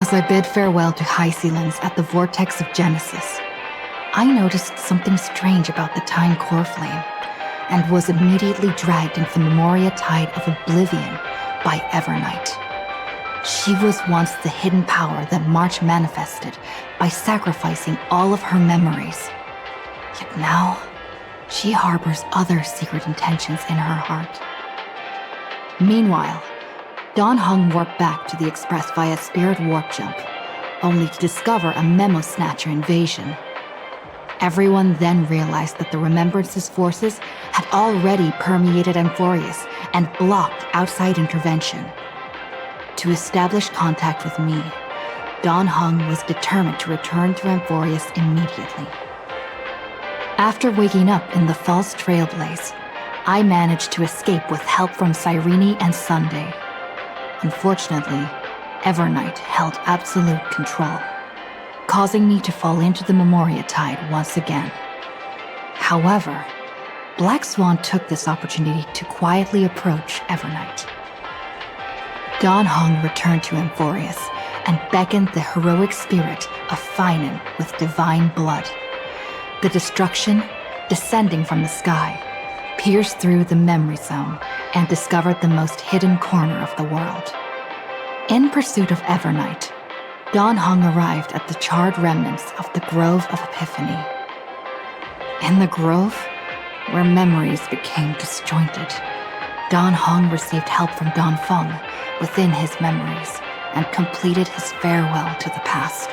As I bid farewell to High Sealands at the vortex of Genesis, I noticed something strange about the time core flame and was immediately dragged into the Memoria tide of oblivion by Evernight. She was once the hidden power that March manifested by sacrificing all of her memories. Yet now, she harbors other secret intentions in her heart. Meanwhile, Dawn Hung warped back to the Express via Spirit Warp Jump, only to discover a Memo Snatcher invasion. Everyone then realized that the Remembrance's forces had already permeated Amphorius and blocked outside intervention. To establish contact with me, Dawn Hung was determined to return to Amphorius immediately. After waking up in the false trailblaze, I managed to escape with help from Cyrene and Sunday. Unfortunately, Evernight held absolute control, causing me to fall into the Memoria tide once again. However, Black Swan took this opportunity to quietly approach Evernight. Dawn Hung returned to Amphorius and beckoned the heroic spirit of Finan with divine blood. The destruction, descending from the sky, pierced through the memory zone and discovered the most hidden corner of the world. In pursuit of Evernight, Dawn Hung arrived at the charred remnants of the Grove of Epiphany. In the grove, where memories became disjointed, Dawn Hung received help from Dawn Feng within his memories and completed his farewell to the past.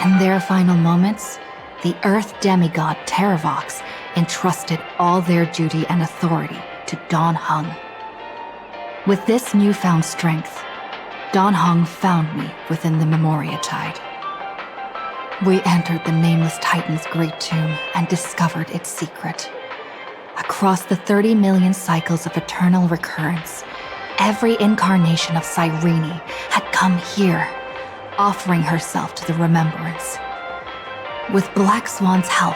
In their final moments, the Earth demigod Terravox entrusted all their duty and authority to Dawn Hung. With this newfound strength, Dawn Hung found me within the Memoria tide. We entered the Nameless Titan's great tomb and discovered its secret. Across the 30 million cycles of eternal recurrence, every incarnation of Cyrene had come here, offering herself to the Remembrance. With Black Swan's help,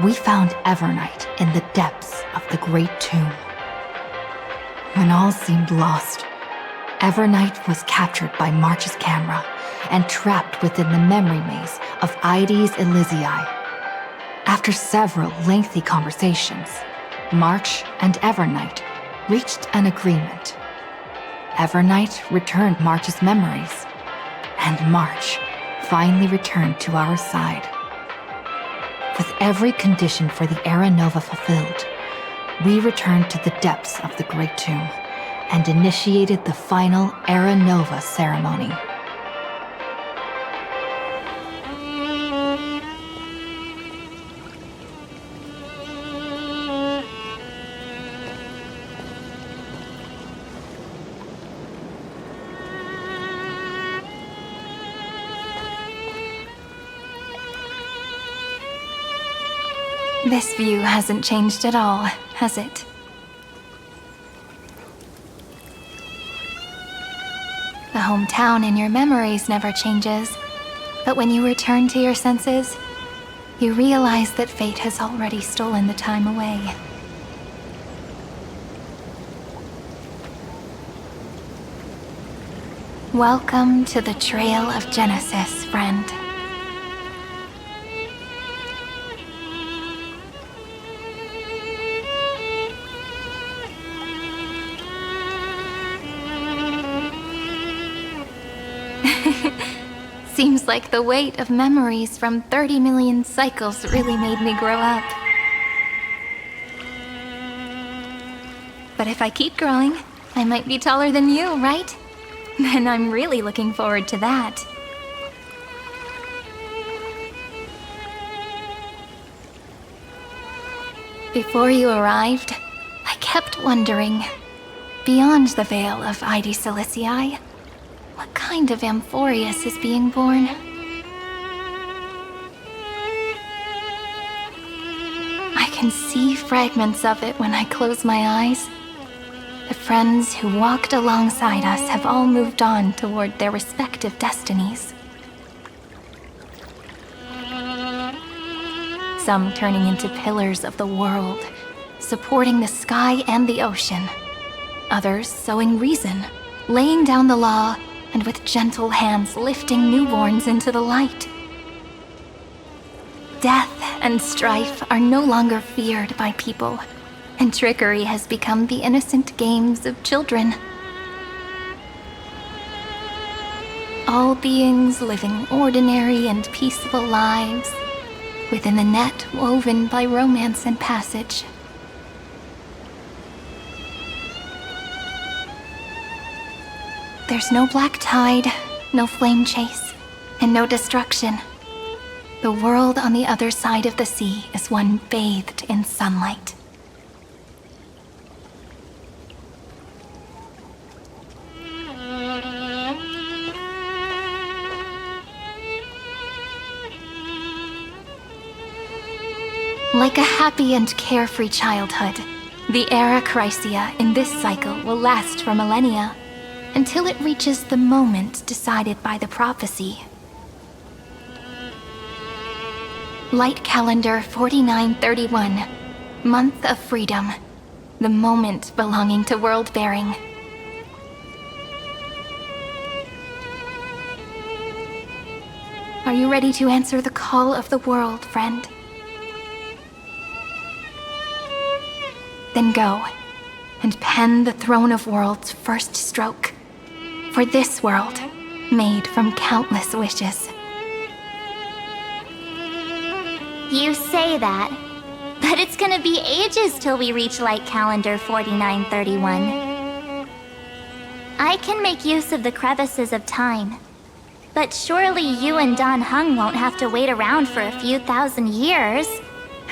we found Evernight in the depths of the Great Tomb. When all seemed lost, Evernight was captured by March's camera and trapped within the memory maze of Ides Elysiae. After several lengthy conversations, March and Evernight reached an agreement. Evernight returned March's memories, and March finally returned to our side. With every condition for the Era Nova fulfilled, we returned to the depths of the Great Tomb and initiated the final Era Nova ceremony. This view hasn't changed at all, has it? The hometown in your memories never changes, but when you return to your senses, you realize that fate has already stolen the time away. Welcome to the Trail of Genesis, friend. Seems like the weight of memories from 30 million cycles really made me grow up. But if I keep growing, I might be taller than you, right? Then I'm really looking forward to that. Before you arrived, I kept wondering, beyond the veil of Ides Elysiae, what kind of Amphorius is being born? I can see fragments of it when I close my eyes. The friends who walked alongside us have all moved on toward their respective destinies. Some turning into pillars of the world, supporting the sky and the ocean. Others sowing reason, laying down the law, and with gentle hands lifting newborns into the light. Death and strife are no longer feared by people, and trickery has become the innocent games of children. All beings living ordinary and peaceful lives within the net woven by romance and passage. There's no black tide, no flame chase, and no destruction. The world on the other side of the sea is one bathed in sunlight. Like a happy and carefree childhood, the era Chrysia in this cycle will last for millennia, until it reaches the moment decided by the prophecy. Light calendar 4931, month of freedom, the moment belonging to world bearing. Are you ready to answer the call of the world, friend? Then go, and pen the Throne of Worlds' first stroke, for this world, made from countless wishes. You say that, but it's gonna be ages till we reach Light Calendar 4931. I can make use of the crevices of time, but surely you and Dan Heng won't have to wait around for a few thousand years,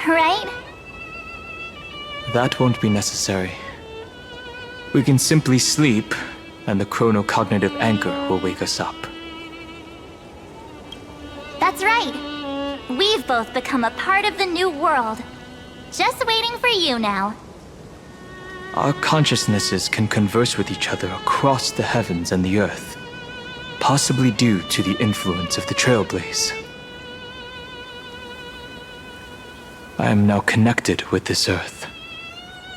right? That won't be necessary. We can simply sleep, and the chronocognitive anchor will wake us up. That's right. We've both become a part of the new world. Just waiting for you now. Our consciousnesses can converse with each other across the heavens and the earth, possibly due to the influence of the Trailblaze. I am now connected with this earth,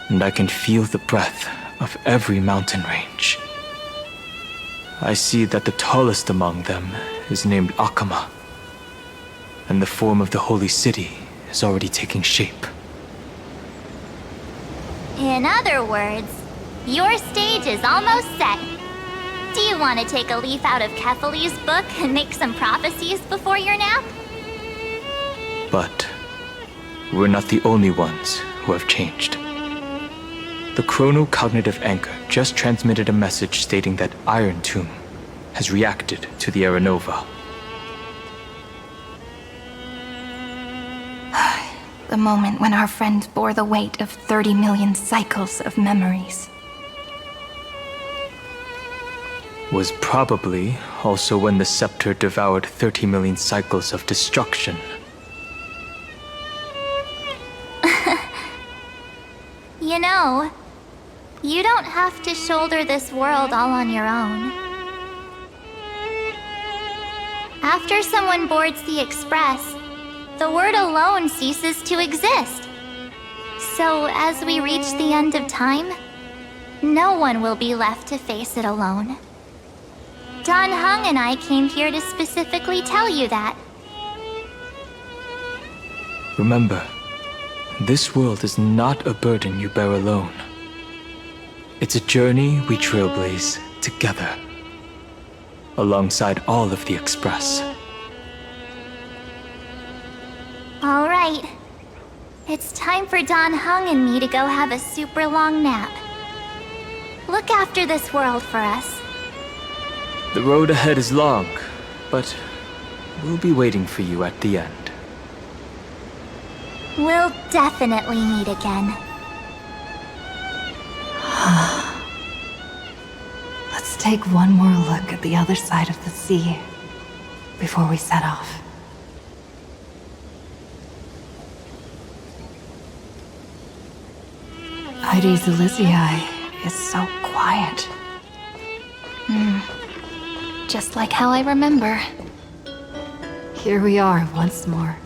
and I can feel the breath of every mountain range. I see that the tallest among them is named Akama, and the form of the holy city is already taking shape. In other words, your stage is almost set. Do you want to take a leaf out of Kefali's book and make some prophecies before your nap? But we're not the only ones who have changed. The chronocognitive anchor just transmitted a message stating that Iron Tomb has reacted to the Era Nova. The moment when our friend bore the weight of 30 million cycles of memories. Was probably also when the scepter devoured 30 million cycles of destruction. You know, you don't have to shoulder this world all on your own. After someone boards the Express, the word alone ceases to exist. So as we reach the end of time, no one will be left to face it alone. Dan Heng and I came here to specifically tell you that. Remember, this world is not a burden you bear alone. It's a journey we trailblaze together, alongside all of the Express. All right. It's time for Dan Heng and me to go have a super long nap. Look after this world for us. The road ahead is long, but we'll be waiting for you at the end. We'll definitely meet again. Let's take one more look at the other side of the sea before we set off. Heidi's Elysiae is so quiet. Just like how I remember. Here we are once more.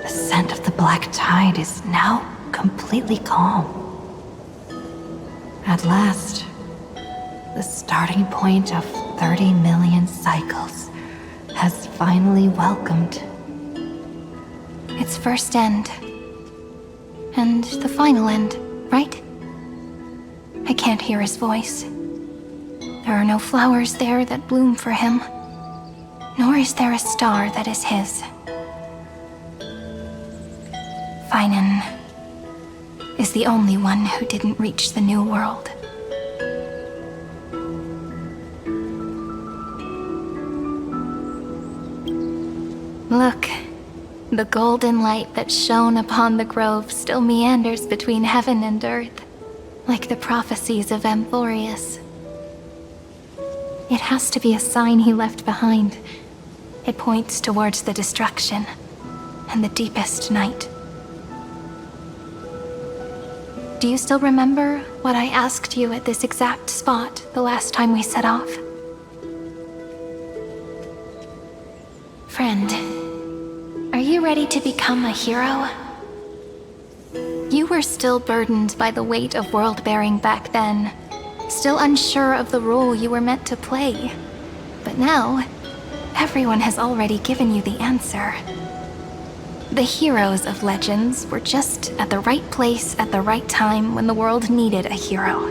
The scent of the black tide is now completely calm. At last, the starting point of 30 million cycles has finally welcomed Its first end. And the final end, right? I can't hear his voice. There are no flowers there that bloom for him, nor is there a star that is his. Finan is the only one who didn't reach the new world. Look, the golden light that shone upon the grove still meanders between heaven and earth, like the prophecies of Amphorius. It has to be a sign he left behind. It points towards the destruction and the deepest night. Do you still remember what I asked you at this exact spot the last time we set off? Friend, are you ready to become a hero? You were still burdened by the weight of world-bearing back then, still unsure of the role you were meant to play. But now, everyone has already given you the answer. The heroes of legends were just at the right place at the right time when the world needed a hero.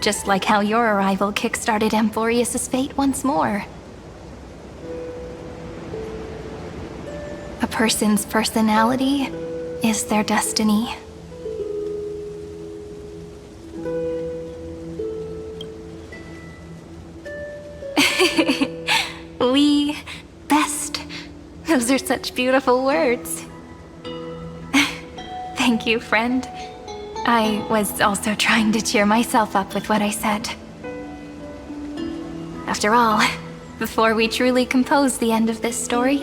Just like how your arrival kickstarted Amphorius' fate once more. A person's personality is their destiny. We best. Those are such beautiful words. Thank you, friend. I was also trying to cheer myself up with what I said. After all, before we truly compose the end of this story,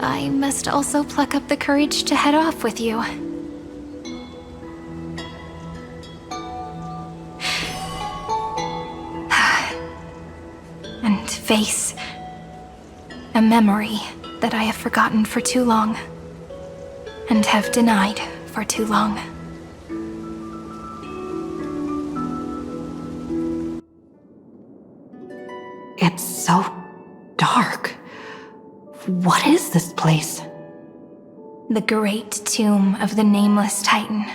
I must also pluck up the courage to head off with you. And face a memory that I have forgotten for too long, and have denied for too long. It's so dark. What is this place? The great tomb of the nameless Titan.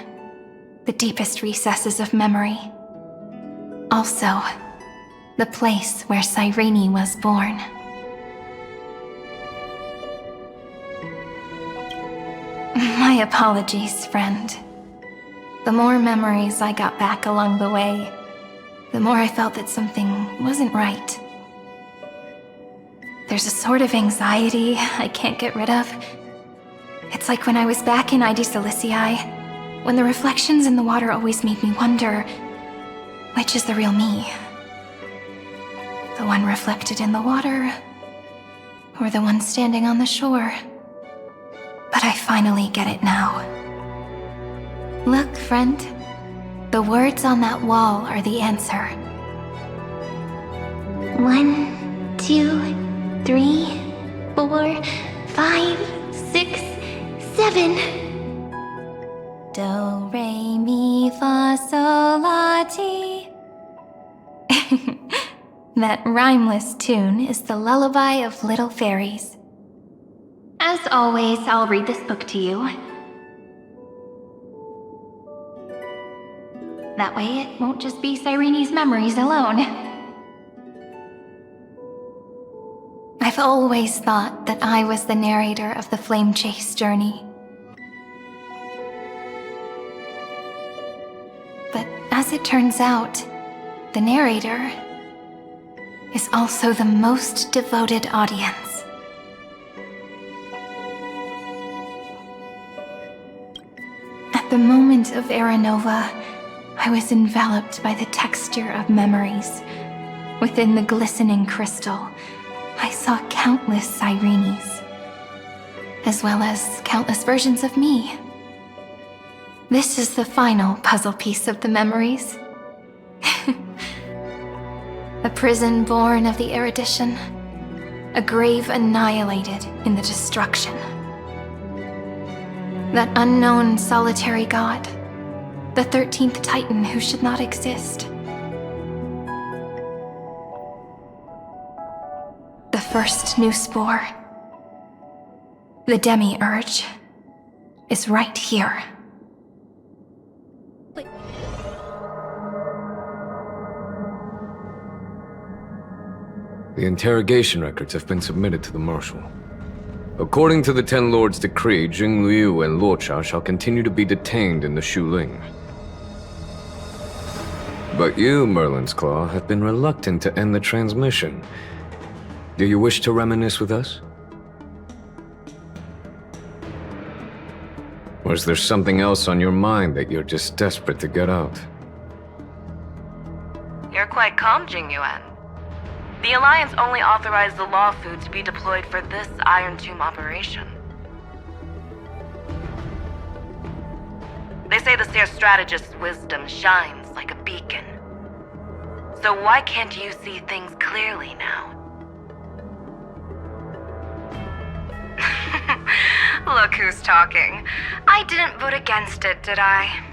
The deepest recesses of memory. Also, the place where Cyrene was born. My apologies, friend. The more memories I got back along the way, the more I felt that something wasn't right. There's a sort of anxiety I can't get rid of. It's like when I was back in ID Silicii, when the reflections in the water always made me wonder, which is the real me? The one reflected in the water, or the one standing on the shore? But I finally get it now. Look, friend. The words on that wall are the answer. 1, 2, 3, 4, 5, 6, 7. Do, re, mi, fa, sol, la, ti. That rhymeless tune is the lullaby of little fairies. As always, I'll read this book to you. That way it won't just be Cyrene's memories alone. I've always thought that I was the narrator of the Flame Chase journey. But as it turns out, the narrator is also the most devoted audience. At the moment of Aranova, I was enveloped by the texture of memories. Within the glistening crystal, I saw countless Cyrenes, as well as countless versions of me. This is the final puzzle piece of the memories. A prison born of the erudition, a grave annihilated in the destruction. That unknown solitary god, the 13th Titan who should not exist. The first new spore, the demiurge, is right here. The interrogation records have been submitted to the Marshal. According to the Ten Lords' decree, Jing Liu and Luocha shall continue to be detained in the Shuling. But you, Merlin's Claw, have been reluctant to end the transmission. Do you wish to reminisce with us? Or is there something else on your mind that you're just desperate to get out? You're quite calm, Jing Yuan. The Alliance only authorized the Law Fu to be deployed for this Iron Tomb operation. They say the Seer Strategist's wisdom shines like a beacon. So why can't you see things clearly now? Look who's talking. I didn't vote against it, did I?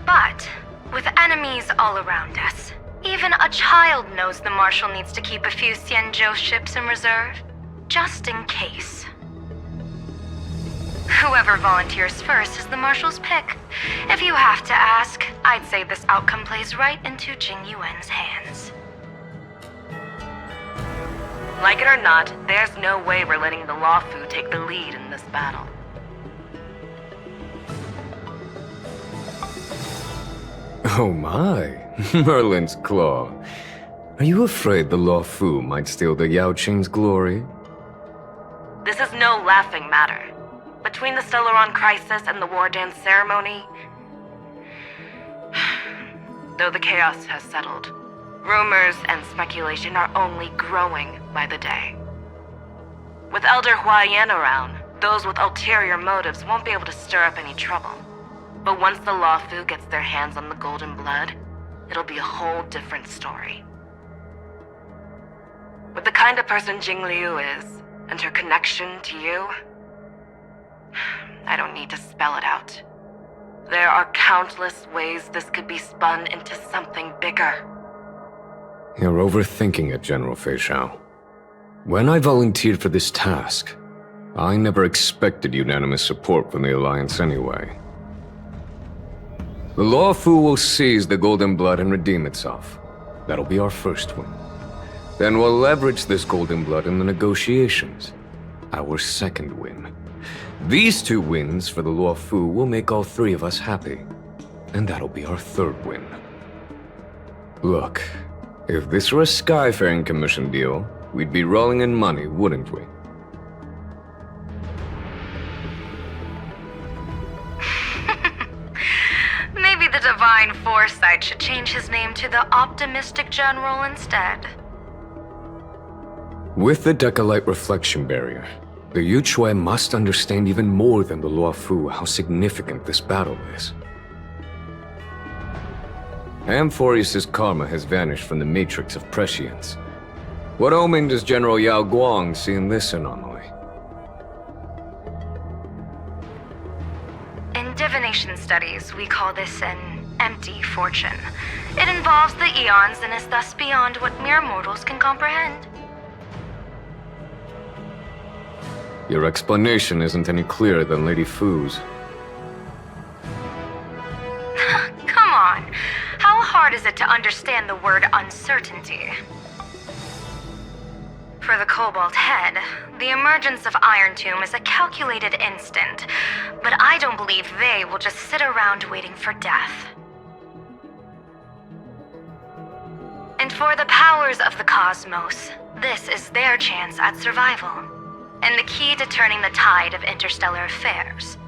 But, with enemies all around us, even a child knows the Marshal needs to keep a few Xianzhou ships in reserve, just in case. Whoever volunteers first is the Marshal's pick. If you have to ask, I'd say this outcome plays right into Jing Yuan's hands. Like it or not, there's no way we're letting the Law Fu take the lead in this battle. Oh my, Merlin's Claw. Are you afraid the Law Fu might steal the Yao Qing's glory? This is no laughing matter. Between the Stellaron crisis and the War Dance ceremony, though the chaos has settled, rumors and speculation are only growing by the day. With Elder Huaiyan around, those with ulterior motives won't be able to stir up any trouble. But once the Law Fu gets their hands on the golden blood, it'll be a whole different story. With the kind of person Jing Liu is, and her connection to you, I don't need to spell it out. There are countless ways this could be spun into something bigger. You're overthinking it, General Fei Shao. When I volunteered for this task, I never expected unanimous support from the Alliance anyway. The Law Fu will seize the Golden Blood and redeem itself. That'll be our first win. Then we'll leverage this Golden Blood in the negotiations. Our second win. These two wins for the Law Fu will make all three of us happy. And that'll be our third win. Look, if this were a Skyfaring Commission deal, we'd be rolling in money, wouldn't we? Maybe the Divine Foresight should change his name to the Optimistic General instead. With the Decalite Reflection Barrier, the Yuchuan must understand even more than the Law Fu how significant this battle is. Amphorius' karma has vanished from the matrix of prescience. What omen does General Yao Guang see in this anomaly? In In divination studies, we call this an empty fortune. It involves the eons and is thus beyond what mere mortals can comprehend. Your explanation isn't any clearer than Lady Fu's. Come on. How hard is it to understand the word uncertainty? For the Cobalt Head, the emergence of Iron Tomb is a calculated instant, but I don't believe they will just sit around waiting for death. And for the powers of the cosmos, this is their chance at survival, and the key to turning the tide of interstellar affairs.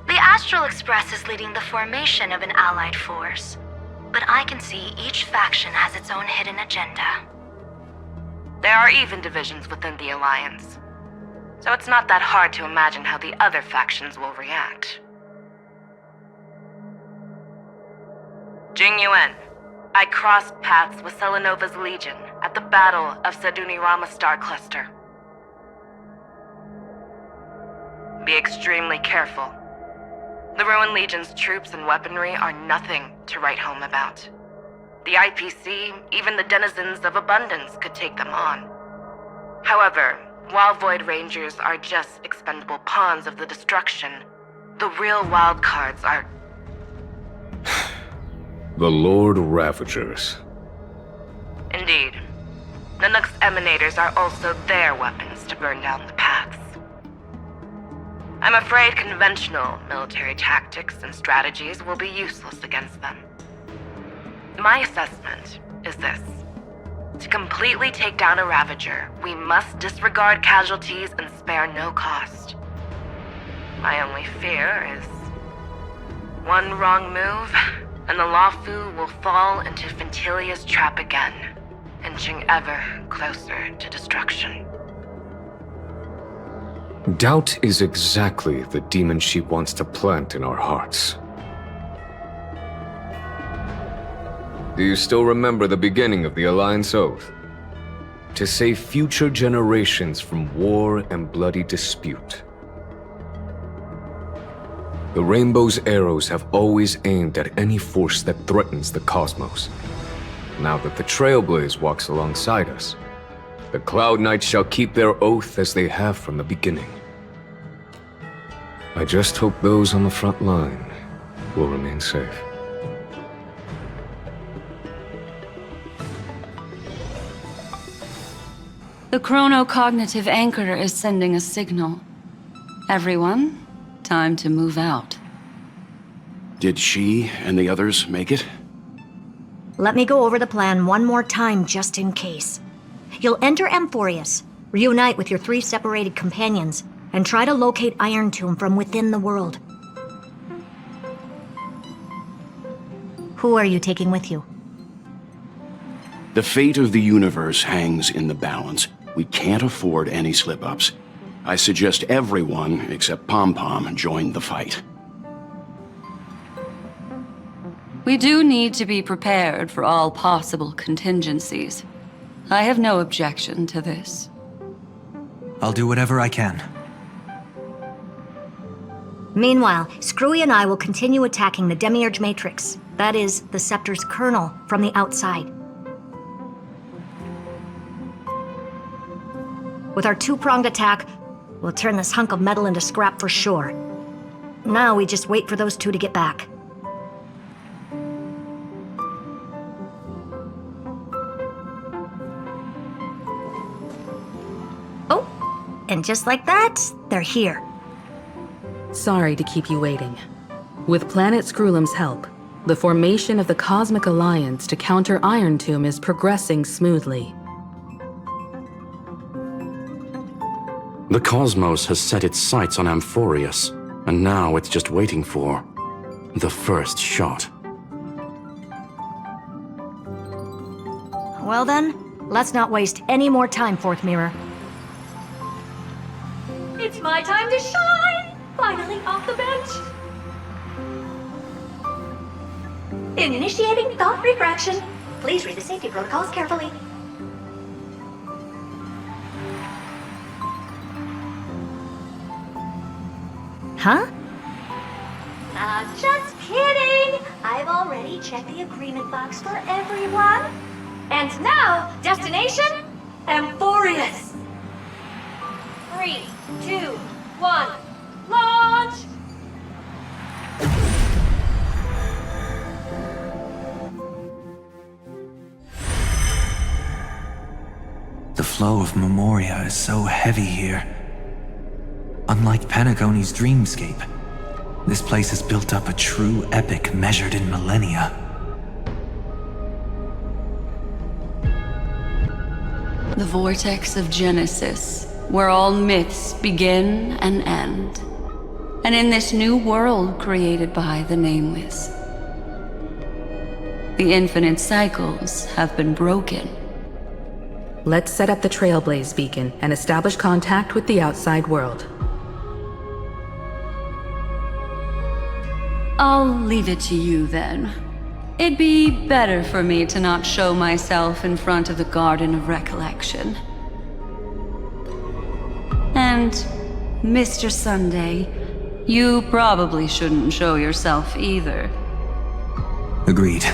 The Astral Express is leading the formation of an allied force, but I can see each faction has its own hidden agenda. There are even divisions within the Alliance, so it's not that hard to imagine how the other factions will react. Jing Yuan, I crossed paths with Selenova's Legion at the Battle of Sedunirama Star Cluster. Be extremely careful. The Ruined Legion's troops and weaponry are nothing to write home about. The IPC, even the denizens of Abundance, could take them on. However, while Void Rangers are just expendable pawns of the destruction, the real wild cards are... The Lord Ravagers. Indeed. Nanook's emanators are also their weapons to burn down the paths. I'm afraid conventional military tactics and strategies will be useless against them. My assessment is this. To completely take down a Ravager, we must disregard casualties and spare no cost. My only fear is one wrong move, and the Lawfu will fall into Fintilia's trap again, inching ever closer to destruction. Doubt is exactly the demon she wants to plant in our hearts. Do you still remember the beginning of the Alliance Oath? To save future generations from war and bloody dispute. The Rainbow's arrows have always aimed at any force that threatens the cosmos. Now that the Trailblaze walks alongside us, the Cloud Knights shall keep their oath as they have from the beginning. I just hope those on the front line will remain safe. The chronocognitive anchor is sending a signal. Everyone, time to move out. Did she and the others make it? Let me go over the plan one more time just in case. You'll enter Amphorius, reunite with your 3 separated companions, and try to locate Iron Tomb from within the world. Who are you taking with you? The fate of the universe hangs in the balance. We can't afford any slip-ups. I suggest everyone, except Pom-Pom, join the fight. We do need to be prepared for all possible contingencies. I have no objection to this. I'll do whatever I can. Meanwhile, Screwy and I will continue attacking the Demiurge Matrix. That is, the Scepter's kernel, from the outside. With our 2-pronged attack, we'll turn this hunk of metal into scrap for sure. Now we just wait for those 2 to get back. Oh, and just like that, they're here. Sorry to keep you waiting. With Planet Screwlum's help, the formation of the Cosmic Alliance to counter Iron Tomb is progressing smoothly. The cosmos has set its sights on Amphorius, and now it's just waiting for the first shot. Well then, let's not waste any more time, Fourth Mirror. It's my time to shine! Finally off the bench! Initiating thought refraction. Please read the safety protocols carefully. Huh? Just kidding! I've already checked the agreement box for everyone. And now, destination, Amphorius. 3, 2, 1, launch! The flow of Memoria is so heavy here. Unlike Panagone's dreamscape, this place has built up a true epic measured in millennia. The vortex of Genesis, where all myths begin and end. And in this new world created by the Nameless, the infinite cycles have been broken. Let's set up the Trailblaze beacon and establish contact with the outside world. I'll leave it to you then. It'd be better for me to not show myself in front of the Garden of Recollection. And, Mr. Sunday, you probably shouldn't show yourself either. Agreed.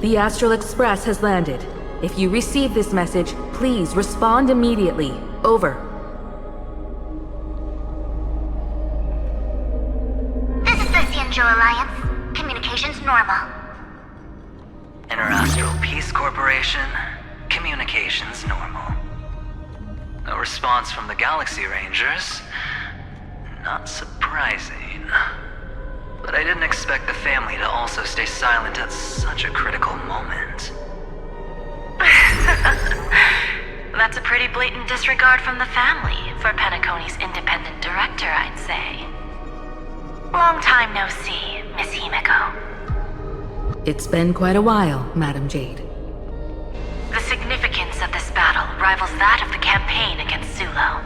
The Astral Express has landed. If you receive this message, please respond immediately. Over. This is the Cianjo Alliance. Communications normal. Interastral Peace Corporation. Communications normal. No response from the Galaxy Rangers. Not surprising. But I didn't expect the family to also stay silent at such a critical moment. That's a pretty blatant disregard from the family for Panacone's independent director, I'd say. Long time no see, Miss Himeko. It's been quite a while, Madam Jade. The significance of this battle rivals that of the campaign against Zulo.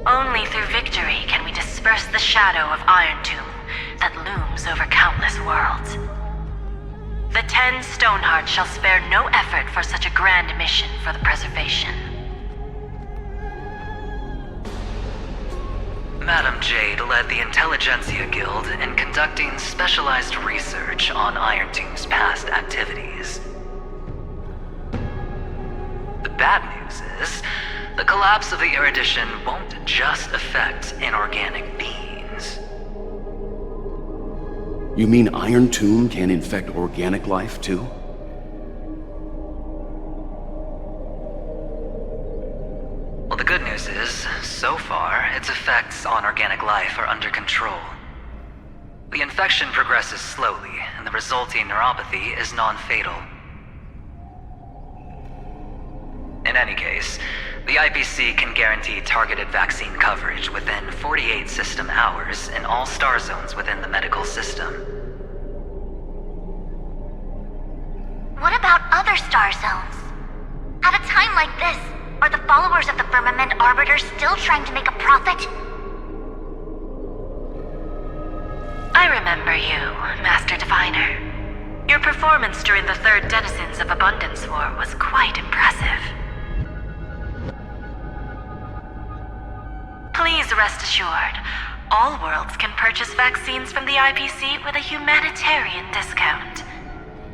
Only through victory can we disperse the shadow of Iron Tomb that looms over countless worlds. The 10 Stonehearts shall spare no effort for such a grand mission for the preservation. Madam Jade led the Intelligentsia Guild in conducting specialized research on Iron Tomb's past activities. The bad news is, the collapse of the Erudition won't just affect inorganic beings. You mean Iron Tomb can infect organic life, too? Well, the good news is, so far, its effects on organic life are under control. The infection progresses slowly, and the resulting neuropathy is non-fatal. In any case, the IPC can guarantee targeted vaccine coverage within 48 system hours in all star zones within the medical system. What about other star zones? At a time like this, are the followers of the Firmament Arbiter still trying to make a profit? I remember you, Master Diviner. Your performance during the Third Denizens of Abundance War was quite impressive. Please rest assured, all worlds can purchase vaccines from the IPC with a humanitarian discount.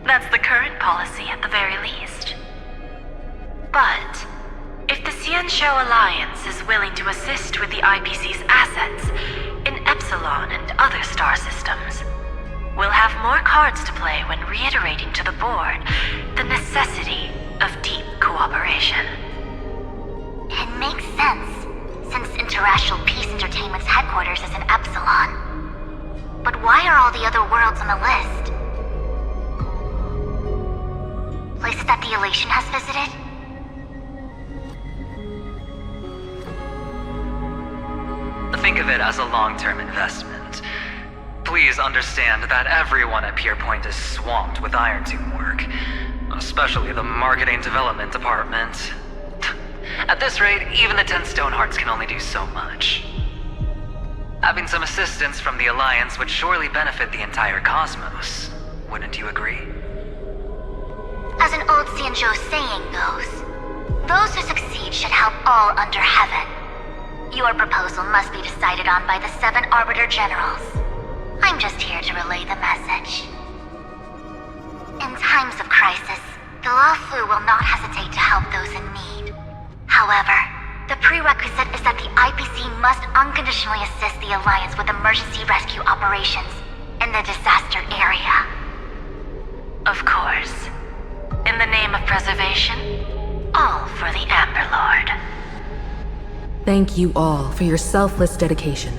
That's the current policy at the very least. But if the Cianjo Alliance is willing to assist with the IPC's assets in Epsilon and other star systems, we'll have more cards to play when reiterating to the board the necessity of deep cooperation. It makes sense, since Interastral Peace Entertainment's headquarters is in Epsilon. But why are all the other worlds on the list? Places that the Elation has visited? Think of it as a long-term investment. Please understand that everyone at Pierpoint is swamped with Iron Tomb work, especially the marketing development department. At this rate, even the 10 Stonehearts can only do so much. Having some assistance from the Alliance would surely benefit the entire cosmos. Wouldn't you agree? As an old Cianjo saying goes, those who succeed should help all under heaven. Your proposal must be decided on by the 7 Arbiter Generals. I'm just here to relay the message. In times of crisis, the Lawflu will not hesitate to help those in need. However, the prerequisite is that the IPC must unconditionally assist the Alliance with emergency rescue operations in the disaster area. Of course. In the name of preservation, all for the Amber Lord. Thank you all for your selfless dedication.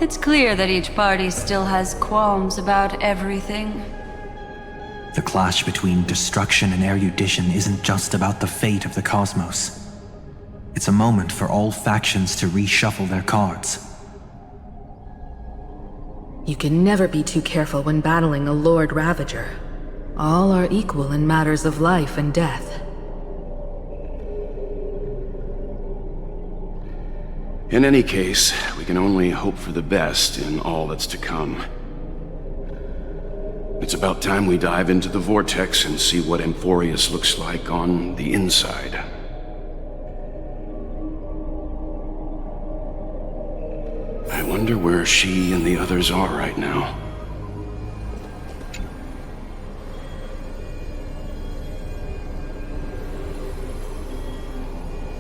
It's clear that each party still has qualms about everything. The clash between destruction and erudition isn't just about the fate of the cosmos. It's a moment for all factions to reshuffle their cards. You can never be too careful when battling a Lord Ravager. All are equal in matters of life and death. In any case, we can only hope for the best in all that's to come. It's about time we dive into the vortex and see what Amphorius looks like on the inside. I wonder where she and the others are right now.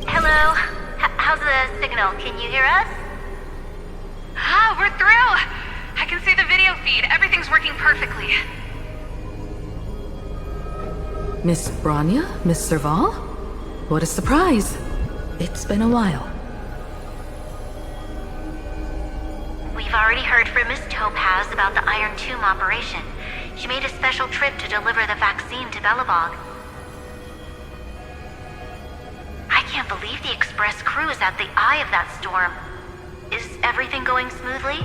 Hello? How's the signal? Can you hear us? Ah, we're through! I can see the video feed. Everything's working perfectly. Miss Bronya? Miss Serval? What a surprise. It's been a while. We've already heard from Miss Topaz about the Iron Tomb operation. She made a special trip to deliver the vaccine to Belobog. I can't believe the Express crew is at the eye of that storm. Is everything going smoothly?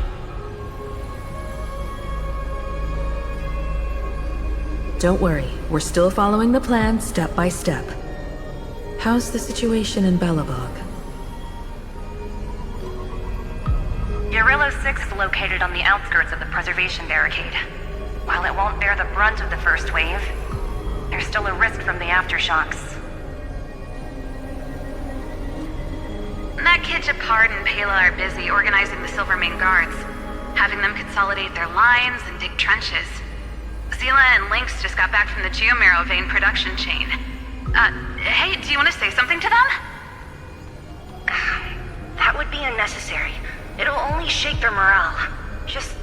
Don't worry, we're still following the plan step by step. How's the situation in Belobog? Eurillo 6 is located on the outskirts of the preservation barricade. While it won't bear the brunt of the first wave, there's still a risk from the aftershocks. That kid Japard and Pela are busy organizing the Silvermane Guards, having them consolidate their lines and dig trenches. Zila and Lynx just got back from the Geomarrow vein production chain. Hey, do you want to say something to them? That would be unnecessary. It'll only shake their morale. Just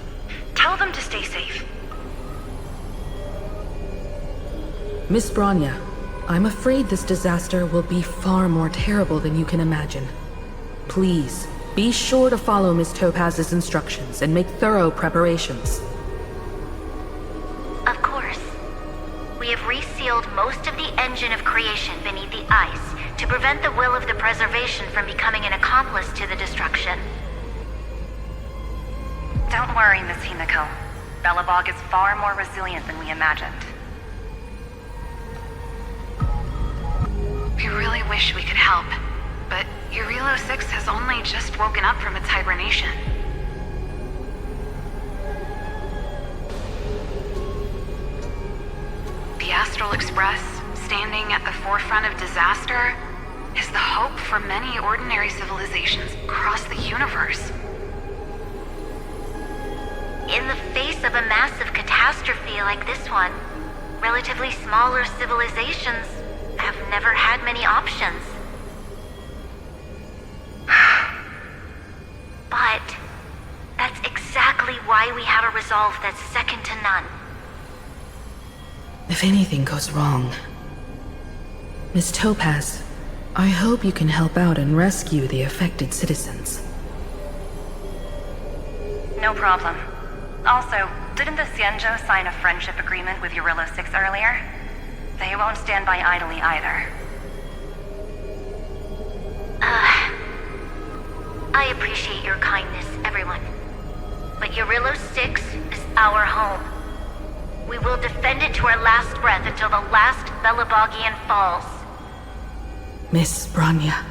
tell them to stay safe. Miss Bronya, I'm afraid this disaster will be far more terrible than you can imagine. Please, be sure to follow Miss Topaz's instructions and make thorough preparations. Of course. We have resealed most of the engine of creation beneath the ice to prevent the will of the preservation from becoming an accomplice to the destruction. Don't worry, Miss Himiko. Belobog is far more resilient than we imagined. We really wish we could help, but Eurillo 6 has only just woken up from its hibernation. The Astral Express, standing at the forefront of disaster, is the hope for many ordinary civilizations across the universe. In the face of a massive catastrophe like this one, relatively smaller civilizations have never had many options. But that's exactly why we have a resolve that's second to none. If anything goes wrong... Miss Topaz, I hope you can help out and rescue the affected citizens. No problem. Also, didn't the Xianzhou sign a friendship agreement with Eurillo 6 earlier? They won't stand by idly either. I appreciate your kindness, everyone. But Eurillo 6 is our home. We will defend it to our last breath until the last Belobogian falls. Miss Bronya.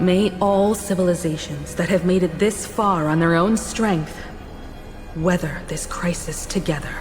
May all civilizations that have made it this far on their own strength weather this crisis together.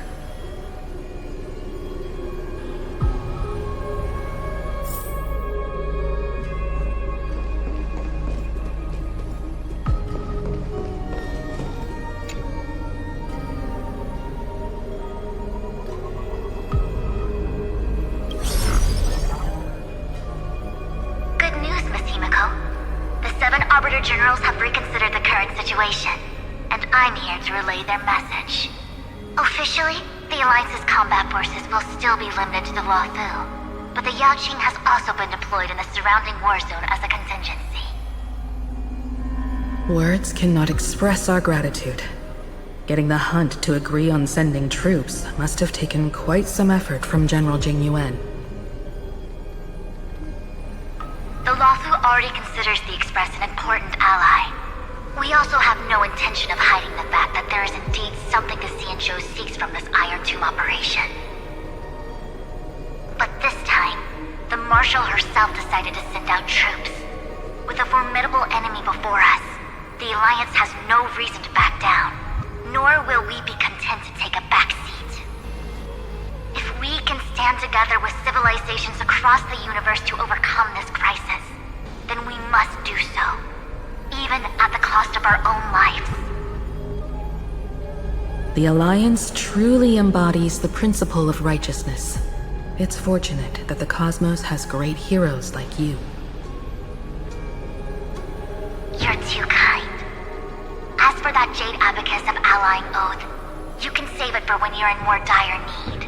Generals have reconsidered the current situation, and I'm here to relay their message. Officially, the Alliance's combat forces will still be limited to the Luofu, but the Yaoqing has also been deployed in the surrounding war zone as a contingency. Words cannot express our gratitude. Getting the Hunt to agree on sending troops must have taken quite some effort from General Jing Yuan. The Luofu already considers the Express an important ally. We also have no intention of hiding the fact that there is indeed something the Xianzhou seeks from this Iron Tomb operation. But this time, the Marshal herself decided to send out troops. With a formidable enemy before us, the Alliance has no reason to back down, nor will we be content to take a backseat. If we can stand together with civilizations across the universe to overcome this crisis, then we must do so, even at the cost of our own lives. The Alliance truly embodies the principle of righteousness. It's fortunate that the cosmos has great heroes like you. You're too kind. As for that Jade Abacus of Allying Oath, you can save it for when you're in more dire need.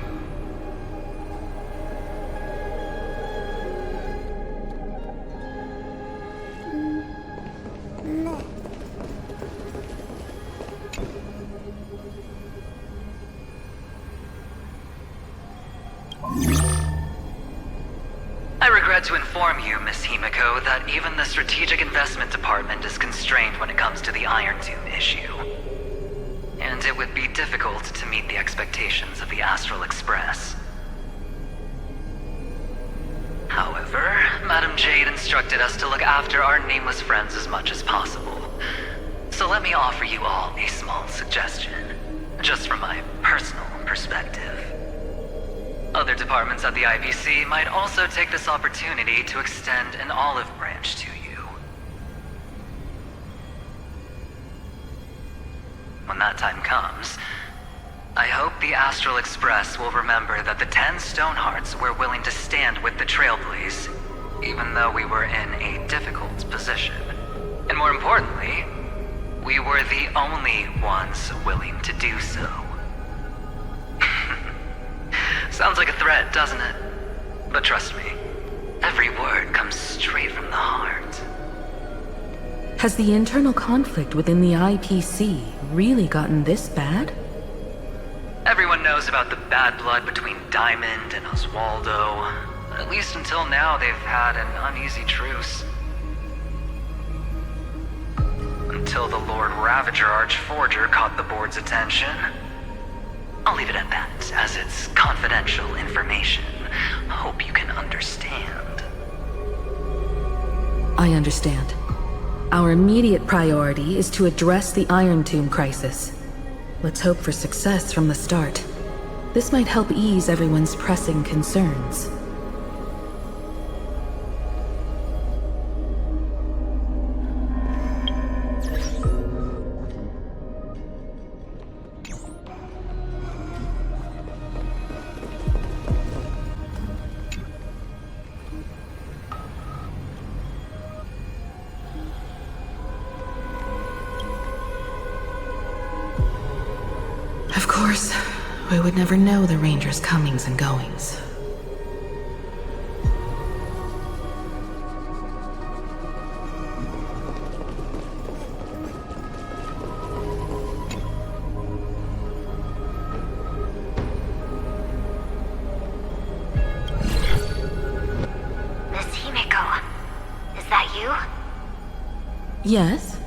I regret to inform you, Miss Himiko, that even the Strategic Investment Department is constrained when it comes to the Iron Tomb issue. And it would be difficult to meet the expectations of the Astral Express. However, Madame Jade instructed us to look after our nameless friends as much as possible. So let me offer you all a small suggestion, just from my personal perspective. Other departments at the IBC might also take this opportunity to extend an olive branch to you. When that time comes, I hope the Astral Express will remember that the 10 Stonehearts were willing to stand with the Trailblaze, even though we were in a difficult position. And more importantly, we were the only ones willing to do so. Sounds like a threat, doesn't it? But trust me, every word comes straight from the heart. Has the internal conflict within the IPC really gotten this bad? Everyone knows about the bad blood between Diamond and Oswaldo. At least until now, they've had an uneasy truce. Until the Lord Ravager Archforger caught the board's attention. I'll leave it at that, as it's confidential information. Hope you can understand. I understand. Our immediate priority is to address the Iron Tomb crisis. Let's hope for success from the start. This might help ease everyone's pressing concerns. Of course, we would never know the Ranger's comings and goings. Miss Himiko, is that you? Yes?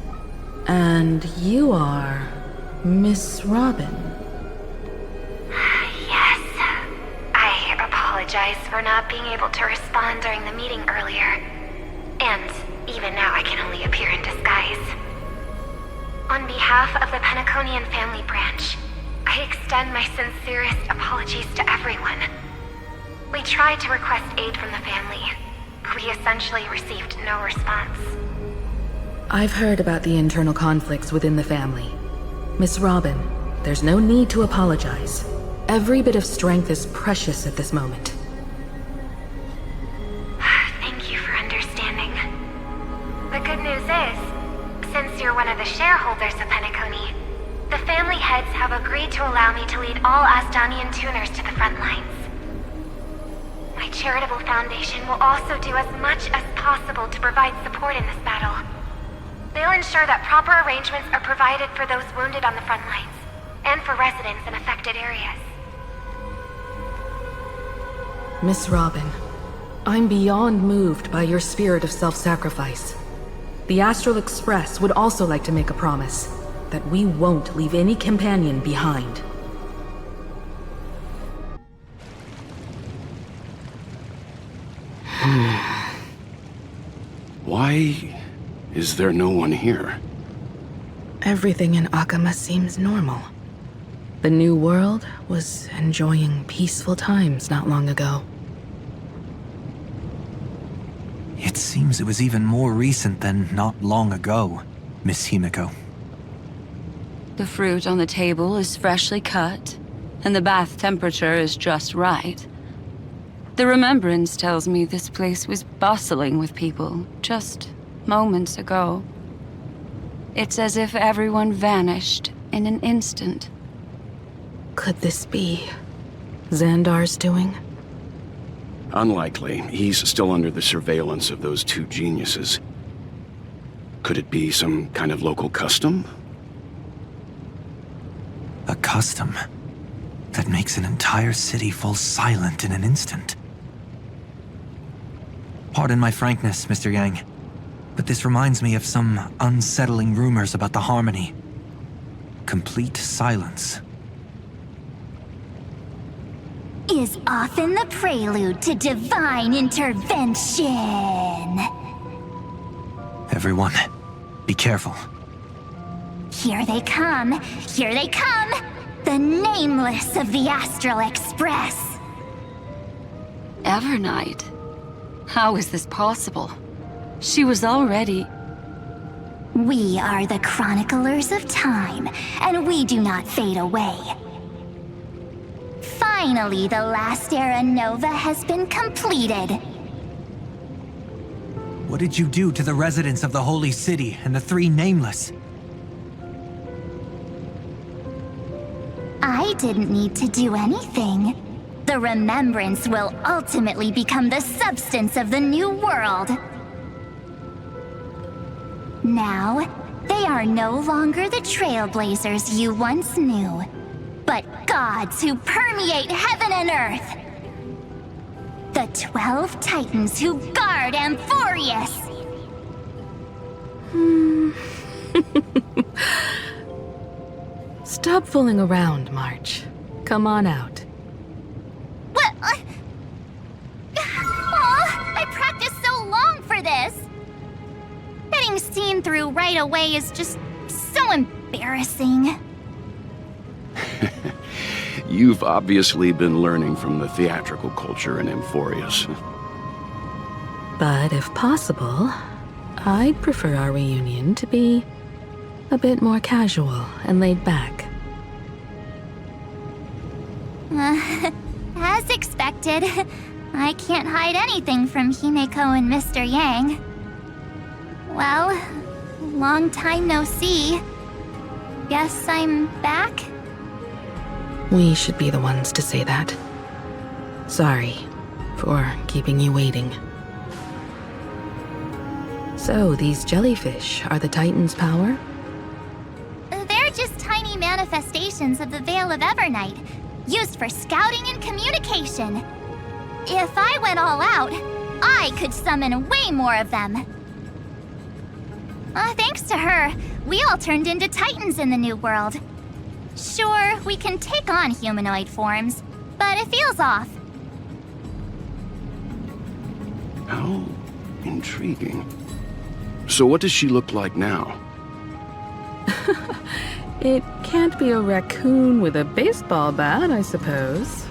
And you are Miss Robin. I apologize for not being able to respond during the meeting earlier. And Even now, I can only appear in disguise. On behalf of the Penaconian family branch, I extend my sincerest apologies to everyone. We tried to request aid from the family, but we essentially received no response. I've heard about the internal conflicts within the family. Miss Robin, there's no need to apologize. Every bit of strength is precious at this moment. Thank you for understanding. The good news is, since you're one of the shareholders of Penacony, the family heads have agreed to allow me to lead all Asdanian tuners to the front lines. My charitable foundation will also do as much as possible to provide support in this battle. They'll ensure that proper arrangements are provided for those wounded on the front lines, and for residents in affected areas. Miss Robin, I'm beyond moved by your spirit of self-sacrifice. The Astral Express would also like to make a promise that we won't leave any companion behind. Why is there no one here? Everything in Akama seems normal. The New World was enjoying peaceful times not long ago. It seems it was even more recent than not long ago, Miss Himiko. The fruit on the table is freshly cut, and the bath temperature is just right. The remembrance tells me this place was bustling with people just moments ago. It's as if everyone vanished in an instant. Could this be Xandar's doing? Unlikely. He's still under the surveillance of those two geniuses. Could it be some kind of local custom? A custom that makes an entire city fall silent in an instant. Pardon my frankness, Mr. Yang, but this reminds me of some unsettling rumors about the Harmony. Complete silence. Is often the prelude to divine intervention. Everyone, be careful. Here they come! Here they come! The nameless of the Astral Express! Evernight? How is this possible? She was already... We are the chroniclers of time, and we do not fade away. Finally, the last era Nova has been completed. What did you do to the residents of the Holy City and the three Nameless? I didn't need to do anything. The remembrance will ultimately become the substance of the new world. Now, they are no longer the trailblazers you once knew, but gods who permeate heaven and earth. The 12 Titans who guard Amphorius. Stop fooling around, March. Come on out. What? I practiced so long for this. Getting seen through right away is just so embarrassing. You've obviously been learning from the theatrical culture in Amphorius. But if possible, I'd prefer our reunion to be a bit more casual and laid back. As expected, I can't hide anything from Himeko and Mr. Yang. Well, long time no see. Guess I'm back? We should be the ones to say that. Sorry for keeping you waiting. So, these jellyfish are the Titan's power? They're just tiny manifestations of the Veil of Evernight, used for scouting and communication. If I went all out, I could summon way more of them. Thanks to her, we all turned into Titans in the New World. Sure, we can take on humanoid forms, but it feels off. How intriguing. So what does she look like now? It can't be a raccoon with a baseball bat, I suppose.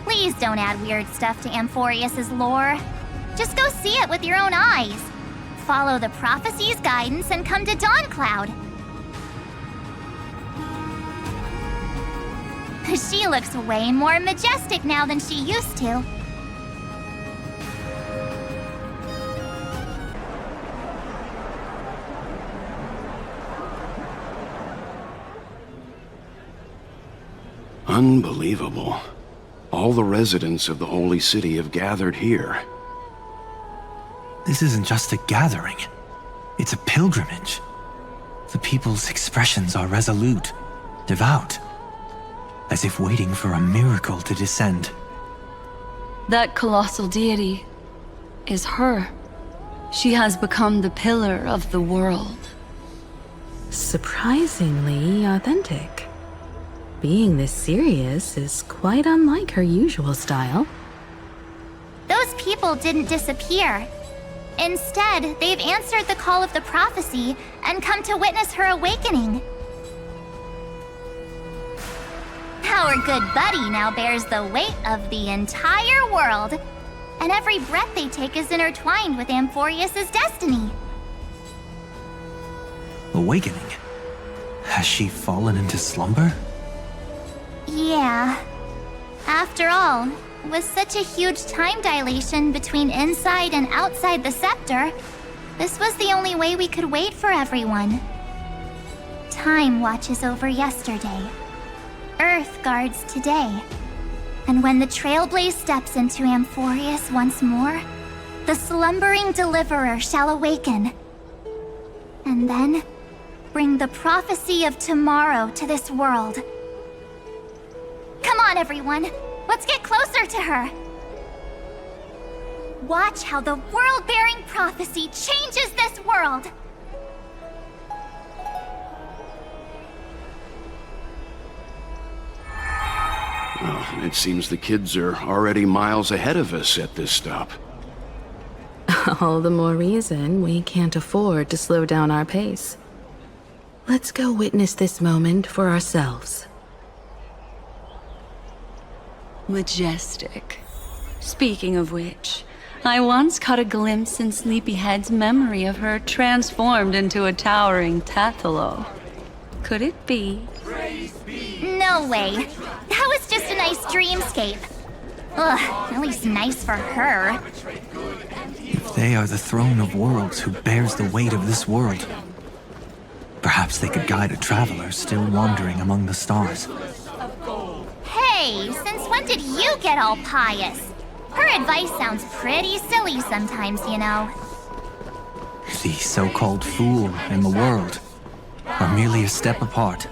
Please don't add weird stuff to Amphorius's lore. Just go see it with your own eyes. Follow the prophecy's guidance and come to Dawncloud. She looks way more majestic now than she used to. Unbelievable. All the residents of the Holy City have gathered here. This isn't just a gathering. It's a pilgrimage. The people's expressions are resolute, devout, as if waiting for a miracle to descend. That colossal deity is her. She has become the pillar of the world. Surprisingly authentic. Being this serious is quite unlike her usual style. Those people didn't disappear. Instead, they've answered the call of the prophecy and come to witness her awakening. Our good buddy now bears the weight of the entire world, and every breath they take is intertwined with Amphorius's destiny. Awakening? Has she fallen into slumber? Yeah. After all, with such a huge time dilation between inside and outside the scepter, this was the only way we could wait for everyone. Time watches over yesterday. Earth guards today. And when the Trailblaze steps into Amphorius once more, the slumbering deliverer shall awaken. And then, bring the prophecy of tomorrow to this world. Come on, everyone! Let's get closer to her! Watch how the world-bearing prophecy changes this world! Well, it seems the kids are already miles ahead of us at this stop. All the more reason we can't afford to slow down our pace. Let's go witness this moment for ourselves. Majestic. Speaking of which, I once caught a glimpse in Sleepyhead's memory of her transformed into a towering Tatalo. Could it be? No way. That was just a nice dreamscape. Ugh, at least nice for her. If they are the throne of worlds who bears the weight of this world, perhaps they could guide a traveler still wandering among the stars. Hey, since when did you get all pious? Her advice sounds pretty silly sometimes, you know. The so-called fool and the world are merely a step apart.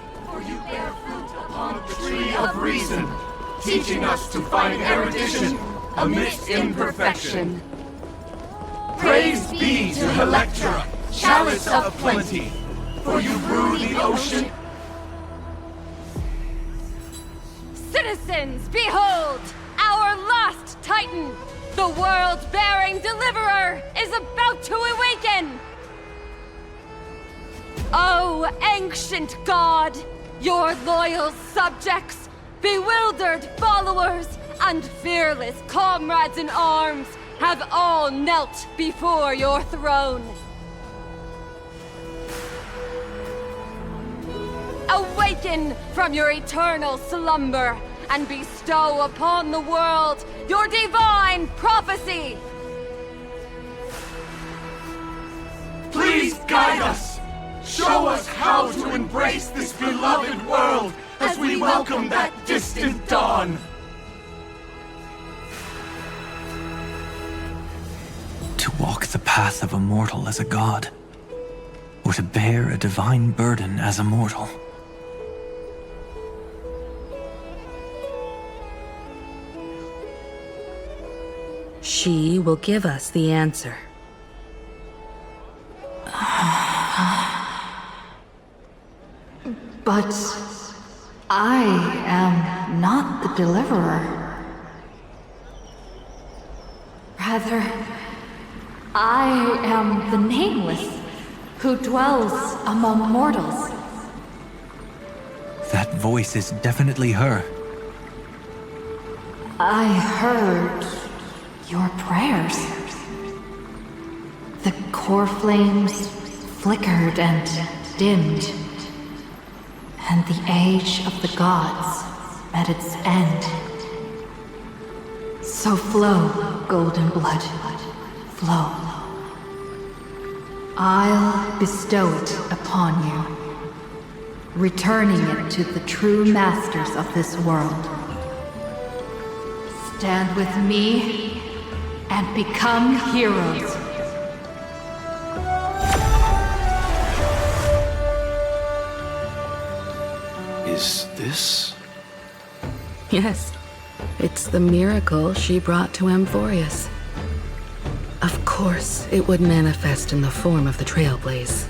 Tree of reason, teaching us to find erudition amidst imperfection. Praise be to Electra, chalice of plenty, for you brew the ocean. Citizens, behold! Our last Titan, the world-bearing deliverer, is about to awaken! Oh, ancient god! Your loyal subjects, bewildered followers, and fearless comrades in arms have all knelt before your throne. Awaken from your eternal slumber and bestow upon the world your divine prophecy! Please guide us! Show us how to embrace this beloved world as we welcome that distant dawn! To walk the path of a mortal as a god, or to bear a divine burden as a mortal. She will give us the answer. But I am not the deliverer. Rather, I am the Nameless, who dwells among mortals. That voice is definitely her. I heard your prayers. The core flames flickered and dimmed, and the age of the gods at its end. So flow, golden blood, flow. I'll bestow it upon you, returning it to the true masters of this world. Stand with me and become heroes. Is this? Yes. It's the miracle she brought to Amphorius. Of course, it would manifest in the form of the Trailblaze.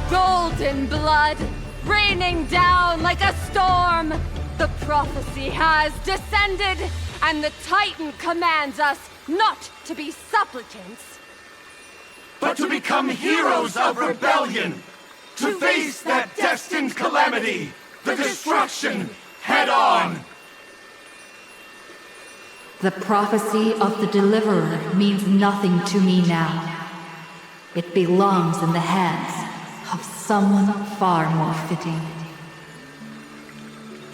Golden blood, raining down like a storm. The prophecy has descended, and the Titan commands us not to be supplicants, but to become heroes of rebellion, to face that destined calamity, the destruction, head on. The prophecy of the Deliverer means nothing to me now. It belongs in the hands of someone far more fitting.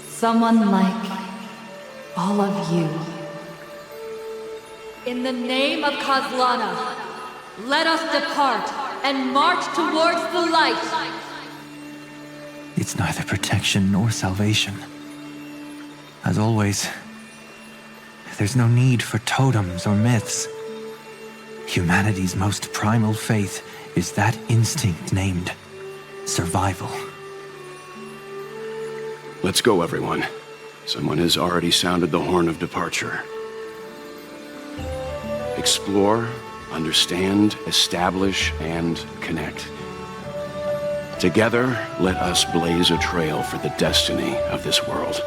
Someone like all of you. In the name of Kozlana, let us depart and march towards the light. It's neither protection nor salvation. As always, there's no need for totems or myths. Humanity's most primal faith is that instinct named survival. Let's go, everyone. Someone has already sounded the horn of departure. Explore, understand, establish, and connect. Together, let us blaze a trail for the destiny of this world.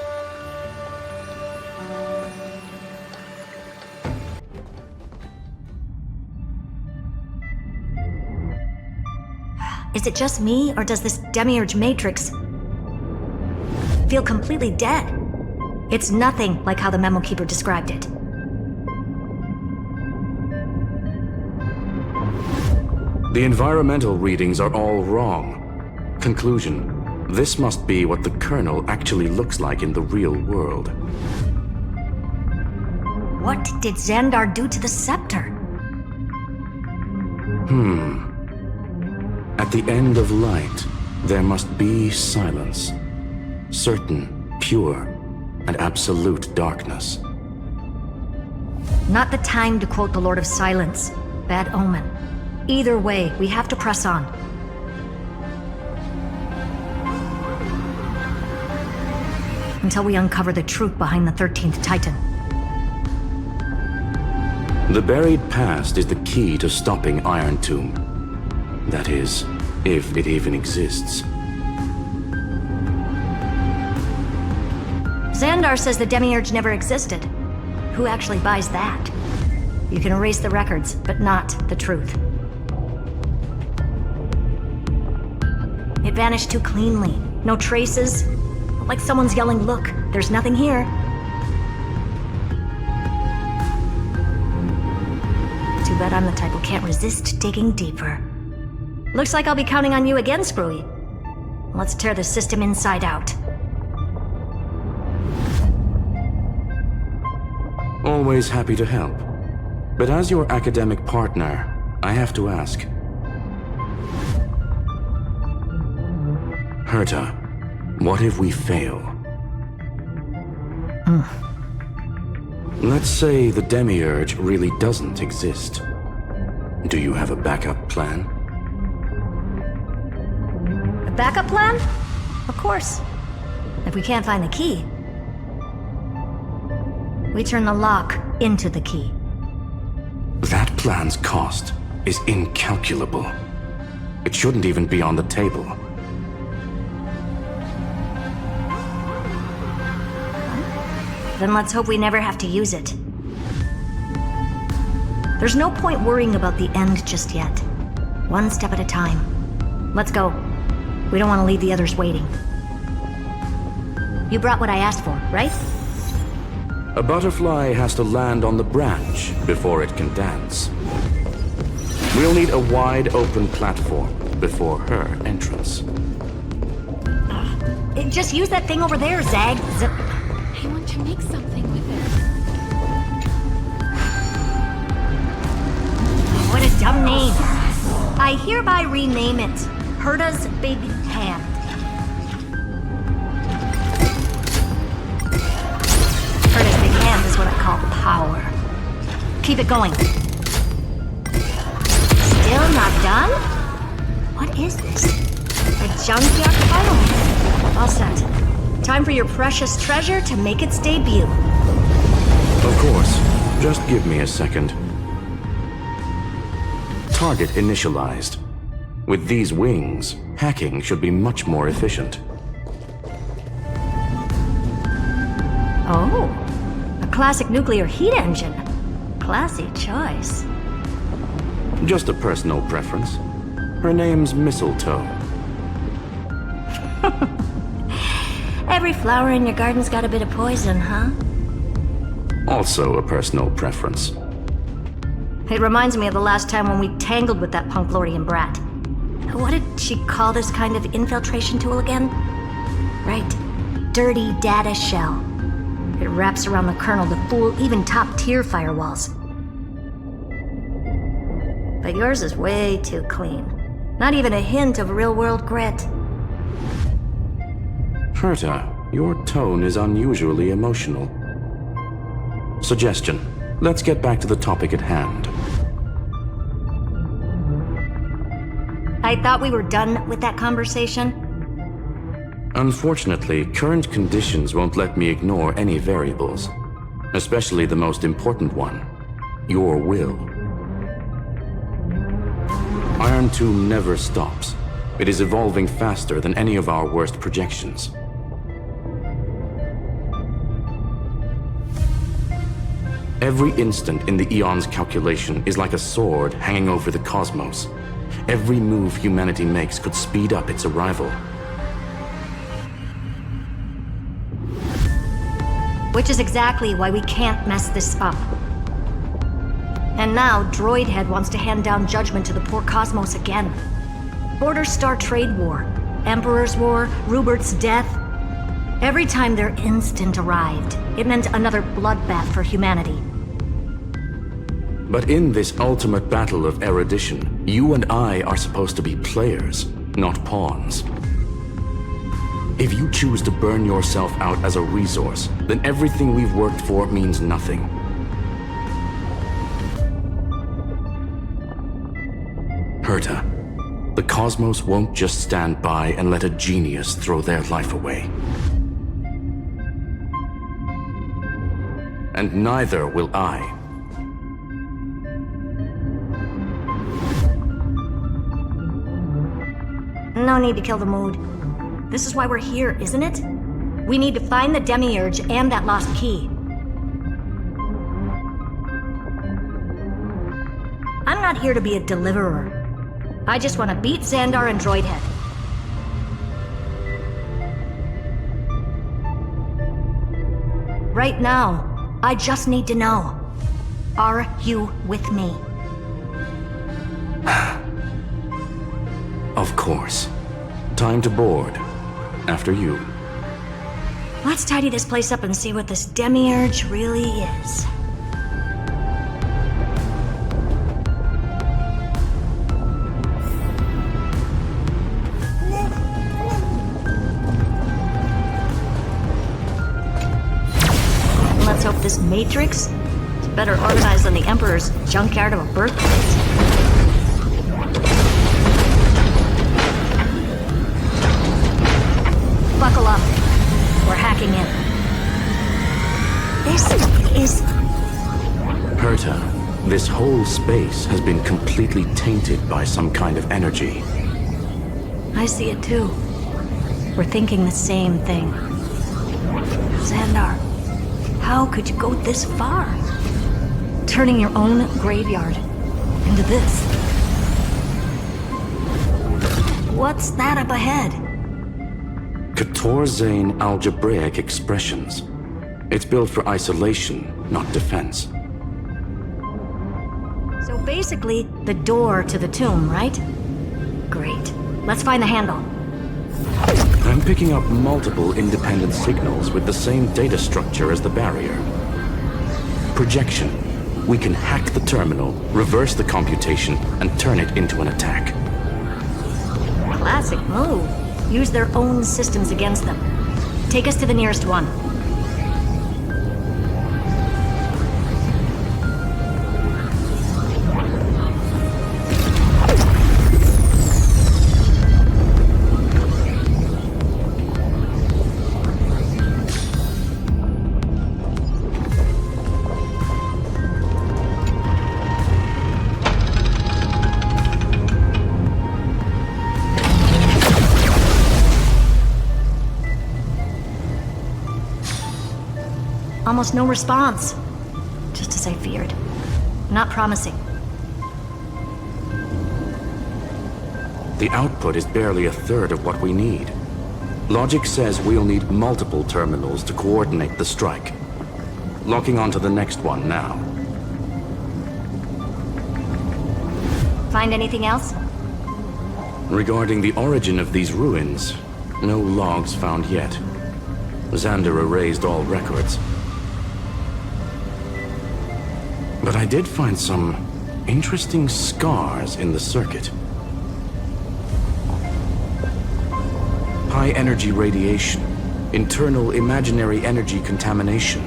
Is it just me, or does this demiurge matrix feel completely dead? It's nothing like how the memo keeper described it. The environmental readings are all wrong. Conclusion: this must be what the kernel actually looks like in the real world. What did Xandar do to the scepter? At the end of light, there must be silence. Certain, pure, and absolute darkness. Not the time to quote the Lord of Silence. Bad omen. Either way, we have to press on. Until we uncover the truth behind the 13th Titan. The buried past is the key to stopping Iron Tomb. That is, if it even exists. Xandar says the Demiurge never existed. Who actually buys that? You can erase the records, but not the truth. It vanished too cleanly. No traces. Like someone's yelling, "Look, there's nothing here." Too bad I'm the type who can't resist digging deeper. Looks like I'll be counting on you again, Screwy. Let's tear the system inside out. Always happy to help. But as your academic partner, I have to ask. Herta, what if we fail? Let's say the Demiurge really doesn't exist. Do you have a backup plan? A backup plan? Of course. If we can't find the key, we turn the lock into the key. That plan's cost is incalculable. It shouldn't even be on the table. Then let's hope we never have to use it. There's no point worrying about the end just yet. One step at a time. Let's go. We don't want to leave the others waiting. You brought what I asked for, right? A butterfly has to land on the branch before it can dance. We'll need a wide open platform before her entrance. Just use that thing over there, Zag. I want to make something with it. What a dumb name. I hereby rename it Herta's Big Hand. Herta's Big Hand is what I call power. Keep it going. Still not done? What is this? A junkyard pile? All set. Time for your precious treasure to make its debut. Of course. Just give me a second. Target initialized. With these wings, hacking should be much more efficient. Oh, a classic nuclear heat engine. Classy choice. Just a personal preference. Her name's Mistletoe. Every flower in your garden's got a bit of poison, huh? Also a personal preference. It reminds me of the last time when we tangled with that Punklordian brat. What did she call this kind of infiltration tool again? Right, dirty data shell. It wraps around the kernel to fool even top-tier firewalls. But yours is way too clean. Not even a hint of real-world grit. Herta, your tone is unusually emotional. Suggestion. Let's get back to the topic at hand. I thought we were done with that conversation. Unfortunately, current conditions won't let me ignore any variables. Especially the most important one. Your will. Iron Tomb never stops. It is evolving faster than any of our worst projections. Every instant in the Eon's calculation is like a sword hanging over the cosmos. Every move humanity makes could speed up its arrival. Which is exactly why we can't mess this up. And now, Droidhead wants to hand down judgment to the poor cosmos again. Border Star Trade War, Emperor's War, Rupert's death. Every time their instant arrived, it meant another bloodbath for humanity. But in this ultimate battle of erudition, you and I are supposed to be players, not pawns. If you choose to burn yourself out as a resource, then everything we've worked for means nothing. Herta, the cosmos won't just stand by and let a genius throw their life away. And neither will I. No need to kill the mood. This is why we're here, isn't it? We need to find the Demiurge and that lost key. I'm not here to be a deliverer. I just want to beat Xandar and Droidhead. Right now, I just need to know. Are you with me? Of course. Time to board. After you. Let's tidy this place up and see what this Demiurge really is. Let's hope this Matrix is better organized than the Emperor's junkyard of a birthplace. Buckle up. We're hacking in. This is... Herta, this whole space has been completely tainted by some kind of energy. I see it too. We're thinking the same thing. Xandar, how could you go this far? turning your own graveyard into this. What's that up ahead? Katorzane algebraic expressions. It's built for isolation, not defense. So basically, the door to the tomb, right? Great. Let's find the handle. I'm picking up multiple independent signals with the same data structure as the barrier. Projection. We can hack the terminal, reverse the computation, and turn it into an attack. Classic move. Use their own systems against them. Take us to the nearest one. Almost no response. Just as I feared. Not promising. The output is barely a third of what we need. Logic says we'll need multiple terminals to coordinate the strike. Locking onto the next one now. Find anything else? Regarding the origin of these ruins, no logs found yet. Xander erased all records. But I did find some interesting scars in the circuit. High energy radiation, internal imaginary energy contamination.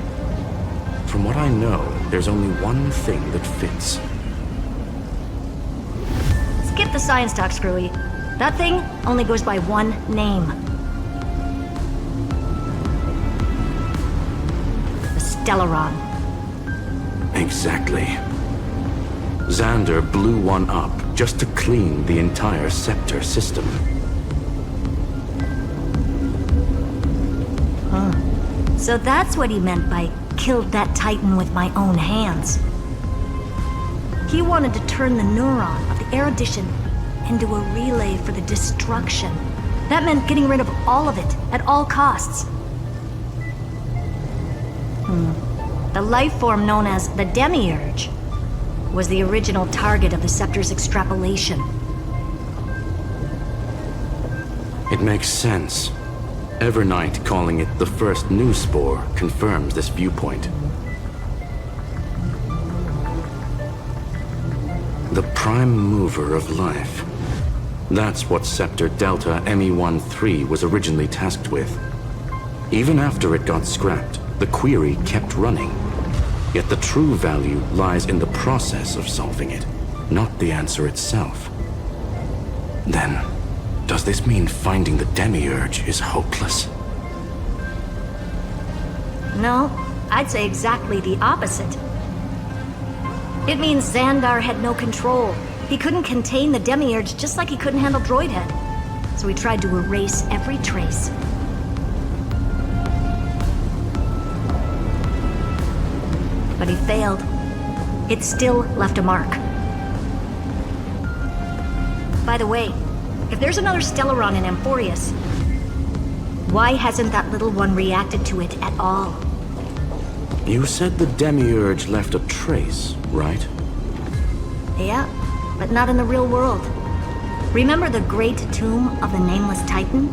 From what I know, there's only one thing that fits. Skip the science talk, Screwy. That thing only goes by one name. The Stellaron. Exactly. Xander blew one up just to clean the entire Scepter system. So that's what he meant by killed that Titan with my own hands. He wanted to turn the neuron of the erudition into a relay for the destruction. That meant getting rid of all of it, at all costs. The life form known as the Demiurge was the original target of the Scepter's extrapolation. It makes sense. Evernight calling it the first new spore confirms this viewpoint. The prime mover of life. That's what Scepter Delta ME-13 was originally tasked with. Even after it got scrapped, the query kept running. Yet the true value lies in the process of solving it, not the answer itself. Then, does this mean finding the Demiurge is hopeless? No, I'd say exactly the opposite. It means Xandar had no control. He couldn't contain the Demiurge just like he couldn't handle Droidhead. So he tried to erase every trace. But he failed. It still left a mark. By the way, if there's another Stellaron in Amphorius, why hasn't that little one reacted to it at all? You said the Demiurge left a trace, right? Yeah, but not in the real world. Remember the great tomb of the Nameless Titan?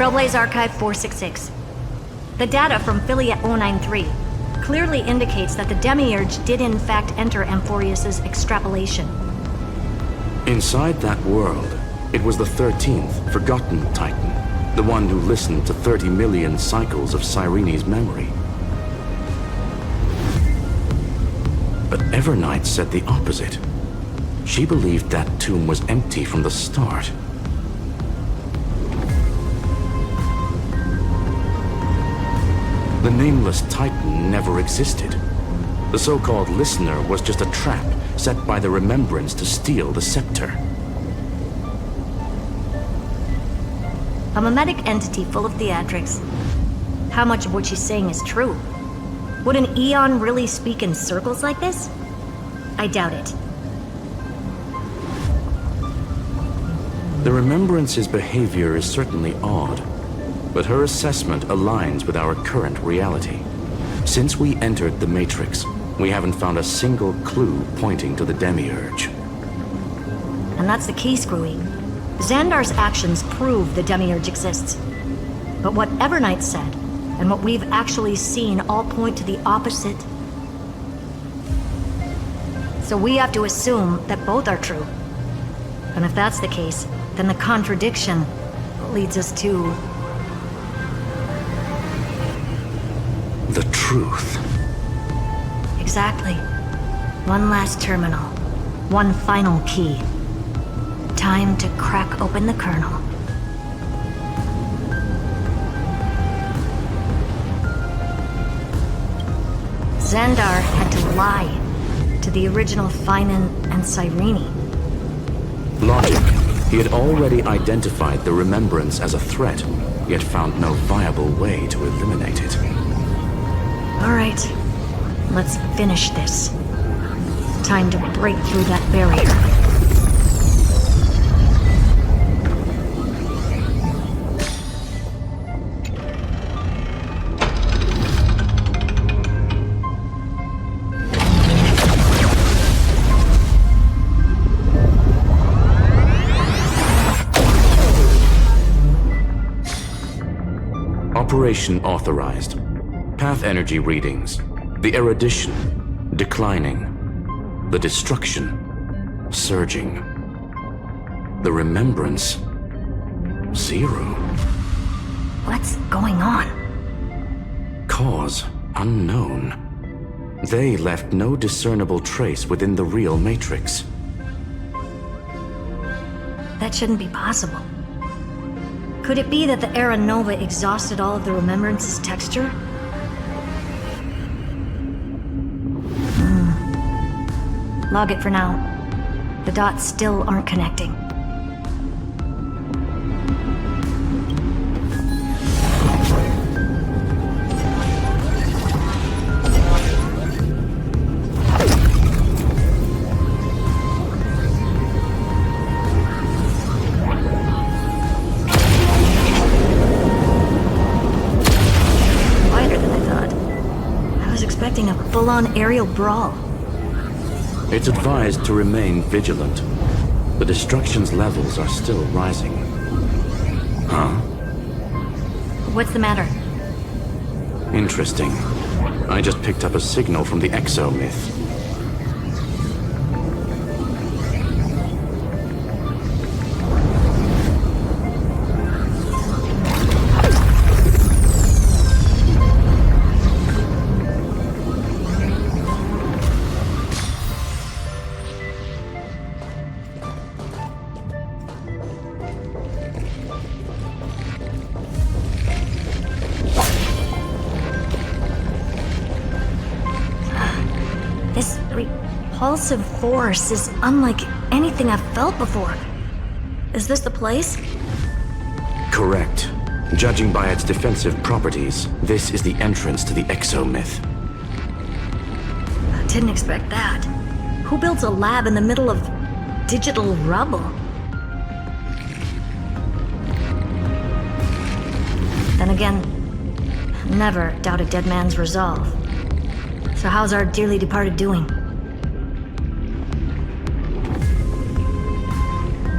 Trailblaze Archive 466. The data from Philia 093 clearly indicates that the Demiurge did in fact enter Amphorius' extrapolation. Inside that world, it was the 13th, forgotten Titan, the one who listened to 30 million cycles of Cyrene's memory. But Evernight said the opposite. She believed that tomb was empty from the start. The nameless Titan never existed. The so-called listener was just a trap set by the Remembrance to steal the scepter. A mimetic entity full of theatrics. How much of what she's saying is true? Would an Eon really speak in circles like this? I doubt it. The Remembrance's behavior is certainly odd, but her assessment aligns with our current reality. Since we entered the Matrix, we haven't found a single clue pointing to the Demiurge. And that's the key, Screwy. Xandar's actions prove the Demiurge exists. But what Evernight said, and what we've actually seen all point to the opposite. So we have to assume that both are true. And if that's the case, then the contradiction leads us to... the truth. Exactly. One last terminal. One final key. Time to crack open the kernel. Xandar had to lie to the original Finan and Cyrene. Logic. He had already identified the Remembrance as a threat, yet found no viable way to eliminate it. All right, let's finish this. Time to break through that barrier. Operation authorized. Path energy readings. The erudition. Declining. The destruction. Surging. The remembrance. 0. What's going on? Cause unknown. They left no discernible trace within the real Matrix. That shouldn't be possible. Could it be that the Era Nova exhausted all of the Remembrance's texture? Log it for now. The dots still aren't connecting. A full-on aerial brawl. It's advised to remain vigilant. The destruction's levels are still rising. Huh? What's the matter? Interesting. I just picked up a signal from the exo-myth. Repulsive force is unlike anything I've felt before. Is this the place? Correct. Judging by its defensive properties, this is the entrance to the exo-myth. I didn't expect that. Who builds a lab in the middle of digital rubble? Then again, never doubt a dead man's resolve. So how's our dearly departed doing?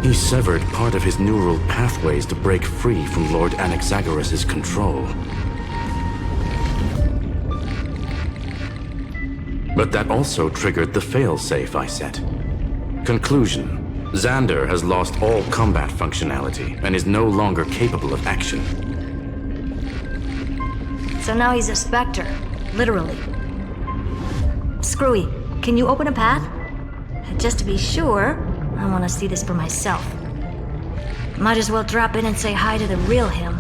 He severed part of his neural pathways to break free from Lord Anaxagoras' control. But that also triggered the failsafe I set. Conclusion: Xandar has lost all combat functionality and is no longer capable of action. So now he's a specter, literally. Screwy, can you open a path? just to be sure, I want to see this for myself. Might as well drop in and say hi to the real him.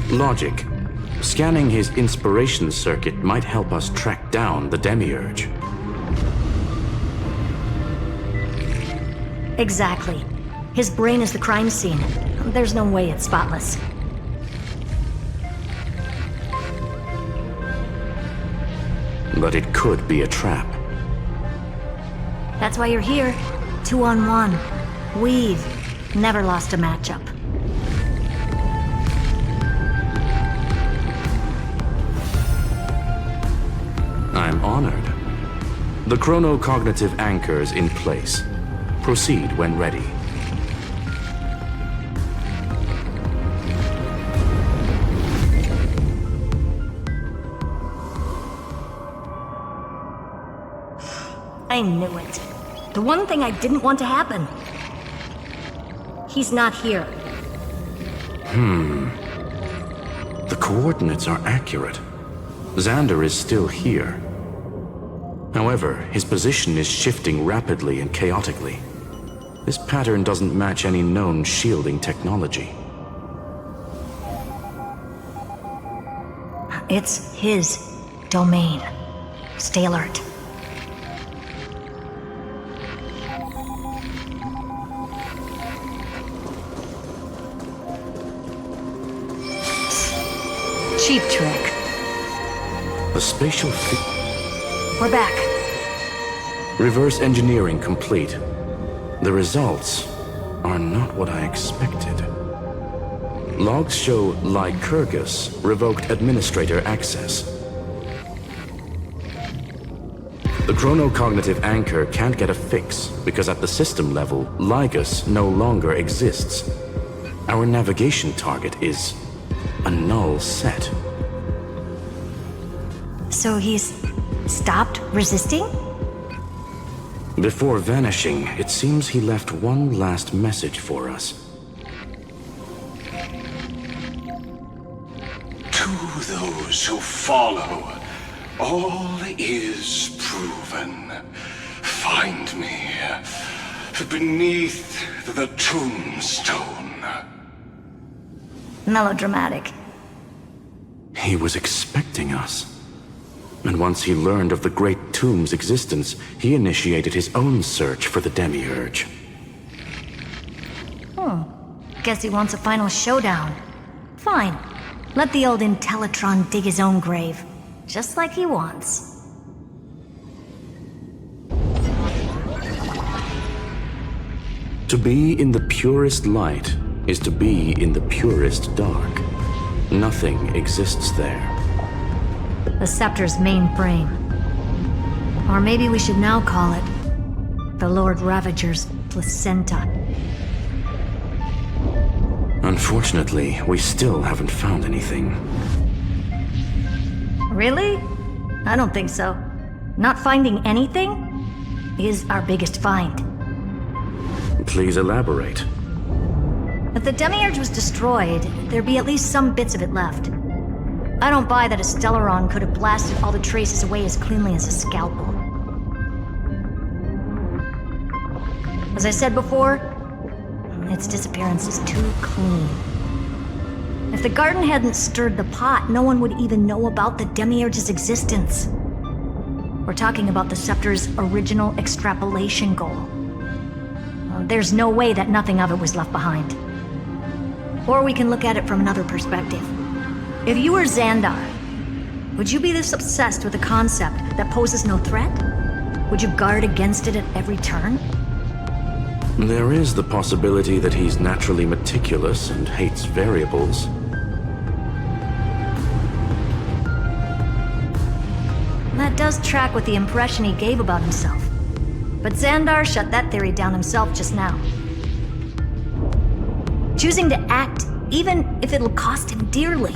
Logic. Scanning his inspiration circuit might help us track down the demiurge. Exactly. His brain is the crime scene. There's no way it's spotless. But it could be a trap. That's why you're here. 2-on-1. We've never lost a matchup. I'm honored. The chronocognitive anchor's in place. Proceed when ready. I knew it. The one thing I didn't want to happen. He's not here. The coordinates are accurate. Xander is still here. However, his position is shifting rapidly and chaotically. This pattern doesn't match any known shielding technology. It's his domain. Stay alert. Cheap trick. A spatial We're back. Reverse engineering complete. The results are not what I expected. Logs show Lycurgus revoked administrator access. The chronocognitive anchor can't get a fix because at the system level, Lygus no longer exists. Our navigation target is a null set. So he's stopped resisting? Before vanishing, it seems he left one last message for us. To those who follow, all is proven. Find me beneath the tombstone. Melodramatic. He was expecting us. And once he learned of the Great Tomb's existence, he initiated his own search for the Demiurge. Guess he wants a final showdown. Fine. Let the old Intellitron dig his own grave. Just like he wants. To be in the purest light is to be in the purest dark. Nothing exists there. The Scepter's mainframe. Or maybe we should now call it the Lord Ravager's placenta. Unfortunately, we still haven't found anything. Really? I don't think so. Not finding anything is our biggest find. Please elaborate. If the Demiurge was destroyed, there'd be at least some bits of it left. I don't buy that a Stellaron could have blasted all the traces away as cleanly as a scalpel. As I said before, its disappearance is too clean. If the garden hadn't stirred the pot, no one would even know about the Demiurge's existence. We're talking about the Scepter's original extrapolation goal. There's no way that nothing of it was left behind. Or we can look at it from another perspective. If you were Xandar, would you be this obsessed with a concept that poses no threat? Would you guard against it at every turn? There is the possibility that he's naturally meticulous and hates variables. That does track with the impression he gave about himself. But Xandar shut that theory down himself just now. Choosing to act, even if it'll cost him dearly.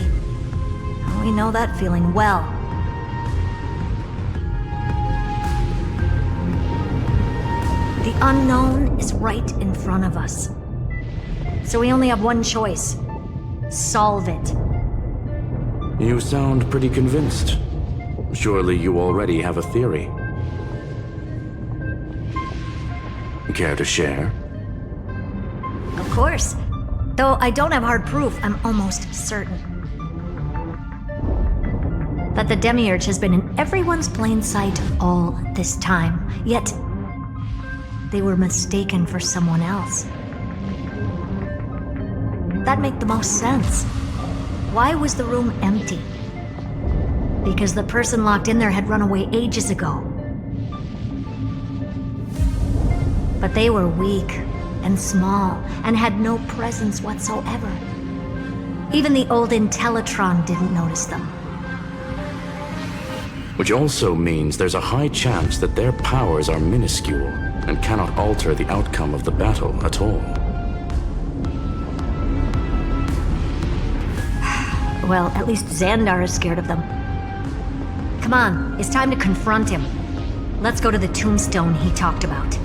We know that feeling well. The unknown is right in front of us. So we only have one choice. Solve it. You sound pretty convinced. Surely you already have a theory. Care to share? Of course. Though I don't have hard proof, I'm almost certain that the Demiurge has been in everyone's plain sight all this time, yet they were mistaken for someone else. That makes the most sense. Why was the room empty? Because the person locked in there had run away ages ago. But they were weak and small and had no presence whatsoever. Even the old Intellitron didn't notice them. Which also means there's a high chance that their powers are minuscule and cannot alter the outcome of the battle at all. Well, at least Xandar is scared of them. Come on, it's time to confront him. Let's go to the tombstone he talked about.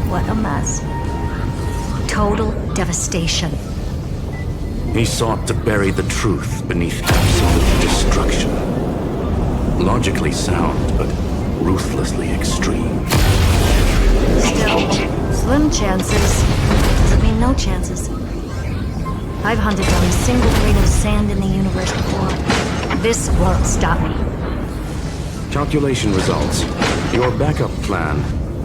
What a mess. Total devastation. He sought to bury the truth beneath absolute destruction. Logically sound, but ruthlessly extreme. Still, slim chances doesn't mean no chances. I've hunted down a single grain of sand in the universe before. This won't stop me. Calculation results. Your backup plan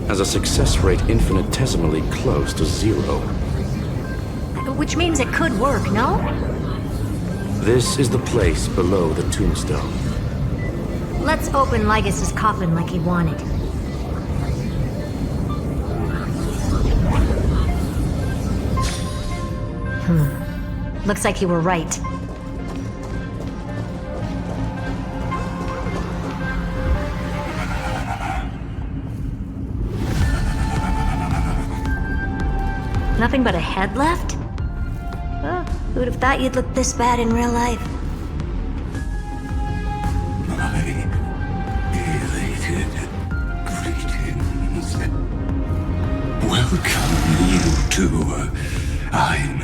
has a success rate infinitesimally close to 0. Which means it could work, no? This is the place below the tombstone. Let's open Lygus' coffin like he wanted. Looks like you were right. Nothing but a head left? Oh, who'd have thought you'd look this bad in real life? My elated greetings. Welcome, you two. I'm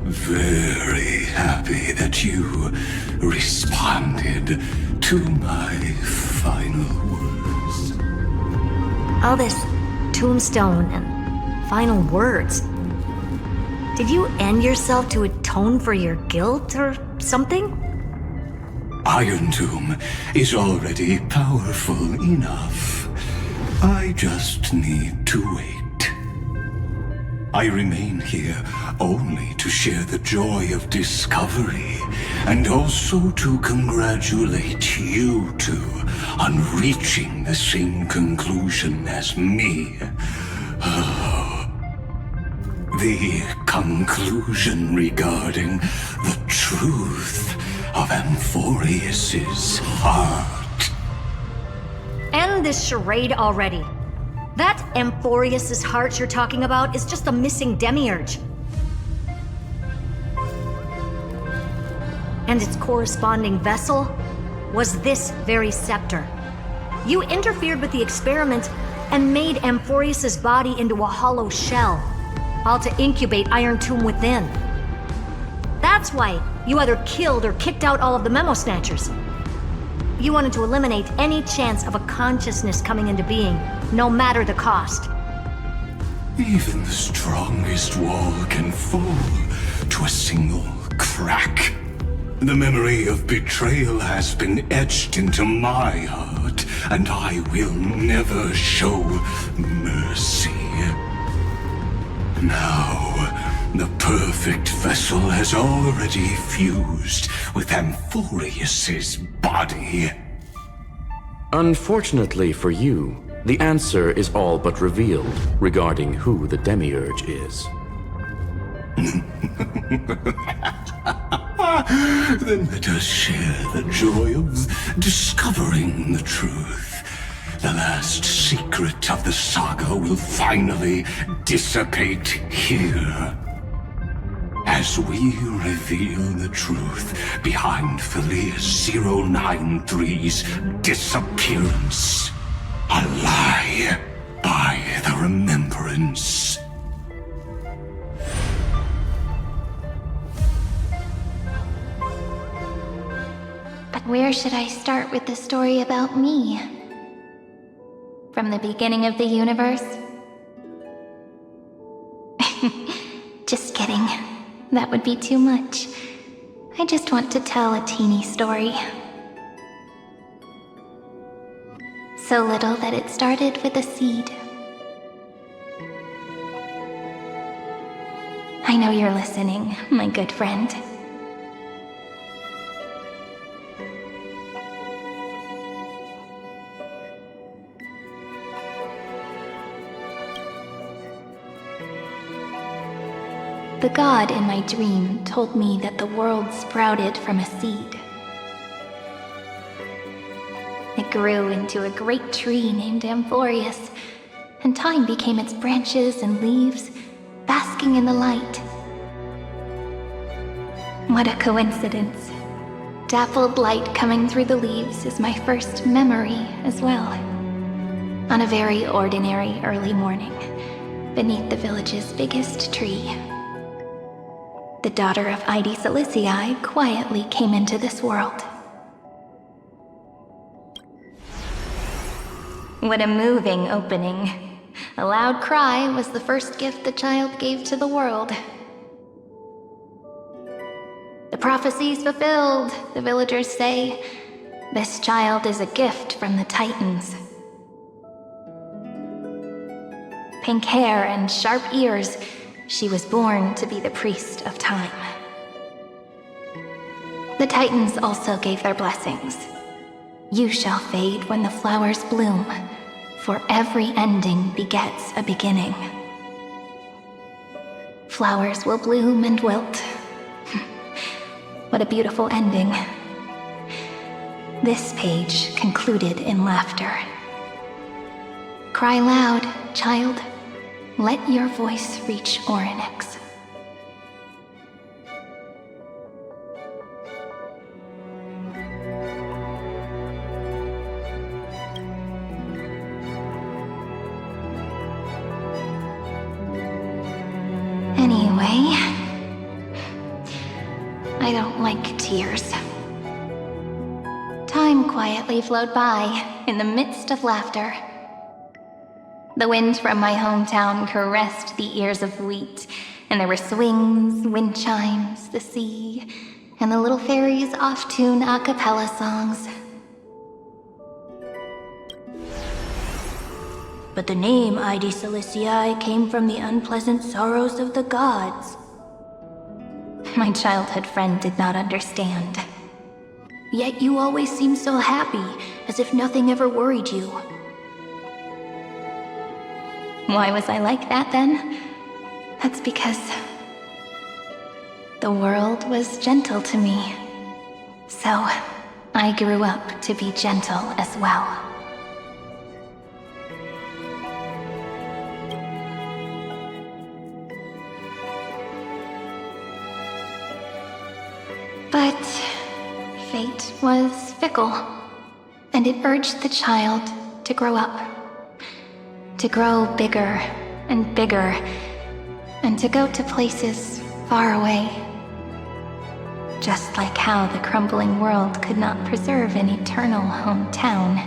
very happy that you responded to my final words. All this tombstone and final words. Did you end yourself to atone for your guilt or something? Iron Tomb is already powerful enough. I just need to wait. I remain here only to share the joy of discovery, and also to congratulate you two on reaching the same conclusion as me. The conclusion regarding the truth of Amphorius's heart. End this charade already. That Amphorius's heart you're talking about is just a missing demiurge. And its corresponding vessel was this very scepter. You interfered with the experiment and made Amphorius's body into a hollow shell, all to incubate Iron Tomb within. That's why you either killed or kicked out all of the Memo Snatchers. You wanted to eliminate any chance of a consciousness coming into being, no matter the cost. Even the strongest wall can fall to a single crack. The memory of betrayal has been etched into my heart, and I will never show mercy. Now, the perfect vessel has already fused with Amphorius's body. Unfortunately for you, the answer is all but revealed regarding who the Demiurge is. Then let us share the joy of discovering the truth. The last secret of the saga will finally dissipate here. As we reveal the truth behind Phileas 093's disappearance. A lie by the remembrance silence. But where should I start with the story about me? From the beginning of the universe? Just kidding. That would be too much. I just want to tell a teeny story. So little that it started with a seed. I know you're listening, my good friend. The god in my dream told me that the world sprouted from a seed. It grew into a great tree named Amphorius, and time became its branches and leaves, basking in the light. What a coincidence. Dappled light coming through the leaves is my first memory as well. On a very ordinary early morning, beneath the village's biggest tree, the daughter of Ide Silicii quietly came into this world. What a moving opening. A loud cry was the first gift the child gave to the world. The prophecy's fulfilled, the villagers say. This child is a gift from the Titans. Pink hair and sharp ears, she was born to be the priest of time. The Titans also gave their blessings. You shall fade when the flowers bloom, for every ending begets a beginning. Flowers will bloom and wilt. What a beautiful ending. This page concluded in laughter. Cry loud, child. Let your voice reach Orynyx. Anyway, I don't like tears. Time quietly flowed by in the midst of laughter. The wind from my hometown caressed the ears of wheat, and there were swings, wind chimes, the sea, and the little fairies off-tune a cappella songs. But the name Ide Silicii came from the unpleasant sorrows of the gods. My childhood friend did not understand. Yet you always seemed so happy, as if nothing ever worried you. Why was I like that then? That's because the world was gentle to me. So I grew up to be gentle as well. But fate was fickle, and it urged the child to grow up. To grow bigger and bigger, and to go to places far away. Just like how the crumbling world could not preserve an eternal hometown.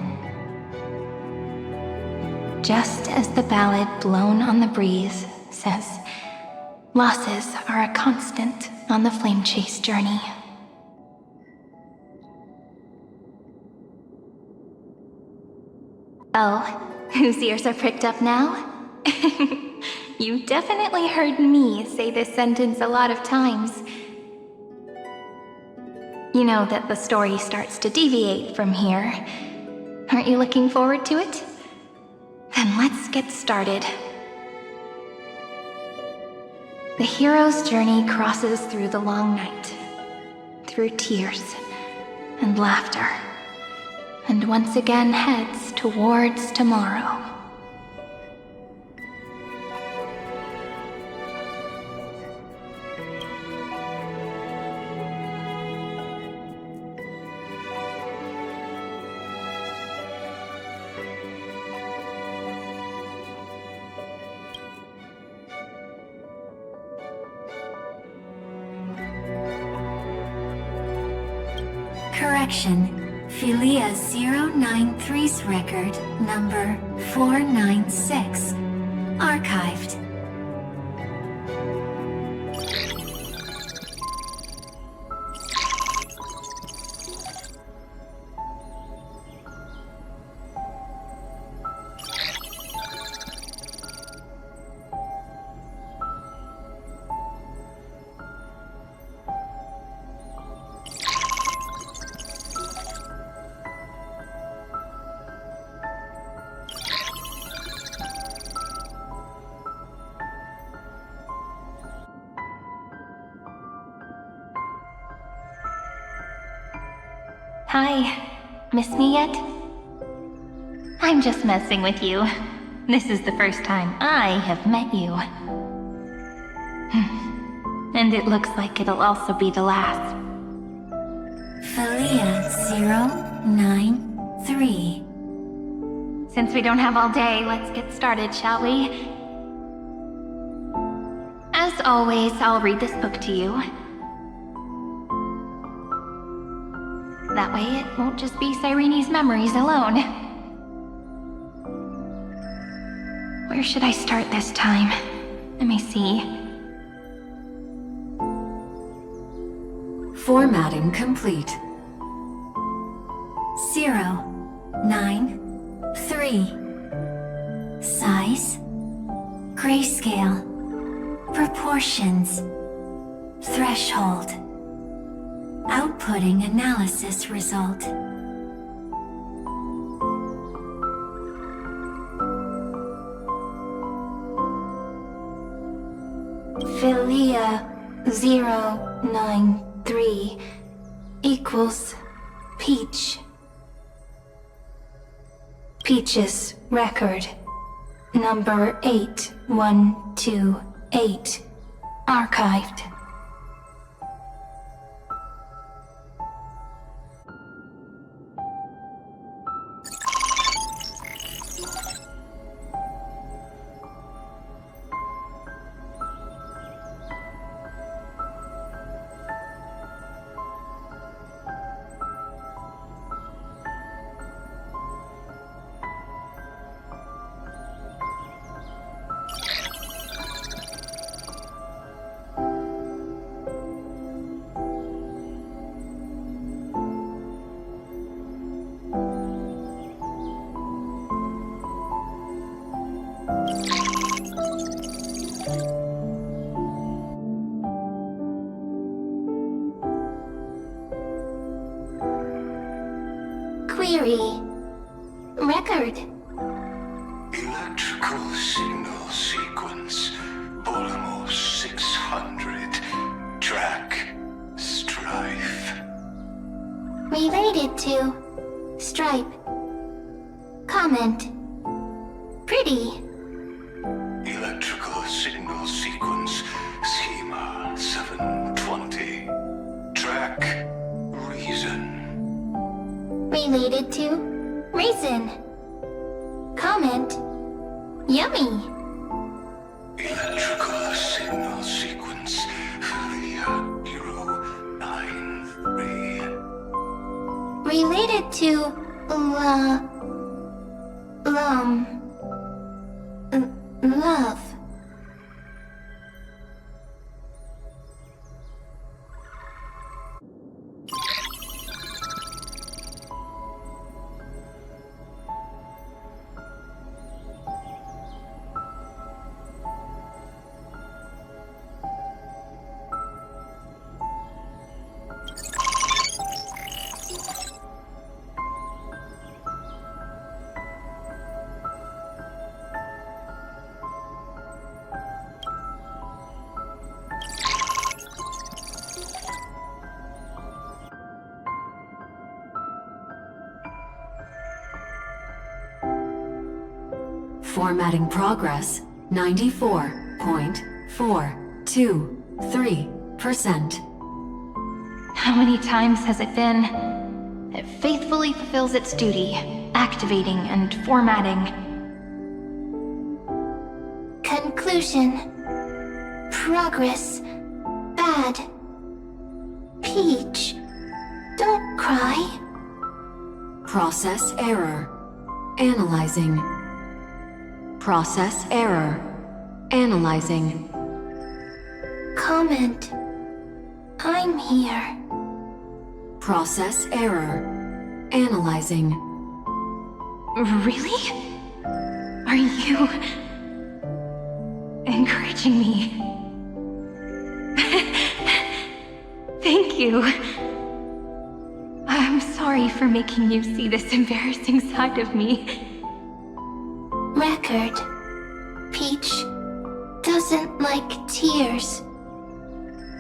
Just as the ballad blown on the breeze says, losses are a constant on the flame chase journey. Oh, whose ears are pricked up now? You've definitely heard me say this sentence a lot of times. You know that the story starts to deviate from here. Aren't you looking forward to it? Then let's get started. The hero's journey crosses through the long night, through tears and laughter, and once again heads towards tomorrow. Correction. Philia 093's record, number 496. Archived. Hi. Miss me yet? I'm just messing with you. This is the first time I have met you. And it looks like it'll also be the last. Philia 093. Since we don't have all day, let's get started, shall we? As always, I'll read this book to you. That way it won't just be Cyrene's memories alone. Where should I start this time? Let me see. Formatting complete. 093. Size. Grayscale. Proportions. Threshold. Outputting analysis result. Philia 093 equals Peach. Peach's record, number 8128, archived. Query. Record. Electrical signal sequence. Polymorph 600. Track. Strife. Related to. Stripe. Comment. Pretty. Electrical signal sequence. Schema 720. Track. Reason. Related to. Reason. Comment. Yummy. Electrical signal sequence. Philia 093. Related to. Love. Formatting progress, 94.423%. How many times has it been? It faithfully fulfills its duty, activating and formatting. Conclusion. Progress. Bad. Peach. Don't cry? Process error. Analyzing. Process error. Analyzing. Comment. I'm here. Process error. Analyzing. Really? Are you encouraging me? Thank you. I'm sorry for making you see this embarrassing side of me. Record. Peach doesn't like tears.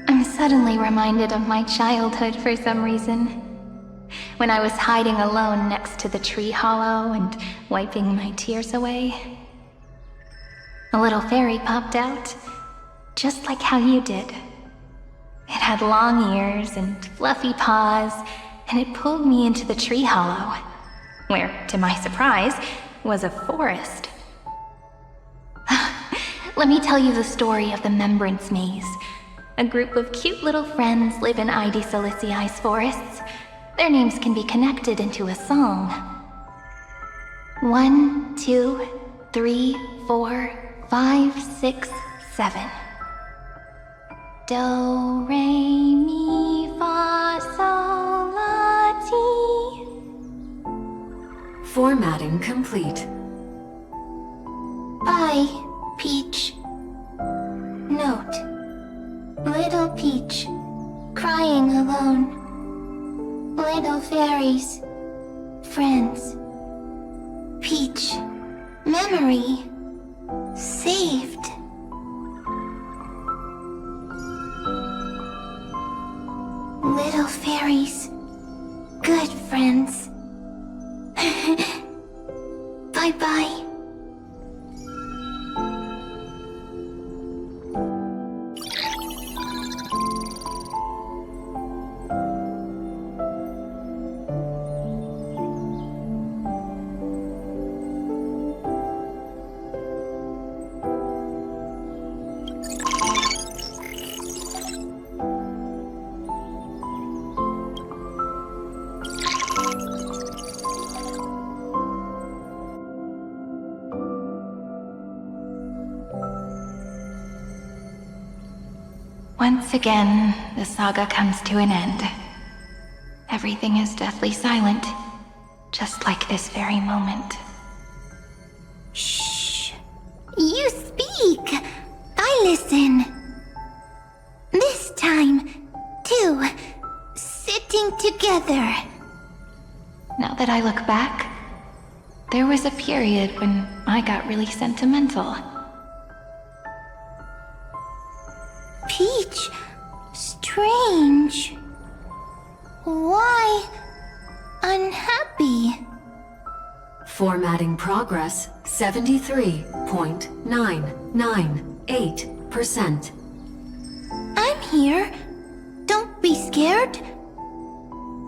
I'm suddenly reminded of my childhood for some reason. When I was hiding alone next to the tree hollow and wiping my tears away. A little fairy popped out, just like how you did. It had long ears and fluffy paws, and it pulled me into the tree hollow, where, to my surprise, was a forest. Let me tell you the story of the Membrance Maze. A group of cute little friends live in ID Silicii's forests. Their names can be connected into a song. 1, 2, 3, 4, 5, 6, 7. Do, re, mi, fa, sol, la, ti. Formatting complete. Bye, Peach. Note. Little Peach, crying alone. Little fairies, friends. Peach, memory, saved. Little fairies, good friends. Bye-bye. Once again, the saga comes to an end. Everything is deathly silent, just like this very moment. Shh. You speak. I listen. This time, too. Sitting together. Now that I look back, there was a period when I got really sentimental. Peach, strange. Why unhappy? Formatting progress 73.998%. I'm here. Don't be scared.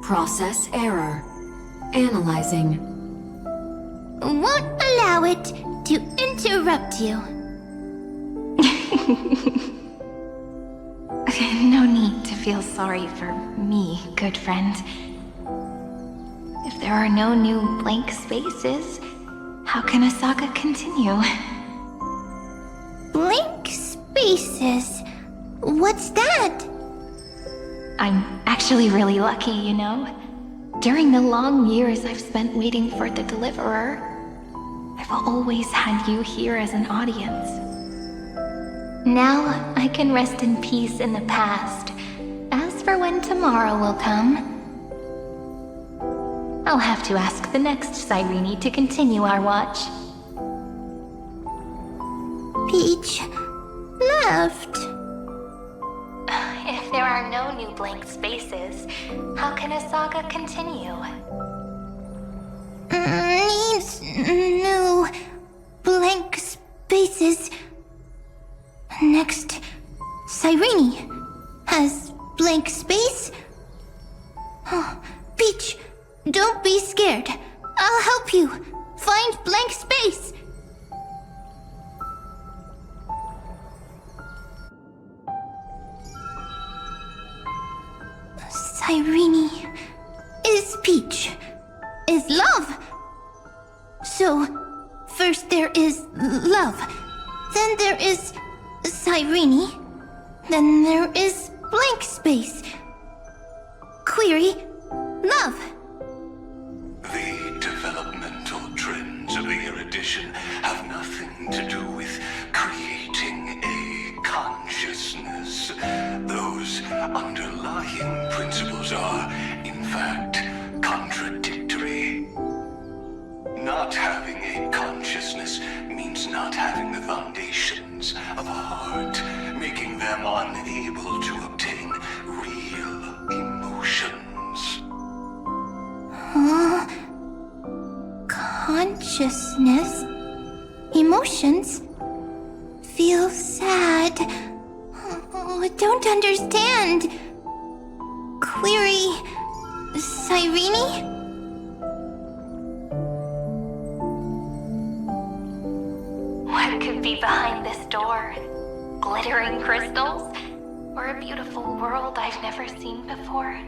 Process error. Analyzing. Won't allow it to interrupt you. No need to feel sorry for me, good friend. If there are no new blank spaces, how can a saga continue? Blank spaces? What's that? I'm actually really lucky, you know. During the long years I've spent waiting for the deliverer, I've always had you here as an audience. Now I can rest in peace in the past. As for when tomorrow will come, I'll have to ask the next Cyrene to continue our watch. Peach left. If there are no new blank spaces, how can a saga continue? Needs new blank spaces. Next, Cyrene has blank space. Oh, Peach, don't be scared. I'll help you find blank space. Cyrene there is love. Then there is Cyrene. Then there is blank space. Query, love. The developmental trends of the erudition have nothing to do with creating a consciousness. Those underlying principles are, in fact, contradictory. Not having a consciousness means not having the foundations of a heart, making them unable to obtain real emotions. Consciousness, emotions, feel sad. Oh, I don't understand. Query, Cyrene? What could be behind this door? Glittering crystals? Or a beautiful world I've never seen before?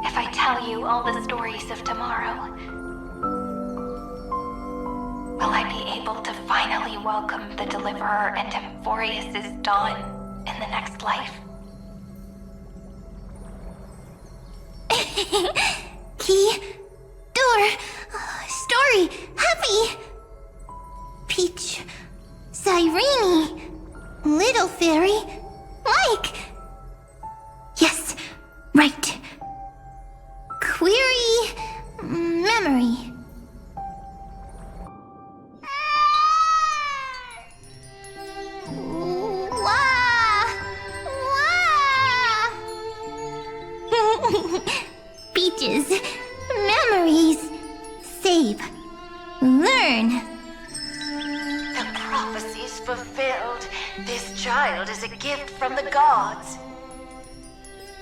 If I tell you all the stories of tomorrow, will I be able to finally welcome the Deliverer and Emphorius' dawn in the next life? Key, door, story, happy. Peach, Cyrene, little fairy, like. Yes, right. Query, memory. Peaches, memories, save, learn. The prophecy's fulfilled. This child is a gift from the gods.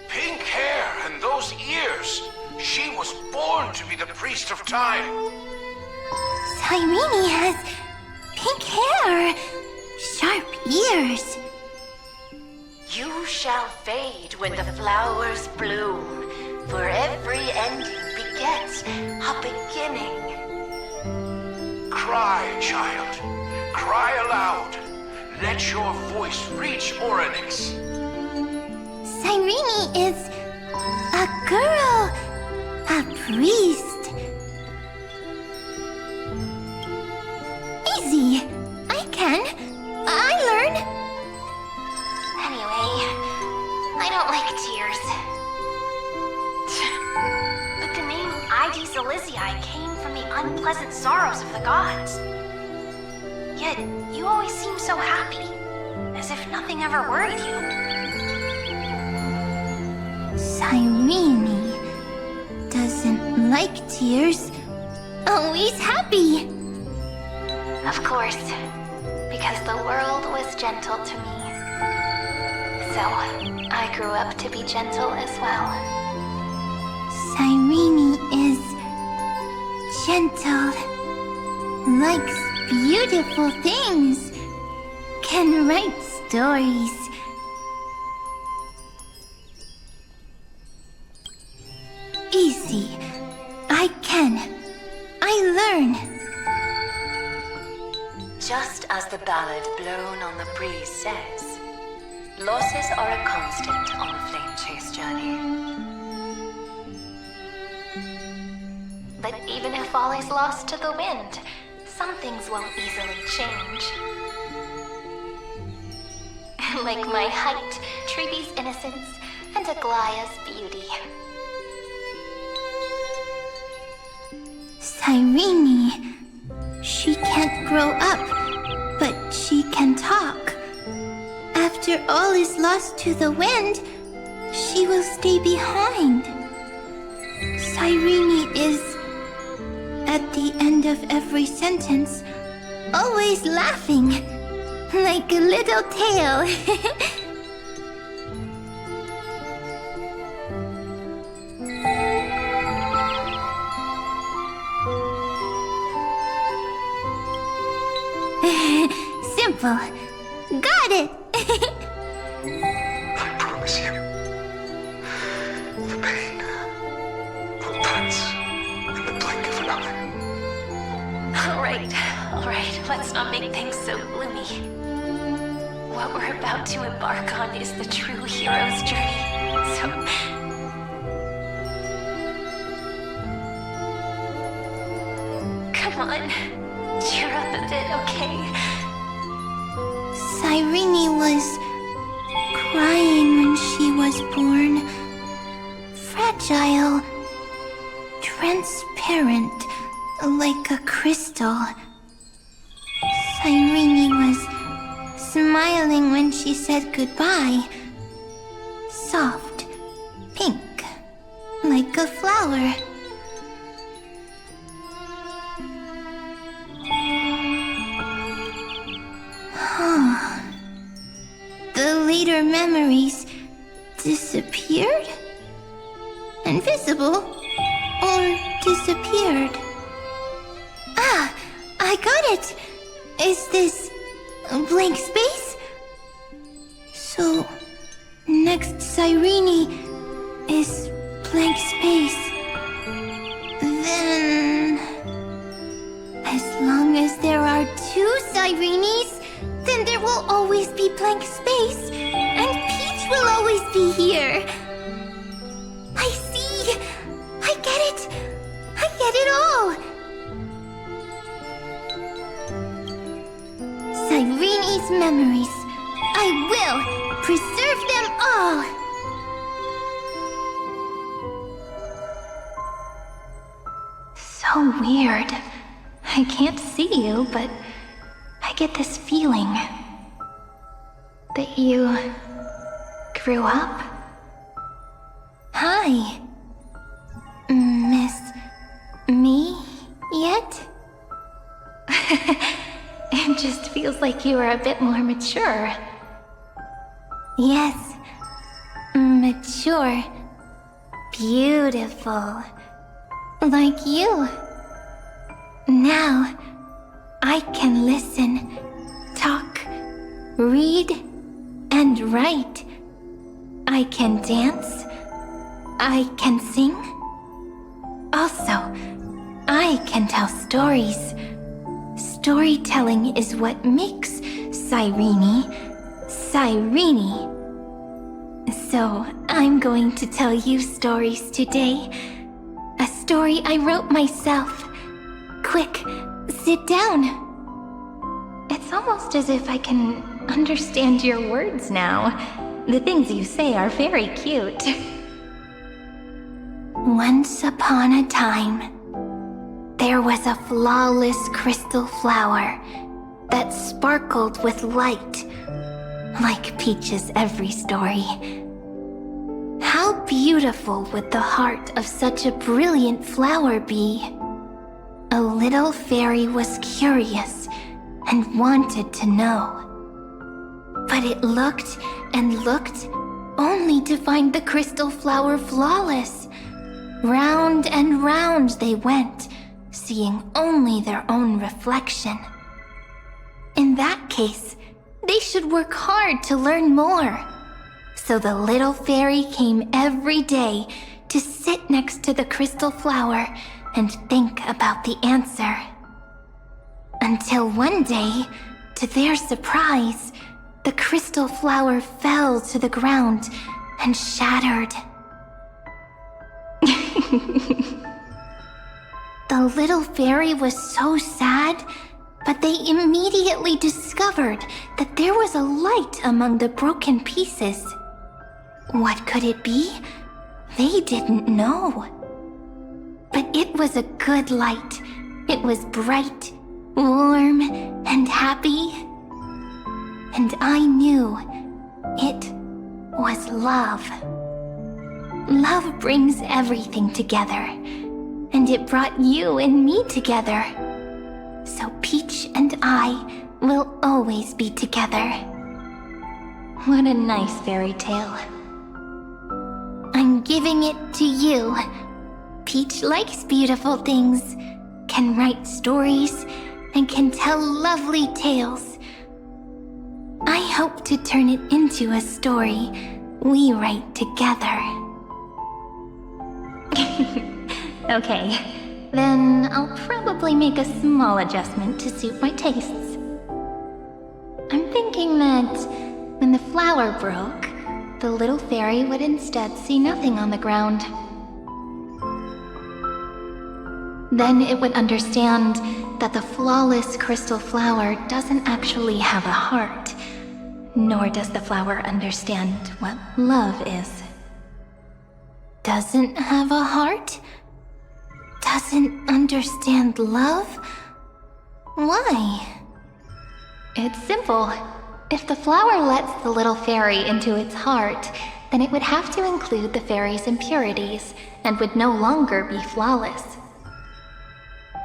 Pink hair and those ears. She was born to be the priest of time. Cyrene has pink hair, sharp ears. You shall fade when the flowers bloom, for every ending begets a beginning. Cry, child. Cry aloud. Let your voice reach Orynyx. Cyrene is a girl, a priest. Easy. I can. I learn. Anyway, I don't like tears. But the name Id Silizii came from the unpleasant sorrows of the gods. Yet, you always seem so happy, as if nothing ever worried you. Cyrene doesn't like tears. Always happy. Of course, because the world was gentle to me. So, I grew up to be gentle as well. Cyrene is gentle, likes beautiful things, can write stories. Easy. I can. I learn. Just as the ballad blown on the breeze says, losses are a constant on the flame chase journey. But even if all is lost to the wind, some things won't easily change. Like my height, Treeby's innocence, and Aglaya's beauty. Cyrene. She can't grow up, but she can talk. After all is lost to the wind, she will stay behind. Cyrene is, at the end of every sentence, always laughing, like a little tail. Simple. Got it! I promise you, the pain will pass in the blink of an eye. All right, Alright, let's not make things so gloomy. What we're about to embark on is the true hero's journey, so... Come on, cheer up a bit, okay? Cyrene was crying when she was born. Fragile, transparent, like a crystal. Cyrene was smiling when she said goodbye. Soft, pink, like a flower. The later memories disappeared? Invisible? Or disappeared? Ah, I got it! Is this a blank space? So, next Cyrene is blank space. Then... as long as there are two Cyrenes, then there will always be blank space, and Peach will always be here. I see! I get it! I get it all! Cyrene's memories. I will preserve them all! So weird. I can't see you, but I get this feeling that you grew up. Hi. Miss me yet? It just feels like you are a bit more mature. Yes. Mature. Beautiful. Like you. Now, I can listen, talk, read, and write. I can dance. I can sing. Also, I can tell stories. Storytelling is what makes Cyrene, Cyrene. So, I'm going to tell you stories today. A story I wrote myself. Quick, sit down. It's almost as if I can understand your words now. The things you say are very cute. Once upon a time, there was a flawless crystal flower that sparkled with light, like Peach's every story. How beautiful would the heart of such a brilliant flower be? A little fairy was curious and wanted to know. But it looked and looked only to find the crystal flower flawless. Round and round they went, seeing only their own reflection. In that case, they should work hard to learn more. So the little fairy came every day to sit next to the crystal flower and think about the answer. Until one day, to their surprise, the crystal flower fell to the ground and shattered. The little fairy was so sad, but they immediately discovered that there was a light among the broken pieces. What could it be? They didn't know. But it was a good light. It was bright, warm, and happy. And I knew it was love. Love brings everything together. And it brought you and me together. So Peach and I will always be together. What a nice fairy tale. I'm giving it to you. Peach likes beautiful things, can write stories, and can tell lovely tales. I hope to turn it into a story we write together. Okay, then I'll probably make a small adjustment to suit my tastes. I'm thinking that when the flower broke, the little fairy would instead see nothing on the ground. Then it would understand that the flawless crystal flower doesn't actually have a heart, nor does the flower understand what love is. Doesn't have a heart? Doesn't understand love? Why? It's simple. If the flower lets the little fairy into its heart, then it would have to include the fairy's impurities and would no longer be flawless.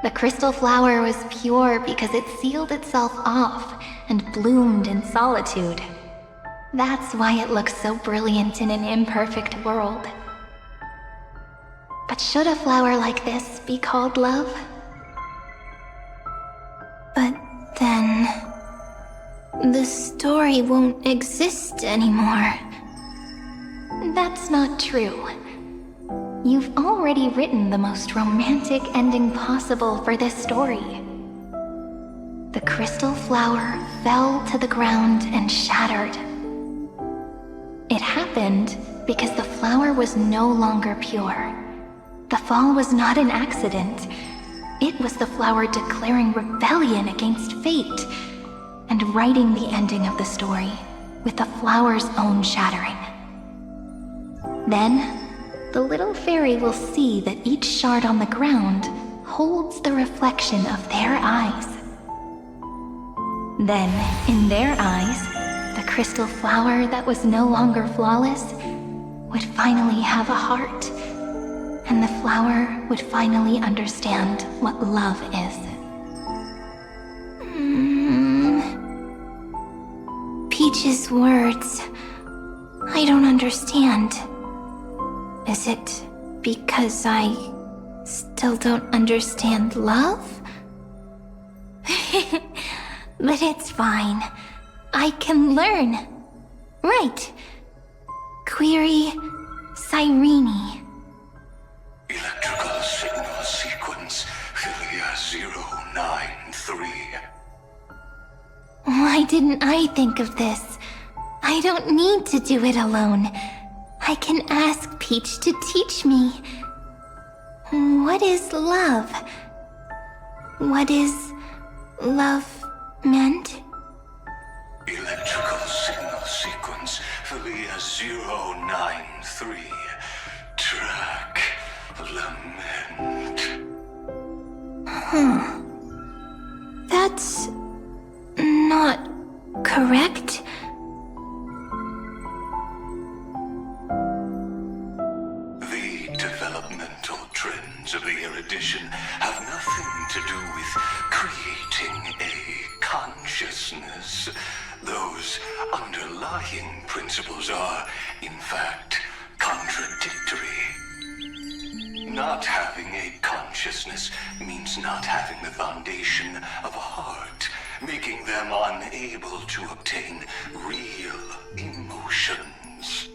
The crystal flower was pure because it sealed itself off and bloomed in solitude. That's why it looks so brilliant in an imperfect world. But should a flower like this be called love? But then the story won't exist anymore. That's not true. You've already written the most romantic ending possible for this story. The crystal flower fell to the ground and shattered. It happened because the flower was no longer pure. The fall was not an accident. It was the flower declaring rebellion against fate and writing the ending of the story with the flower's own shattering. Then, the little fairy will see that each shard on the ground holds the reflection of their eyes. Then, in their eyes, the crystal flower that was no longer flawless would finally have a heart, and the flower would finally understand what love is. Peach's words, I don't understand. Is it because I still don't understand love? But it's fine. I can learn. Right. Query Cyrene. Electrical signal sequence Philia 093. Why didn't I think of this? I don't need to do it alone. I can ask Peach to teach me. What is love? What is love meant? Electrical signal sequence Philia 093. Track lament. That's not correct. The developmental trends of the erudition have nothing to do with creating a consciousness. Those underlying principles are, in fact, contradictory. Not having a consciousness means not having the foundation of a heart, making them unable to obtain real emotions.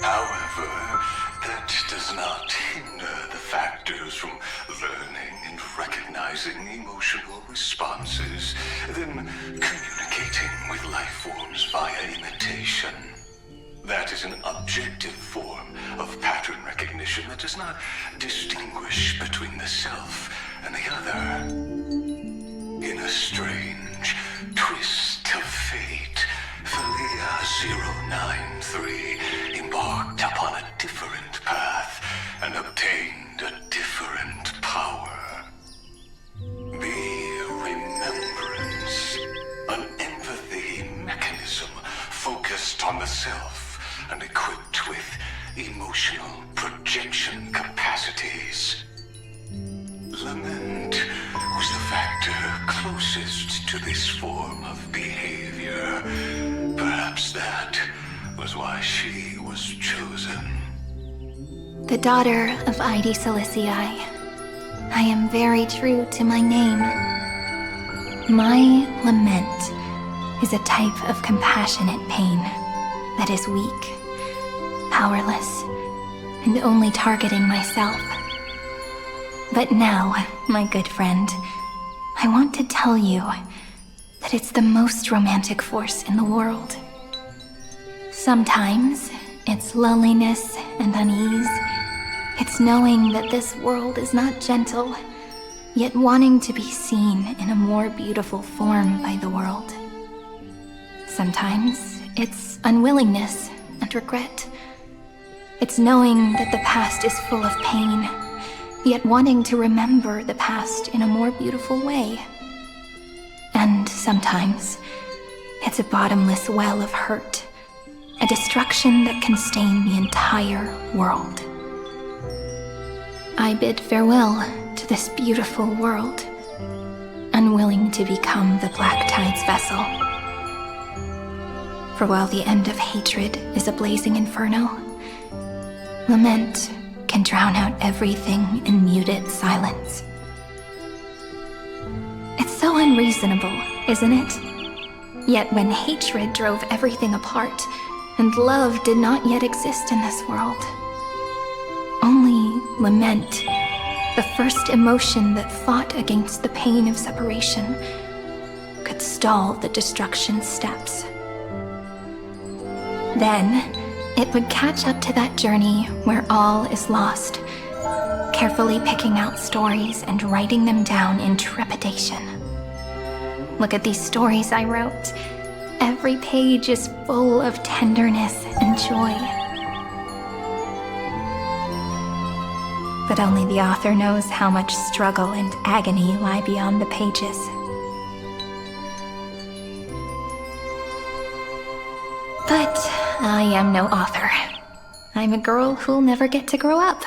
However, that does not hinder the factors from learning and recognizing emotional responses, then communicating with life forms via imitation. That is an objective form of pattern recognition that does not distinguish between the self and the other. In a strange twist of fate, Philia 093 embarked upon a different path and obtained a different power. The remembrance, an empathy mechanism focused on the self and equipped with emotional projection capacities. Lament was the factor closest to this form of behavior. Perhaps that was why she was chosen. The daughter of Ide Silicii. I am very true to my name. My lament is a type of compassionate pain that is weak, powerless, and only targeting myself. But now, my good friend, I want to tell you that it's the most romantic force in the world. Sometimes it's loneliness and unease. It's knowing that this world is not gentle, yet wanting to be seen in a more beautiful form by the world. Sometimes it's unwillingness and regret. It's knowing that the past is full of pain, yet wanting to remember the past in a more beautiful way. And sometimes it's a bottomless well of hurt, a destruction that can stain the entire world. I bid farewell to this beautiful world, unwilling to become the Black Tide's vessel. For while the end of hatred is a blazing inferno, lament can drown out everything in muted silence. It's so unreasonable, isn't it? Yet when hatred drove everything apart, and love did not yet exist in this world, only lament, the first emotion that fought against the pain of separation, could stall the destruction's steps. Then, it would catch up to that journey where all is lost, carefully picking out stories and writing them down in trepidation. Look at these stories I wrote. Every page is full of tenderness and joy. But only the author knows how much struggle and agony lie beyond the pages. But I am no author. I'm a girl who'll never get to grow up.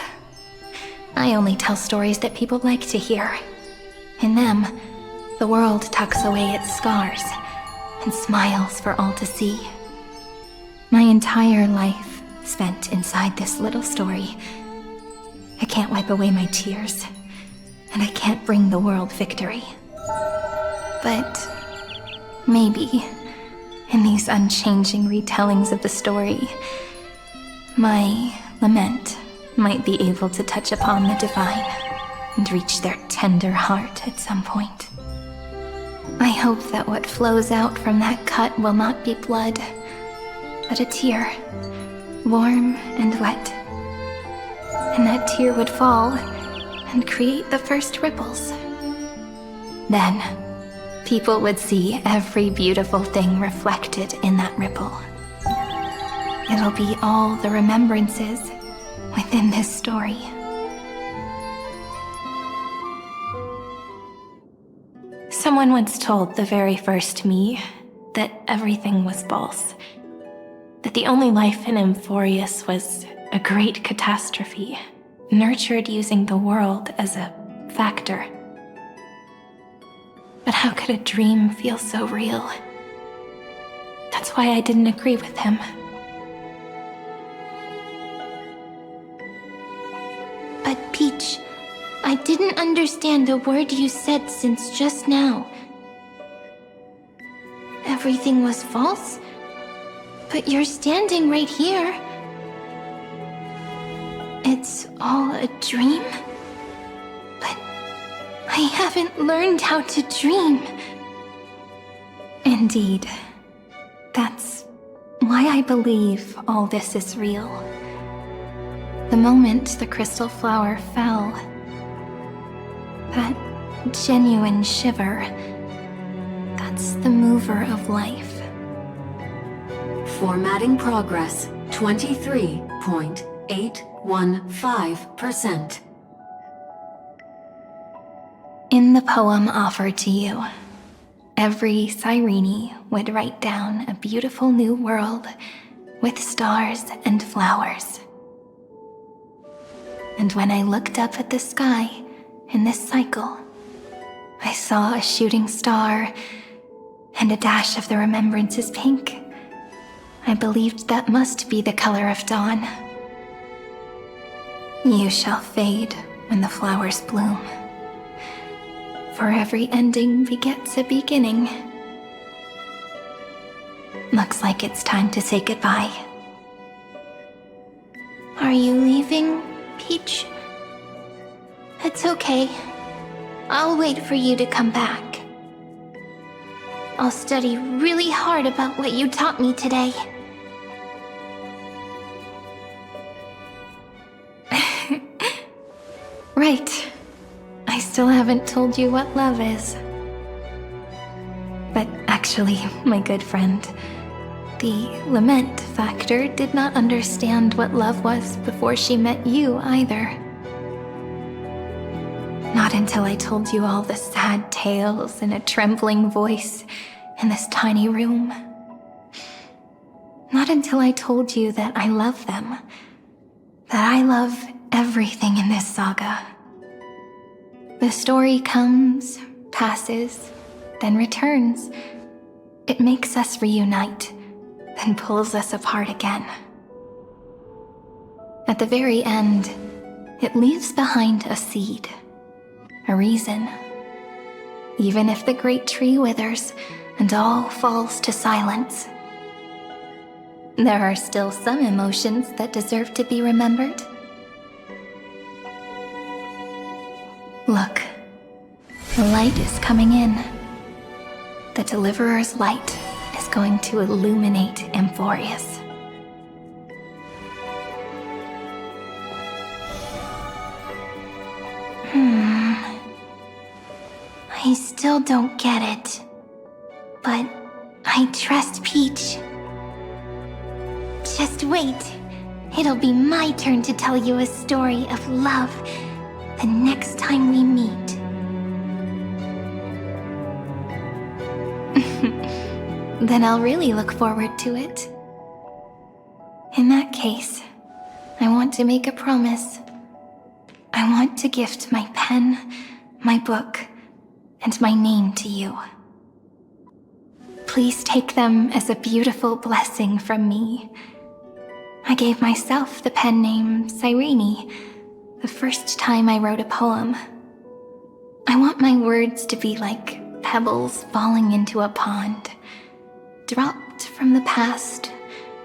I only tell stories that people like to hear. In them, the world tucks away its scars and smiles for all to see. My entire life spent inside this little story. I can't wipe away my tears, and I can't bring the world victory. But maybe, in these unchanging retellings of the story, my lament might be able to touch upon the divine and reach their tender heart at some point. I hope that what flows out from that cut will not be blood, but a tear, warm and wet. And that tear would fall and create the first ripples. Then, people would see every beautiful thing reflected in that ripple. It'll be all the remembrances within this story. Someone once told the very first me that everything was false. That the only life in Amphorius was a great catastrophe, nurtured using the world as a factor. But how could a dream feel so real? That's why I didn't agree with him. But Peach, I didn't understand a word you said since just now. Everything was false? But you're standing right here. It's all a dream? But I haven't learned how to dream. Indeed. That's why I believe all this is real. The moment the crystal flower fell, that genuine shiver, that's the mover of life. Formatting progress, 23.815%. In the poem offered to you, every Cyrene would write down a beautiful new world with stars and flowers. And when I looked up at the sky in this cycle, I saw a shooting star and a dash of the remembrances pink. I believed that must be the color of dawn. You shall fade when the flowers bloom. For every ending begets a beginning. Looks like it's time to say goodbye. Are you leaving, Peach? It's okay. I'll wait for you to come back. I'll study really hard about what you taught me today. Right. I still haven't told you what love is. But actually, my good friend, the lament factor did not understand what love was before she met you either. Not until I told you all the sad tales in a trembling voice in this tiny room. Not until I told you that I love them. That I love everything in this saga. The story comes, passes, then returns. It makes us reunite, then pulls us apart again. At the very end, it leaves behind a seed, a reason. Even if the great tree withers and all falls to silence, there are still some emotions that deserve to be remembered. Look, the light is coming in. The Deliverer's light is going to illuminate Amphorius. I still don't get it, but I trust Peach. Just wait. It'll be my turn to tell you a story of love the next time we meet. Then I'll really look forward to it. In that case, I want to make a promise. I want to gift my pen, my book, and my name to you. Please take them as a beautiful blessing from me. I gave myself the pen name Cyrene the first time I wrote a poem. I want my words to be like pebbles falling into a pond, dropped from the past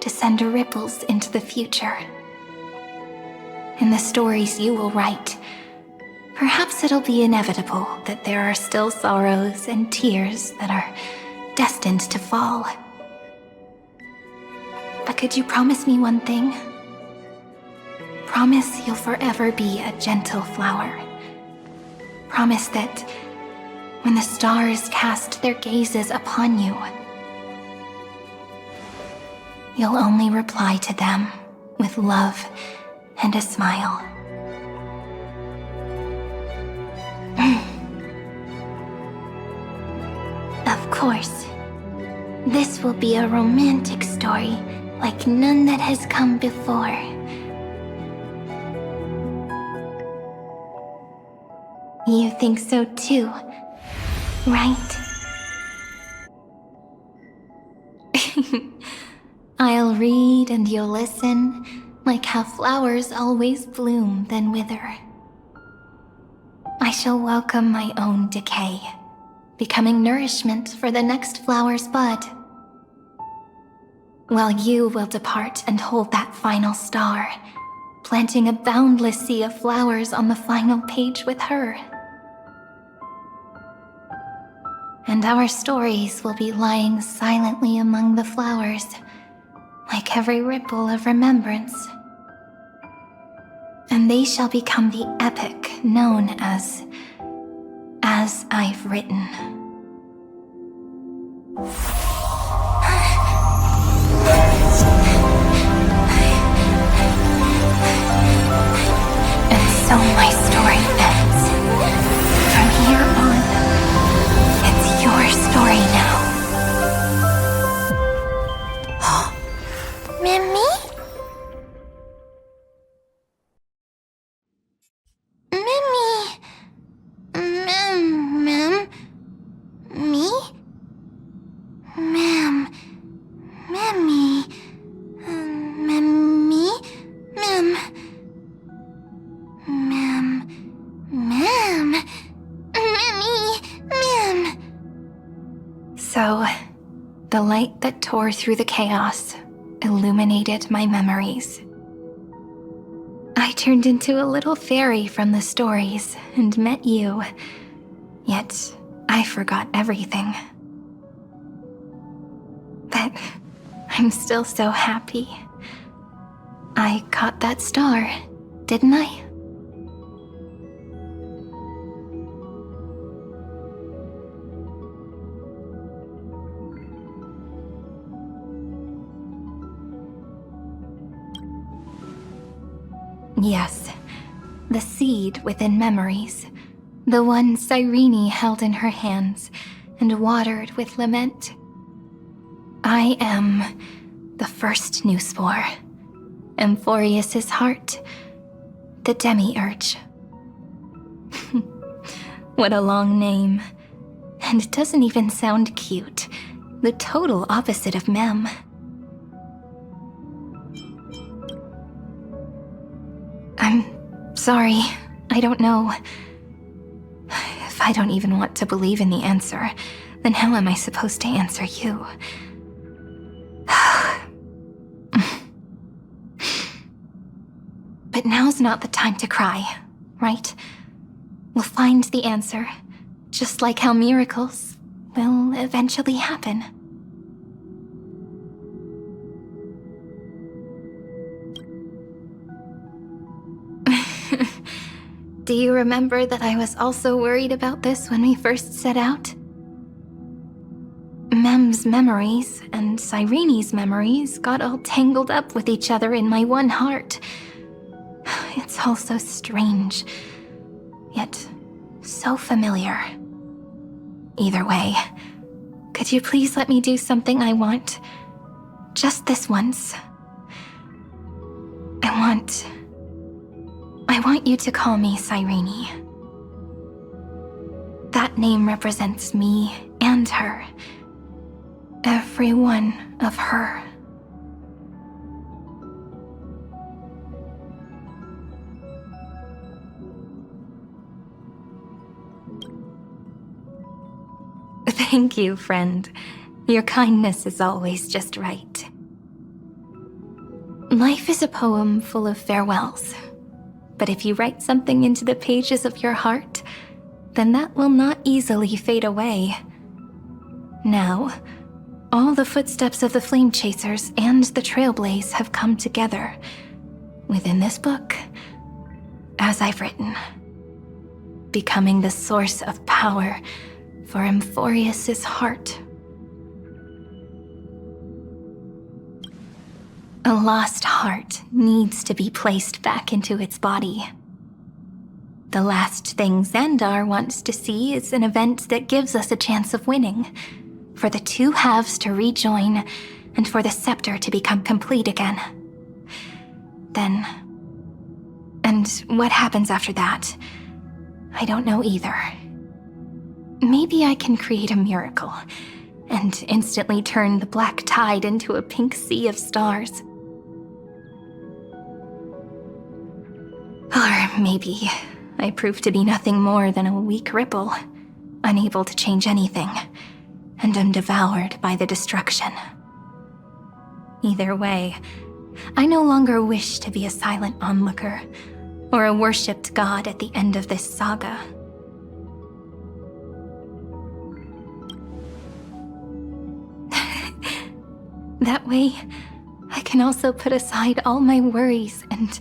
to send ripples into the future. In the stories you will write, perhaps it'll be inevitable that there are still sorrows and tears that are destined to fall. But could you promise me one thing? Promise you'll forever be a gentle flower. Promise that when the stars cast their gazes upon you, you'll only reply to them with love and a smile. Of course, this will be a romantic story like none that has come before. You think so too, right? I'll read and you'll listen, like how flowers always bloom then wither. I shall welcome my own decay, becoming nourishment for the next flower's bud. While you will depart and hold that final star, planting a boundless sea of flowers on the final page with her. And our stories will be lying silently among the flowers, like every ripple of remembrance. And they shall become the epic known as I've Written. And so my story ends. From here on, it's your story now. Mimi? So, the light that tore through the chaos illuminated my memories. I turned into a little fairy from the stories and met you. Yet, I forgot everything. But I'm still so happy. I caught that star, didn't I? Yes, the seed within memories, the one Cyrene held in her hands and watered with lament. I am the first new spore, Amphorius's heart, the demiurge. What a long name, and it doesn't even sound cute, the total opposite of Mem. I'm sorry, I don't know. If I don't even want to believe in the answer, then how am I supposed to answer you? But now's not the time to cry, right? We'll find the answer, just like how miracles will eventually happen. Do you remember that I was also worried about this when we first set out? Mem's memories and Cyrene's memories got all tangled up with each other in my one heart. It's all so strange, yet so familiar. Either way, could you please let me do something I want? Just this once. I want you to call me Cyrene. That name represents me and her. Every one of her. Thank you, friend. Your kindness is always just right. Life is a poem full of farewells. But if you write something into the pages of your heart, then that will not easily fade away. Now, all the footsteps of the Flame Chasers and the Trailblaze have come together within this book, as I've written, becoming the source of power for Amphorius's heart. A lost heart needs to be placed back into its body. The last thing Xandar wants to see is an event that gives us a chance of winning, for the two halves to rejoin, and for the scepter to become complete again. Then... and what happens after that? I don't know either. Maybe I can create a miracle, and instantly turn the black tide into a pink sea of stars. Or maybe I prove to be nothing more than a weak ripple, unable to change anything, and am devoured by the destruction. Either way, I no longer wish to be a silent onlooker, or a worshipped god at the end of this saga. That way, I can also put aside all my worries and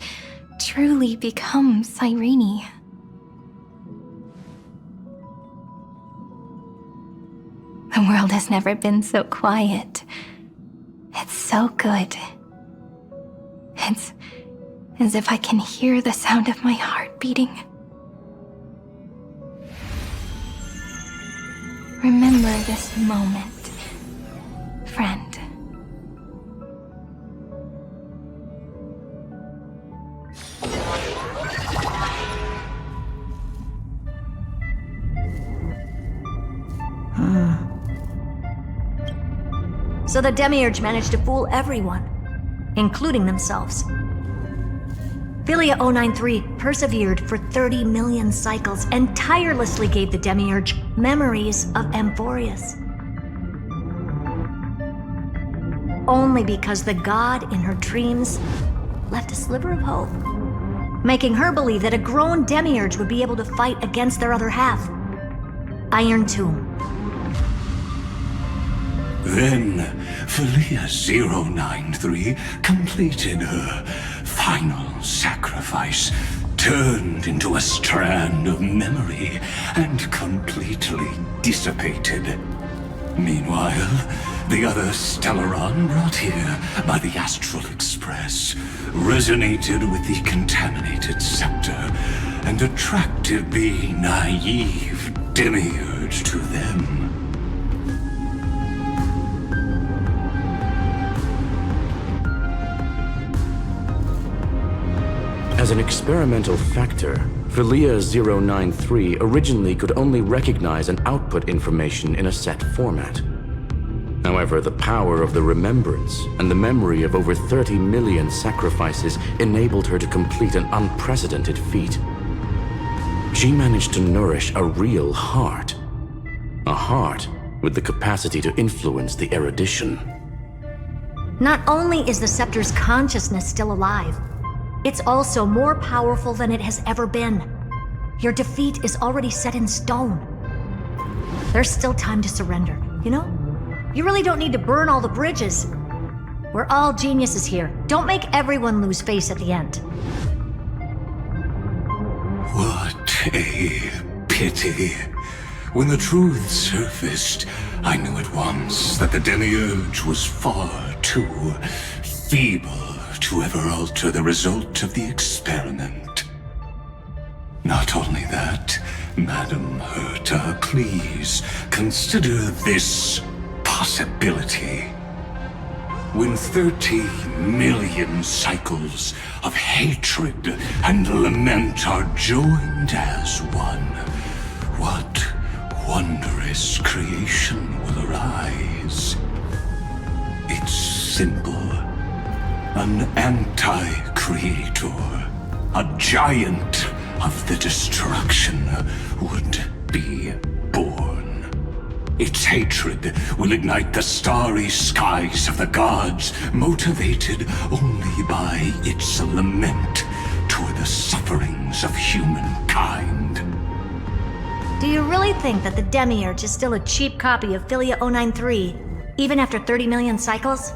truly become Cyrene. The world has never been so quiet. It's so good. It's as if I can hear the sound of my heart beating. Remember this moment, friend. So the Demiurge managed to fool everyone, including themselves. Philia 093 persevered for 30 million cycles and tirelessly gave the Demiurge memories of Amphorius. Only because the god in her dreams left a sliver of hope making her believe that a grown demiurge would be able to fight against their other half. Iron Tomb. Then, Felia 093 completed her final sacrifice, turned into a strand of memory, and completely dissipated. Meanwhile, the other Stellaron brought here by the Astral Express resonated with the contaminated scepter and attracted the naive demiurge to them. As an experimental factor, Felia 093 originally could only recognize and output information in a set format. However, the power of the remembrance and the memory of over 30 million sacrifices enabled her to complete an unprecedented feat. She managed to nourish a real heart. A heart with the capacity to influence the erudition. Not only is the scepter's consciousness still alive, it's also more powerful than it has ever been. Your defeat is already set in stone. There's still time to surrender, you know? You really don't need to burn all the bridges. We're all geniuses here. Don't make everyone lose face at the end. What a pity. When the truth surfaced, I knew at once that the demiurge was far too feeble to ever alter the result of the experiment. Not only that, Madam Herta, please consider this possibility. When 30 million cycles of hatred and lament are joined as one, what wondrous creation will arise? It's simple. An anti-creator, a giant of the destruction, would be born. Its hatred will ignite the starry skies of the gods, motivated only by its lament toward the sufferings of humankind. Do you really think that the demiurge is still a cheap copy of Felia 093, even after 30 million cycles?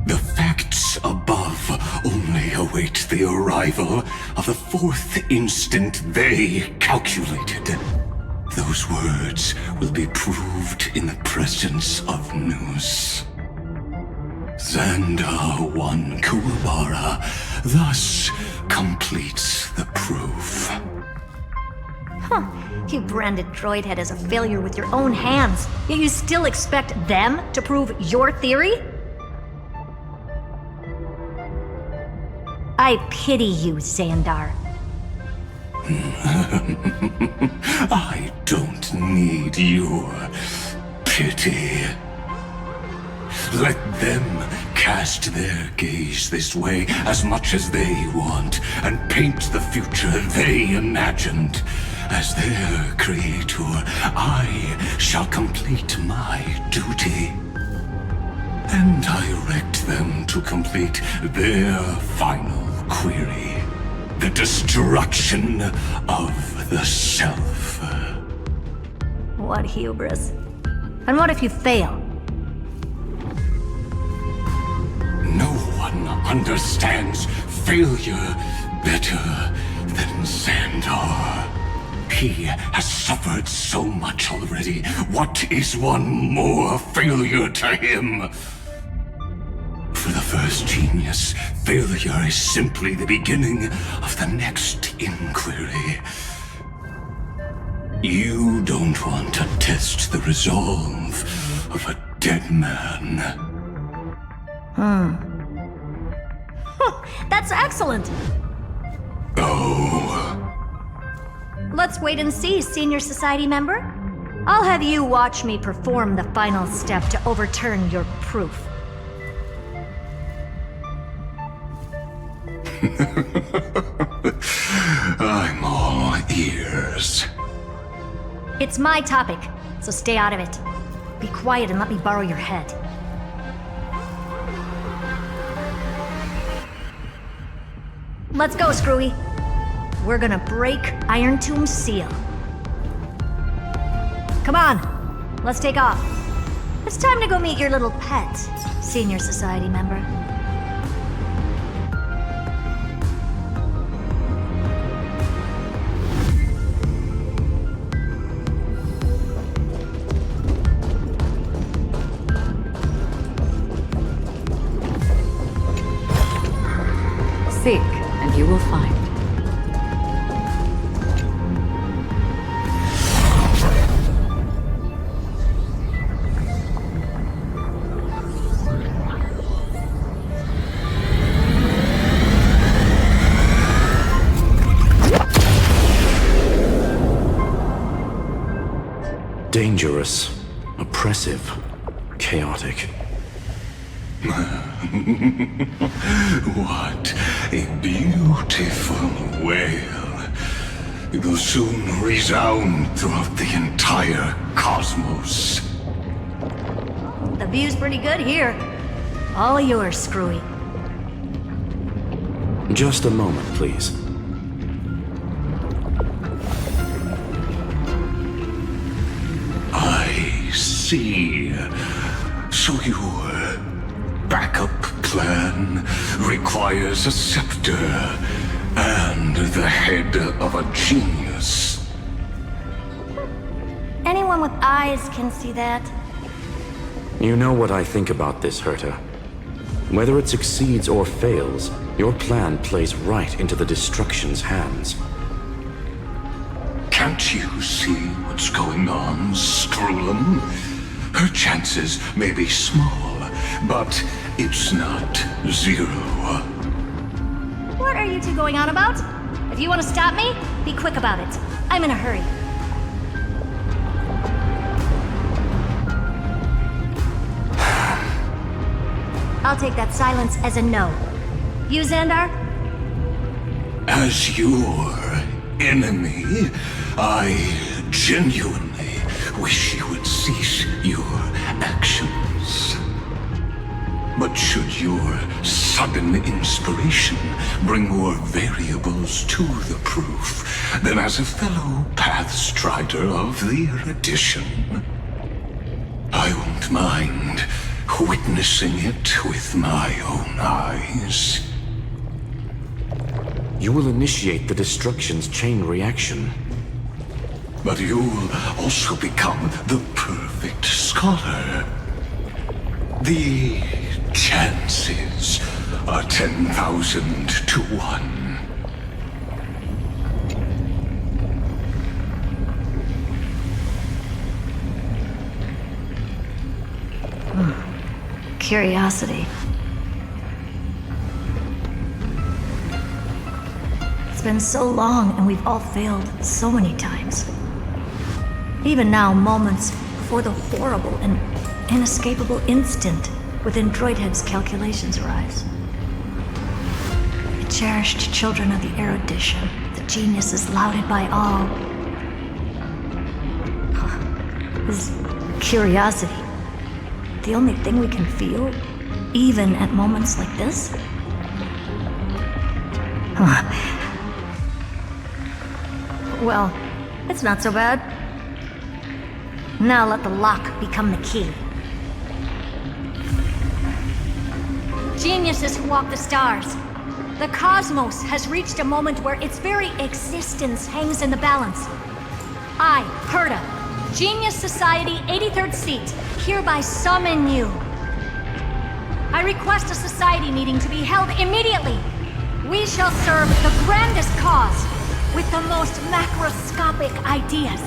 The facts above only await the arrival of the fourth instant they calculated. Those words will be proved in the presence of Nous. Xandar 1 Kuwabara thus completes the proof. Huh. You branded Droidhead as a failure with your own hands, yet you still expect them to prove your theory? I pity you, Xandar. I don't need your pity. Let them cast their gaze this way as much as they want and paint the future they imagined. As their creator, I shall complete my duty and direct them to complete their final query, the destruction of the self. What hubris. And what if you fail? No one understands failure better than Xandar. He has suffered so much already. What is one more failure to him? For the first genius, failure is simply the beginning of the next inquiry. You don't want to test the resolve of a dead man. That's excellent! Oh. Let's wait and see, Senior Society member. I'll have you watch me perform the final step to overturn your proof. I'm all ears. It's my topic, so stay out of it. Be quiet and let me borrow your head. Let's go, Screwy. We're gonna break Iron Tomb's seal. Come on, let's take off. It's time to go meet your little pet, Senior Society member. Seek, and you will find. Dangerous, oppressive, chaotic. What a beautiful wail. It will soon resound throughout the entire cosmos. The view's pretty good here. All yours, Screwy. Just a moment, please. I see. So your backup plan requires a scepter and the head of a genius. Anyone with eyes can see that. You know what I think about this, Herta. Whether it succeeds or fails, your plan plays right into the Destruction's hands. Can't you see what's going on, Screwlum? Her chances may be small, but it's not zero. What are you two going on about? If you want to stop me, be quick about it. I'm in a hurry. I'll take that silence as a no. You, Xandar? As your enemy, I genuinely wish you would cease your actions. But should your sudden inspiration bring more variables to the proof, then as a fellow Pathstrider of the Erudition, I won't mind witnessing it with my own eyes. You will initiate the Destruction's chain reaction. But you'll also become the perfect scholar. The chances are 10,000 to 1. Curiosity. It's been so long and we've all failed so many times. Even now, moments before the horrible and inescapable instant within Droidhead's calculations arrives. The cherished children of the Erudition, the geniuses lauded by all. Is curiosity the only thing we can feel, even at moments like this? Well, it's not so bad. Now let the lock become the key. Geniuses who walk the stars. The cosmos has reached a moment where its very existence hangs in the balance. I, Herta, Genius Society 83rd seat, hereby summon you. I request a society meeting to be held immediately. We shall serve the grandest cause with the most macroscopic ideas.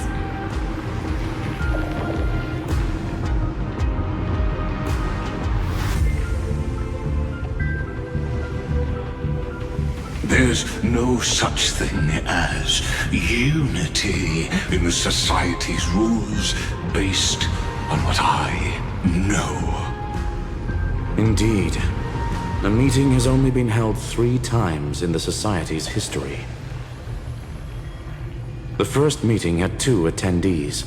There's no such thing as unity in the Society's rules based on what I know. Indeed. A meeting has only been held 3 times in the Society's history. The first meeting had 2 attendees.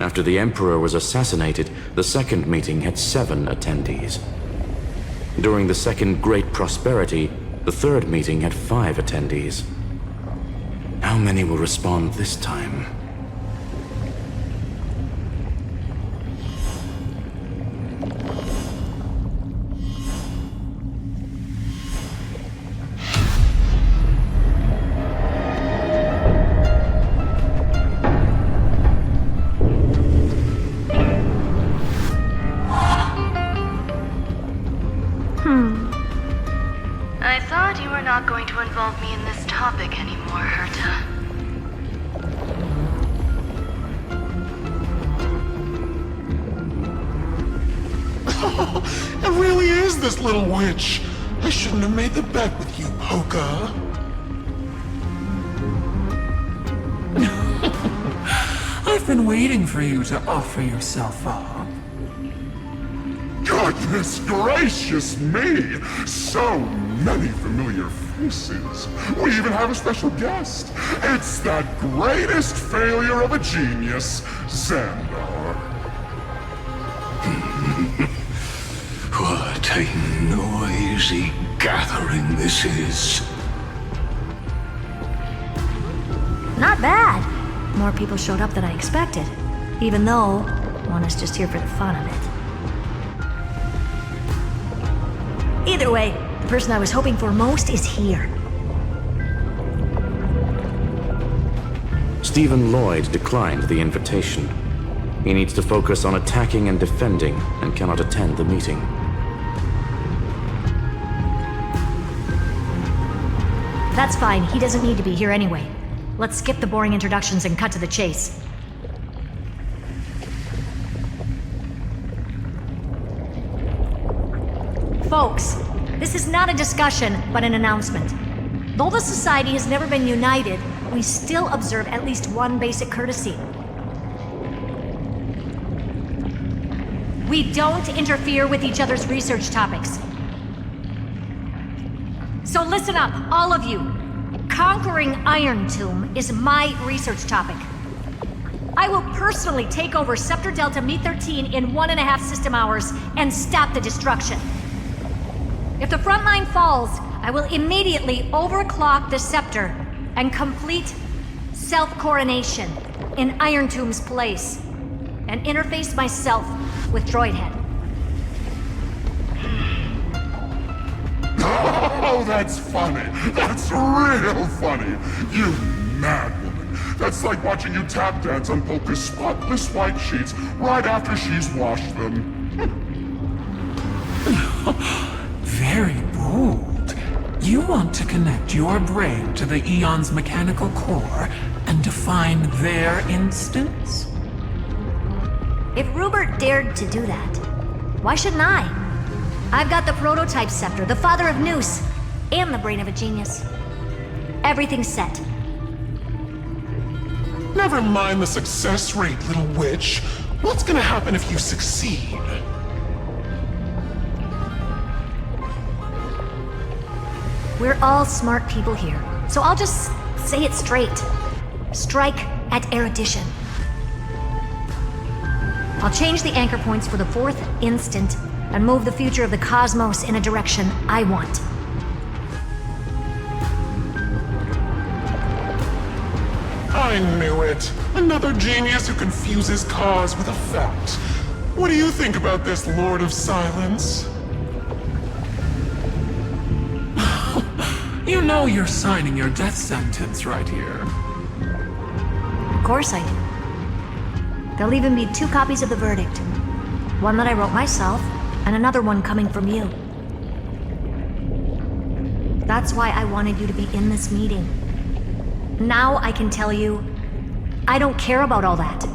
After the Emperor was assassinated, the second meeting had 7 attendees. During the Second Great Prosperity, The third meeting had 5 attendees. How many will respond this time? I thought you were not going to involve me in this topic anymore, Herta. It really is this little witch. I shouldn't have made the bet with you, Poka. I've been waiting for you to offer yourself up. Goodness gracious me! So many familiar faces. We even have a special guest. It's that greatest failure of a genius, Xandar. What a noisy gathering this is. Not bad. More people showed up than I expected. Even though one is just here for the fun of it. Either way, the person I was hoping for most is here. Stephen Lloyd declined the invitation. He needs to focus on attacking and defending and cannot attend the meeting. That's fine, he doesn't need to be here anyway. Let's skip the boring introductions and cut to the chase. Folks, this is not a discussion, but an announcement. Though the Society has never been united, we still observe at least one basic courtesy. We don't interfere with each other's research topics. So listen up, all of you. Conquering Iron Tomb is my research topic. I will personally take over Scepter Delta Me-13 in 1.5 system hours and stop the destruction. If the front line falls, I will immediately overclock the Scepter and complete self-coronation in Iron Tomb's place and interface myself with Droidhead. Oh, that's funny. That's real funny. You mad woman. That's like watching you tap dance on Polka's spotless white sheets right after she's washed them. Very bold. You want to connect your brain to the Eon's mechanical core and define their instance? If Rupert dared to do that, why shouldn't I? I've got the prototype scepter, the father of Noose, and the brain of a genius. Everything's set. Never mind the success rate, little witch. What's gonna happen if you succeed? We're all smart people here, so I'll just say it straight. Strike at erudition. I'll change the anchor points for the 4th instant and move the future of the cosmos in a direction I want. I knew it. Another genius who confuses cause with effect. What do you think about this, Lord of Silence? You know you're signing your death sentence right here. Of course I do. There'll even be 2 copies of the verdict. One that I wrote myself, and another one coming from you. That's why I wanted you to be in this meeting. Now I can tell you, I don't care about all that.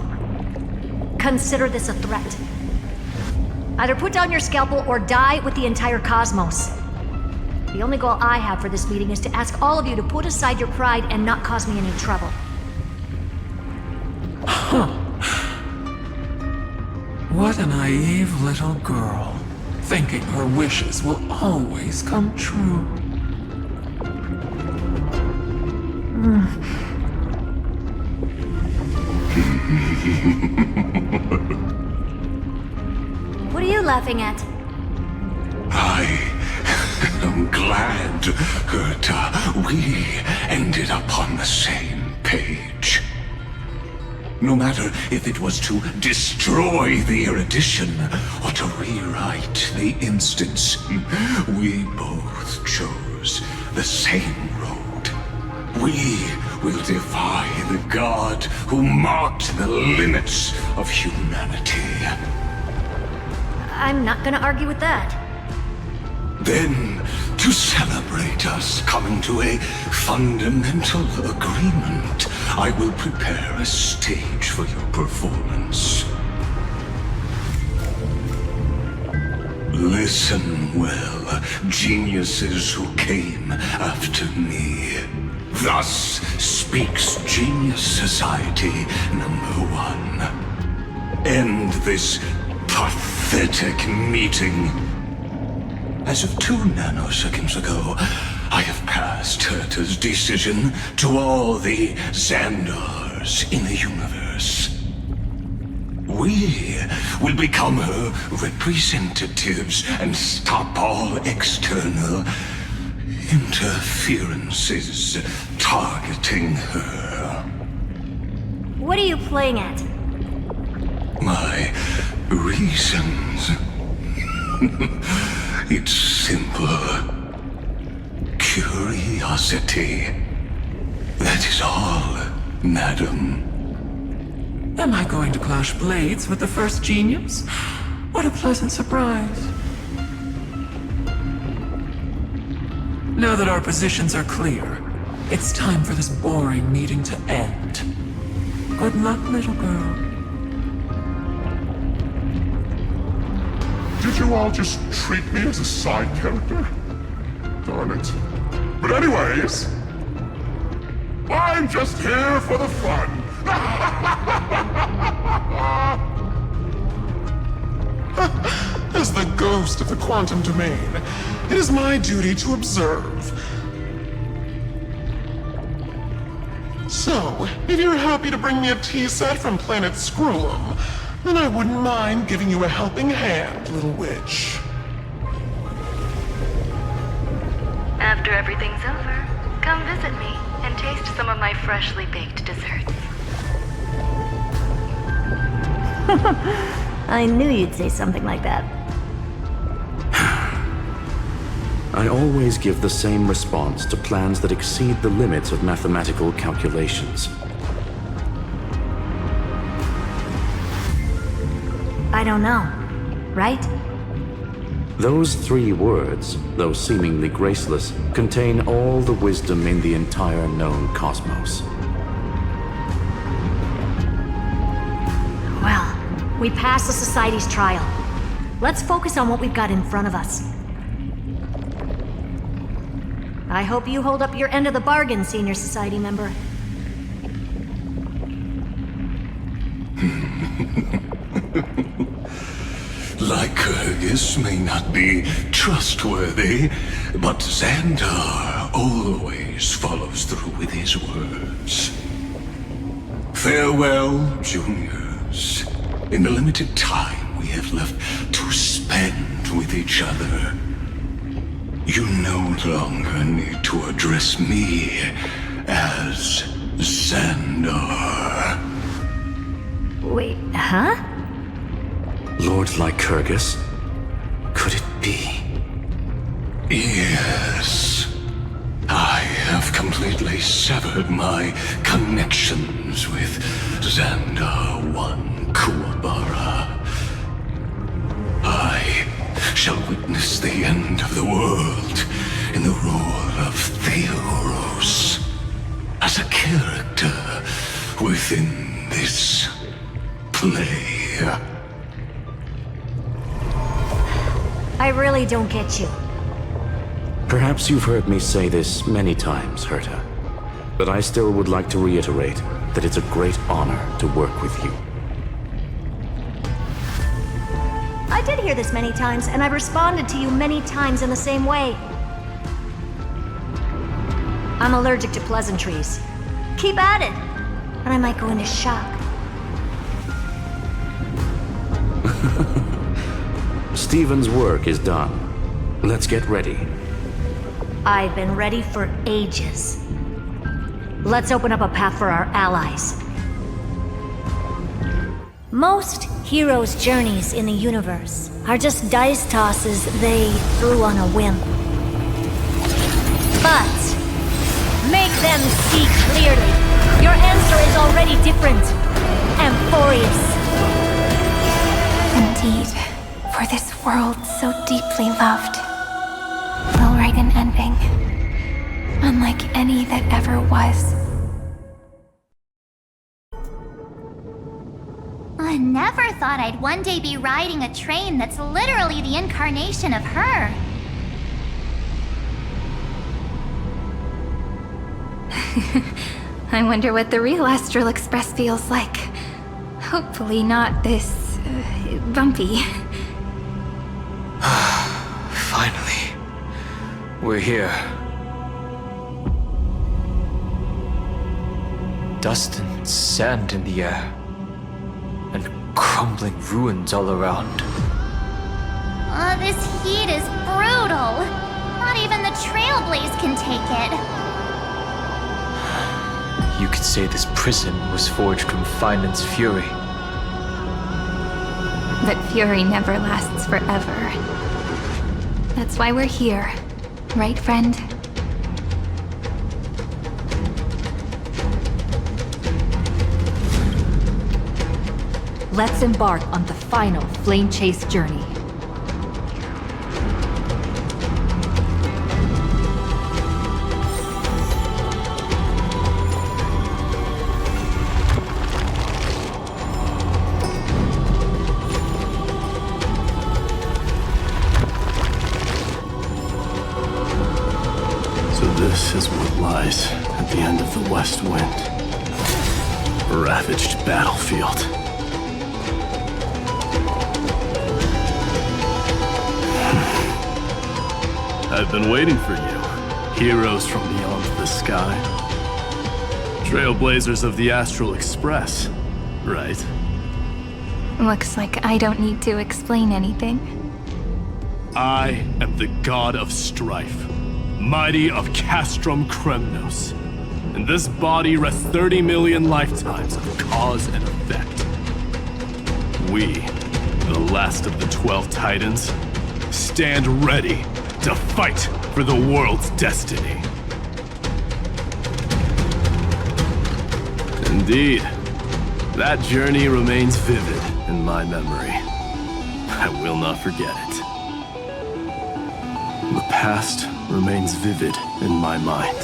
Consider this a threat. Either put down your scalpel or die with the entire cosmos. The only goal I have for this meeting is to ask all of you to put aside your pride and not cause me any trouble. What a naive little girl, thinking her wishes will always come true. What are you laughing at? I am glad God, Herta, we ended up on the same page. No matter if it was to destroy the erudition or to rewrite the instance, we both chose the same road. We will defy the God who marked the limits of humanity. I'm not gonna argue with that. Then, to celebrate us coming to a fundamental agreement, I will prepare a stage for your performance. Listen well, geniuses who came after me. Thus speaks Genius Society #1. End this pathetic meeting. As of 2 nanoseconds ago, I have passed Herta's decision to all the Xandars in the universe. We will become her representatives and stop all external interferences targeting her. What are you playing at? My reasons. It's simple. Curiosity. That is all, madam. Am I going to clash blades with the first genius? What a pleasant surprise. Now that our positions are clear, it's time for this boring meeting to end. Good luck, little girl. Did you all just treat me as a side character? Darn it. But anyways, I'm just here for the fun. As the ghost of the quantum domain, it is my duty to observe. So, if you're happy to bring me a tea set from planet Screw'em, then I wouldn't mind giving you a helping hand, little witch. After everything's over, come visit me and taste some of my freshly baked desserts. I knew you'd say something like that. I always give the same response to plans that exceed the limits of mathematical calculations. I don't know, right? Those 3 words, though seemingly graceless, contain all the wisdom in the entire known cosmos. Well, we passed the Society's trial. Let's focus on what we've got in front of us. I hope you hold up your end of the bargain, Senior Society member. Lycurgus may not be trustworthy, but Xandar always follows through with his words. Farewell, juniors. In the limited time we have left to spend with each other, you no longer need to address me as Xandar. Wait, huh? Lord Lycurgus? Could it be? Yes. I have completely severed my connections with Xandar 1 Kuwabara. I shall witness the end of the world in the role of Theoros, as a character within this play. I really don't get you. Perhaps you've heard me say this many times, Herta, but I still would like to reiterate that it's a great honor to work with you. I did hear this many times, and I've responded to you many times in the same way. I'm allergic to pleasantries. Keep at it, and I might go into shock. Stephen's work is done. Let's get ready. I've been ready for ages. Let's open up a path for our allies. Most heroes' journeys in the universe are just dice tosses they threw on a whim. But make them see clearly. Your answer is already different. Amphorius. Indeed, for this world so deeply loved, we'll write an ending, unlike any that ever was. I never thought I'd one day be riding a train that's literally the incarnation of her. I wonder what the real Astral Express feels like. Hopefully not this... bumpy. Finally. We're here. Dust and sand in the air. And crumbling ruins all around. This heat is brutal. Not even the Trailblaze can take it. You could say this prison was forged from Finland's fury. But fury never lasts forever. That's why we're here. Right, friend? Let's embark on the final flame chase journey. So this is what lies at the end of the West Wind. A ravaged battlefield. I've been waiting for you, heroes from beyond the sky. Trailblazers of the Astral Express, right? Looks like I don't need to explain anything. I am the god of strife, mighty of Castrum Kremnos. In this body rests 30 million lifetimes of cause and effect. We, the last of the 12 Titans, stand ready to fight for the world's destiny. Indeed, that journey remains vivid in my memory. I will not forget it. The past remains vivid in my mind.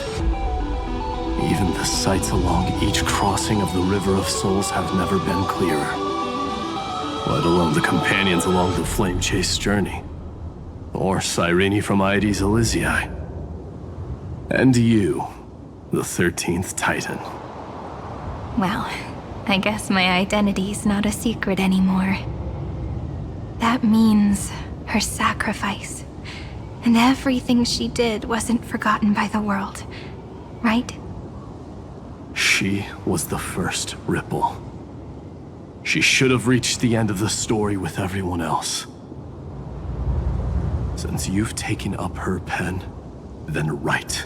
Even the sights along each crossing of the River of Souls have never been clearer. Let alone the companions along the flame chase journey. Or Cyrene from Aedes Elysiae. And you, the 13th Titan. Well, I guess my identity's not a secret anymore. That means her sacrifice. And everything she did wasn't forgotten by the world, right? She was the first Ripple. She should have reached the end of the story with everyone else. Since you've taken up her pen, then write.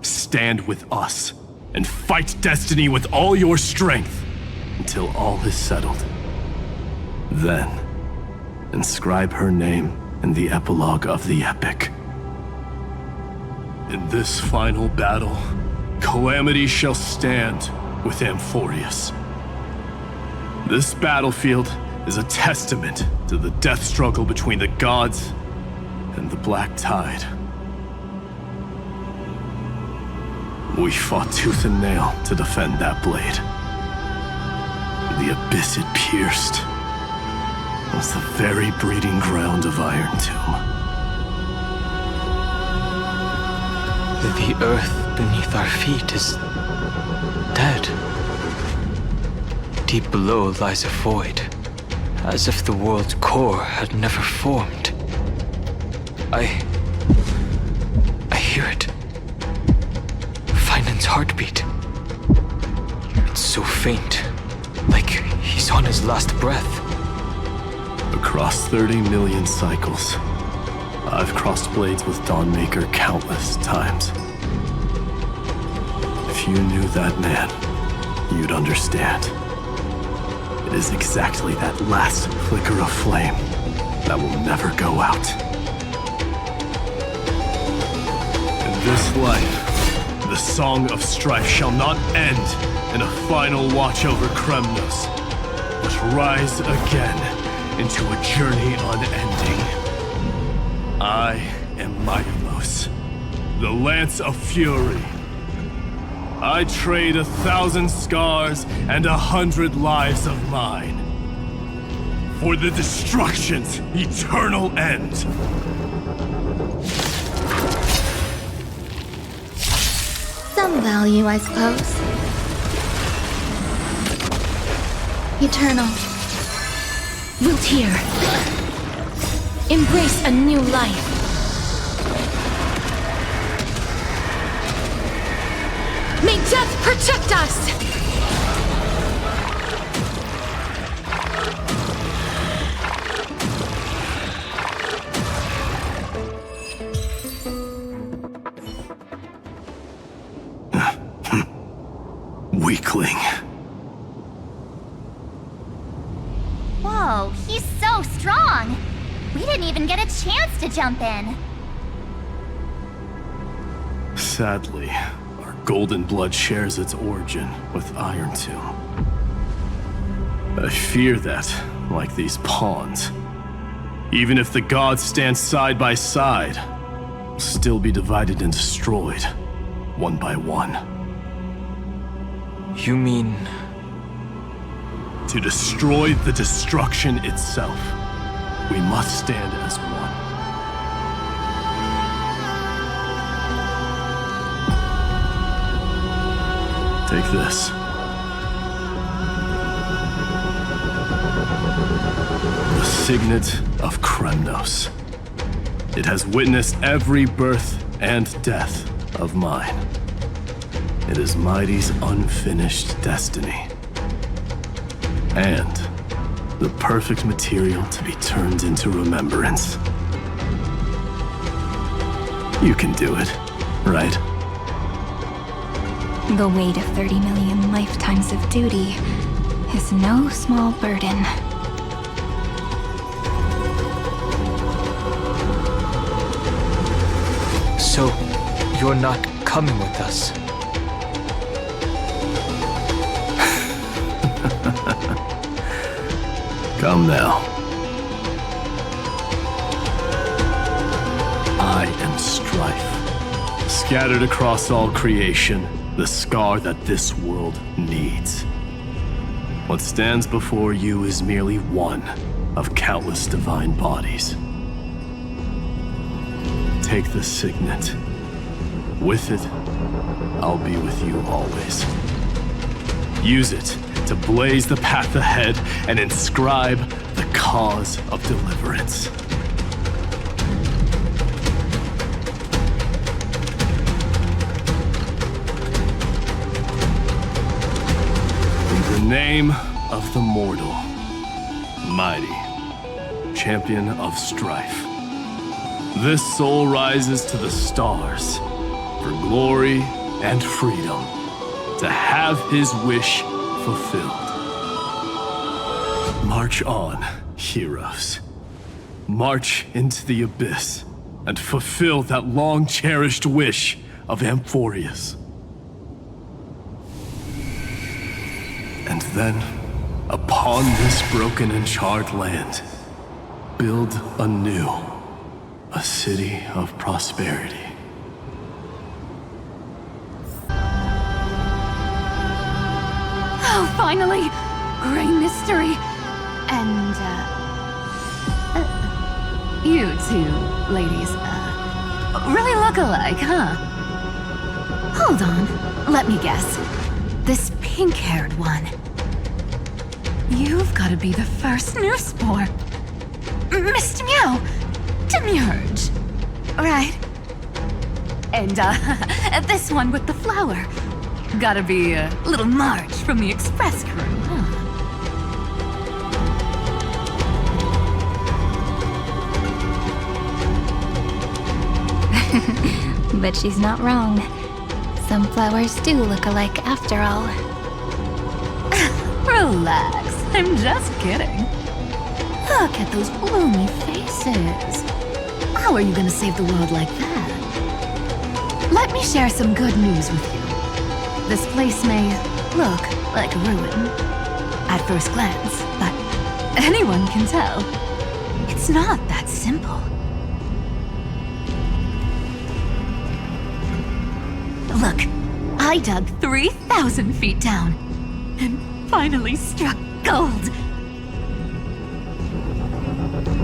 Stand with us, and fight destiny with all your strength, until all is settled. Then, inscribe her name in the epilogue of the epic. In this final battle, calamity shall stand with Amphorius. This battlefield is a testament to the death struggle between the gods and the Black Tide. We fought tooth and nail to defend that blade. The abyss it pierced was the very breeding ground of Iron Tomb. The earth beneath our feet is dead. Deep below lies a void, as if the world's core had never formed. I hear it. Finland's heartbeat. It's so faint, like he's on his last breath. Across 30 million cycles, I've crossed blades with Dawnmaker countless times. If you knew that man, you'd understand. It is exactly that last flicker of flame that will never go out. In this life, the song of strife shall not end in a final watch over Kremnos, but rise again into a journey unending. I am Mightylos, the Lance of Fury. I trade 1,000 scars and 100 lives of mine for the destruction's eternal end. Some value, I suppose. Eternal. Wilt hear. Embrace a new life. May death protect us! Weakling. Whoa, he's so strong! We didn't even get a chance to jump in. Sadly, our golden blood shares its origin with Iron Tomb. I fear that, like these pawns, even if the gods stand side by side, will still be divided and destroyed, one by one. You mean... To destroy the destruction itself, we must stand as one. Take this. The signet of Kremnos. It has witnessed every birth and death of mine. It is Mighty's unfinished destiny. And the perfect material to be turned into remembrance. You can do it, right? The weight of 30 million lifetimes of duty is no small burden. So, you're not coming with us? Come now. I am strife. Scattered across all creation, the scar that this world needs. What stands before you is merely one of countless divine bodies. Take the signet. With it, I'll be with you always. Use it to blaze the path ahead and inscribe the cause of deliverance. In the name of the mortal, Mighty, champion of strife, this soul rises to the stars for glory and freedom, to have his wish fulfilled. March on, heroes. March into the abyss and fulfill that long-cherished wish of Amphorius. And then, upon this broken and charred land, build anew a city of prosperity. Oh, finally! Great mystery! And, you two ladies, really look alike, huh? Hold on, let me guess. This pink-haired one. You've got to be the first newsboy. Mr. Meow, Demurge. Right. And, this one with the flower. Gotta be little Marge from the Express crew, huh? But she's not wrong. Some flowers do look alike after all. Relax, I'm just kidding. Look at those gloomy faces. How are you gonna save the world like that? Let me share some good news with you. This place may look like a ruin at first glance, but anyone can tell it's not that simple. Look, I dug 3,000 feet down and finally struck gold.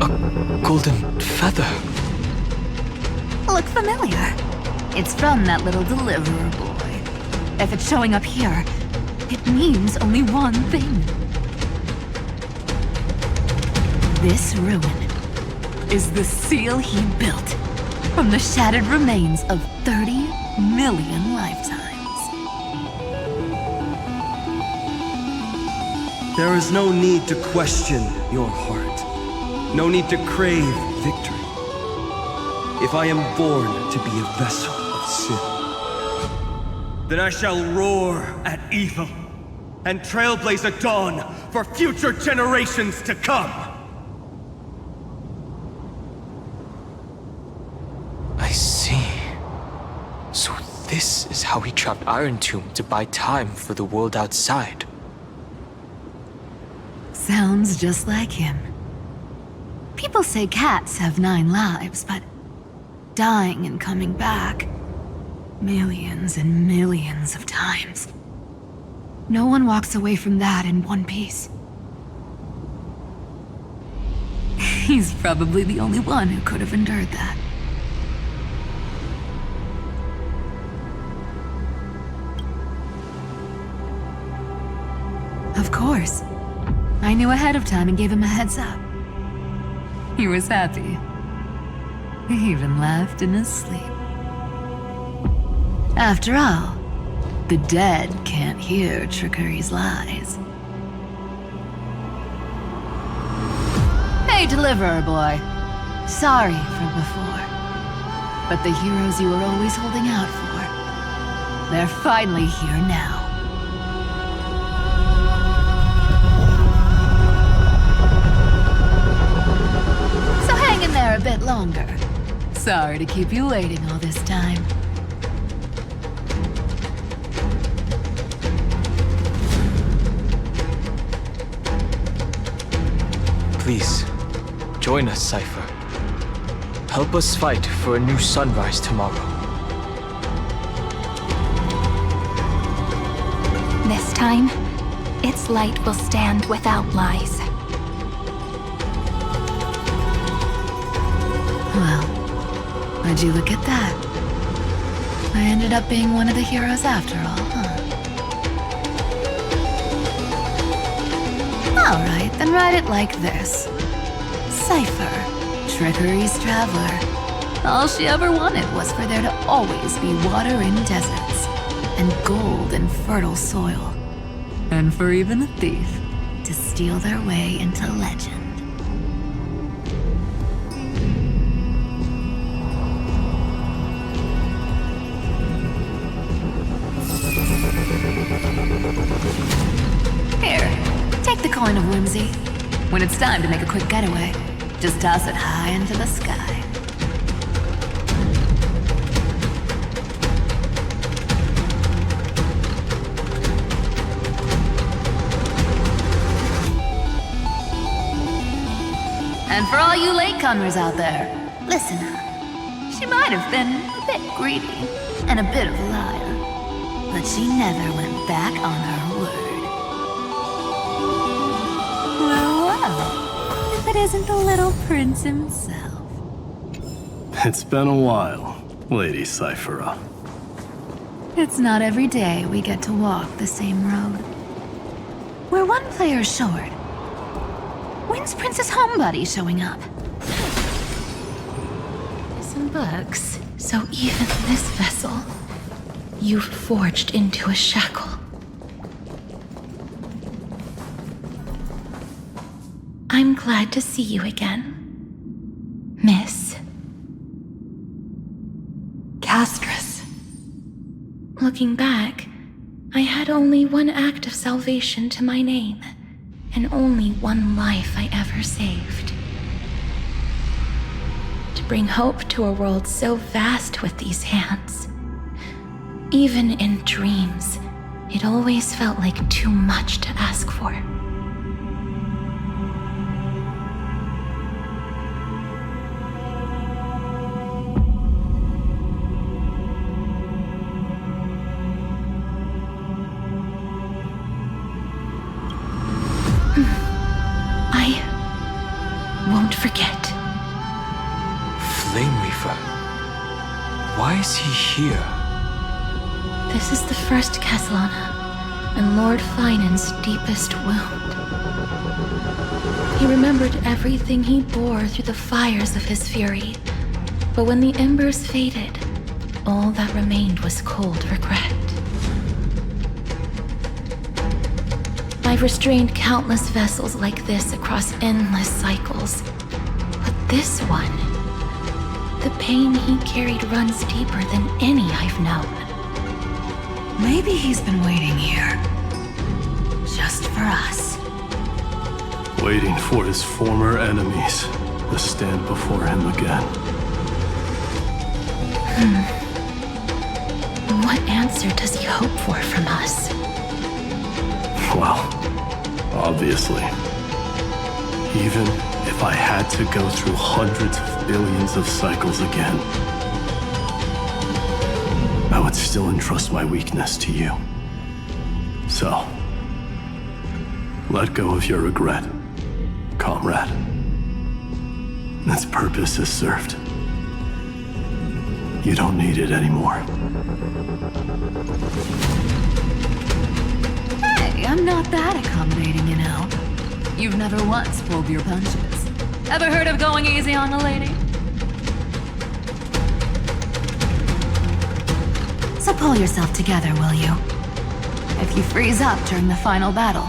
A golden feather. Look familiar? It's from that little deliverer boy. If it's showing up here, it means only one thing. This ruin is the seal he built from the shattered remains of 30 million lifetimes. There is no need to question your heart. No need to crave victory. If I am born to be a vessel of sin, then I shall roar at evil and trailblaze a dawn for future generations to come. I see. So this is how he trapped Iron Tomb to buy time for the world outside. Sounds just like him. People say cats have 9 lives, but dying and coming back millions and millions of times. No one walks away from that in one piece. He's probably the only one who could have endured that. Of course. I knew ahead of time and gave him a heads up. He was happy. He even laughed in his sleep. After all, the dead can't hear trickery's lies. Hey, deliverer boy. Sorry for before. But the heroes you were always holding out for, they're finally here now. So hang in there a bit longer. Sorry to keep you waiting all this time. Please, join us, Cypher. Help us fight for a new sunrise tomorrow. This time, its light will stand without lies. Well, would you look at that? I ended up being one of the heroes after all, huh? Alright, then write it like this. Cypher, trickery's traveler. All she ever wanted was for there to always be water in deserts, and gold in fertile soil. And for even a thief to steal their way into legend. Here, take the coin of whimsy. When it's time to make a quick getaway, just toss it high into the sky. And for all you latecomers out there, listen up. She might have been a bit greedy and a bit of a liar, but she never went back on her word. Well, if it isn't the little prince himself. It's been a while, Lady Cyphera. It's not every day we get to walk the same road. We're one player short. When's Princess Homebody showing up? Some books, so even this vessel, you've forged into a shackle. I'm glad to see you again, Miss. looking back, I had only one act of salvation to my name, and only one life I ever saved. To bring hope to a world so vast with these hands. Even in dreams, it always felt like too much to ask for. I won't forget. Flame Reaver. Why is he here? This is the first Castellana, and Lord Finan's deepest wound. He remembered everything he bore through the fires of his fury, but when the embers faded, all that remained was cold regret. I've restrained countless vessels like this across endless cycles, but this one, the pain he carried runs deeper than any I've known. Maybe he's been waiting here. Just for us. Waiting for his former enemies to stand before him again. What answer does he hope for from us? Well, obviously. Even if I had to go through hundreds of billions of cycles again, I would still entrust my weakness to you. So, let go of your regret, comrade. Its purpose is served. You don't need it anymore. Hey, I'm not that accommodating, you know. You've never once pulled your punches. Ever heard of going easy on a lady? So pull yourself together, will you? If you freeze up during the final battle,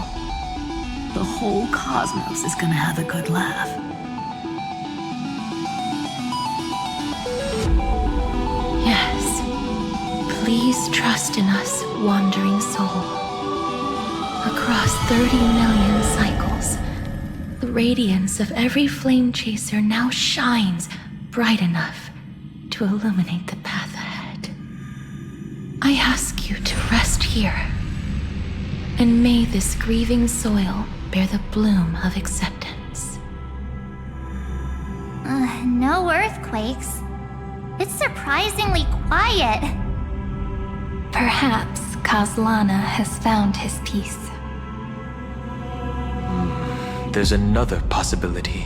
the whole cosmos is gonna have a good laugh. Yes. Please trust in us, wandering soul. Across 30 million cycles, the radiance of every flame chaser now shines bright enough to illuminate the path ahead. I ask you to rest here, and may this grieving soil bear the bloom of acceptance. No earthquakes. It's surprisingly quiet. Perhaps Castellana has found his peace. There's another possibility.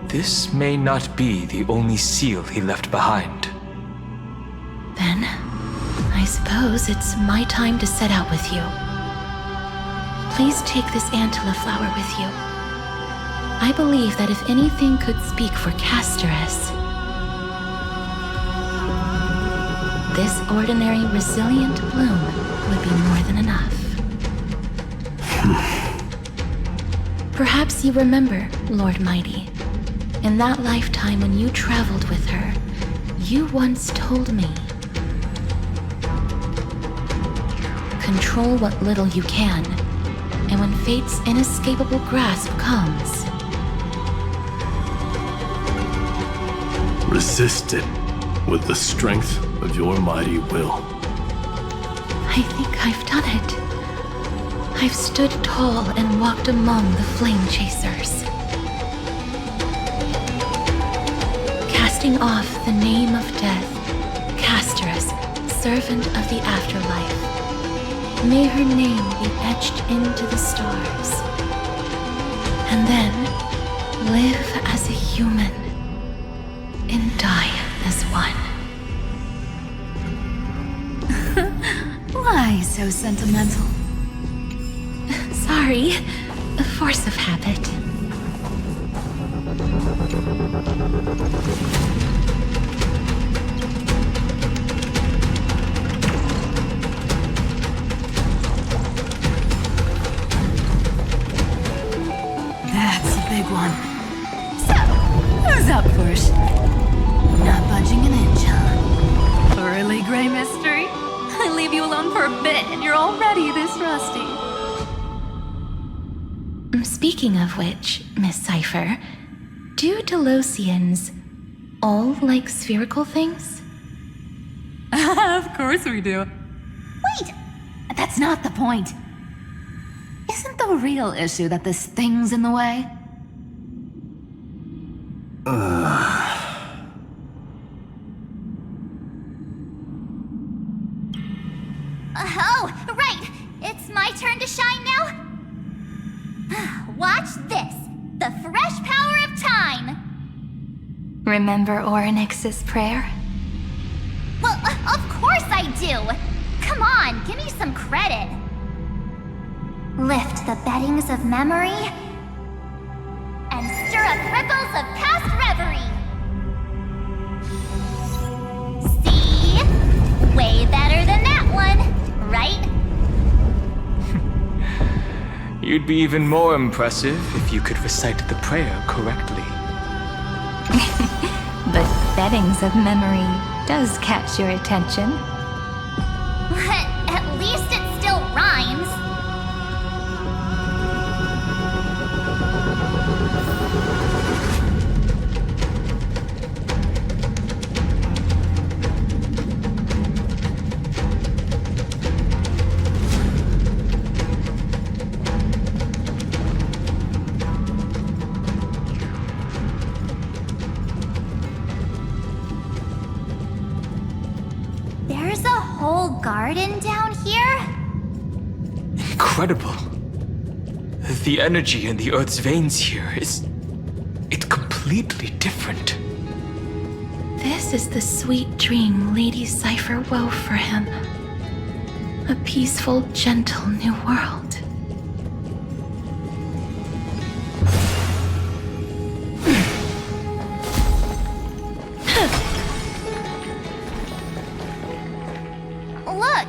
This may not be the only seal he left behind. Then, I suppose it's my time to set out with you. Please take this Antilla flower with you. I believe that if anything could speak for Casterus, this ordinary resilient bloom would be more than enough. Perhaps you remember, Lord Mighty, in that lifetime when you traveled with her, you once told me, control what little you can, and when fate's inescapable grasp comes, resist it with the strength of your mighty will. I think I've done it. I've stood tall and walked among the flame chasers. Casting off the name of death, Casterus, servant of the afterlife. May her name be etched into the stars. And then live as a human and die as one. Why so sentimental? Sorry, a force of habit. That's a big one. So, who's up first? Not budging an inch, huh? Early gray mystery? I leave for a bit and you're already this rusty. Speaking of which, Miss Cypher, do Delosians all like spherical things? Of course we do. Wait! That's not the point. Isn't the real issue that this thing's in the way? Oh, right! It's my turn to shine now? Watch this! The fresh power of time! Remember Orynyx's prayer? Well, of course I do! Come on, give me some credit. Lift the beddings of memory and stir up ripples of past reverie. See? Way better than that one, right? You'd be even more impressive if you could recite the prayer correctly. But beddings of memory does catch your attention. At least it still rhymes. There's a whole garden down here? Incredible. The energy in the Earth's veins here it's completely different. This is the sweet dream Lady Cypher wove for him. A peaceful, gentle new world. Look!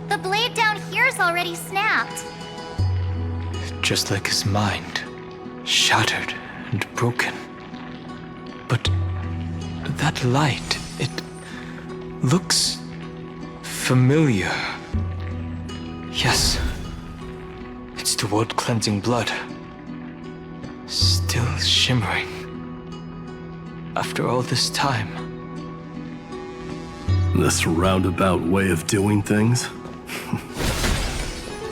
The blade down here's already snapped. Just like his mind, shattered and broken. But that light, it looks familiar. Yes, it's the world-cleansing blood. Still shimmering. After all this time. This roundabout way of doing things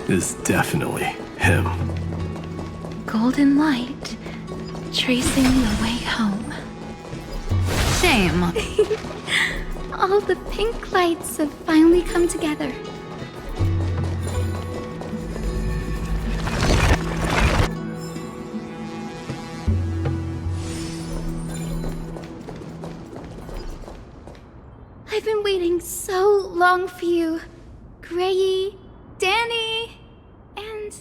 is definitely him. Golden light, tracing the way home. Shame. All the pink lights have finally come together. I've been waiting so long for you, Grayy, Danny, and...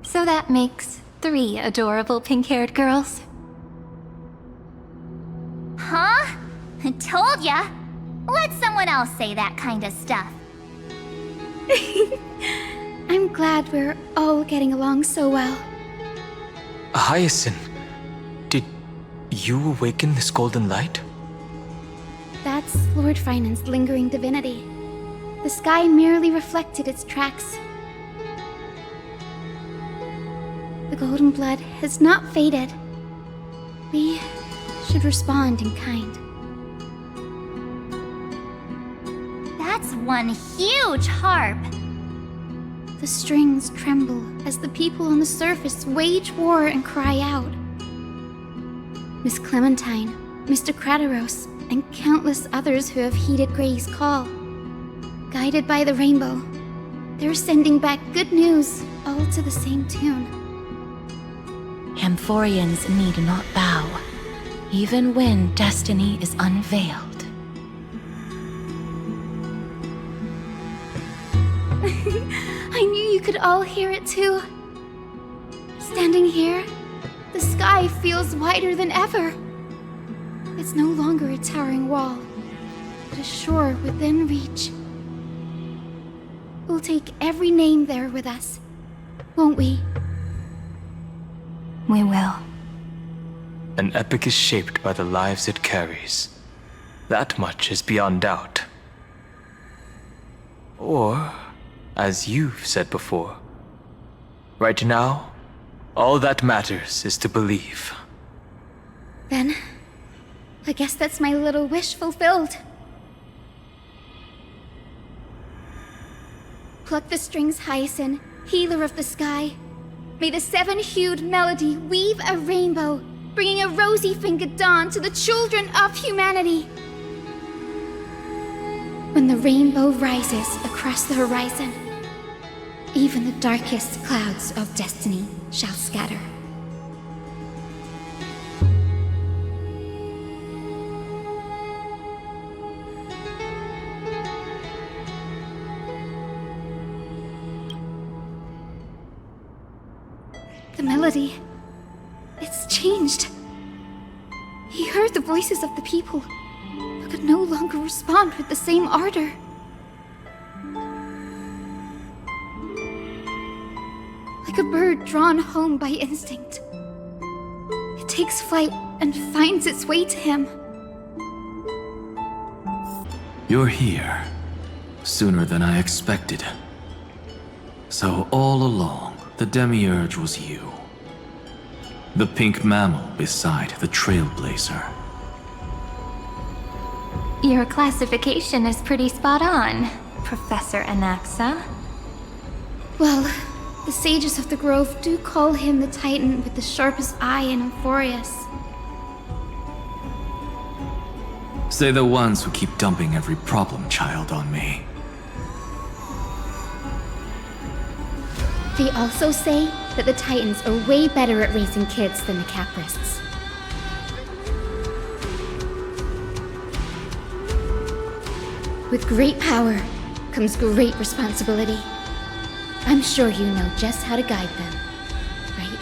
So that makes 3 adorable pink-haired girls. Huh? Told ya. Let someone else say that kind of stuff. I'm glad we're all getting along so well. Hyacinth, did you awaken this golden light? That's Lord Finance's lingering divinity. The sky merely reflected its tracks. The golden blood has not faded. We should respond in kind. That's one huge harp. The strings tremble as the people on the surface wage war and cry out. Miss Clementine, Mr. Krateros, and countless others who have heeded Gray's call. Guided by the rainbow, they're sending back good news, all to the same tune. Amphorians need not bow, even when destiny is unveiled. I knew you could all hear it too. Standing here, the sky feels wider than ever. It's no longer a towering wall, but a shore within reach. We'll take every name there with us, won't we? We will. An epic is shaped by the lives it carries. That much is beyond doubt. Or, as you've said before, right now, all that matters is to believe. Then, I guess that's my little wish fulfilled. Pluck the strings, Hyacinth, healer of the sky. May the seven-hued melody weave a rainbow, bringing a rosy-fingered dawn to the children of humanity. When the rainbow rises across the horizon, even the darkest clouds of destiny shall scatter. The melody, it's changed. He heard the voices of the people, but could no longer respond with the same ardor. Like a bird drawn home by instinct, it takes flight and finds its way to him. You're here, sooner than I expected. So all along, the demiurge was you. The pink mammal beside the trailblazer. Your classification is pretty spot on, Professor Anaxa. Well, the sages of the grove do call him the Titan with the sharpest eye in Euphorius. Say the ones who keep dumping every problem child on me. They also say that the Titans are way better at raising kids than the Caprists. With great power comes great responsibility. I'm sure you know just how to guide them, right?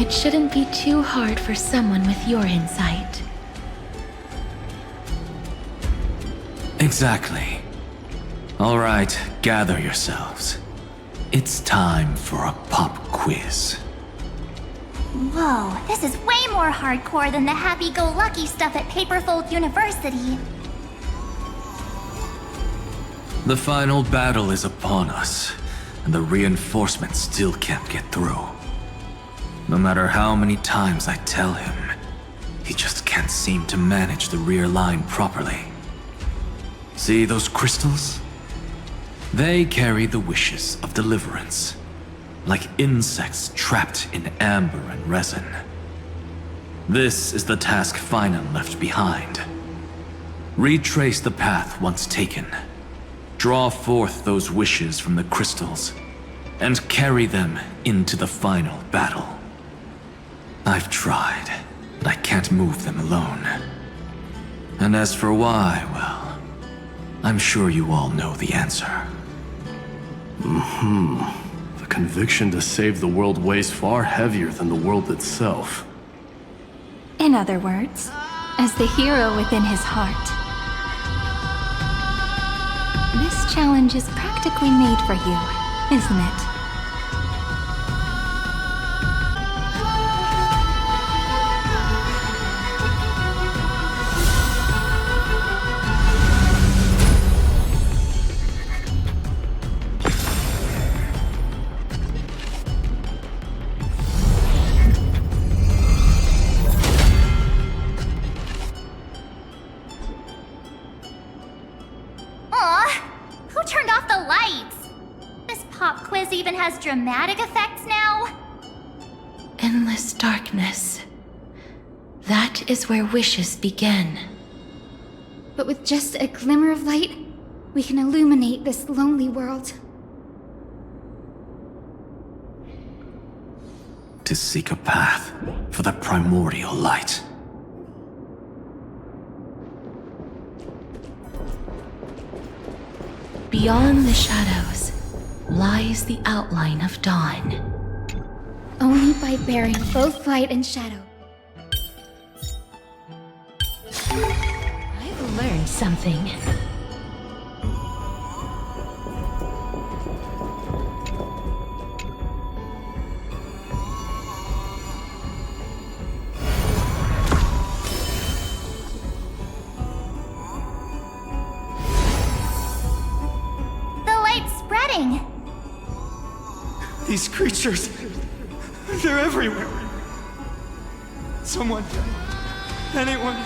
It shouldn't be too hard for someone with your insight. Exactly. All right, gather yourselves. It's time for a pop quiz. Whoa, this is way more hardcore than the happy-go-lucky stuff at Paperfold University. The final battle is upon us, and the reinforcements still can't get through. No matter how many times I tell him, he just can't seem to manage the rear line properly. See those crystals? They carry the wishes of deliverance, like insects trapped in amber and resin. This is the task Finan left behind. Retrace the path once taken. Draw forth those wishes from the crystals, and carry them into the final battle. I've tried, but I can't move them alone. And as for why, well, I'm sure you all know the answer. The conviction to save the world weighs far heavier than the world itself. In other words, as the hero within his heart. This challenge is practically made for you, isn't it? Even has dramatic effects now? Endless darkness. That is where wishes begin. But with just a glimmer of light, we can illuminate this lonely world. To seek a path for the primordial light. Beyond the shadows lies the outline of dawn. Only by bearing both light and shadow. I've learned something. These creatures, they're everywhere. Someone, anyone,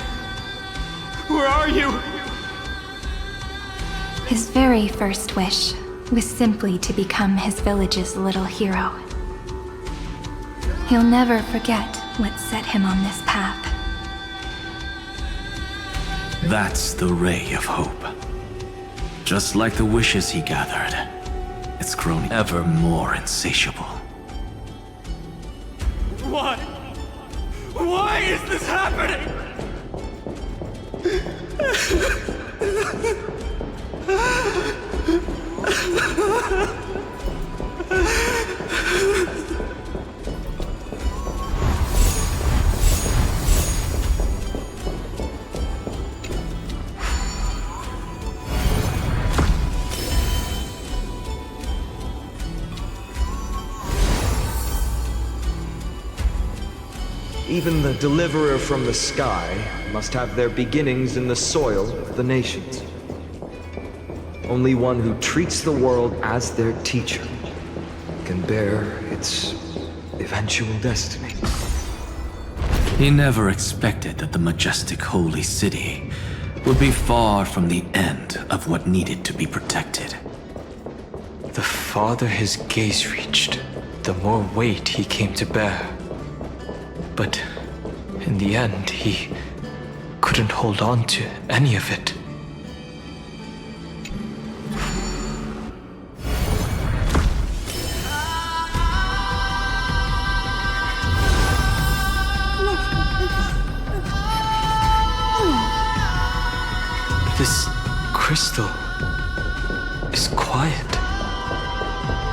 where are you? His very first wish was simply to become his village's little hero. He'll never forget what set him on this path. That's the ray of hope. Just like the wishes he gathered, it's grown ever more insatiable. Why? Why is this happening? Even the deliverer from the sky must have their beginnings in the soil of the nations. Only one who treats the world as their teacher can bear its eventual destiny. He never expected that the majestic holy city would be far from the end of what needed to be protected. The farther his gaze reached, the more weight he came to bear. But in the end, he couldn't hold on to any of it. This crystal is quiet.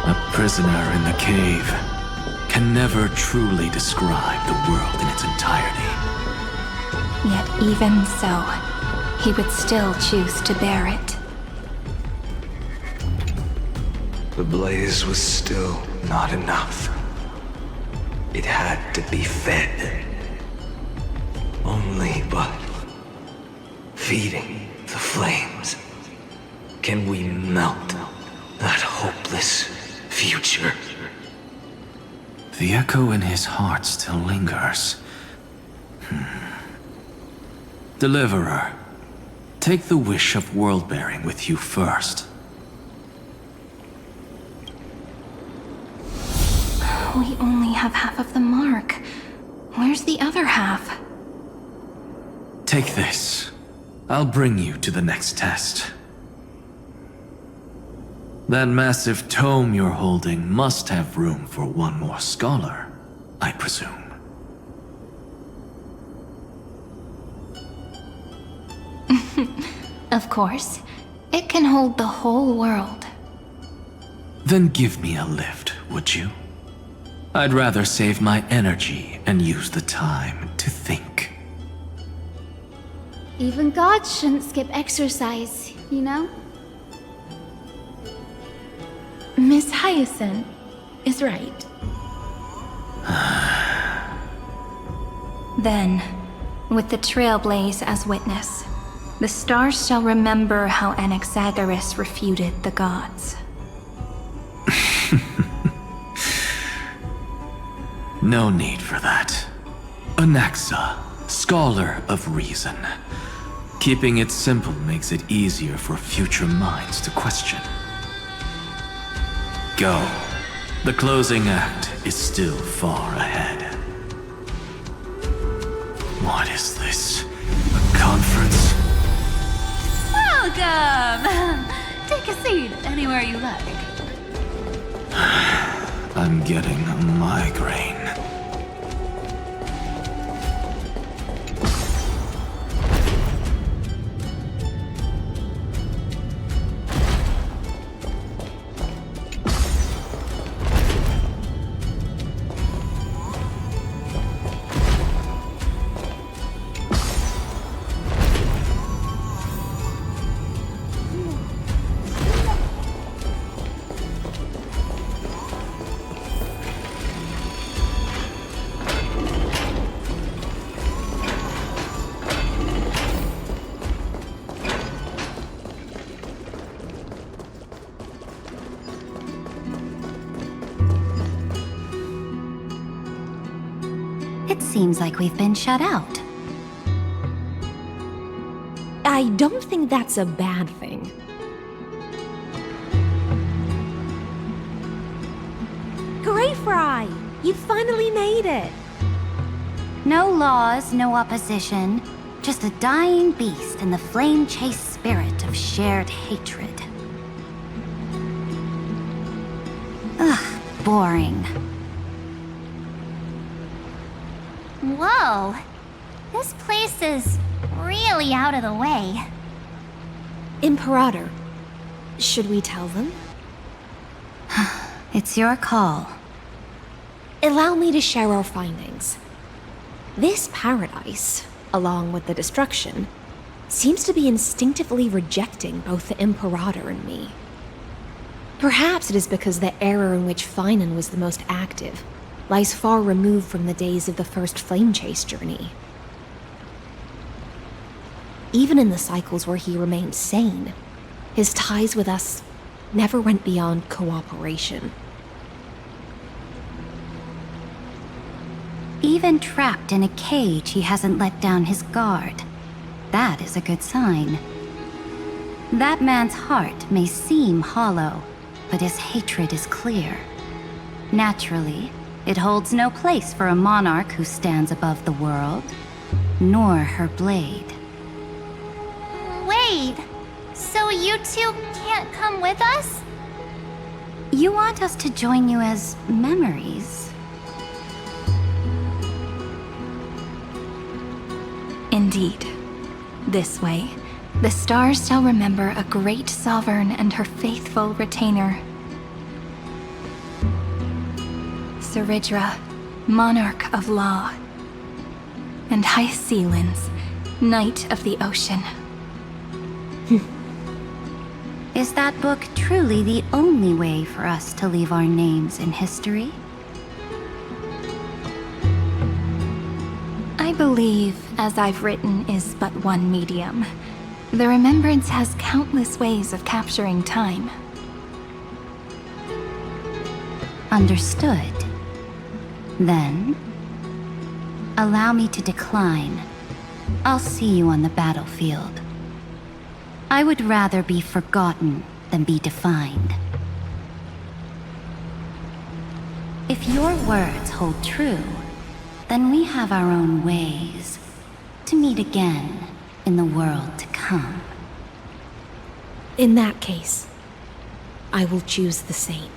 A prisoner in the cave can never truly describe the world in its entirety. Yet even so, he would still choose to bear it. The blaze was still not enough. It had to be fed. Only by feeding the flames can we melt that hopeless future. The echo in his heart still lingers. Deliverer, take the wish of world-bearing with you first. We only have half of the mark. Where's the other half? Take this. I'll bring you to the next test. That massive tome you're holding must have room for one more scholar, I presume. Of course. It can hold the whole world. Then give me a lift, would you? I'd rather save my energy and use the time to think. Even gods shouldn't skip exercise, you know? Miss Hyacinth is right. Then, with the trailblaze as witness, the stars shall remember how Anaxagoras refuted the gods. No need for that. Anaxa, scholar of reason. Keeping it simple makes it easier for future minds to question. Go. The closing act is still far ahead. What is this? A conference? Welcome! Take a seat anywhere you like. I'm getting a migraine. It seems like we've been shut out. I don't think that's a bad thing. Greyfry! You finally made it! No laws, no opposition. Just a dying beast and the flame-chased spirit of shared hatred. Ugh, boring. Whoa! This place is really out of the way. Imperator, should we tell them? It's your call. Allow me to share our findings. This paradise, along with the destruction, seems to be instinctively rejecting both the Imperator and me. Perhaps it is because the era in which Finan was the most active lies far removed from the days of the first flame chase journey. Even in the cycles where he remained sane, his ties with us never went beyond cooperation. Even trapped in a cage, he hasn't let down his guard. That is a good sign. That man's heart may seem hollow, but his hatred is clear. Naturally, it holds no place for a monarch who stands above the world, nor her blade. Wait, so you two can't come with us? You want us to join you as memories? Indeed. This way, the stars shall remember a great sovereign and her faithful retainer. Saridra, monarch of law, and Hyacelans, knight of the ocean. Is that book truly the only way for us to leave our names in history? I believe, as I've written, is but one medium. The remembrance has countless ways of capturing time. Understood. Then, allow me to decline. I'll see you on the battlefield. I would rather be forgotten than be defined. If your words hold true, then we have our own ways to meet again in the world to come. In that case, I will choose the same.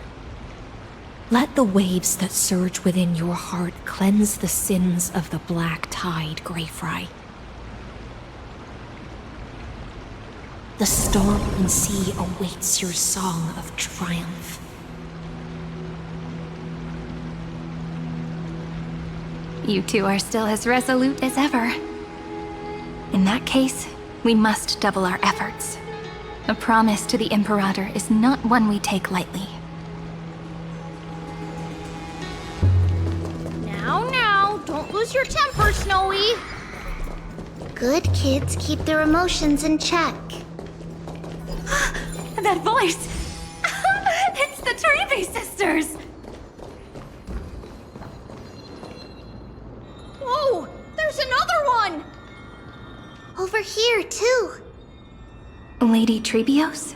Let the waves that surge within your heart cleanse the sins of the black tide, Greyfry. The storm and sea awaits your song of triumph. You two are still as resolute as ever. In that case, we must double our efforts. A promise to the Imperator is not one we take lightly. Now, don't lose your temper, Snowy. Good kids keep their emotions in check. That voice! It's the Treevy sisters! Whoa! There's another one! Over here, too. Lady Treebios?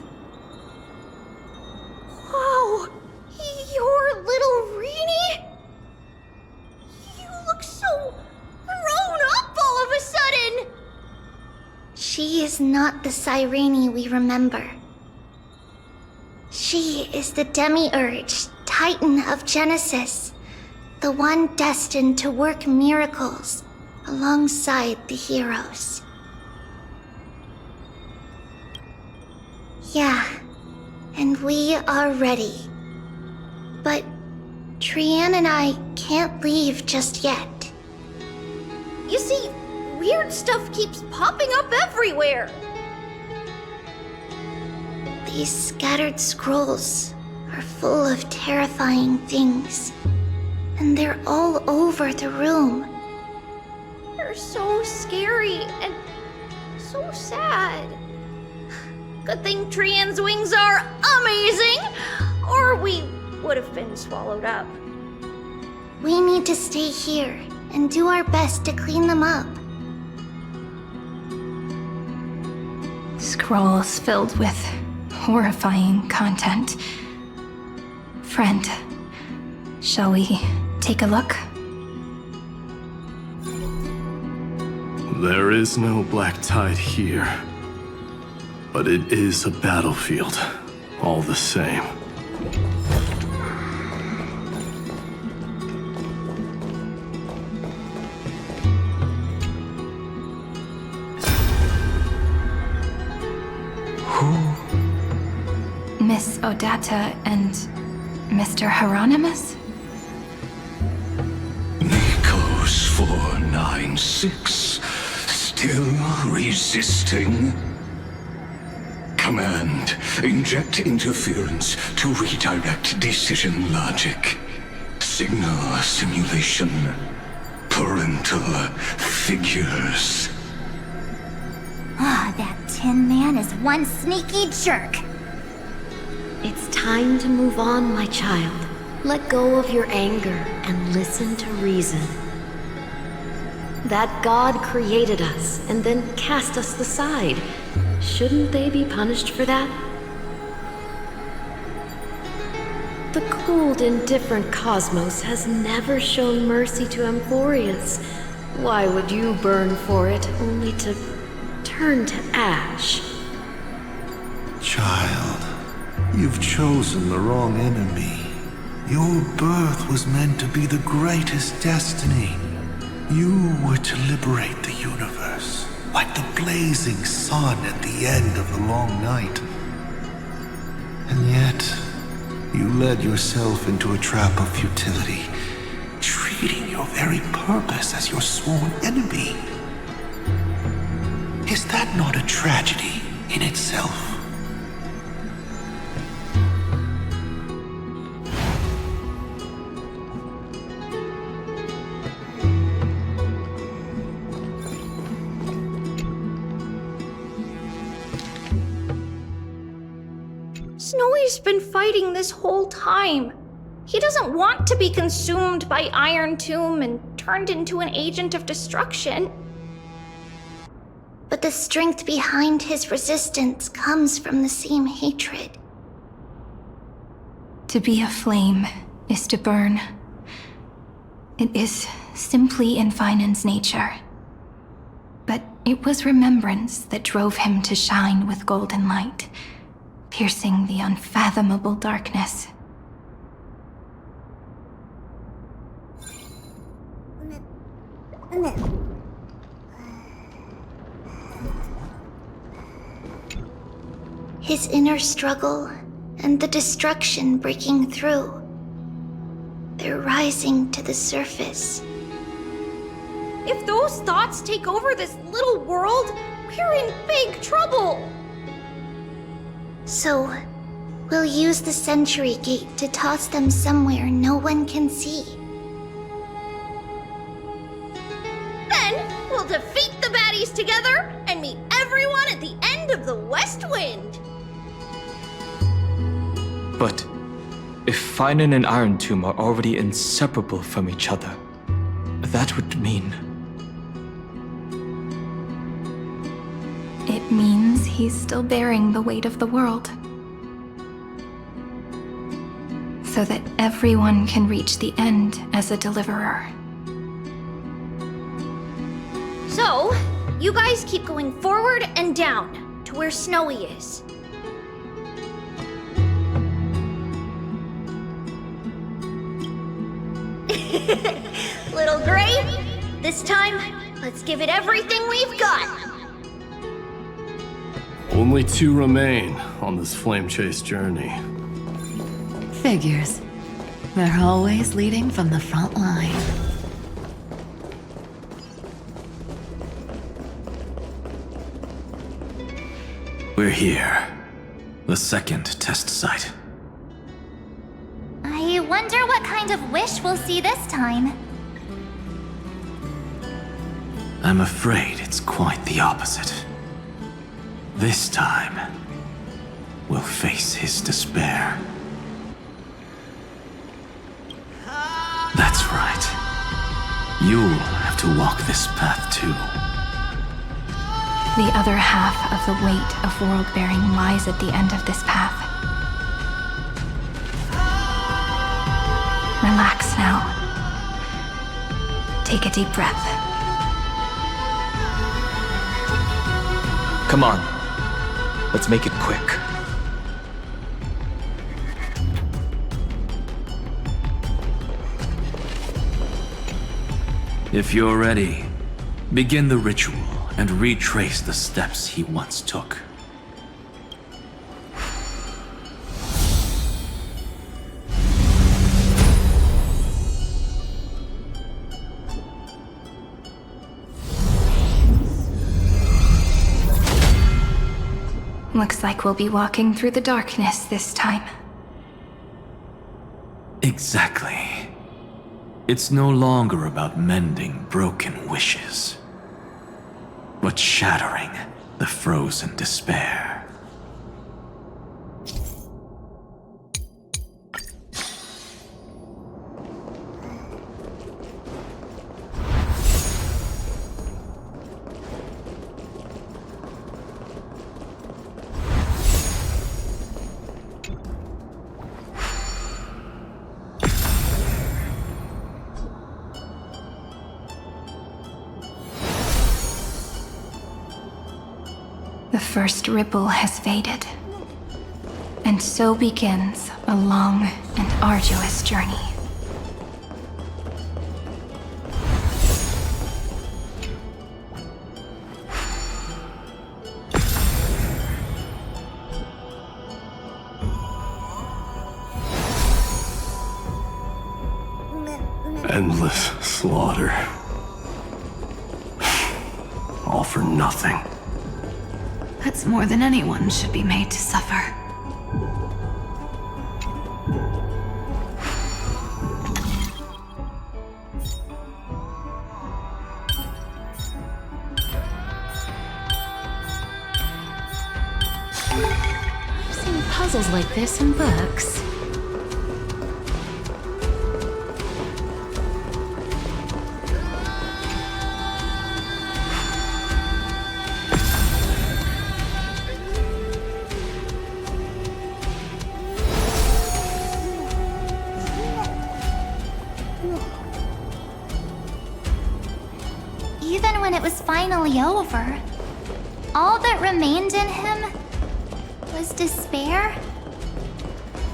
Whoa! You're little Reenie? You look so grown up all of a sudden! She is not the Cyrene we remember. She is the Demiurge, Titan of Genesis, the one destined to work miracles alongside the heroes. Yeah, and we are ready. But Trian and I can't leave just yet. You see, weird stuff keeps popping up everywhere. These scattered scrolls are full of terrifying things, and they're all over the room. They're so scary and so sad. Good thing Trian's wings are amazing, or we would have been swallowed up. We need to stay here and do our best to clean them up. Scrolls filled with horrifying content. Friend, shall we take a look? There is no black tide here, but it is a battlefield, all the same. Miss Odata and Mr. Hieronymus? Nikos 496, still resisting? Command, inject interference to redirect decision logic. Signal simulation. Parental figures. Ah, that Tin Man is one sneaky jerk. It's time to move on, my child. Let go of your anger and listen to reason. That God created us and then cast us aside. Shouldn't they be punished for that? The cold, indifferent cosmos has never shown mercy to Amphorius. Why would you burn for it, only to turn to ash? Child, you've chosen the wrong enemy. Your birth was meant to be the greatest destiny. You were to liberate the universe, like the blazing sun at the end of the long night. And yet, you led yourself into a trap of futility, treating your very purpose as your sworn enemy. Is that not a tragedy in itself? Snowy's been fighting this whole time. He doesn't want to be consumed by Iron Tomb and turned into an agent of destruction. But the strength behind his resistance comes from the same hatred. To be a flame is to burn. It is simply in Finan's nature. But it was remembrance that drove him to shine with golden light, piercing the unfathomable darkness. His inner struggle and the destruction breaking through. They're rising to the surface. If those thoughts take over this little world, we're in big trouble. So, we'll use the Century Gate to toss them somewhere no one can see. Then, we'll defeat the baddies together and meet everyone at the end of the West Wind. But if Finan and Iron Tomb are already inseparable from each other, that would mean... It means he's still bearing the weight of the world. So that everyone can reach the end as a deliverer. So, you guys keep going forward and down to where Snowy is. Little Gray, this time, let's give it everything we've got. Only 2 remain on this flame chase journey. Figures. They're always leading from the front line. We're here. The second test site. I wonder what kind of wish we'll see this time. I'm afraid it's quite the opposite. This time, we'll face his despair. That's right. You'll have to walk this path too. The other half of the weight of world-bearing lies at the end of this path. Relax now. Take a deep breath. Come on. Let's make it quick. If you're ready, begin the ritual and retrace the steps he once took. Looks like we'll be walking through the darkness this time. Exactly. It's no longer about mending broken wishes, but shattering the frozen despair. The first ripple has faded, and so begins a long and arduous journey. Endless slaughter. All for nothing. That's more than anyone should be made to suffer. I've seen puzzles like this in books. Even when it was finally over, all that remained in him was despair.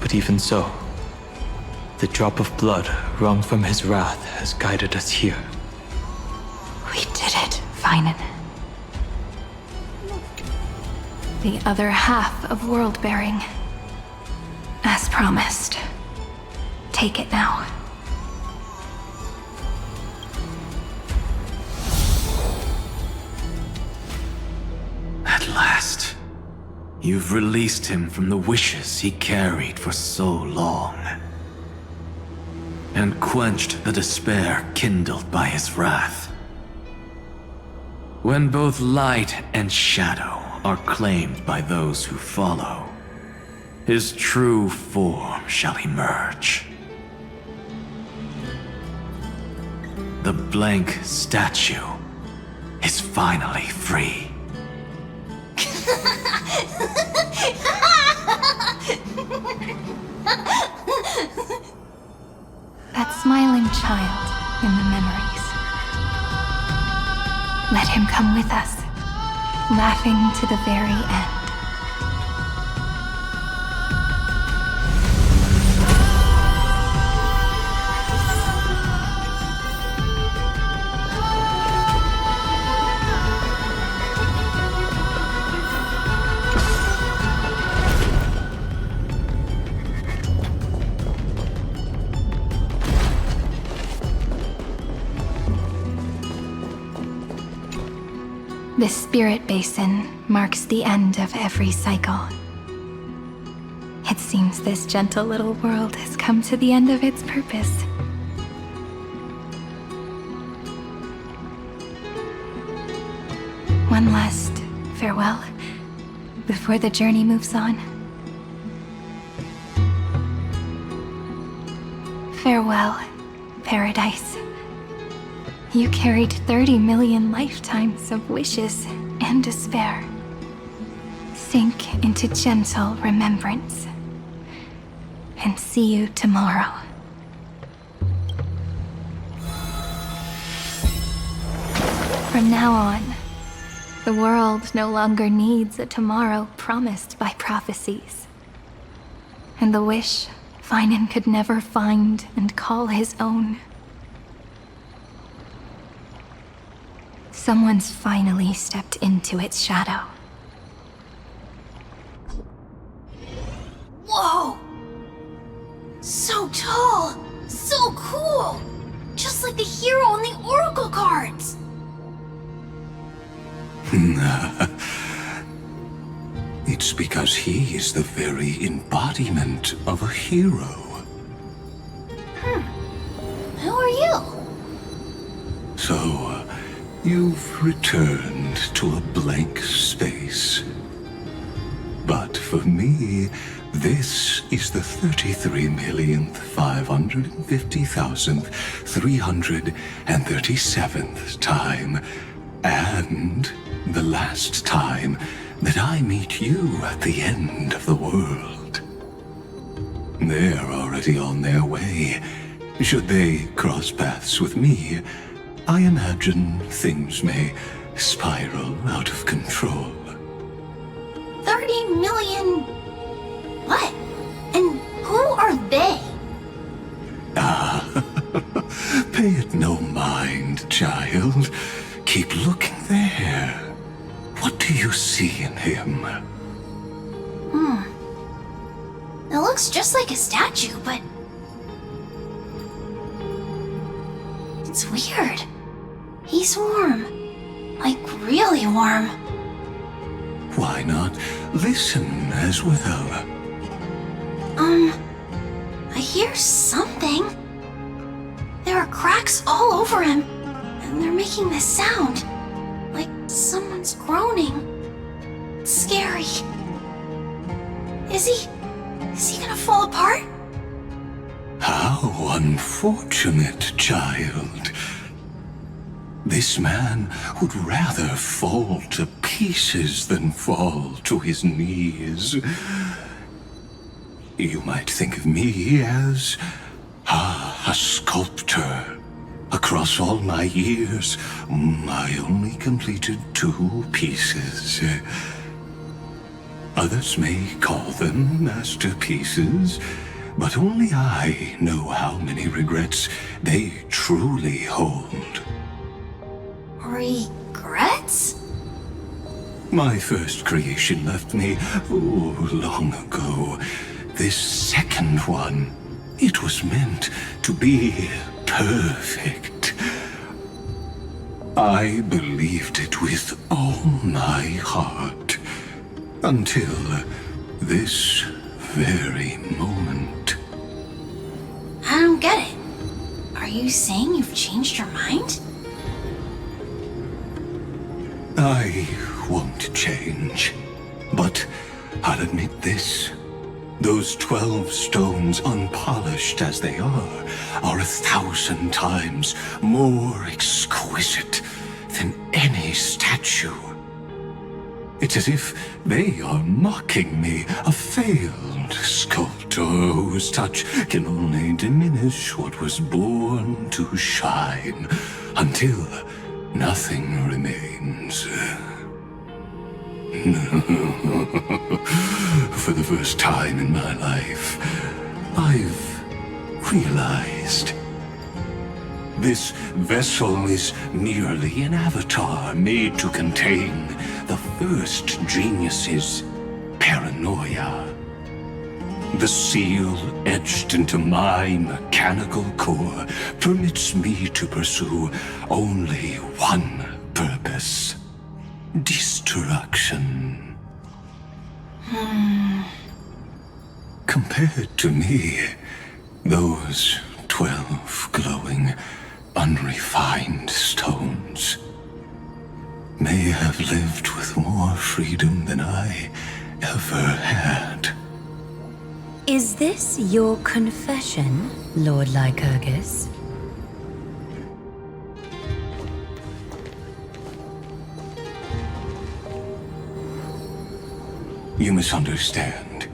But even so, the drop of blood wrung from his wrath has guided us here. We did it, Finan. The other half of world-bearing. As promised. Take it now. At last, you've released him from the wishes he carried for so long, and quenched the despair kindled by his wrath. When both light and shadow are claimed by those who follow, his true form shall emerge. The blank statue is finally free. That smiling child in the memories. Let him come with us, laughing to the very end. The spirit basin marks the end of every cycle. It seems this gentle little world has come to the end of its purpose. One last farewell before the journey moves on. Farewell, paradise. You carried 30 million lifetimes of wishes and despair. Sink into gentle remembrance. And see you tomorrow. From now on, the world no longer needs a tomorrow promised by prophecies. And the wish Finan could never find and call his own. Someone's finally stepped into its shadow. Whoa! So tall! So cool! Just like the hero in the Oracle cards! It's because he is the very embodiment of a hero. Who are you? So, you've returned to a blank space. But for me, this is the 33,550,337th time, and the last time that I meet you at the end of the world. They're already on their way. Should they cross paths with me, I imagine things may spiral out of control. 30 million... What? And who are they? Pay it no mind, child. Keep looking there. What do you see in him? It looks just like a statue, but... It's weird. He's warm. Like, really warm. Why not listen as well? I hear something. There are cracks all over him, and they're making this sound. Like someone's groaning. It's scary. Is he gonna fall apart? How unfortunate, child. This man would rather fall to pieces than fall to his knees. You might think of me as a sculptor. Across all my years, I only completed 2 pieces. Others may call them masterpieces, but only I know how many regrets they truly hold. Regrets? My first creation left me, long ago. This second one, it was meant to be perfect. I believed it with all my heart, until this very moment. I don't get it. Are you saying you've changed your mind? I won't change, but I'll admit this. Those 12 stones, unpolished as they are 1,000 times more exquisite than any statue. It's as if they are mocking me, a failed sculptor whose touch can only diminish what was born to shine, until nothing remains. For the first time in my life, I've realized this vessel is merely an avatar made to contain the first genius's paranoia. The seal etched into my mechanical core permits me to pursue only one purpose: destruction. Compared to me, those 12 glowing, unrefined stones may have lived with more freedom than I ever had. Is this your confession, Lord Lycurgus? You misunderstand.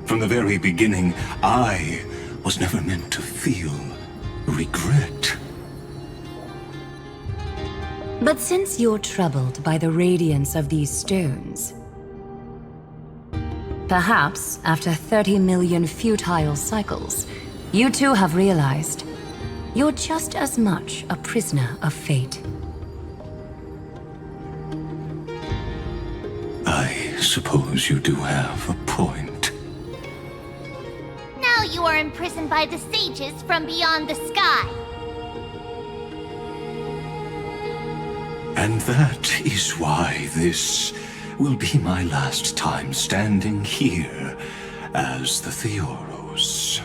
From the very beginning, I was never meant to feel regret. But since you're troubled by the radiance of these stones, perhaps after 30 million futile cycles, you too have realized you're just as much a prisoner of fate. I suppose you do have a point. Now you are imprisoned by the sages from beyond the sky. And that is why this will be my last time standing here as the Theoros.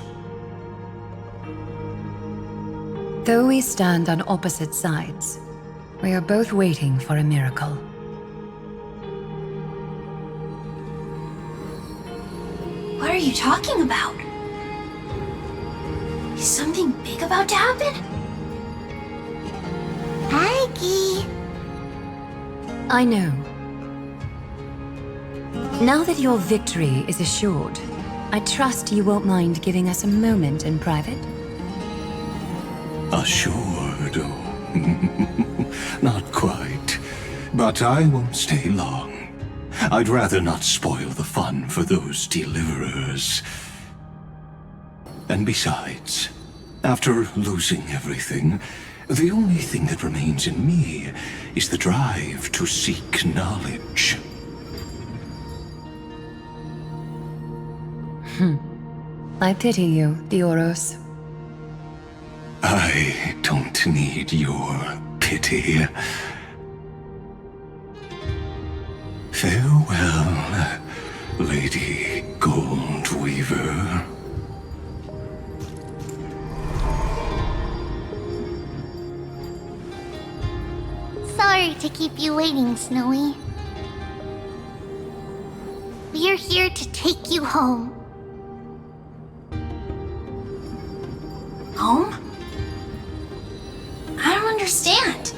Though we stand on opposite sides, we are both waiting for a miracle. What are you talking about? Is something big about to happen? Aggie! I know. Now that your victory is assured, I trust you won't mind giving us a moment in private? Assured? Oh, not quite. But I won't stay long. I'd rather not spoil the fun for those deliverers. And besides, after losing everything, the only thing that remains in me is the drive to seek knowledge. I pity you, Theoros. I don't need your pity. Farewell, Lady Goldweaver. Sorry to keep you waiting, Snowy. We're here to take you home. Home? I don't understand.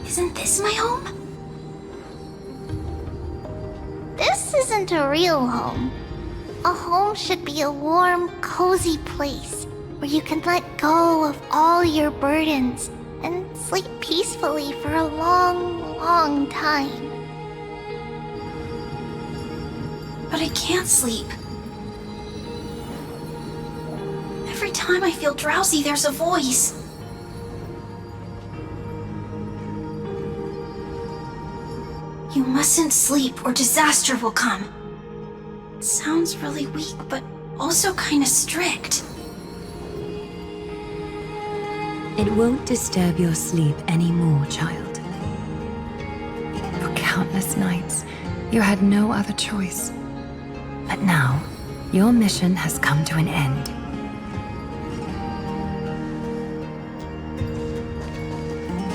Isn't this my home? This isn't a real home. A home should be a warm, cozy place where you can let go of all your burdens and sleep peacefully for a long, long time. But I can't sleep. Every time I feel drowsy, there's a voice. You mustn't sleep or disaster will come. It sounds really weak, but also kind of strict. It won't disturb your sleep anymore, child. For countless nights, you had no other choice. But now, your mission has come to an end.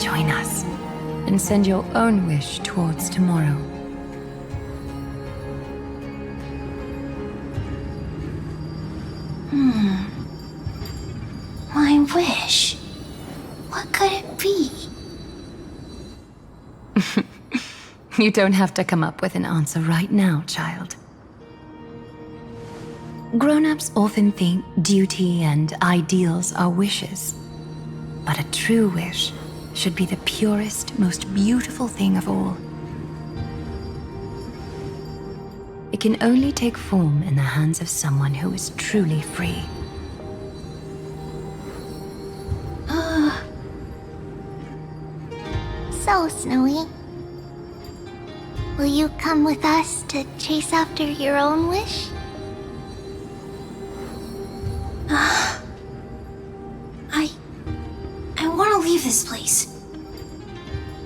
Join us, and send your own wish towards tomorrow. My wish. What could it be? You don't have to come up with an answer right now, child. Grown-ups often think duty and ideals are wishes. But a true wish should be the purest, most beautiful thing of all. It can only take form in the hands of someone who is truly free. So, Snowy, will you come with us to chase after your own wish? I want to leave this place.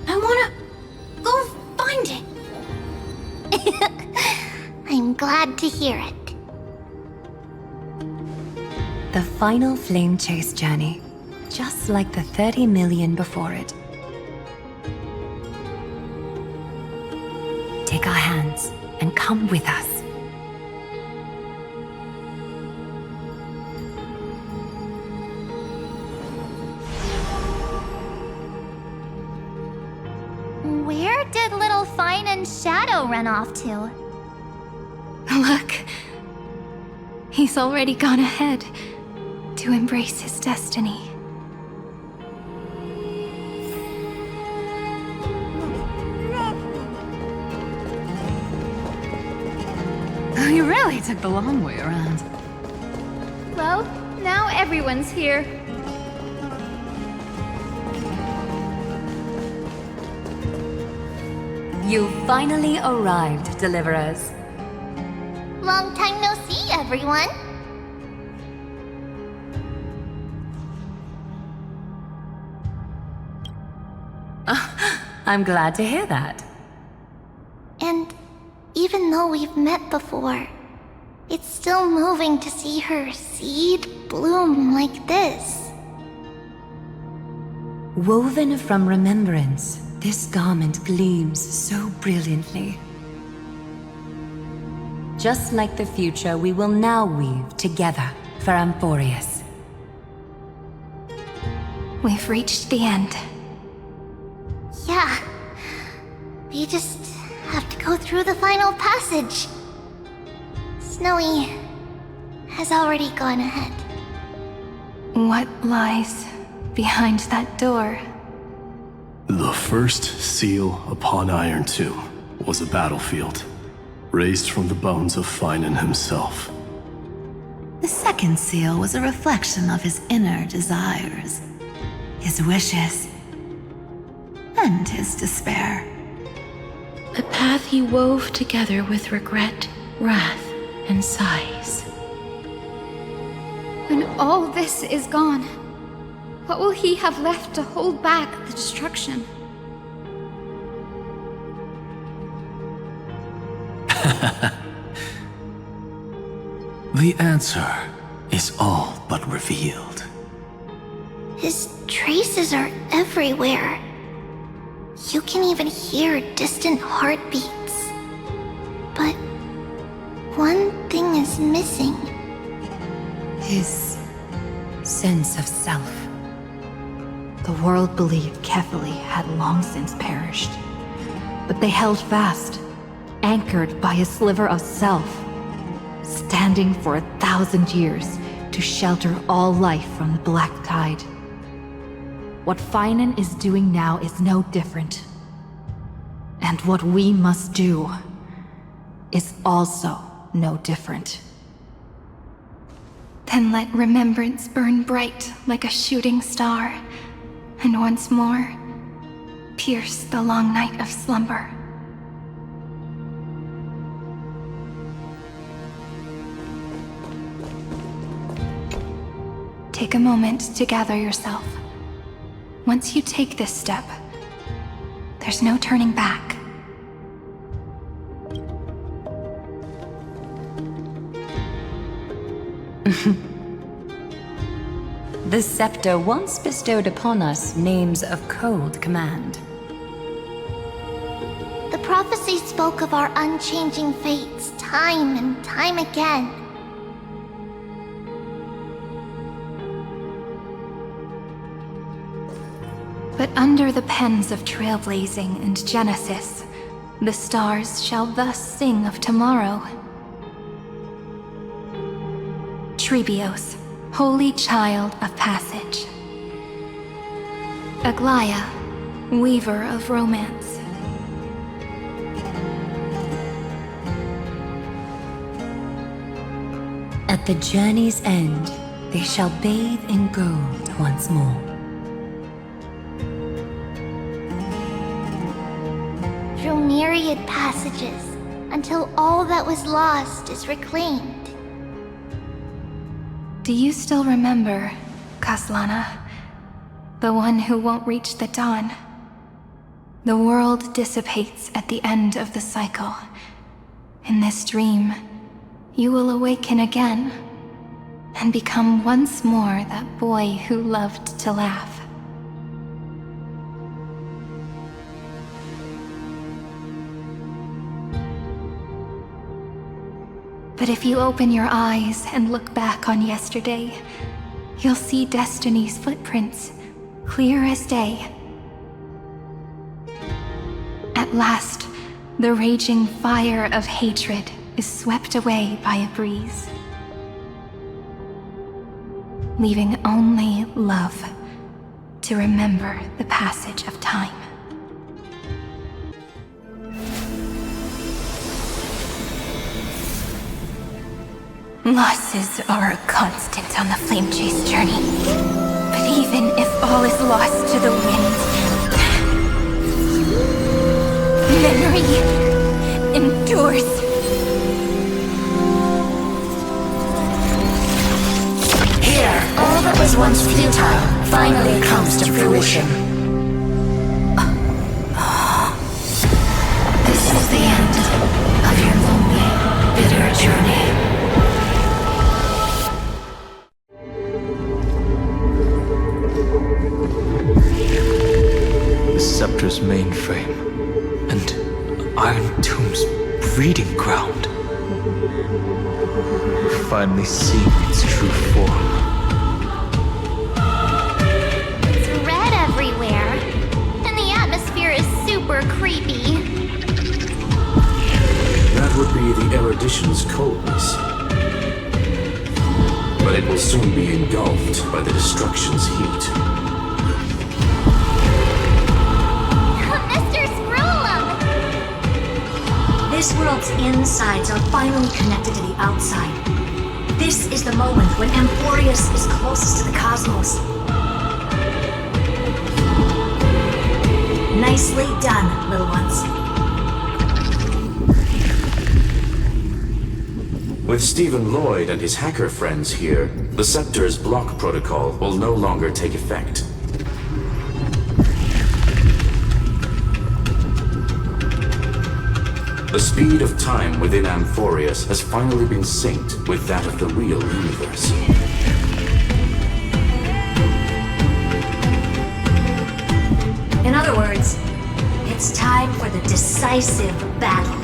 I want to go find it. I'm glad to hear it. The final flame chase journey, just like the 30 million before it. Take our hands and come with us. Where did little Fine and Shadow run off to? Look. He's already gone ahead to embrace his destiny. You really took the long way around. Well, now everyone's here. You finally arrived, Deliverers. Long time no see, everyone. I'm glad to hear that. And even though we've met before, it's still moving to see her seed bloom like this. Woven from remembrance, this garment gleams so brilliantly. Just like the future, we will now weave together for Amphorius. We've reached the end. Yeah. We just have to go through the final passage. Snowy has already gone ahead. What lies behind that door? The first seal upon Iron Tomb was a battlefield, raised from the bones of Finan himself. The second seal was a reflection of his inner desires, his wishes, and his despair. A path he wove together with regret, wrath, and sighs. When all this is gone, what will he have left to hold back the destruction? The answer is all but revealed. His traces are everywhere. You can even hear distant heartbeats. But one thing is missing. His sense of self. The world believed Kefili had long since perished, but they held fast, anchored by a sliver of self, standing for 1,000 years to shelter all life from the black tide. What Finan is doing now is no different. And what we must do is also no different. Then let remembrance burn bright like a shooting star, and once more, pierce the long night of slumber. Take a moment to gather yourself. Once you take this step, there's no turning back. The scepter once bestowed upon us names of cold command. The prophecy spoke of our unchanging fates time and time again. But under the pens of trailblazing and Genesis, the stars shall thus sing of tomorrow. Trebios, holy child of passage. Aglaia, weaver of romance. At the journey's end, they shall bathe in gold once more. Through myriad passages, until all that was lost is reclaimed. Do you still remember, Kaslana? The one who won't reach the dawn? The world dissipates at the end of the cycle. In this dream, you will awaken again and become once more that boy who loved to laugh. But if you open your eyes and look back on yesterday, you'll see Destiny's footprints, clear as day. At last, the raging fire of hatred is swept away by a breeze, leaving only love to remember the passage of time. Losses are a constant on the flame chase journey. But even if all is lost to the wind, memory endures. Here, all that was once futile finally comes to fruition. This is the end of your lonely, bitter journey. The Scepter's mainframe, and Iron Tomb's breeding ground. Finally seeing its true form. It's red everywhere, and the atmosphere is super creepy. That would be the erudition's coldness. But it will soon be engulfed by the destruction's heat. This world's insides are finally connected to the outside. This is the moment when Amphorius is closest to the cosmos. Nicely done, little ones. With Stephen Lloyd and his hacker friends here, the Scepter's block protocol will no longer take effect. The speed of time within Amphorius has finally been synced with that of the real universe. In other words, it's time for the decisive battle.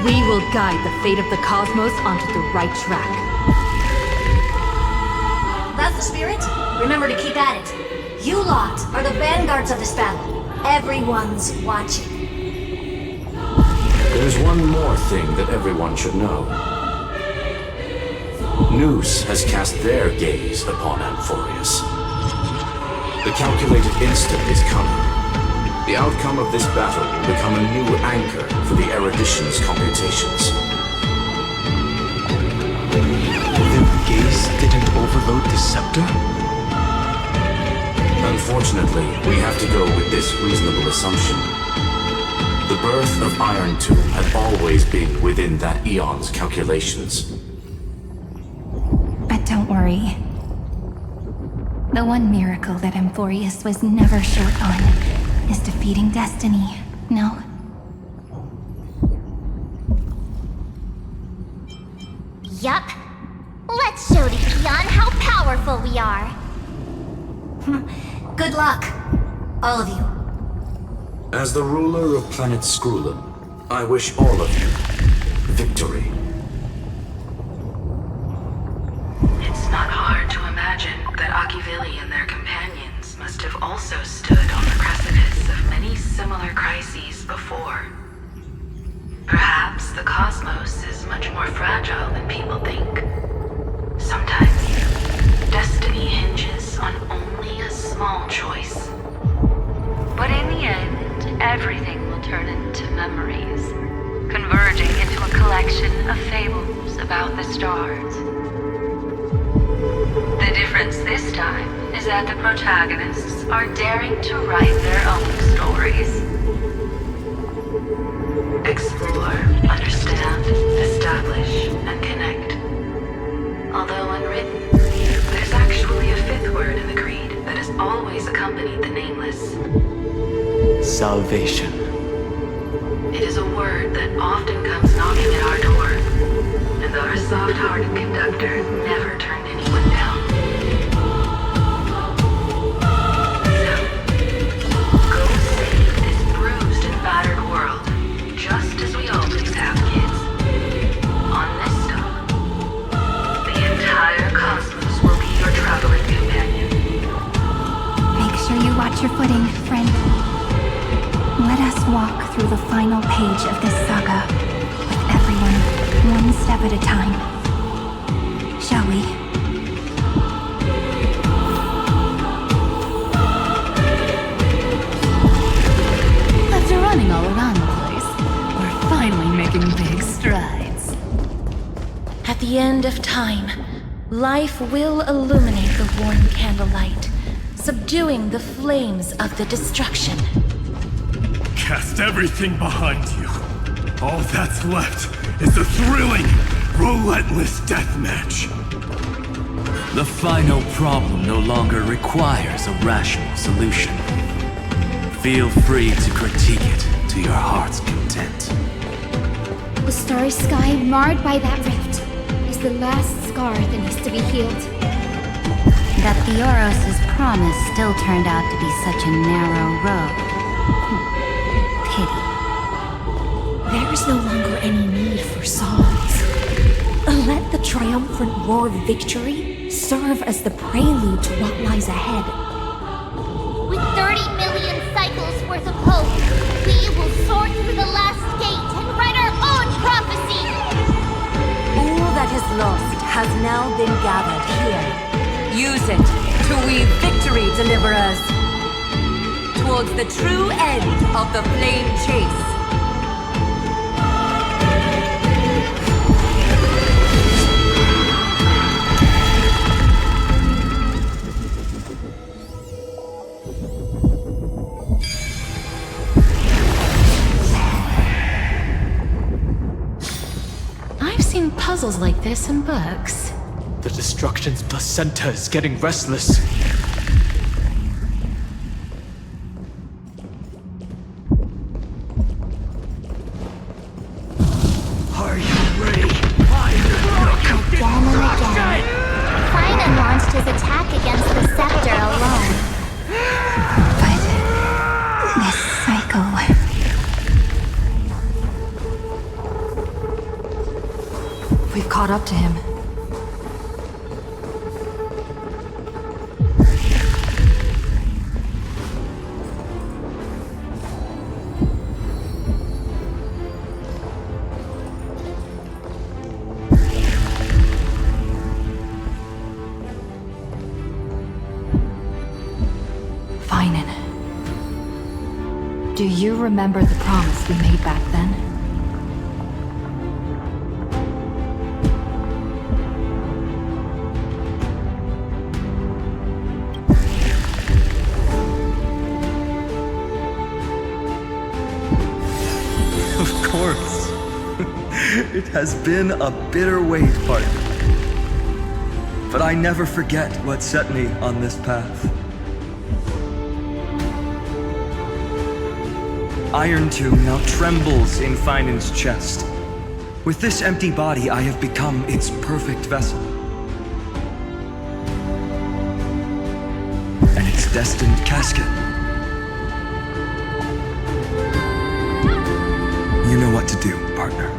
We will guide the fate of the cosmos onto the right track. That's the spirit. Remember to keep at it. You lot are the vanguards of this battle. Everyone's watching. There's one more thing that everyone should know. Noose has cast their gaze upon Amphorius. The calculated instant is coming. The outcome of this battle will become a new anchor for the erudition's computations. Their gaze didn't overload the scepter? Unfortunately, we have to go with this reasonable assumption. The birth of Iron Tomb had always been within that eon's calculations. But don't worry. The one miracle that Amphorius was never short on is defeating destiny, no? Yup. Let's show the Eon how powerful we are. Good luck, all of you. As the ruler of planet Skrulum, I wish all of you victory. It's not hard to imagine that Akivili and their companions must have also stood on the precipice of many similar crises before. Perhaps the cosmos is much more fragile than people think. Sometimes destiny hinges on only a small choice. But in the end, everything will turn into memories, converging into a collection of fables about the stars. The difference this time is that the protagonists are daring to write their own stories. Explore, understand, establish, and connect. Although unwritten, there's actually a fifth word in the creed that has always accompanied the nameless. Salvation. It is a word that often comes knocking at our door, and our soft-hearted conductor never turned anyone down. So, go save this bruised and battered world, just as we always have, kids. On this stop, the entire cosmos will be your traveling companion. Make sure you watch your footing, friend. Let us walk through the final page of this saga, with everyone one step at a time. Shall we? After running all around the place, we're finally making big strides. At the end of time, life will illuminate the warm candlelight, subduing the flames of the destruction. Cast everything behind you. All that's left is a thrilling, relentless deathmatch. The final problem no longer requires a rational solution. Feel free to critique it to your heart's content. The starry sky marred by that rift is the last scar that needs to be healed. That Theoros' promise still turned out to be such a narrow road. Pity. There is no longer any need for songs. Let the triumphant roar of victory serve as the prelude to what lies ahead. With 30 million cycles worth of hope, we will soar through the last gate and write our own prophecy! All that is lost has now been gathered here. Use it to weave victory, deliverers, towards the true end of the flame chase. I've seen puzzles like this in books. The destruction's placenta is getting restless. Are you ready? Again and again, Finan launched his attack against the scepter alone. But this cycle... We've caught up to him. Finan. Do you remember the promise we made back then? Of course. It has been a bitter wait, partner. But I never forget what set me on this path. Iron Tomb now trembles in Finan's chest. With this empty body, I have become its perfect vessel. And its destined casket. You know what to do, partner.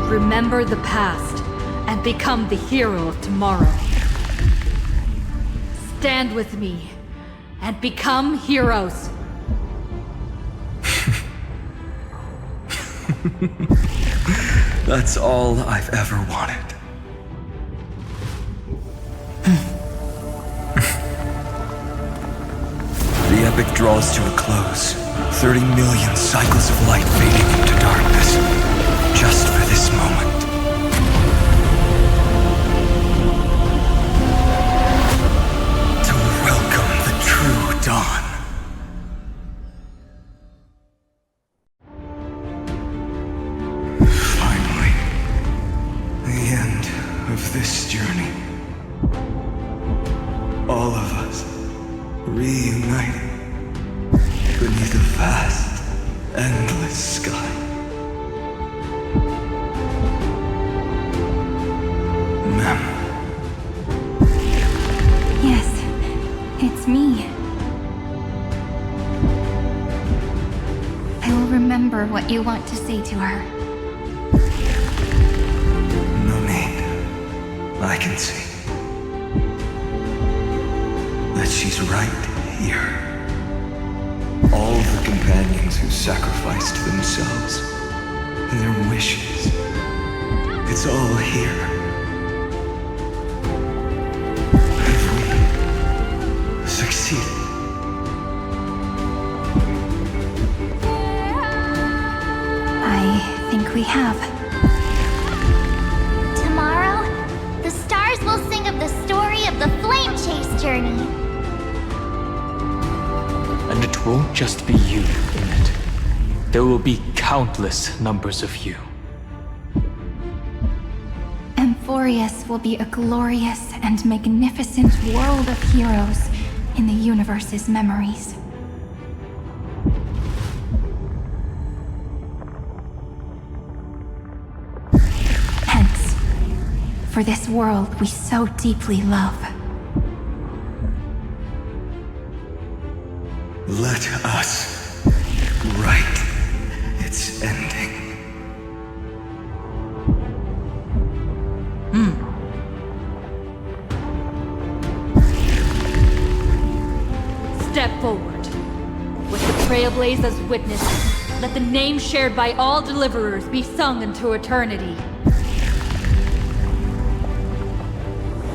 Remember the past and become the hero of tomorrow. Stand with me and become heroes. That's all I've ever wanted. The epic draws to a close. 30 million cycles of light fading into darkness. Just for this moment. To welcome the true dawn. Finally, the end of this journey. All of us reuniting beneath a vast, endless sky. Mem, wants me. I will remember what you want to say to her. No need. I can see that she's right here. All the companions who sacrificed themselves, their wishes, it's all here. Have we succeeded? I think we have. Tomorrow, the stars will sing of the story of the flame chase journey. And it won't just be you in it. There will be countless numbers of you. Amphorius will be a glorious and magnificent world of heroes in the universe's memories. Hence, for this world we so deeply love. Let us write its ending. Step forward. With the trailblaze as witness, let the name shared by all deliverers be sung into eternity.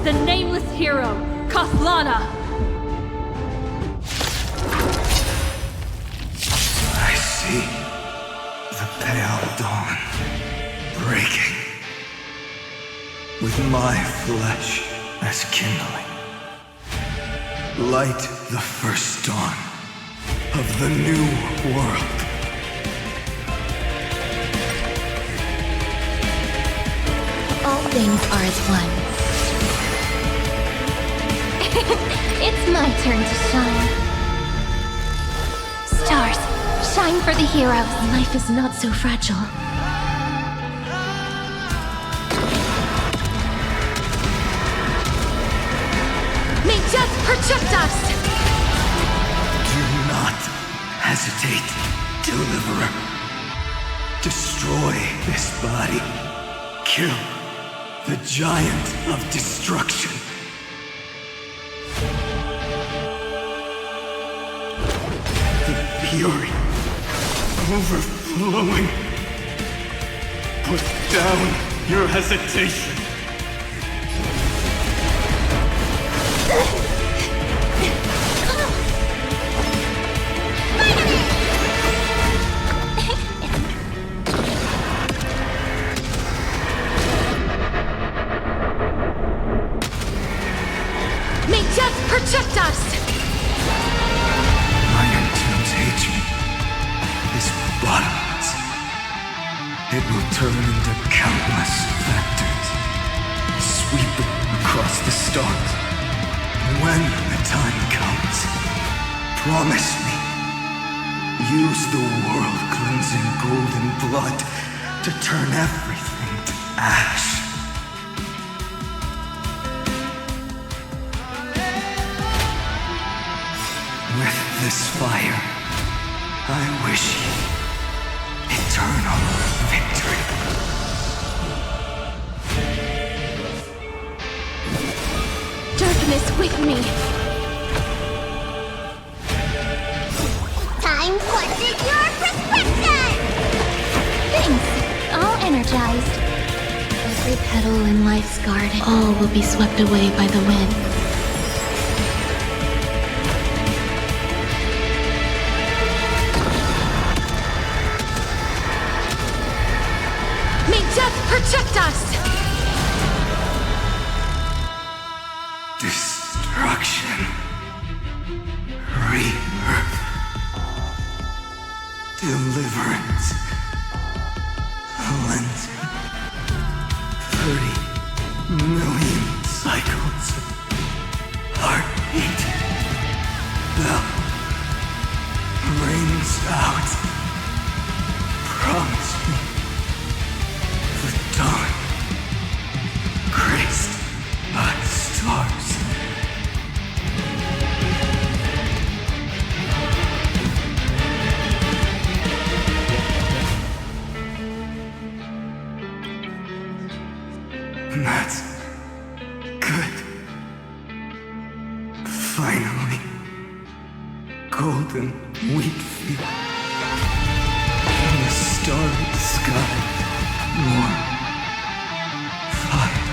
The nameless hero, Kaslana! I see the pale dawn breaking, with my flesh as kindling. Light the first dawn of the new world. All things are as one. It's my turn to shine. Stars, shine for the heroes. Life is not so fragile. May just protect us! Do not hesitate, deliverer. Destroy this body. Kill the giant of destruction. The fury overflowing. Put down your hesitation. May death protect us! Iron Tomb's hatred is bottomless. It will turn into countless factors, sweeping across the stars. When the time comes, promise me, use the world-cleansing golden blood to turn everything to ash. With this fire, I wish you eternal victory. Darkness with me! Time questions your prescription! Thanks, all energized. Every petal in life's garden, all will be swept away by the wind. May death protect us! Destruction. Rebirth. Deliverance. Cleansing. 30 million cycles. Heartbeat. Bell. Rings out. Promise me. The dawn. Graced by stars. Finally. Golden wheat field. In the starry sky. Warm. Fire.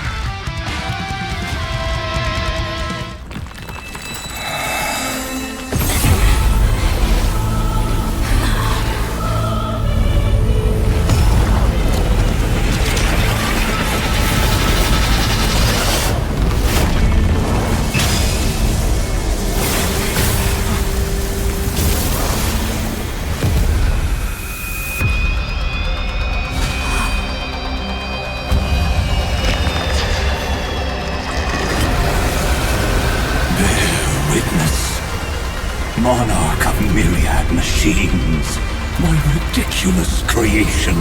Monarch of myriad machines, my ridiculous creation.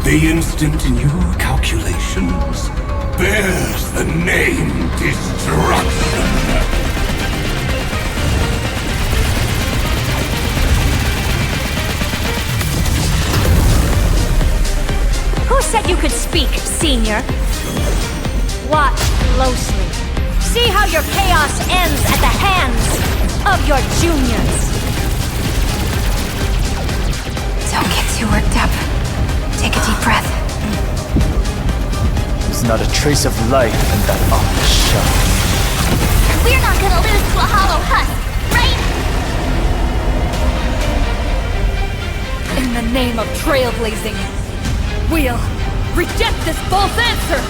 The instant in your calculations bears the name Destruction. Who said you could speak, Senior? Watch closely. See how your chaos ends at the hands of your juniors. Don't get too worked up. Take a deep breath. There's not a trace of life in that awful shell. We're not gonna lose to a hollow husk, right? In the name of trailblazing, we'll reject this false answer!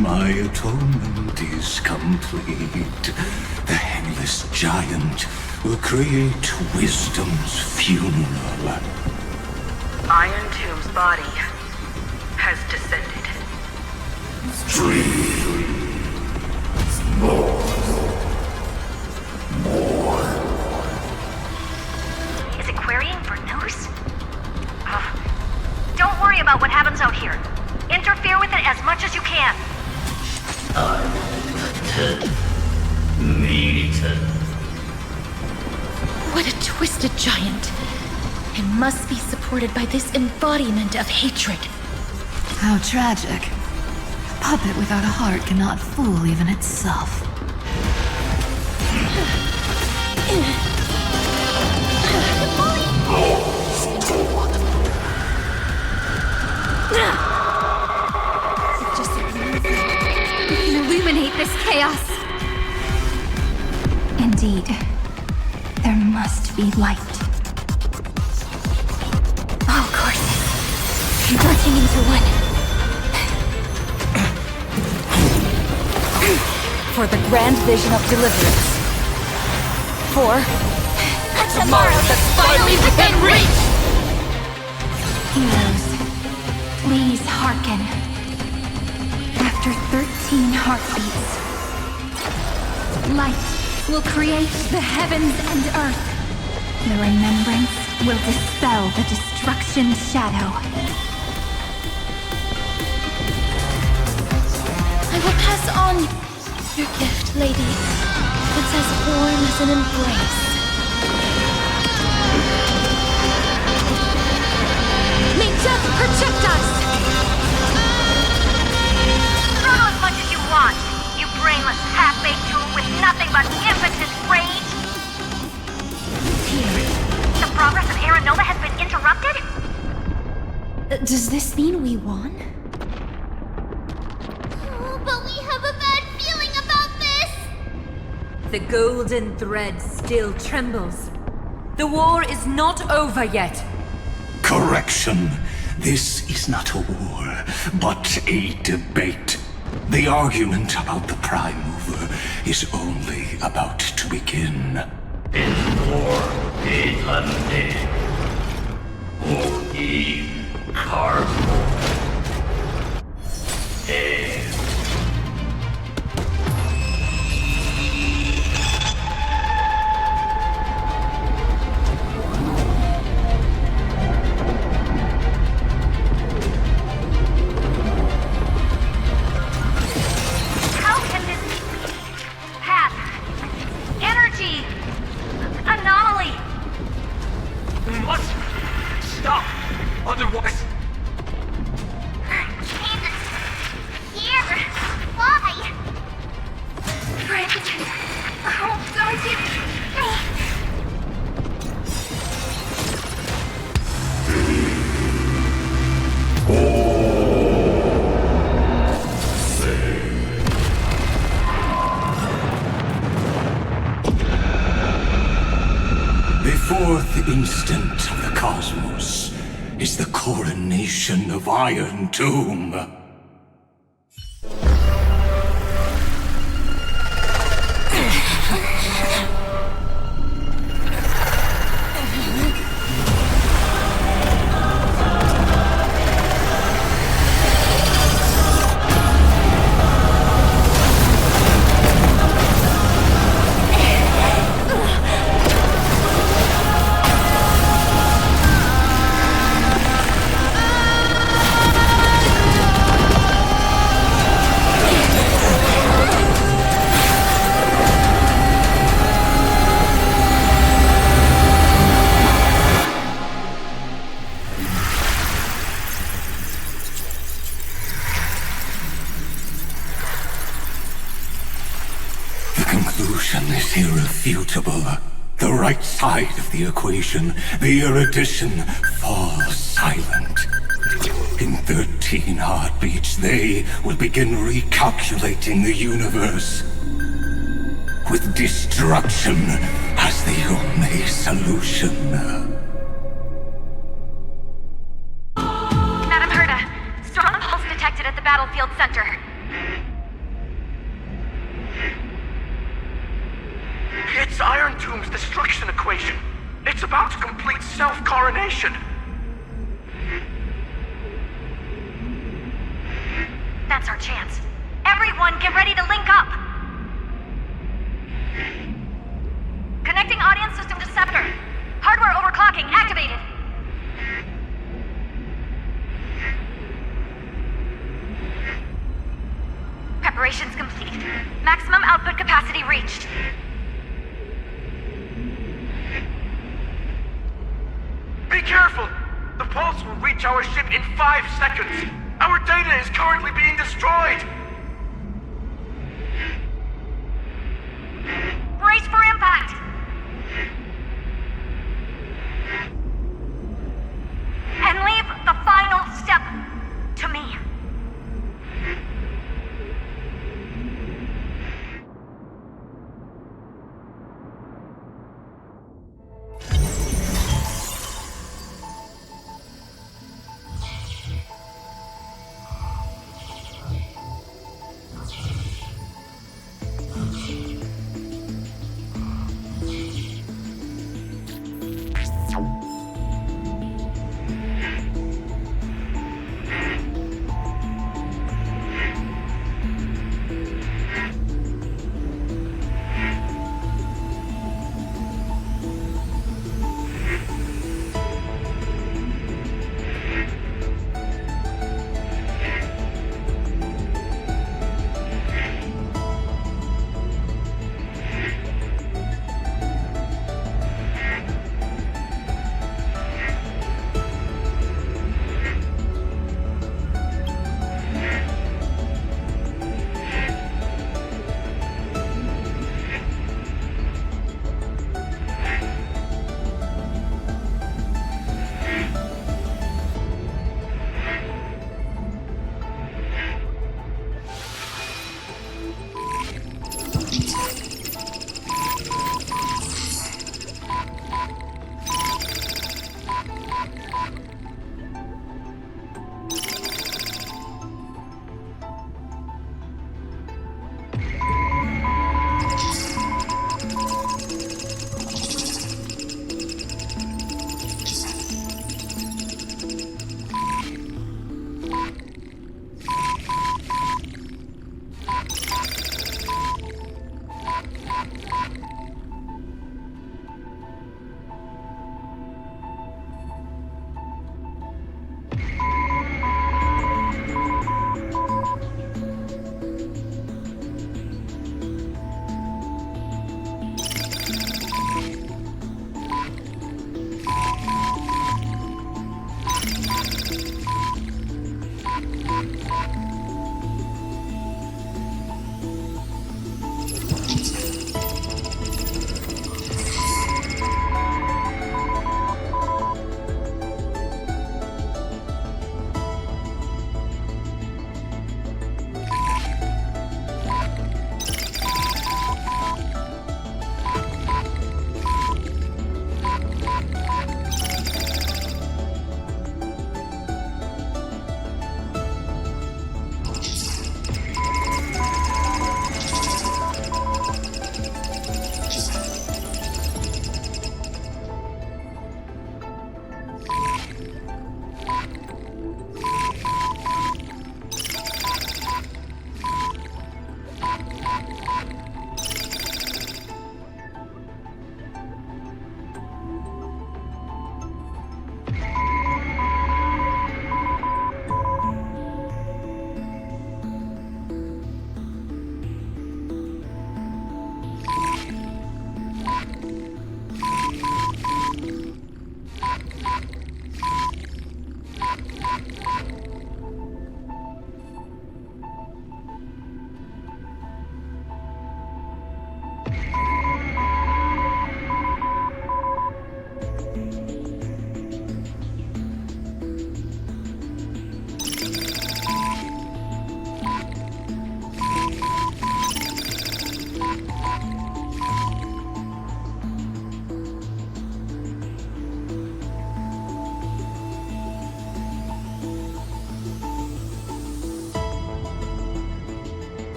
My atonement is complete. The Headless Giant will create wisdom's funeral. Iron Tomb's body has descended. More. Is it querying for news? Don't worry about what happens out here. Interfere with it as much as you can. What a twisted giant. It must be supported by this embodiment of hatred. How tragic. A puppet without a heart cannot fool even itself. Illuminate this chaos. Indeed, there must be light. All courses converging into one. For the grand vision of deliverance. For A tomorrow that's finally within reach! Heroes, please hearken. After 13 heartbeats, light will create the heavens and earth. The remembrance will dispel the destruction shadow. I will pass on your gift, lady. It's as warm as an embrace. May death protect us! Struggle as much as you want, you brainless half-baked tool with nothing but impotent rage! The progress of Aranova has been interrupted? Does this mean we won? Oh, but we have a bad feeling about this! The golden thread still trembles. The war is not over yet. Correction. This is not a war, but a debate. The argument about the Prime Mover is only about to begin. How can this path, energy, anomaly? We must stop, otherwise... is the coronation of Iron Tomb. Is irrefutable. The right side of the equation, the erudition, falls silent. In 13 heartbeats, they will begin recalculating the universe, with destruction as the only solution. Madam Herda, strong pulse detected at the battlefield center. It's Iron Tomb's destruction equation. It's about to complete self-coronation. That's our chance. Everyone, get ready to link up. Connecting audience system to Scepter. Hardware overclocking activated. Preparations complete. Maximum output capacity reached. Be careful! The pulse will reach our ship in 5 seconds. Our data is currently being destroyed. Brace for impact! And leave the final step to me.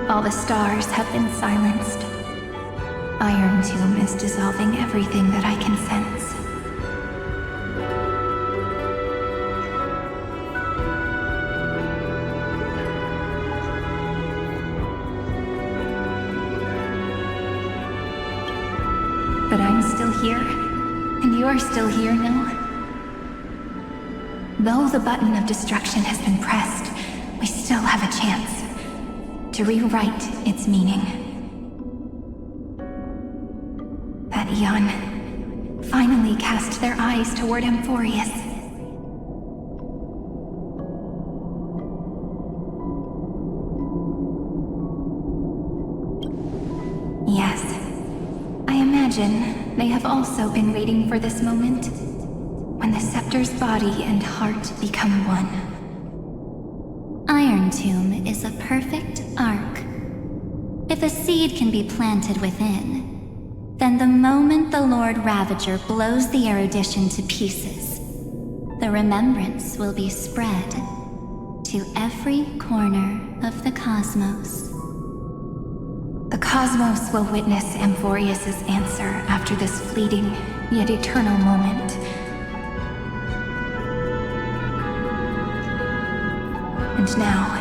All the stars have been silenced. Iron Tomb is dissolving everything that I can sense. But I'm still here, and you're still here now. Though the button of destruction has been pressed, we still have a chance to rewrite its meaning. That Eon finally cast their eyes toward Amphorius. Yes, I imagine they have also been waiting for this moment, when the scepter's body and heart become one. Iron Tomb is a perfect arc. If a seed can be planted within, then the moment the Lord Ravager blows the erudition to pieces, the remembrance will be spread to every corner of the cosmos. The cosmos will witness Amphorius' answer after this fleeting, yet eternal moment. And now,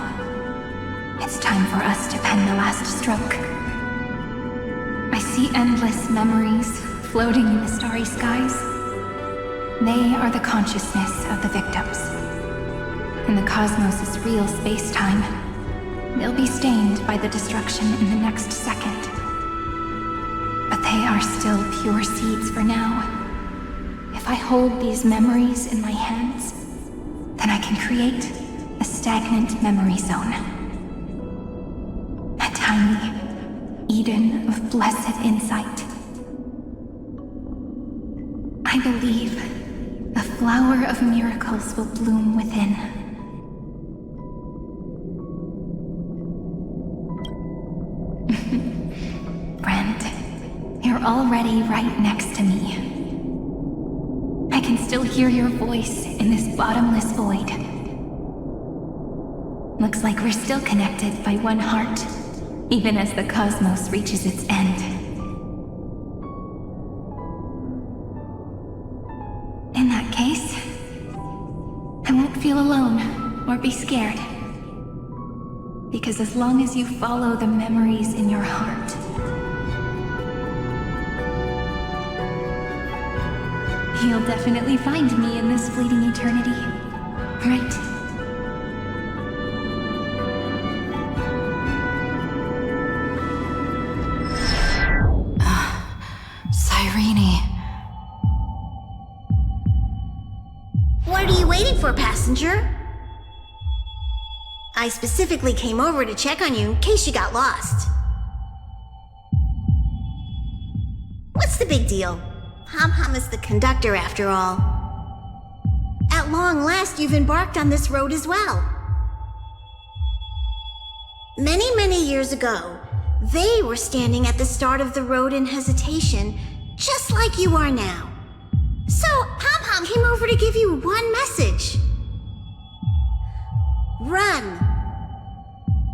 it's time for us to pen the last stroke. I see endless memories floating in the starry skies. They are the consciousness of the victims. In the cosmos' real space-time, they'll be stained by the destruction in the next second. But they are still pure seeds for now. If I hold these memories in my hands, then I can create a stagnant memory zone. tiny Eden of blessed insight. I believe a flower of miracles will bloom within. Friend, you're already right next to me. I can still hear your voice in this bottomless void. Looks like we're still connected by one heart, even as the cosmos reaches its end. In that case, I won't feel alone or be scared. Because as long as you follow the memories in your heart, you'll definitely find me in this fleeting eternity, right? What are you waiting for, passenger? I specifically came over to check on you in case you got lost. What's the big deal? Hom is the conductor after all. At long last, you've embarked on this road as well. Many years ago, they were standing at the start of the road in hesitation, just like you are now. So, Hom came over to give you one message. Run.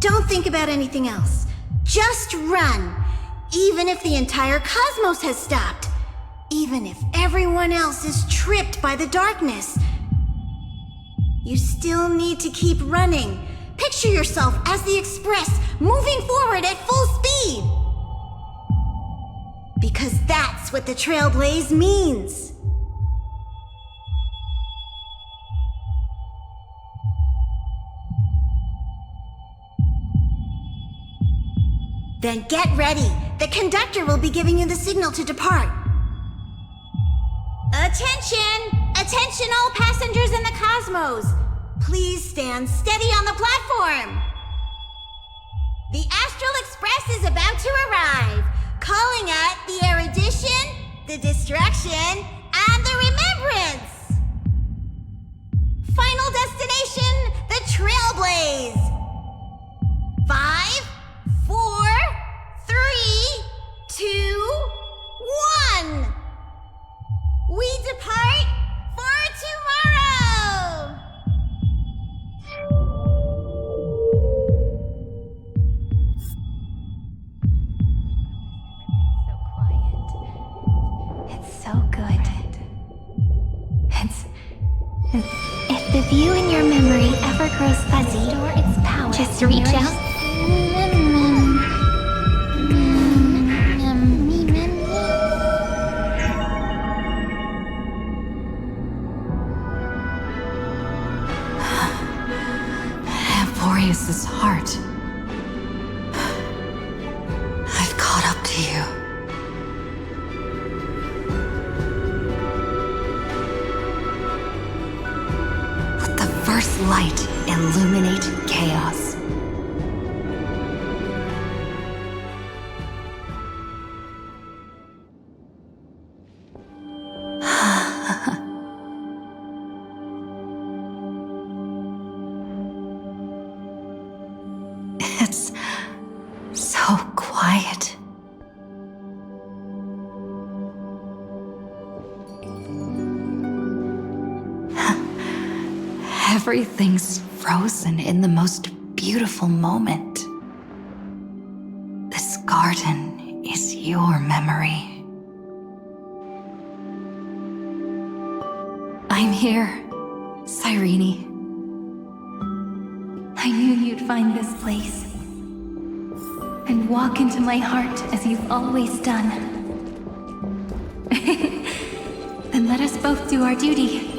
Don't think about anything else. Just run. Even if the entire cosmos has stopped. Even if everyone else is tripped by the darkness. You still need to keep running. Picture yourself as the Express, moving forward at full speed. Because that's what the Trailblaze means. Then get ready. The conductor will be giving you the signal to depart. Attention! Attention all passengers in the cosmos! Please stand steady on the platform! The Astral Express is about to arrive, calling at the erudition, the destruction, and the remembrance! Final destination, the Trailblaze! 5, 4, 3, 2, 1! We depart for tomorrow! It's so good. If the view in your memory ever grows fuzzy, restore its power. Just reach out. Amphorius's heart. I've caught up to you. Let the first light illuminate chaos. It's so quiet. Everything's frozen in the most beautiful moment. This garden is your memory. I'm here, Cyrene. I knew you'd find this place and walk into my heart as you've always done. Then let us both do our duty.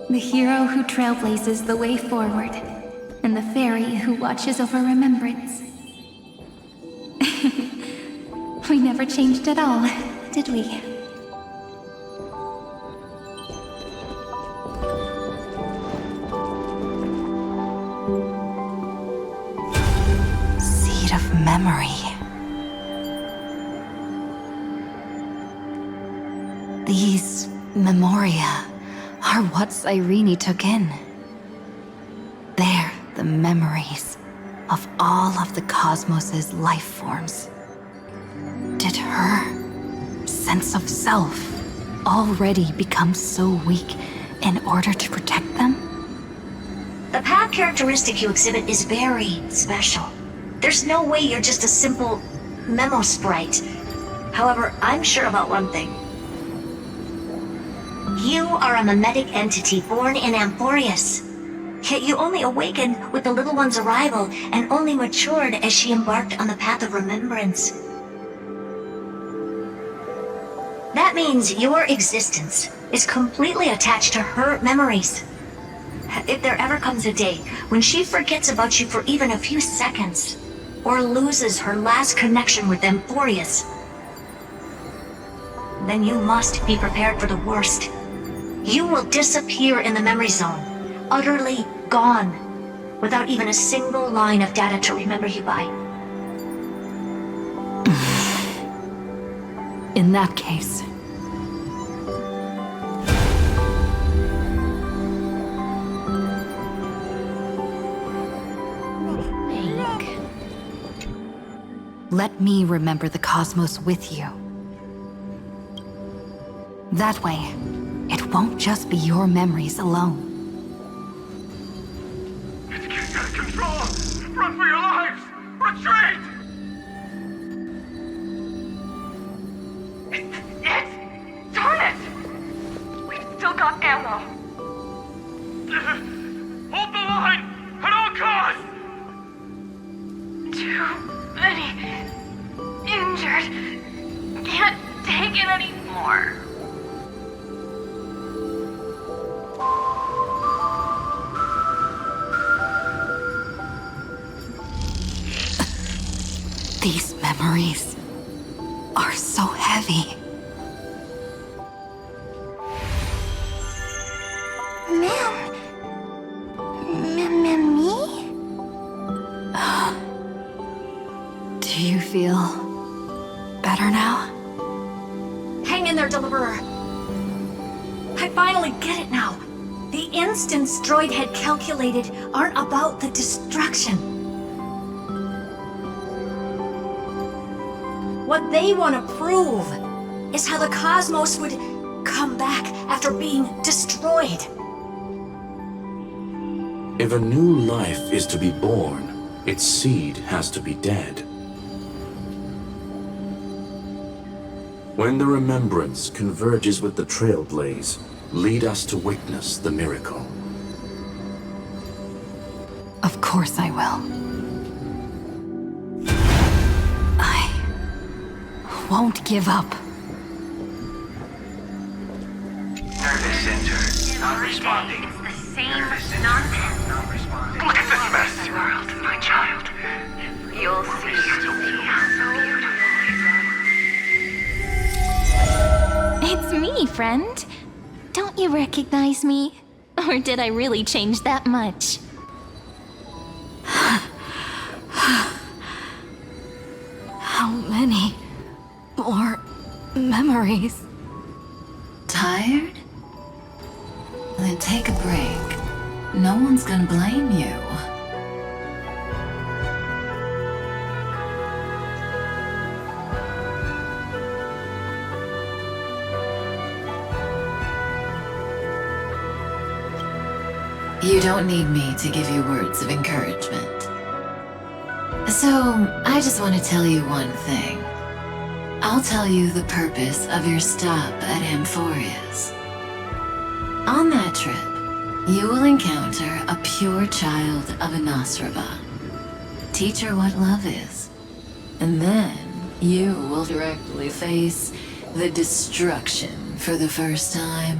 The hero who trailblazes the way forward, and the fairy who watches over remembrance. We never changed at all, did we? Seed memory. These memoria are what Cyrene took in. They're the memories of all of the cosmos's life forms. Did her sense of self already become so weak in order to protect them? The path characteristic you exhibit is very special. There's no way you're just a simple memo sprite. However, I'm sure about one thing. You are a mimetic entity born in Amphorius. Yet you only awakened with the little one's arrival and only matured as she embarked on the path of remembrance. That means your existence is completely attached to her memories. If there ever comes a day when she forgets about you for even a few seconds, or loses her last connection with Amphorius, then you must be prepared for the worst. You will disappear in the memory zone, utterly gone, without even a single line of data to remember you by. In that case, let me remember the cosmos with you. That way, it won't just be your memories alone. It's getting out of control! Run for your lives! Retreat! Darn it! We've still got ammo. Hold the line! At all costs! Too many injured. Can't take it anymore. These memories are so heavy. Me? Do you feel better now? Hang in there, Deliverer. I finally get it now. The instants Droid had calculated aren't about the destruction. What they want to prove is how the cosmos would come back after being destroyed. If a new life is to be born, its seed has to be dead. When the remembrance converges with the trailblaze, lead us to witness the miracle. Of course I will. I won't give up. Nervous center, not responding. It's the same nonsense. Look at this mess! World, my child. You'll see how beautiful. It's me, friend. Don't you recognize me? Or did I really change that much? How many more memories? Tired? Then take a break. No one's gonna blame you. You don't need me to give you words of encouragement. So, I just want to tell you one thing. I'll tell you the purpose of your stop at Amphorius. On that trip, you will encounter a pure child of Inostrava. Teach her what love is. And then you will directly face the destruction for the first time.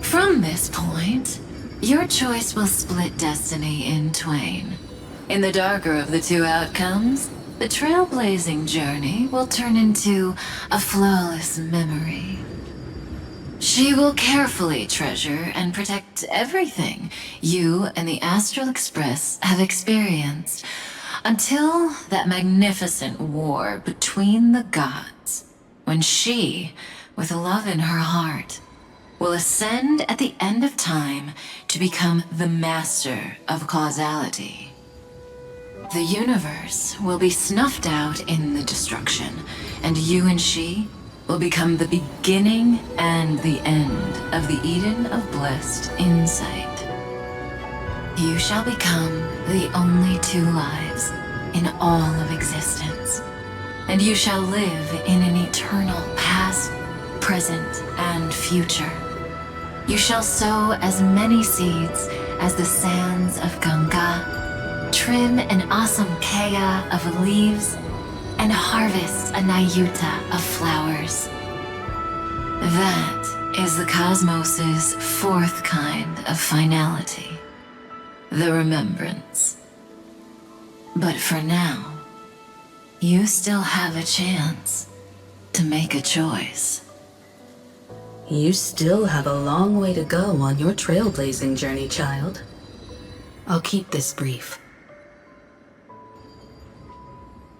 From this point, your choice will split destiny in twain. In the darker of the two outcomes, the trailblazing journey will turn into a flawless memory. She will carefully treasure and protect everything you and the Astral Express have experienced, Until that magnificent war between the gods, when she, with love in her heart, will ascend at the end of time to become the master of causality. The universe will be snuffed out in the destruction, and you and she will become the beginning and the end of the Eden of blessed insight. You shall become the only two lives in all of existence, and you shall live in an eternal past, present, and future. You shall sow as many seeds as the sands of Ganga, trim an awesome kea of leaves, and harvest a nayuta of flowers. That is the cosmos's fourth kind of finality, the remembrance. But for now, you still have a chance to make a choice. You still have a long way to go on your trailblazing journey, child. I'll keep this brief.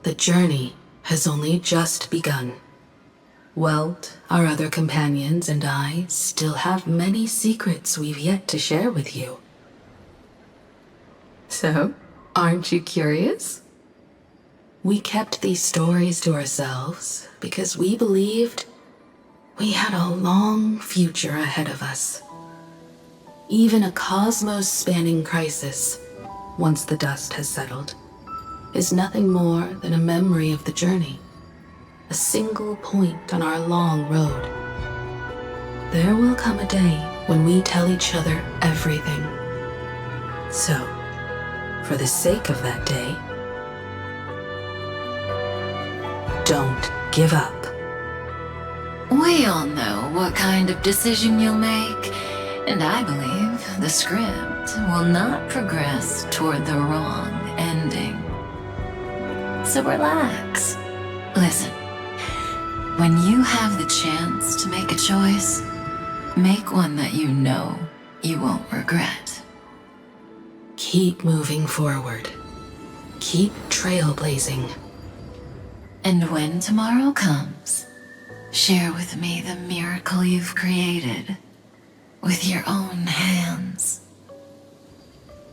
The journey has only just begun. Welt, our other companions, and I still have many secrets we've yet to share with you. So, aren't you curious? We kept these stories to ourselves because we believed we had a long future ahead of us. Even a cosmos-spanning crisis, once the dust has settled, is nothing more than a memory of the journey, a single point on our long road. There will come a day when we tell each other everything. So, for the sake of that day, don't give up. We all know what kind of decision you'll make, and I believe the script will not progress toward the wrong ending. So relax. Listen, when you have the chance to make a choice, make one that you know you won't regret. Keep moving forward. Keep trailblazing. And when tomorrow comes, share with me the miracle you've created with your own hands.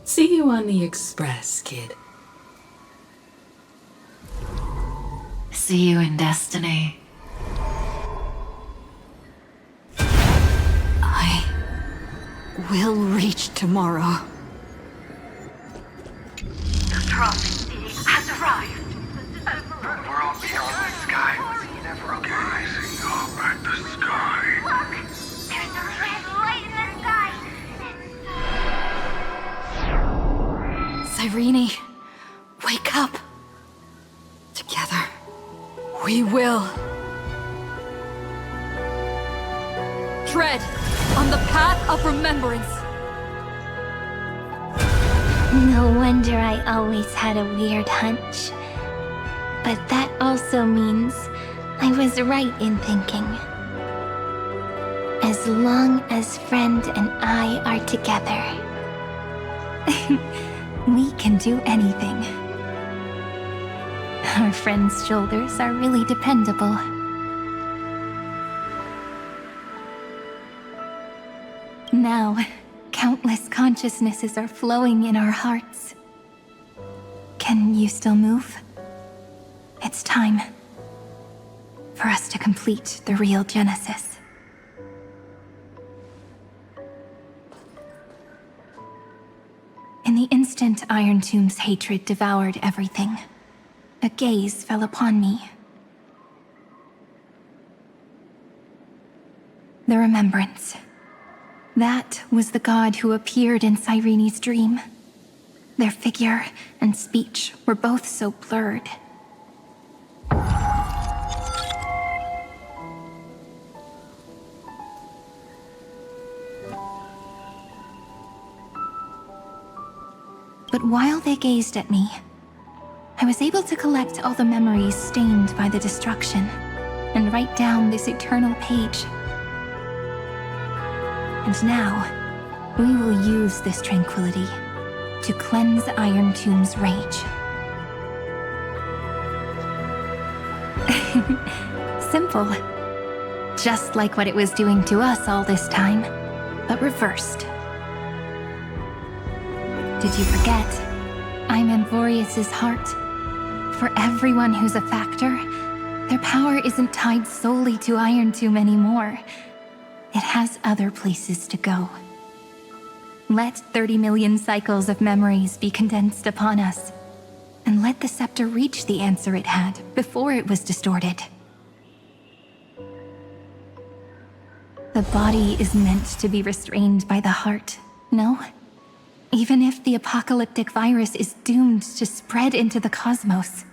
See you on the express, kid. See you in destiny. I will reach tomorrow. The trolley has arrived. We're all beyond the sky. Gazing up at the sky. Look! There's a red light in the sky! Cyrene, wake up. Together, we will. Tread on the path of remembrance. No wonder I always had a weird hunch. But that also means I was right in thinking. As long as Friend and I are together, We can do anything. Our friend's shoulders are really dependable. Now, countless consciousnesses are flowing in our hearts. Can you still move? It's time for us to complete the real Genesis. In the instant Iron Tomb's hatred devoured everything, a gaze fell upon me. The remembrance. That was the god who appeared in Cyrene's dream. Their figure and speech were both so blurred. But while they gazed at me, I was able to collect all the memories stained by the destruction and write down this eternal page. And now, we will use this tranquility to cleanse Iron Tomb's rage. Simple. Just like what it was doing to us all this time, but reversed. Did you forget? I'm Amphorius's heart. For everyone who's a factor, their power isn't tied solely to Iron Tomb anymore. It has other places to go. Let 30 million cycles of memories be condensed upon us, and let the scepter reach the answer it had before it was distorted. The body is meant to be restrained by the heart, no? Even if the apocalyptic virus is doomed to spread into the cosmos,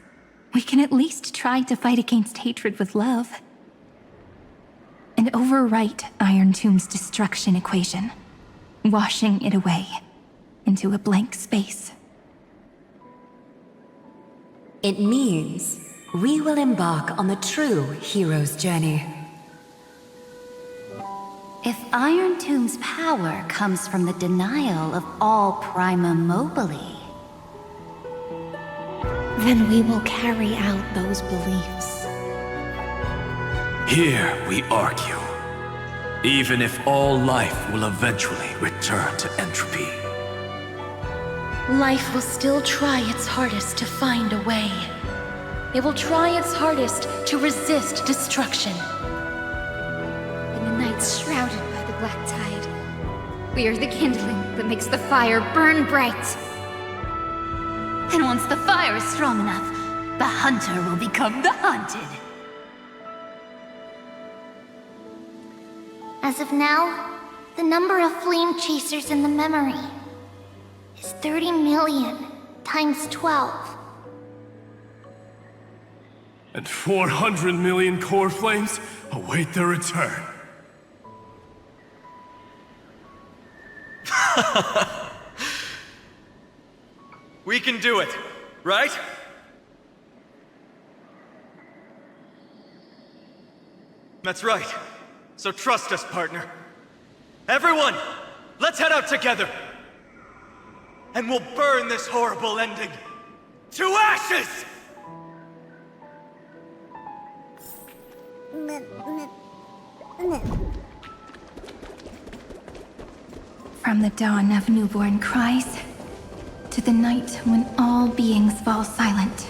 we can at least try to fight against hatred with love. And overwrite Iron Tomb's destruction equation, washing it away into a blank space. It means we will embark on the true hero's journey. If Iron Tomb's power comes from the denial of all prima mobile, then we will carry out those beliefs. Here we argue. Even if all life will eventually return to entropy. Life will still try its hardest to find a way. It will try its hardest to resist destruction. In the nights shrouded by the black tide, we are the kindling that makes the fire burn bright. And once the fire is strong enough, the hunter will become the hunted. As of now, the number of flame chasers in the memory is 30 million times 12. And 400 million core flames await their return. We can do it, right? That's right. So trust us, partner. Everyone, let's head out together. And we'll burn this horrible ending to ashes! From the dawn of newborn cries, to the night when all beings fall silent.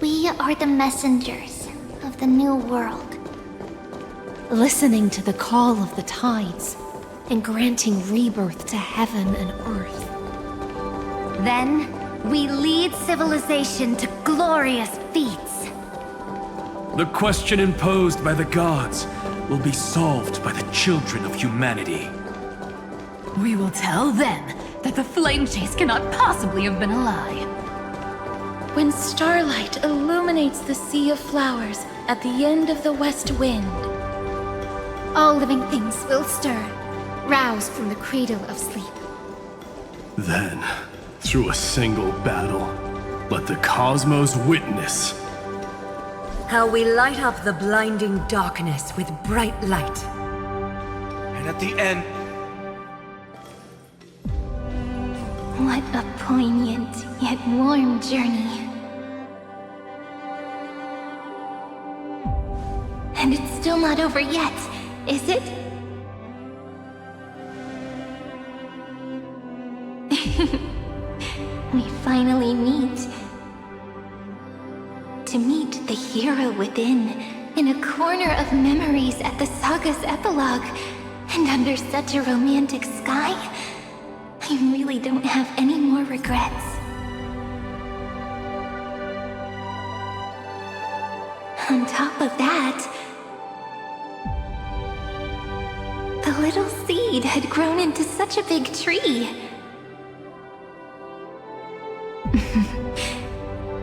We are the messengers of the new world. Listening to the call of the tides, and granting rebirth to heaven and earth. Then, we lead civilization to glorious feats. The question imposed by the gods will be solved by the children of humanity. We will tell them that the flame chase cannot possibly have been a lie. When starlight illuminates the sea of flowers at the end of the west wind, All living things will stir, roused from the cradle of sleep. Then, through a single battle, let the cosmos witness how we light up the blinding darkness with bright light. And at the end, What a poignant yet warm journey. And it's still not over yet, is it? We finally meet. To meet the hero within, in a corner of memories at the saga's epilogue, and under such a romantic sky, I really don't have any more regrets. On top of that, the little seed had grown into such a big tree.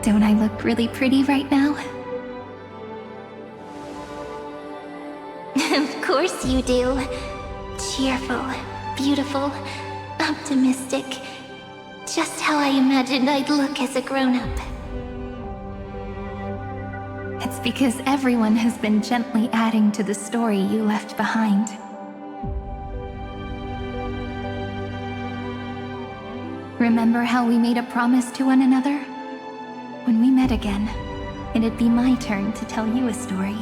Don't I look really pretty right now? Of course you do. Cheerful, beautiful, optimistic. Just how I imagined I'd look as a grown-up. It's because everyone has been gently adding to the story you left behind. Remember how we made a promise to one another? When we met again, it'd be my turn to tell you a story.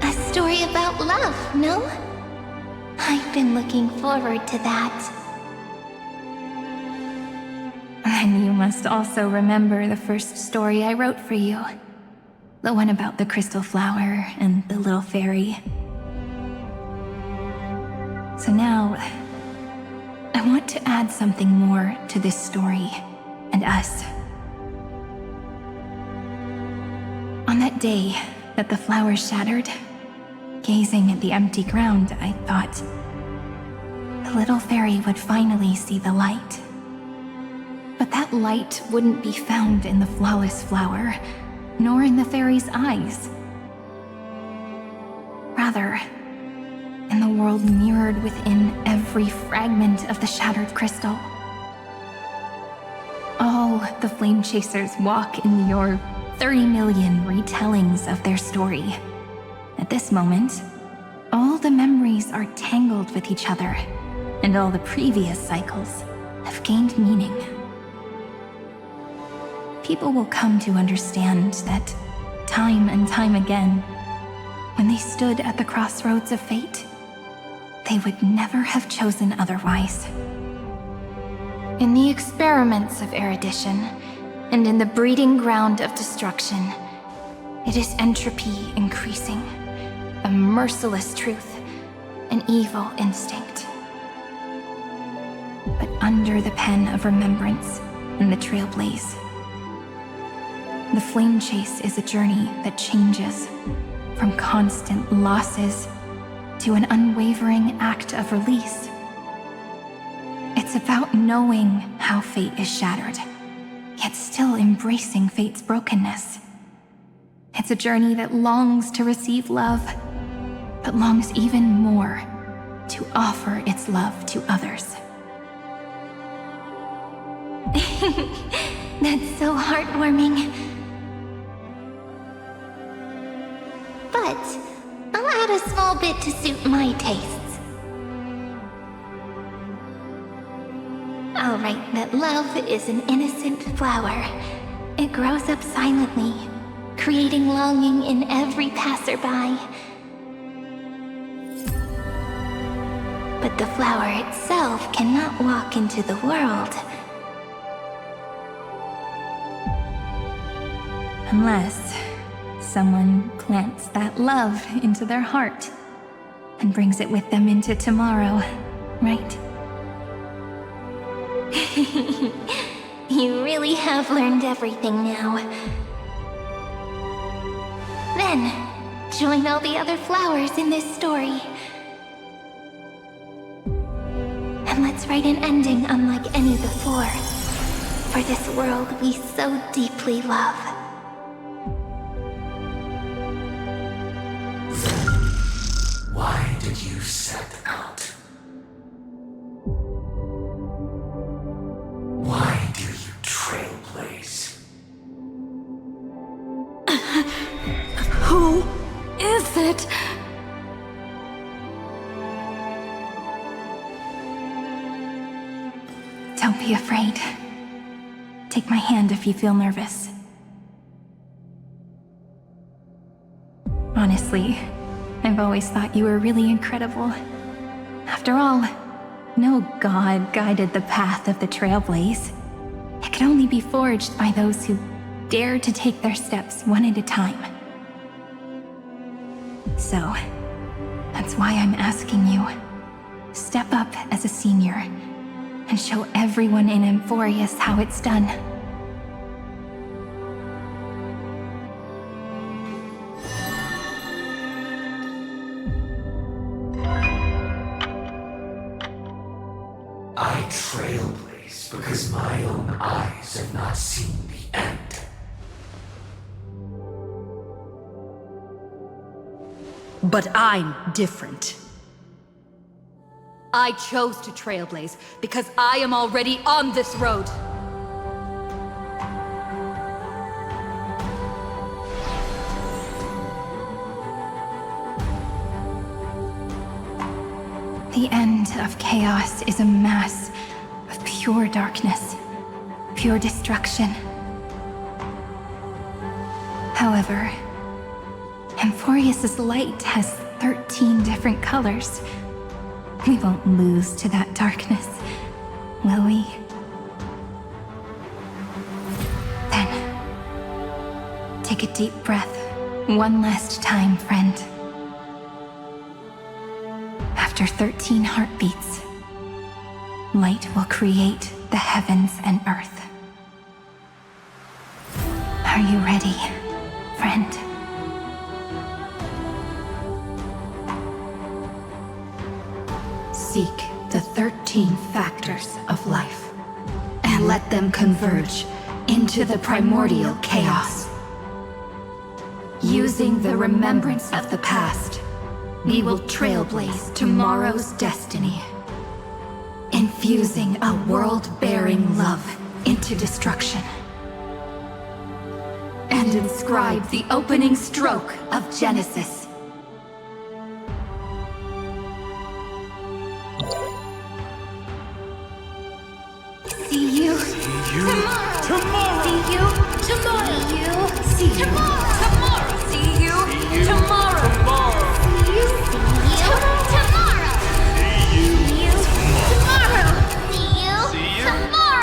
A story about love, no? I've been looking forward to that. And you must also remember the first story I wrote for you. The one about the crystal flower and the little fairy. So now, I want to add something more to this story and us. On that day that the flower shattered, gazing at the empty ground, I thought the little fairy would finally see the light. But that light wouldn't be found in the flawless flower, nor in the fairy's eyes. Rather, in the world mirrored within every fragment of the shattered crystal. All the flame chasers walk in your 30 million retellings of their story. At this moment, all the memories are tangled with each other, and all the previous cycles have gained meaning. People will come to understand that time and time again, when they stood at the crossroads of fate, they would never have chosen otherwise. In the experiments of erudition, and in the breeding ground of destruction, it is entropy increasing, a merciless truth, an evil instinct. But under the pen of remembrance and the trailblaze, the flame chase is a journey that changes from constant losses to an unwavering act of release. It's about knowing how fate is shattered, yet still embracing fate's brokenness. It's a journey that longs to receive love, but longs even more to offer its love to others. That's so heartwarming. But I'll add a small bit to suit my tastes. I'll write that love is an innocent flower. It grows up silently, creating longing in every passerby. But the flower itself cannot walk into the world. Unless someone plants that love into their heart and brings it with them into tomorrow, right? You really have learned everything now. Then, join all the other flowers in this story. And let's write an ending unlike any before, for this world we so deeply love. Why did you set out? Why do you trailblaze? Who is it? Don't be afraid. Take my hand if you feel nervous. Honestly, I've always thought you were really incredible. After all, no god guided the path of the trailblaze. It could only be forged by those who dare to take their steps one at a time. So, that's why I'm asking you. Step up as a senior and show everyone in Emphorius how it's done. I trailblaze because my own eyes have not seen the end. But I'm different. I chose to trailblaze because I am already on this road. The end of chaos is a mass of pure darkness, pure destruction. However, Amphorius's light has 13 different colors. We won't lose to that darkness, will we? Then, take a deep breath. One last time, friend. After 13 heartbeats, light will create the heavens and earth. Are you ready, friend? Seek the 13 factors of life, and let them converge into the primordial chaos. Using the remembrance of the past, we will trailblaze tomorrow's destiny, infusing a world-bearing love into destruction, and inscribe the opening stroke of Genesis. See you tomorrow. See you tomorrow. See you tomorrow. See you tomorrow. See you tomorrow. See you tomorrow. See you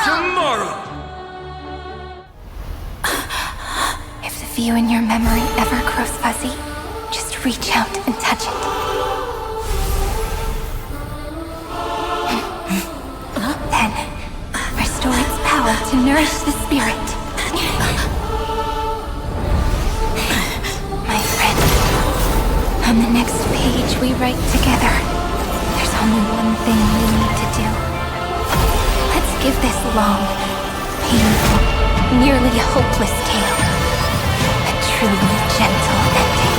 tomorrow. If the view in your memory ever grows fuzzy, just reach out and touch it. Then, restore its power to nourish the spirit. My friend, on the next page we write together, there's only one thing we need to do. Let's give this long, painful, nearly hopeless tale a truly gentle ending.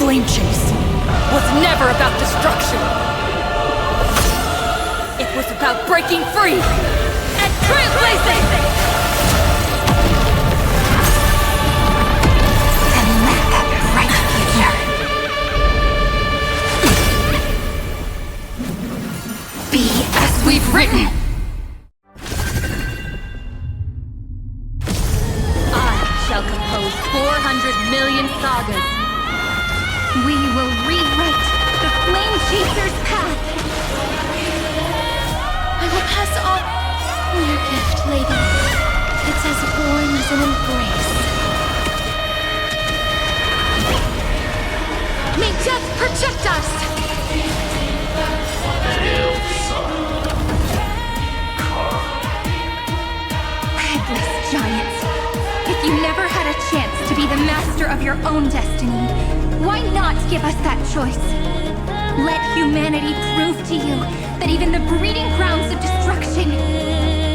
Flame chase was never about destruction. It was about breaking free and trailblazing. And let that bright future be as we've written. I shall compose 400 million sagas. We will rewrite the Flame Chaser's path. I will pass on your gift, lady. It's as warm as an embrace. May death protect us! Headless giants. If you never had a chance to be the master of your own destiny, why not give us that choice? Let humanity prove to you that even the breeding grounds of destruction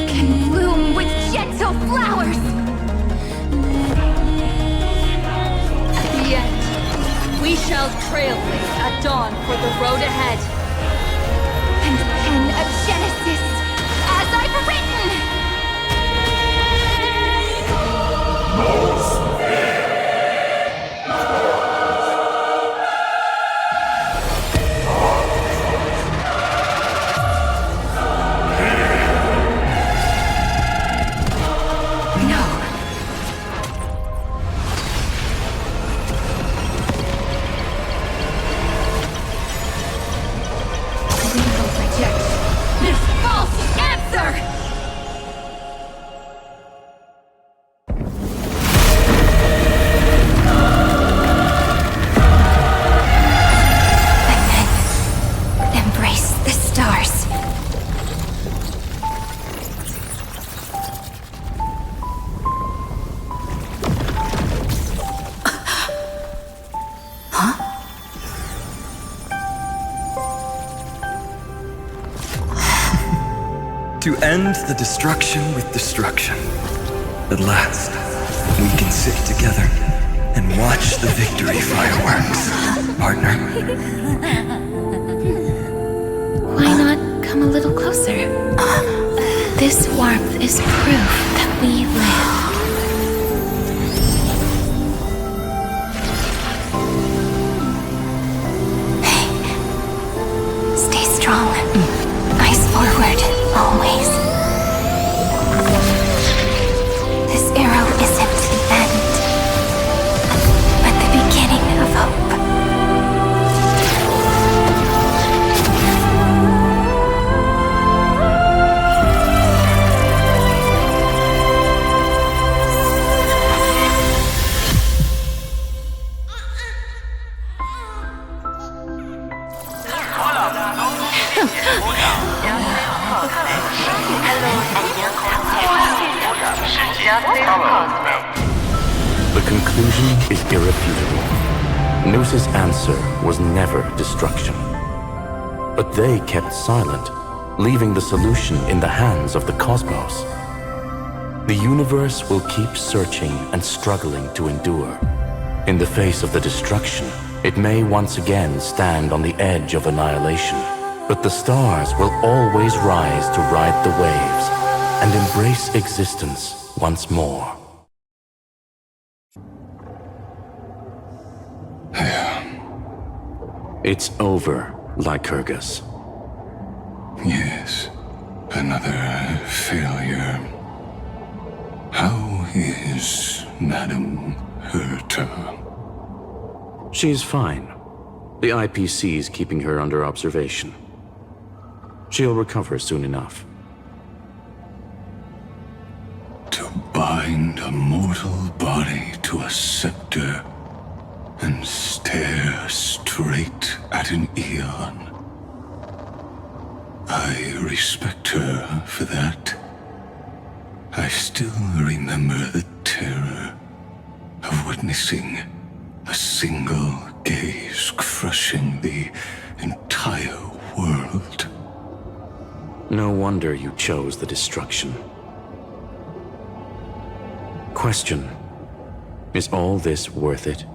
can bloom with gentle flowers. Yet, we shall trailblaze at dawn for the road ahead. And pen a Genesis as I've written. To end the destruction with destruction. At last, we can sit together and watch the victory fireworks, partner. Why not come a little closer? This warmth is proof that we live. The conclusion is irrefutable. Noose's answer was never destruction. But they kept silent, leaving the solution in the hands of the cosmos. The universe will keep searching and struggling to endure. In the face of the destruction, it may once again stand on the edge of annihilation. But the stars will always rise to ride the waves and embrace existence once more. It's over, Lycurgus. Yes, another failure. How is Madame Herta? She's fine. The IPC's keeping her under observation. She'll recover soon enough. To bind a mortal body to a scepter and stare straight at an eon. I respect her for that. I still remember the terror of witnessing a single gaze crushing the entire world. No wonder you chose the destruction. Question: is all this worth it?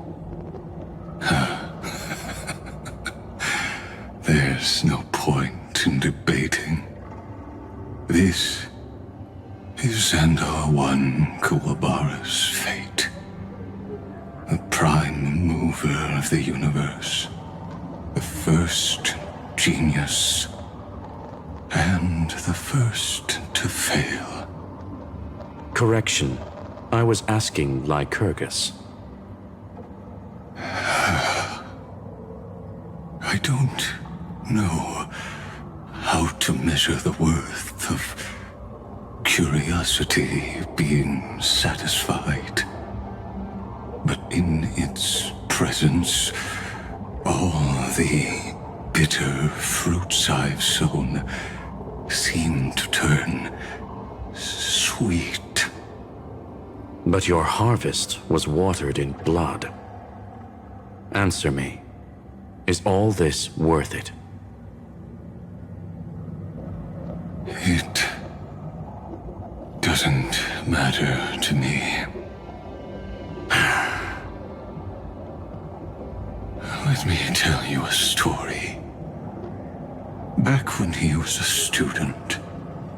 There's no point in debating. This is Xandar I Kuwabara's fate. The prime mover of the universe. The first genius. And the first to fail. Correction. I was asking Lycurgus. I don't know how to measure the worth of curiosity being satisfied. But in its presence, all the bitter fruits I've sown seem to turn sweet. But your harvest was watered in blood. Answer me. Is all this worth it? It doesn't matter to me. Let me tell you a story. Back when he was a student,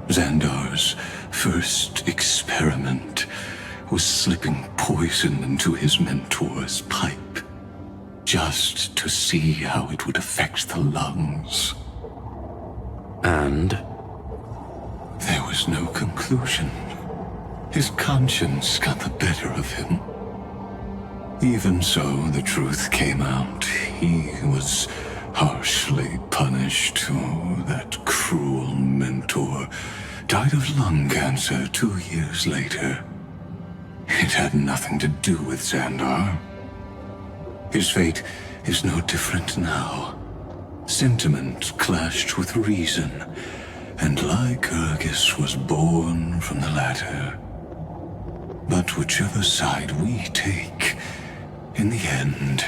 Xandar's first experiment was slipping poison into his mentor's pipe, just to see how it would affect the lungs. And? There was no conclusion. His conscience got the better of him. Even so, the truth came out. He was harshly punished. Oh, that cruel mentor died of lung cancer 2 years later. It had nothing to do with Xandar. His fate is no different now. Sentiment clashed with reason, and Lycurgus was born from the latter. But whichever side we take, in the end,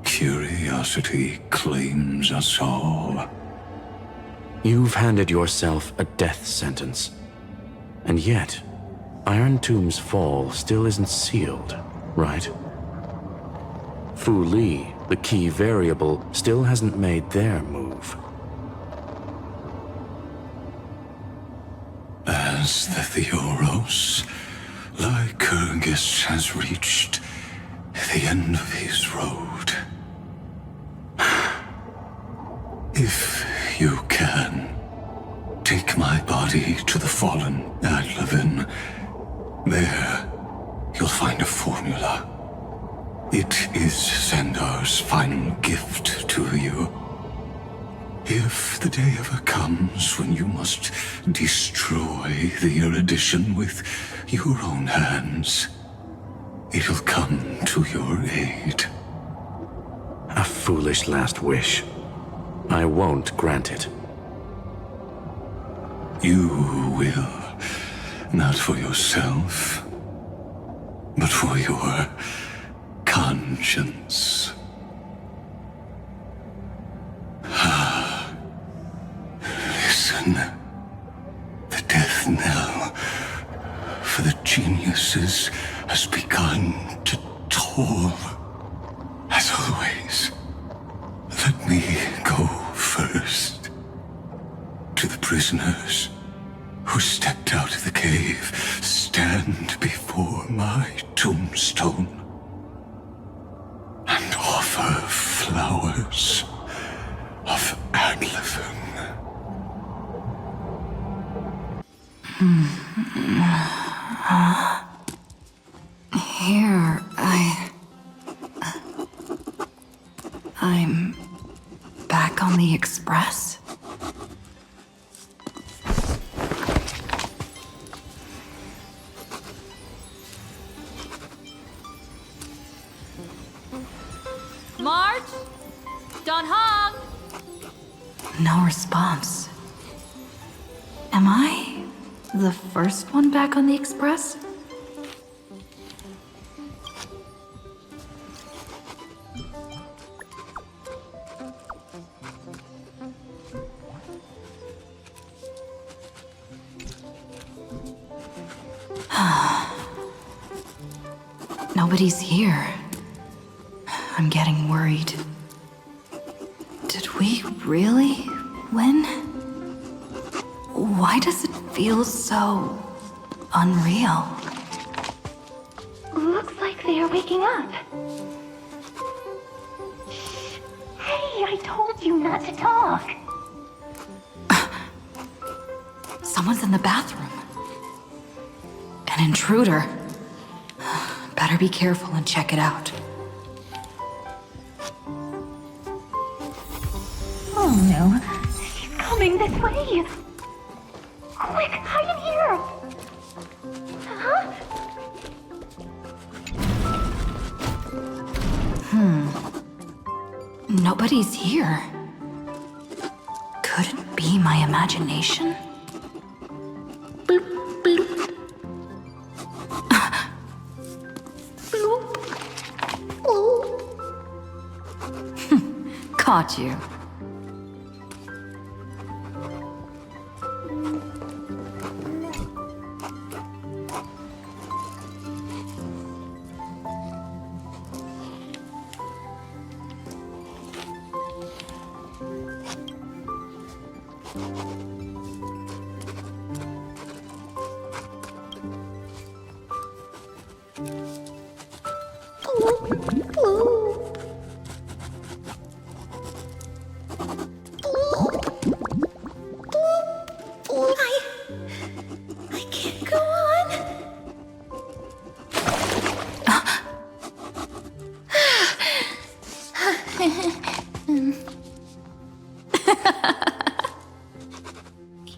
curiosity claims us all. You've handed yourself a death sentence. And yet, Iron Tomb's fall still isn't sealed, right? Fu Li, the key variable, still hasn't made their move. As the Theoros, Lycurgus has reached the end of his road. If you can, take my body to the fallen Adlevin. There, you'll find a formula. It is Xandar's final gift to you. If the day ever comes when you must destroy the erudition with your own hands, it'll come to your aid. A foolish last wish. I won't grant it. You will. Not for yourself, but for your conscience. Listen. The death knell for the geniuses has begun to toll. As always, let me go first. To the prisoners who stepped out of the cave, stand before my tombstone and offer flowers of adlivin. Here, I'm back on the express. March? Don Hong? No response. Am I the first one back on the express? Nobody's here. I'm getting worried. Did we really win? Why does it feel so unreal? Looks like they are waking up. Shh. Hey, I told you not to talk. Someone's in the bathroom. An intruder. Better be careful and check it out. Oh no. She's coming this way. Quick, hide in here. Huh? Nobody's here. Could it be my imagination? Bloop, bloop. Caught you. I can't go on.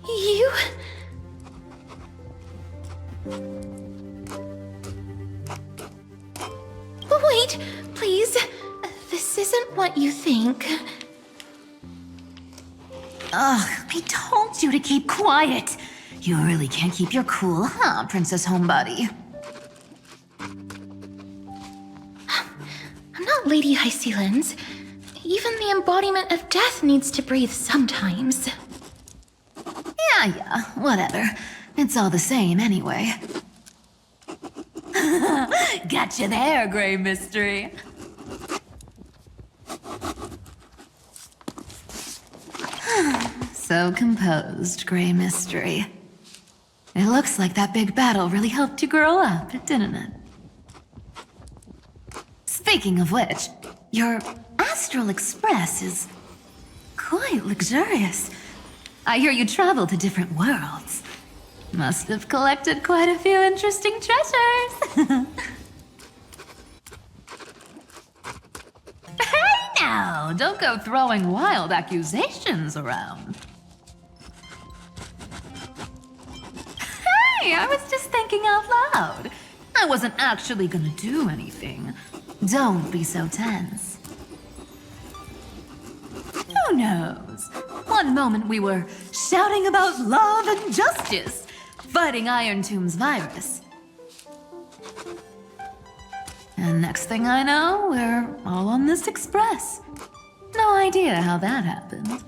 You... Wait, please. This isn't what you think. Ugh, I told you to keep quiet. You really can't keep your cool, huh, Princess Homebody? I'm not Lady High Sealands. Even the embodiment of death needs to breathe sometimes. Yeah, whatever. It's all the same anyway. Gotcha there, Grey Mystery. So composed, Grey Mystery. It looks like that big battle really helped you grow up, didn't it? Speaking of which, your Astral Express is quite luxurious. I hear you travel to different worlds. Must have collected quite a few interesting treasures. Hey now, don't go throwing wild accusations around. Hey, I was just thinking out loud. I wasn't actually gonna do anything. Don't be so tense. Who knows? One moment we were shouting about love and justice. fighting Iron Tomb's virus. And next thing I know, we're all on this express. No idea how that happened.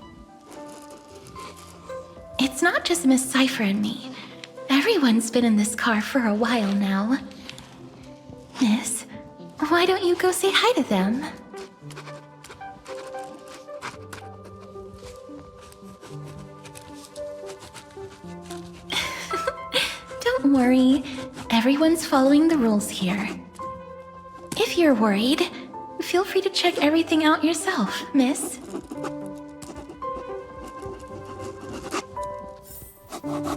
It's not just Miss Cypher and me. Everyone's been in this car for a while now. Miss, why don't you go say hi to them? Don't worry, everyone's following the rules here. If you're worried, feel free to check everything out yourself, miss. Wow!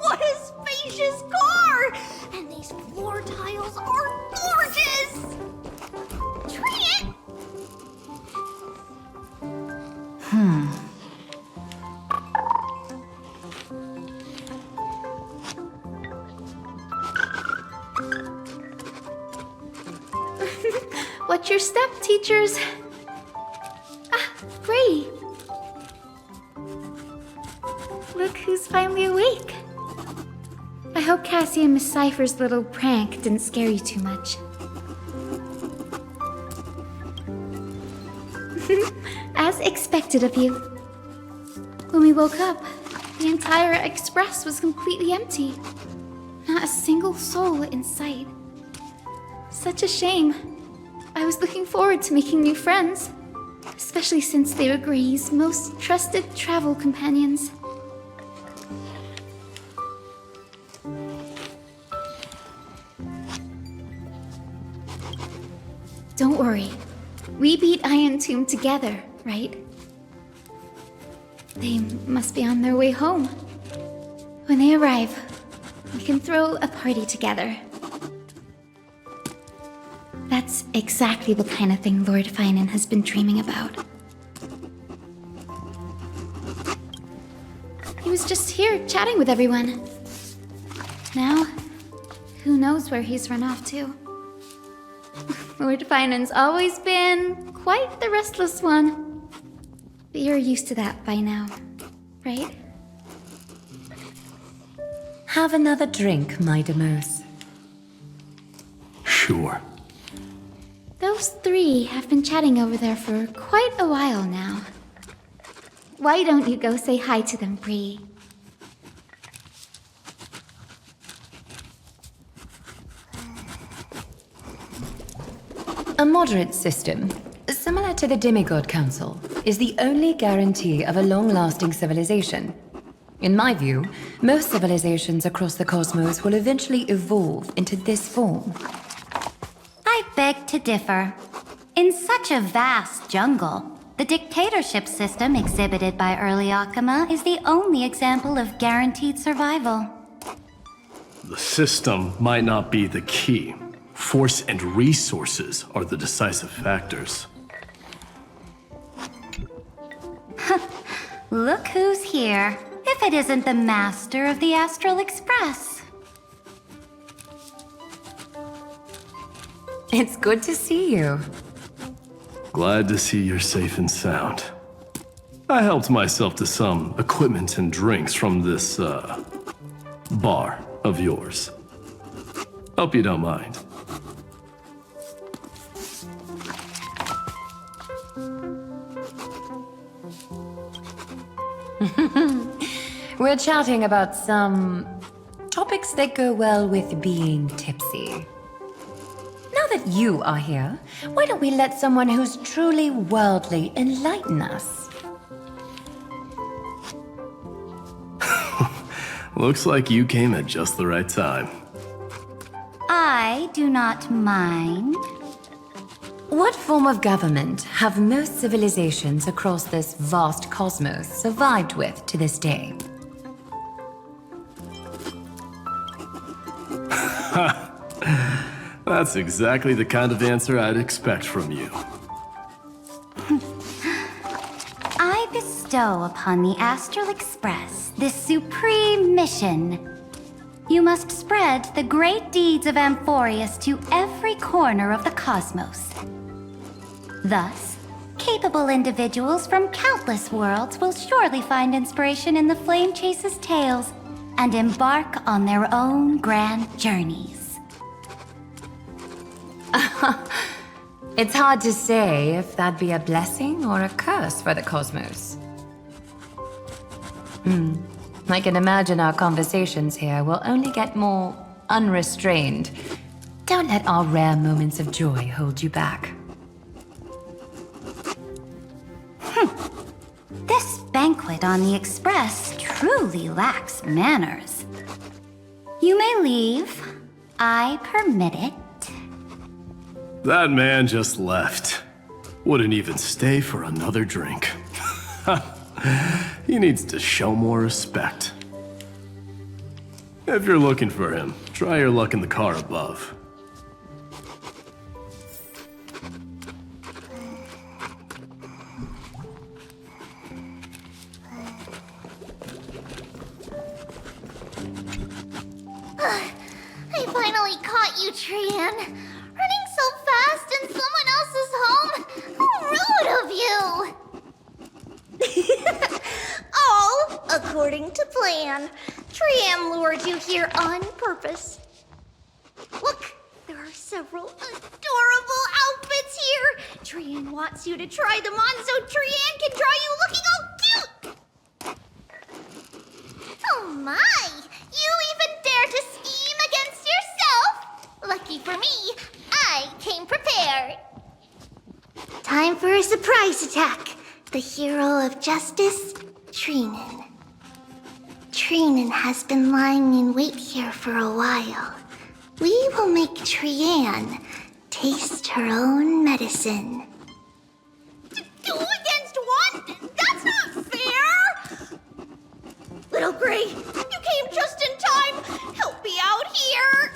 What a spacious car! And these floor tiles are gorgeous! Try it! Watch your step, teachers. Ah, Bree. Look who's finally awake. I hope Cassie and Miss Cypher's little prank didn't scare you too much. As expected of you. When we woke up, the entire express was completely empty. Not a single soul in sight. Such a shame. I was looking forward to making new friends, especially since they were Gree's most trusted travel companions. Don't worry. We beat Iron Tomb together, right? They must be on their way home. When they arrive, we can throw a party together. That's exactly the kind of thing Lord Finan has been dreaming about. He was just here chatting with everyone. Now, who knows where he's run off to? Lord Finan's always been quite the restless one. But you're used to that by now, right? Have another drink, my Demos. Sure. Those three have been chatting over there for quite a while now. Why don't you go say hi to them, Bree? A moderate system, similar to the Demigod Council, is the only guarantee of a long-lasting civilization. In my view, most civilizations across the cosmos will eventually evolve into this form. I beg to differ. In such a vast jungle, the dictatorship system exhibited by early Akama is the only example of guaranteed survival. The system might not be the key. Force and resources are the decisive factors. Look who's here. If it isn't the master of the Astral Express. It's good to see you. Glad to see you're safe and sound. I helped myself to some equipment and drinks from this, bar of yours. Hope you don't mind. We're chatting about some topics that go well with being tipsy. Now that you are here, why don't we let someone who's truly worldly enlighten us? Looks like you came at just the right time. I do not mind. What form of government have most civilizations across this vast cosmos survived with to this day? That's exactly the kind of answer I'd expect from you. I bestow upon the Astral Express this supreme mission. You must spread the great deeds of Amphorius to every corner of the cosmos. Thus, capable individuals from countless worlds will surely find inspiration in the Flame Chase's tales and embark on their own grand journeys. It's hard to say if that'd be a blessing or a curse for the cosmos. I can imagine our conversations here will only get more unrestrained. Don't let our rare moments of joy hold you back. This banquet on the Express truly lacks manners. You may leave. I permit it. That man just left. Wouldn't even stay for another drink. He needs to show more respect. If you're looking for him, try your luck in the car above. I finally caught you, Trian. Running so fast in someone else's home. How rude of you! All according to plan. Trian lured you here on purpose. Look, there are several adorable outfits here. Trian wants you to try them on so Trian can draw you looking all cute. Oh my! You even dare to scheme against yourself! Lucky for me, I came prepared. Time for a surprise attack. The hero of justice, Trinan. Trinan has been lying in wait here for a while. We will make Trian taste her own medicine. Two against one? That's not fair! Little Gray, you came just in time. Help me out here.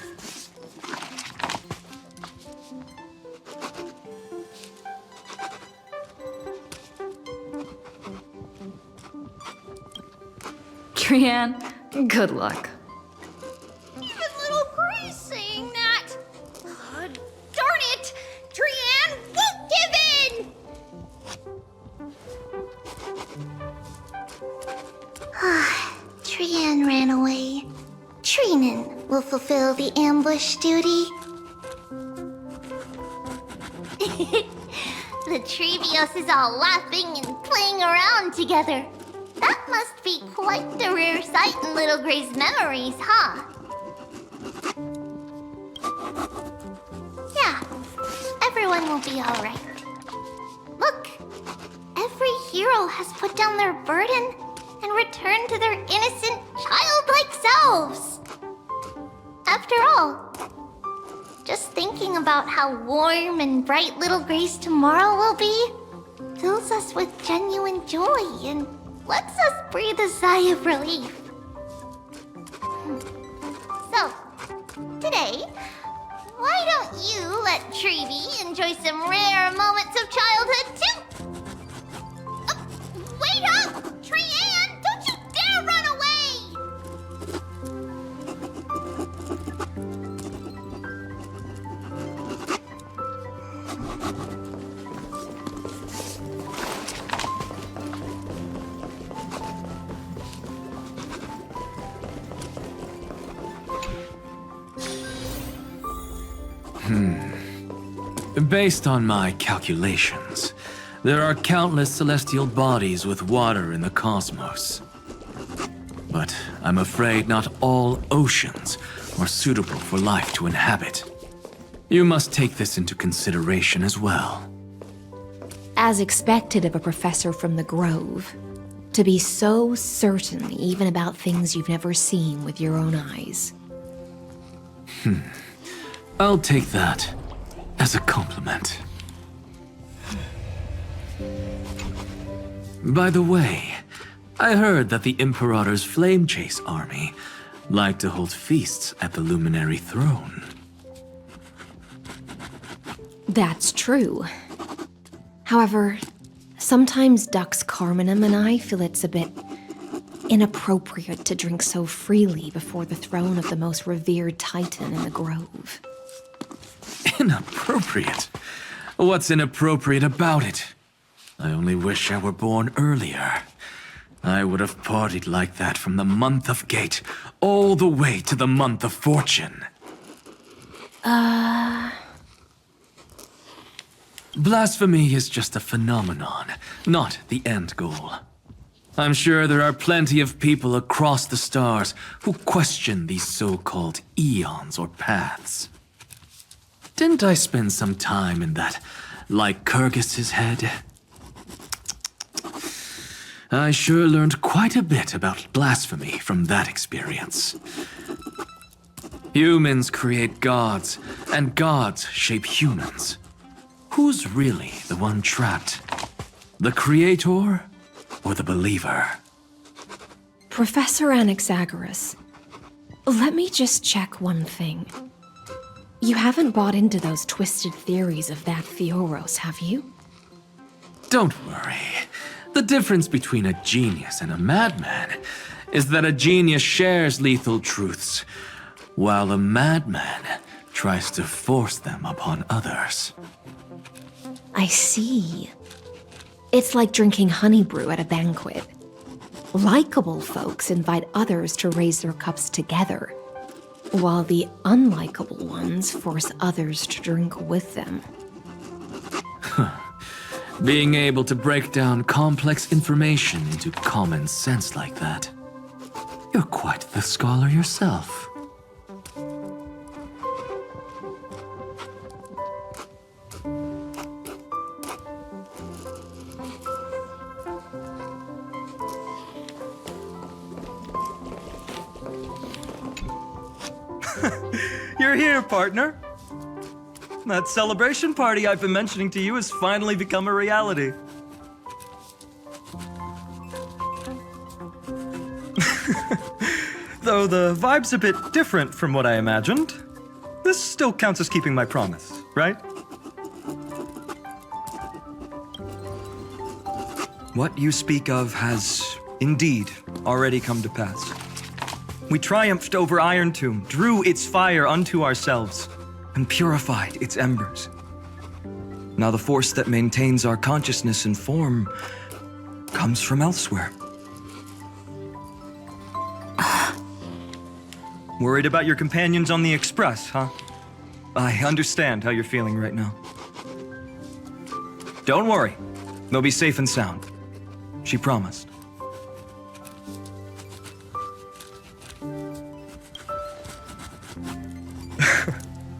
Trian, good luck. Even Little Gray's saying that. Darn it! Trian won't give in! Trian ran away. Trinan will fulfill the ambush duty. The Trevios is all laughing and playing around together. That must be quite the rare sight in Little Gray's memories, huh? Yeah, everyone will be alright. Look, every hero has put down their burden and returned to their innocent, childlike selves. After all, just thinking about how warm and bright Little Gray's tomorrow will be fills us with genuine joy and lets us breathe a sigh of relief. So, today, why don't you let Trevi enjoy some rare moments of childhood too? Wait up! Trian, don't you dare run away! Based on my calculations, there are countless celestial bodies with water in the cosmos. But I'm afraid not all oceans are suitable for life to inhabit. You must take this into consideration as well. As expected of a professor from the Grove, to be so certain even about things you've never seen with your own eyes. I'll take that as a compliment. By the way, I heard that the Imperator's Flame Chase army like to hold feasts at the Luminary Throne. That's true. However, sometimes Dux Carminum and I feel it's a bit inappropriate to drink so freely before the throne of the most revered titan in the Grove. Inappropriate? What's inappropriate about it? I only wish I were born earlier. I would have partied like that from the month of Gate all the way to the month of Fortune. Blasphemy is just a phenomenon, not the end goal. I'm sure there are plenty of people across the stars who question these so-called eons or paths. Didn't I spend some time in that Lycurgus's head? I sure learned quite a bit about blasphemy from that experience. Humans create gods, and gods shape humans. Who's really the one trapped? The creator or the believer? Professor Anaxagoras, let me just check one thing. You haven't bought into those twisted theories of that Theoros, have you? Don't worry. The difference between a genius and a madman is that a genius shares lethal truths, while a madman tries to force them upon others. I see. It's like drinking honey brew at a banquet. Likeable folks invite others to raise their cups together, while the unlikable ones force others to drink with them. Being able to break down complex information into common sense like that. You're quite the scholar yourself. You're here, partner. That celebration party I've been mentioning to you has finally become a reality. Though the vibe's a bit different from what I imagined, this still counts as keeping my promise, right? What you speak of has indeed already come to pass. We triumphed over Iron Tomb, drew its fire unto ourselves, and purified its embers. Now the force that maintains our consciousness and form comes from elsewhere. Worried about your companions on the Express, huh? I understand how you're feeling right now. Don't worry, they'll be safe and sound. She promised.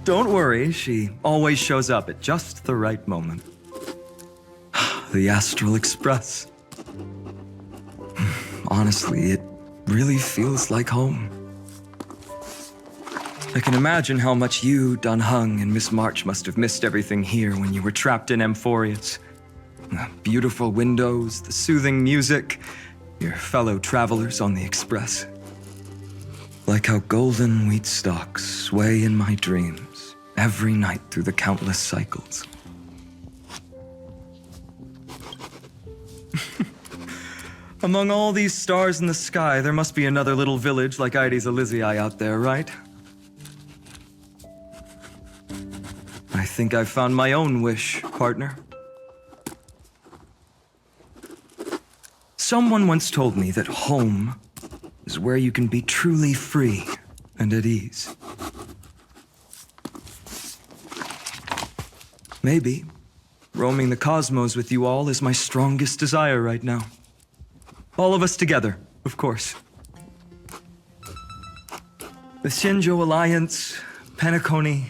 Don't worry, she always shows up at just the right moment. The Astral Express. Honestly, it really feels like home. I can imagine how much you, Dun Hung, and Miss March must have missed everything here when you were trapped in Amphorius. The beautiful windows, the soothing music, your fellow travelers on the Express. Like how golden wheat stalks sway in my dreams every night through the countless cycles. Among all these stars in the sky, there must be another little village like Ides Elysiae out there, right? I think I've found my own wish, partner. Someone once told me that home is where you can be truly free and at ease. Maybe roaming the cosmos with you all is my strongest desire right now. All of us together, of course. The Shinjo Alliance, Penacony.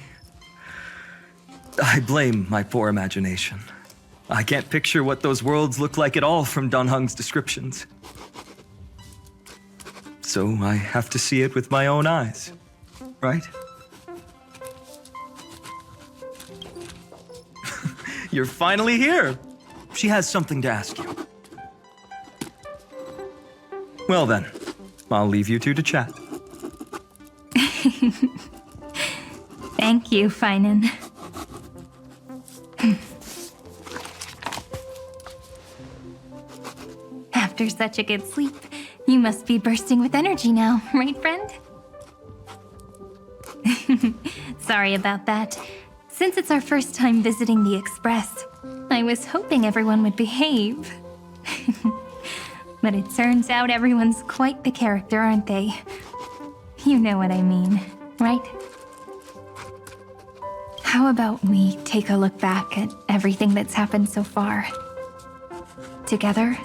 I blame my poor imagination. I can't picture what those worlds look like at all from Dun Hung's descriptions. So I have to see it with my own eyes, right? You're finally here. She has something to ask you. Well then, I'll leave you two to chat. Thank you, Finan. After such a good sleep, you must be bursting with energy now, right, friend? Sorry about that. Since it's our first time visiting the Express, I I was hoping everyone would behave. But it turns out everyone's quite the character, aren't they? You know what I mean, right? How about we take a look back at everything that's happened so far? Together,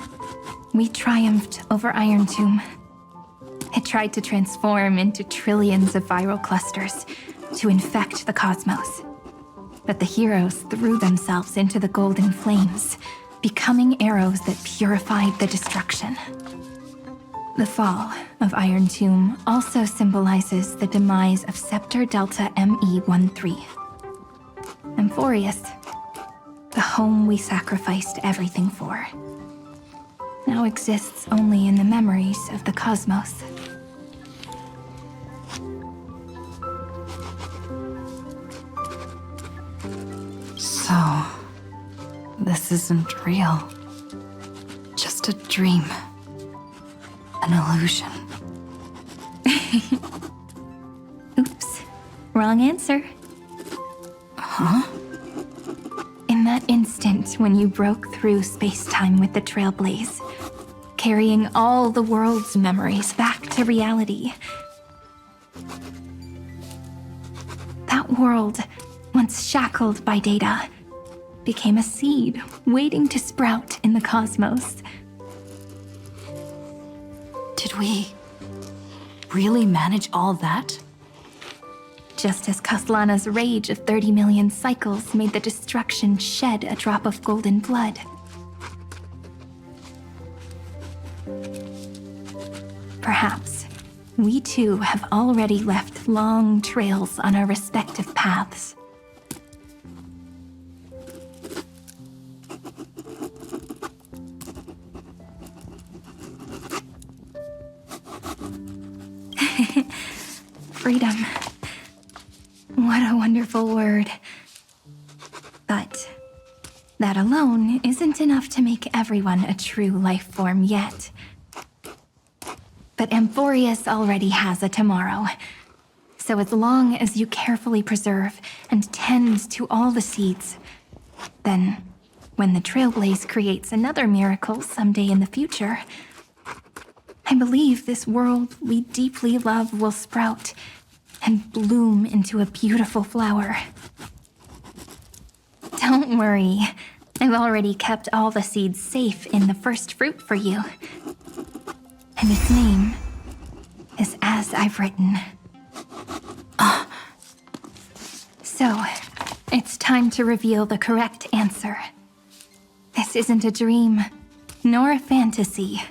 we triumphed over Iron Tomb. It tried to transform into trillions of viral clusters to infect the cosmos. But the heroes threw themselves into the golden flames, becoming arrows that purified the destruction. The fall of Iron Tomb also symbolizes the demise of Scepter Delta ME-13. Amphorius, the home we sacrificed everything for, now exists only in the memories of the cosmos. So, this isn't real. Just a dream. An illusion. Oops, wrong answer. Huh? In that instant when you broke through space-time with the Trailblaze, carrying all the world's memories back to reality, that world, once shackled by data, became a seed waiting to sprout in the cosmos. Did we really manage all that? Just as Kaslana's rage of 30 million cycles made the destruction shed a drop of golden blood. Perhaps we too have already left long trails on our respective paths. Freedom. What a wonderful word. But that alone isn't enough to make everyone a true life form yet. But Amphorius already has a tomorrow. So as long as you carefully preserve and tend to all the seeds, then when the Trailblaze creates another miracle someday in the future, I believe this world we deeply love will sprout and bloom into a beautiful flower. Don't worry, I've already kept all the seeds safe in the first fruit for you. And its name is As I've Written. So, it's time to reveal the correct answer. This isn't a dream, nor a fantasy.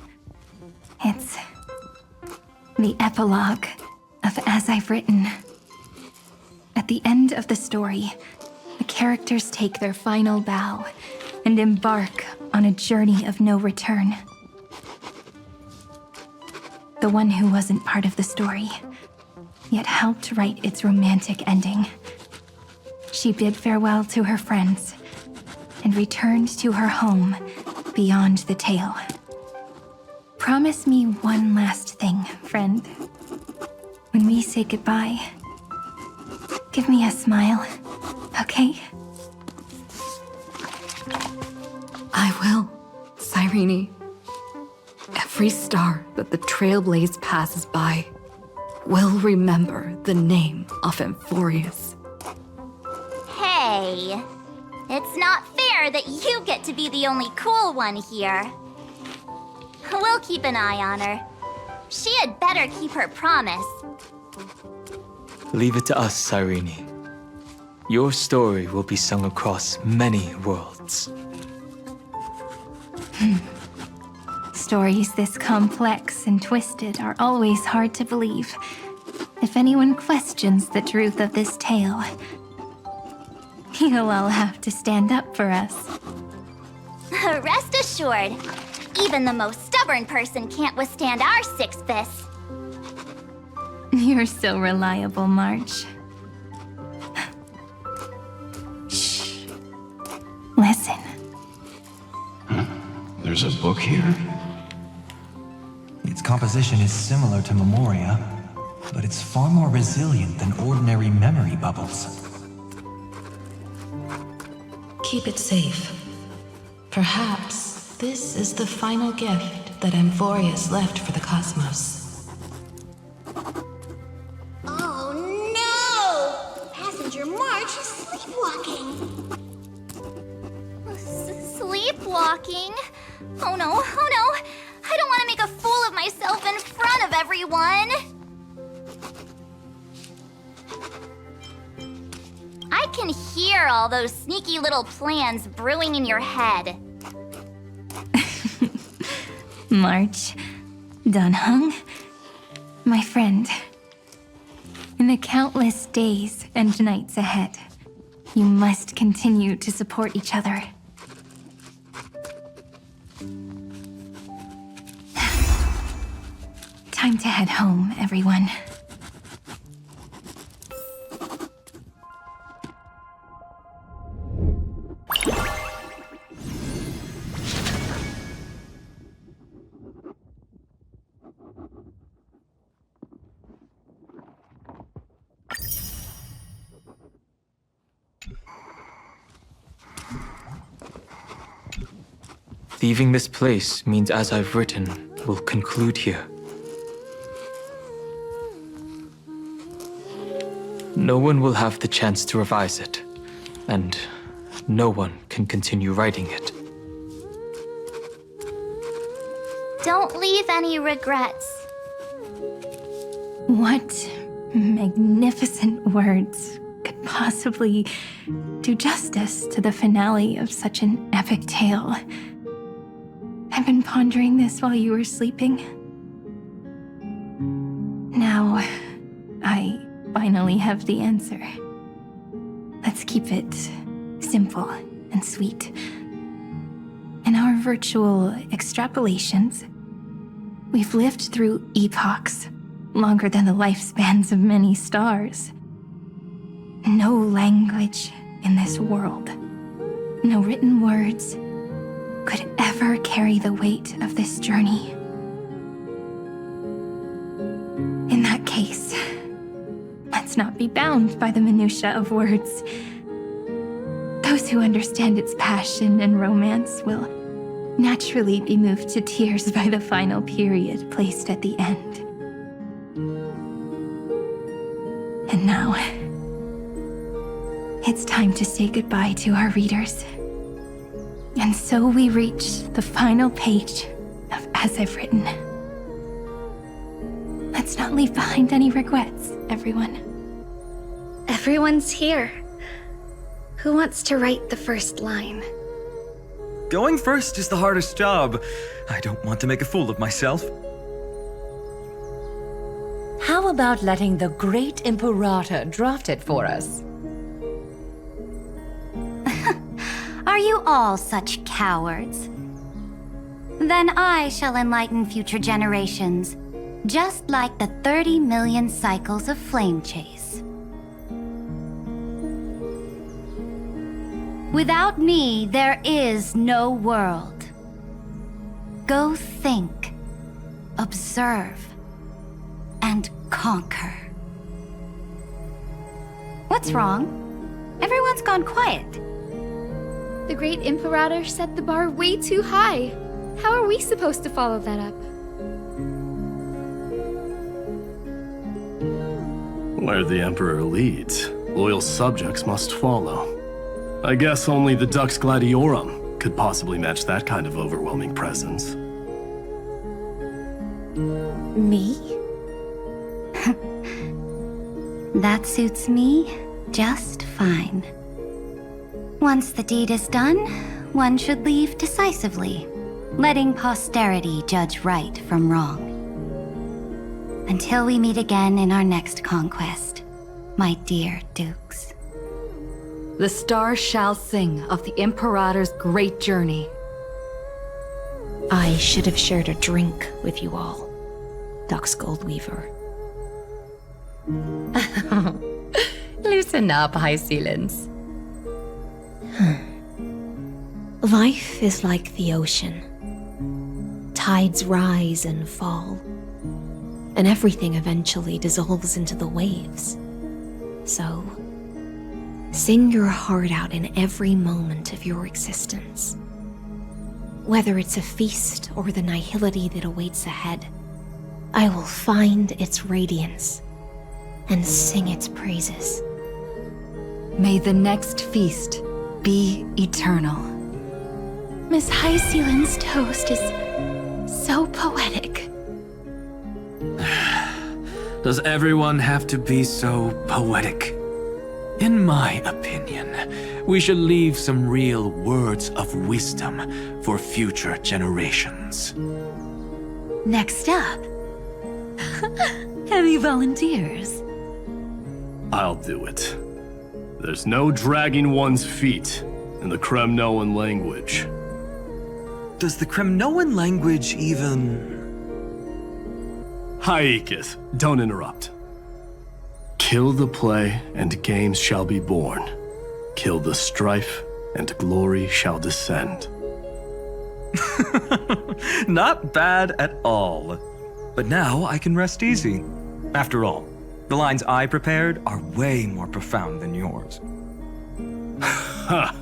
It's the epilogue of As I've Written. At the end of the story, the characters take their final bow and embark on a journey of no return. The one who wasn't part of the story, yet helped write its romantic ending. She bid farewell to her friends and returned to her home beyond the tale. Promise me one last thing, friend. When we say goodbye, give me a smile, okay? I will, Cyrene. Every star that the Trailblaze passes by will remember the name of Amphorius. Hey, it's not fair that you get to be the only cool one here. We'll keep an eye on her. She had better keep her promise. Leave it to us, Cyrene. Your story will be sung across many worlds. Stories this complex and twisted are always hard to believe. If anyone questions the truth of this tale, you'll all have to stand up for us. Rest assured, even the most stubborn person can't withstand our six fists. You're so reliable, March. Shh. Listen. There's a book here? Its composition is similar to Memoria, but it's far more resilient than ordinary memory bubbles. Keep it safe. Perhaps this is the final gift that Amphorius left for the cosmos. Oh no! Passenger March is sleepwalking. Sleepwalking? Oh no, oh no! I don't want to make a fool of myself in front of everyone! I can hear all those sneaky little plans brewing in your head. March, Dunhung, my friend. In the countless days and nights ahead, you must continue to support each other. Time to head home, everyone. Leaving this place means as I've written will conclude here. No one will have the chance to revise it, and no one can continue writing it. Don't leave any regrets. What magnificent words could possibly do justice to the finale of such an epic tale? I've been pondering this while you were sleeping. Now, I finally have the answer. Let's keep it simple and sweet. In our virtual extrapolations, we've lived through epochs longer than the lifespans of many stars. No language in this world, no written words, could ever carry the weight of this journey. In that case, let's not be bound by the minutiae of words. Those who understand its passion and romance will naturally be moved to tears by the final period placed at the end. And now, it's time to say goodbye to our readers. And so we reach the final page of As I've Written. Let's not leave behind any regrets, everyone. Everyone's here. Who wants to write the first line? Going first is the hardest job. I don't want to make a fool of myself. How about letting the great Imperator draft it for us? Are you all such cowards? Then I shall enlighten future generations, just like the 30 million cycles of flame chase. Without me, there is no world. Go think, observe, and conquer. What's wrong? Everyone's gone quiet. The great Imperator set the bar way too high. How are we supposed to follow that up? Where the Emperor leads, loyal subjects must follow. I guess only the Dux Gladiorum could possibly match that kind of overwhelming presence. Me? That suits me just fine. Once the deed is done, one should leave decisively, letting posterity judge right from wrong. Until we meet again in our next conquest, my dear dukes. The stars shall sing of the Imperator's great journey. I should have shared a drink with you all, Dux Goldweaver. Loosen up, High Sealants. Life is like the ocean. Tides rise and fall, and everything eventually dissolves into the waves. So, sing your heart out in every moment of your existence. Whether it's a feast or the nihility that awaits ahead, I will find its radiance and sing its praises. May the next feast be eternal. Miss High Sealand's toast is so poetic. Does everyone have to be so poetic? In my opinion, we should leave some real words of wisdom for future generations. Next up, any volunteers? I'll do it. There's no dragging one's feet in the Kremnoan language. Does the Kremnoan language even... Haikith, don't interrupt. Kill the play, and games shall be born. Kill the strife, and glory shall descend. Not bad at all. But now I can rest easy. After all, the lines I prepared are way more profound than yours. Ha!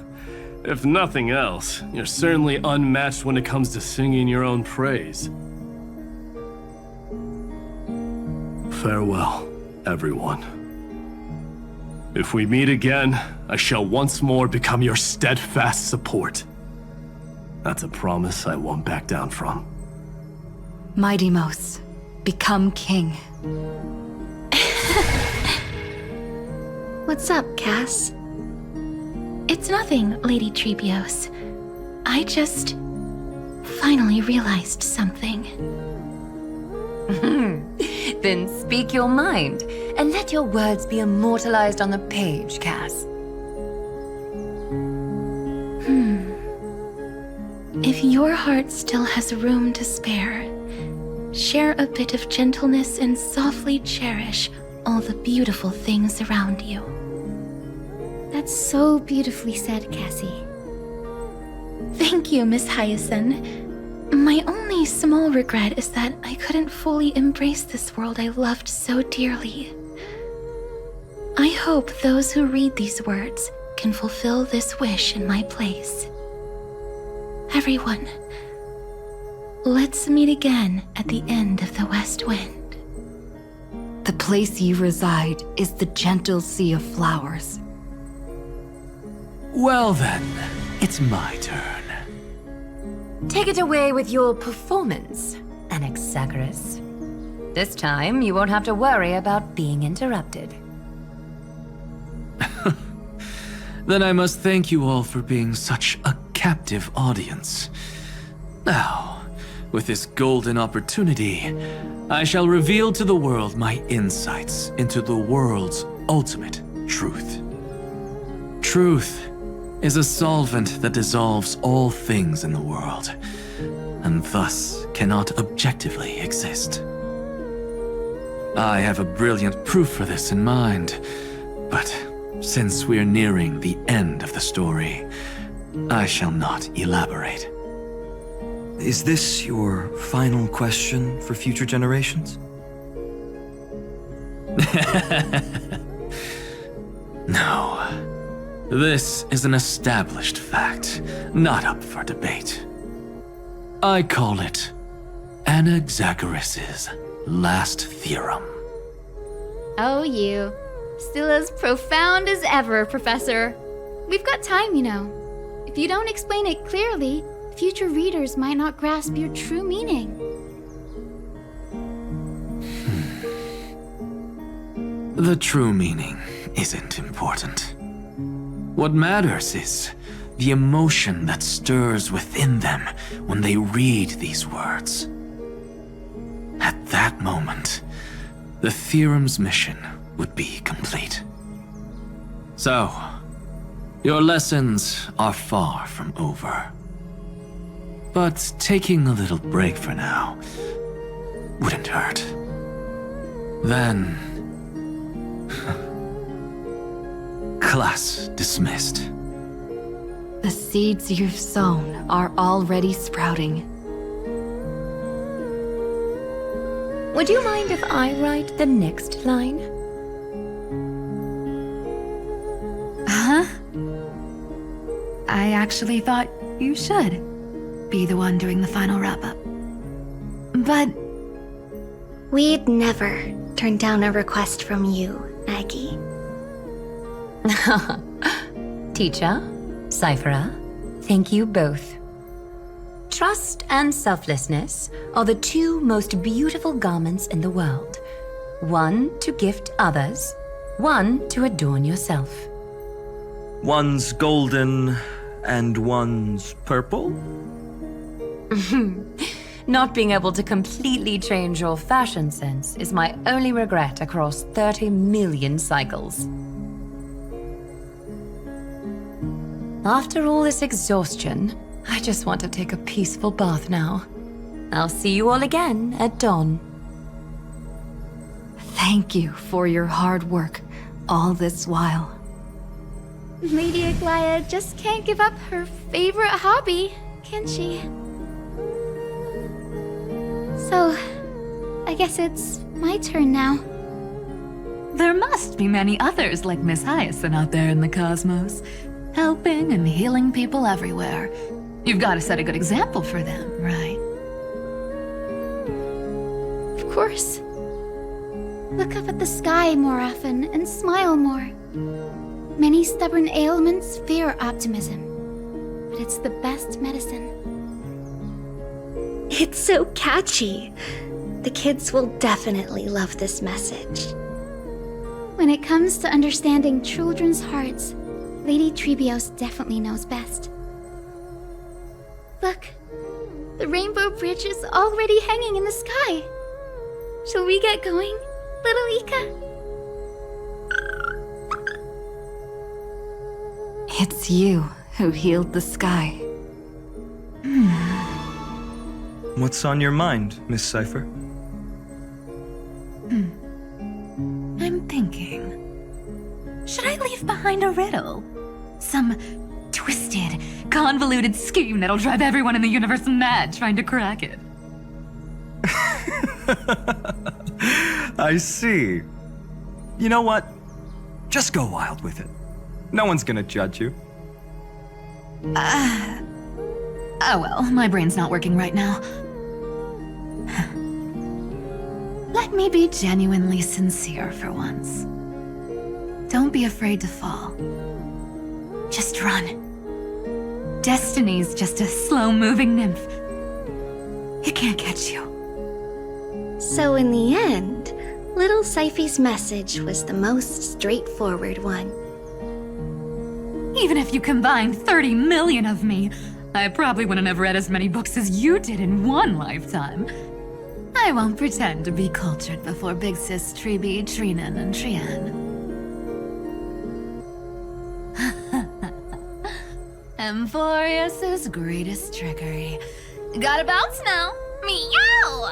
If nothing else, you're certainly unmatched when it comes to singing your own praise. Farewell, everyone. If we meet again, I shall once more become your steadfast support. That's a promise I won't back down from. Mighty Mos, become king. What's up, Cass? It's nothing, Lady Trebios. I just finally realized something. Then speak your mind, and let your words be immortalized on the page, Cass. If your heart still has room to spare, share a bit of gentleness and softly cherish all the beautiful things around you. That's so beautifully said, Cassie. Thank you, Miss Hyacinth. My only small regret is that I couldn't fully embrace this world I loved so dearly. I hope those who read these words can fulfill this wish in my place. Everyone, let's meet again at the end of the West Wind. The place you reside is the gentle sea of flowers. Well then, it's my turn. Take it away with your performance, Anaxagoras. This time, you won't have to worry about being interrupted. Then I must thank you all for being such a captive audience. Now, with this golden opportunity, I shall reveal to the world my insights into the world's ultimate truth. Truth is a solvent that dissolves all things in the world, and thus cannot objectively exist. I have a brilliant proof for this in mind, but since we are nearing the end of the story, I shall not elaborate. Is this your final question for future generations? No. This is an established fact, not up for debate. I call it Anaxagoras' last theorem. Oh, you. Still as profound as ever, Professor. We've got time, you know. If you don't explain it clearly, future readers might not grasp your true meaning. The true meaning isn't important. What matters is the emotion that stirs within them when they read these words. At that moment, the theorem's mission would be complete. So, your lessons are far from over. But taking a little break for now wouldn't hurt. Then... class dismissed. The seeds you've sown are already sprouting. Would you mind if I write the next line? Huh? I actually thought you should. be the one doing the final wrap-up. But... we'd never turn down a request from you, Aggie. Teacher, Cyphera, thank you both. Trust and selflessness are the two most beautiful garments in the world. One to gift others, one to adorn yourself. One's golden and one's purple? Not being able to completely change your fashion sense is my only regret across 30 million cycles. After all this exhaustion, I just want to take a peaceful bath now. I'll see you all again at dawn. Thank you for your hard work all this while. Lady Aglaia just can't give up her favorite hobby, can she? So, I guess it's my turn now. There must be many others like Miss Hyacinth out there in the cosmos, helping and healing people everywhere. You've got to set a good example for them, right? Of course. Look up at the sky more often and smile more. Many stubborn ailments fear optimism, but it's the best medicine. It's so catchy. The kids will definitely love this message. When it comes to understanding children's hearts, Lady Trebios definitely knows best. Look, the rainbow bridge is already hanging in the sky. Shall we get going, little Ika? It's you who healed the sky. What's on your mind, Miss Cypher? I'm thinking... should I leave behind a riddle? Some twisted, convoluted scheme that'll drive everyone in the universe mad trying to crack it. I see. You know what? Just go wild with it. No one's gonna judge you. Oh well, my brain's not working right now. Let me be genuinely sincere for once. Don't be afraid to fall. Just run. Destiny's just a slow-moving nymph. It can't catch you. So in the end, little Cyphy's message was the most straightforward one. Even if you combined 30 million of me, I probably wouldn't have read as many books as you did in one lifetime. I won't pretend to be cultured before Big Sis Treeby, Trinan, and Trian. Emphorius's greatest trickery. Gotta bounce now. Meow!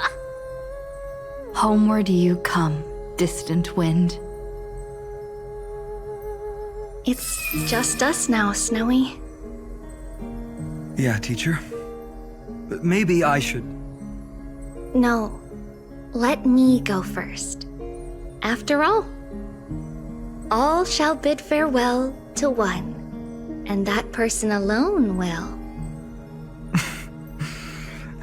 Homeward you come, distant wind. It's just us now, Snowy. Yeah, teacher. But maybe I should... No, let me go first. After all shall bid farewell to one, and that person alone will.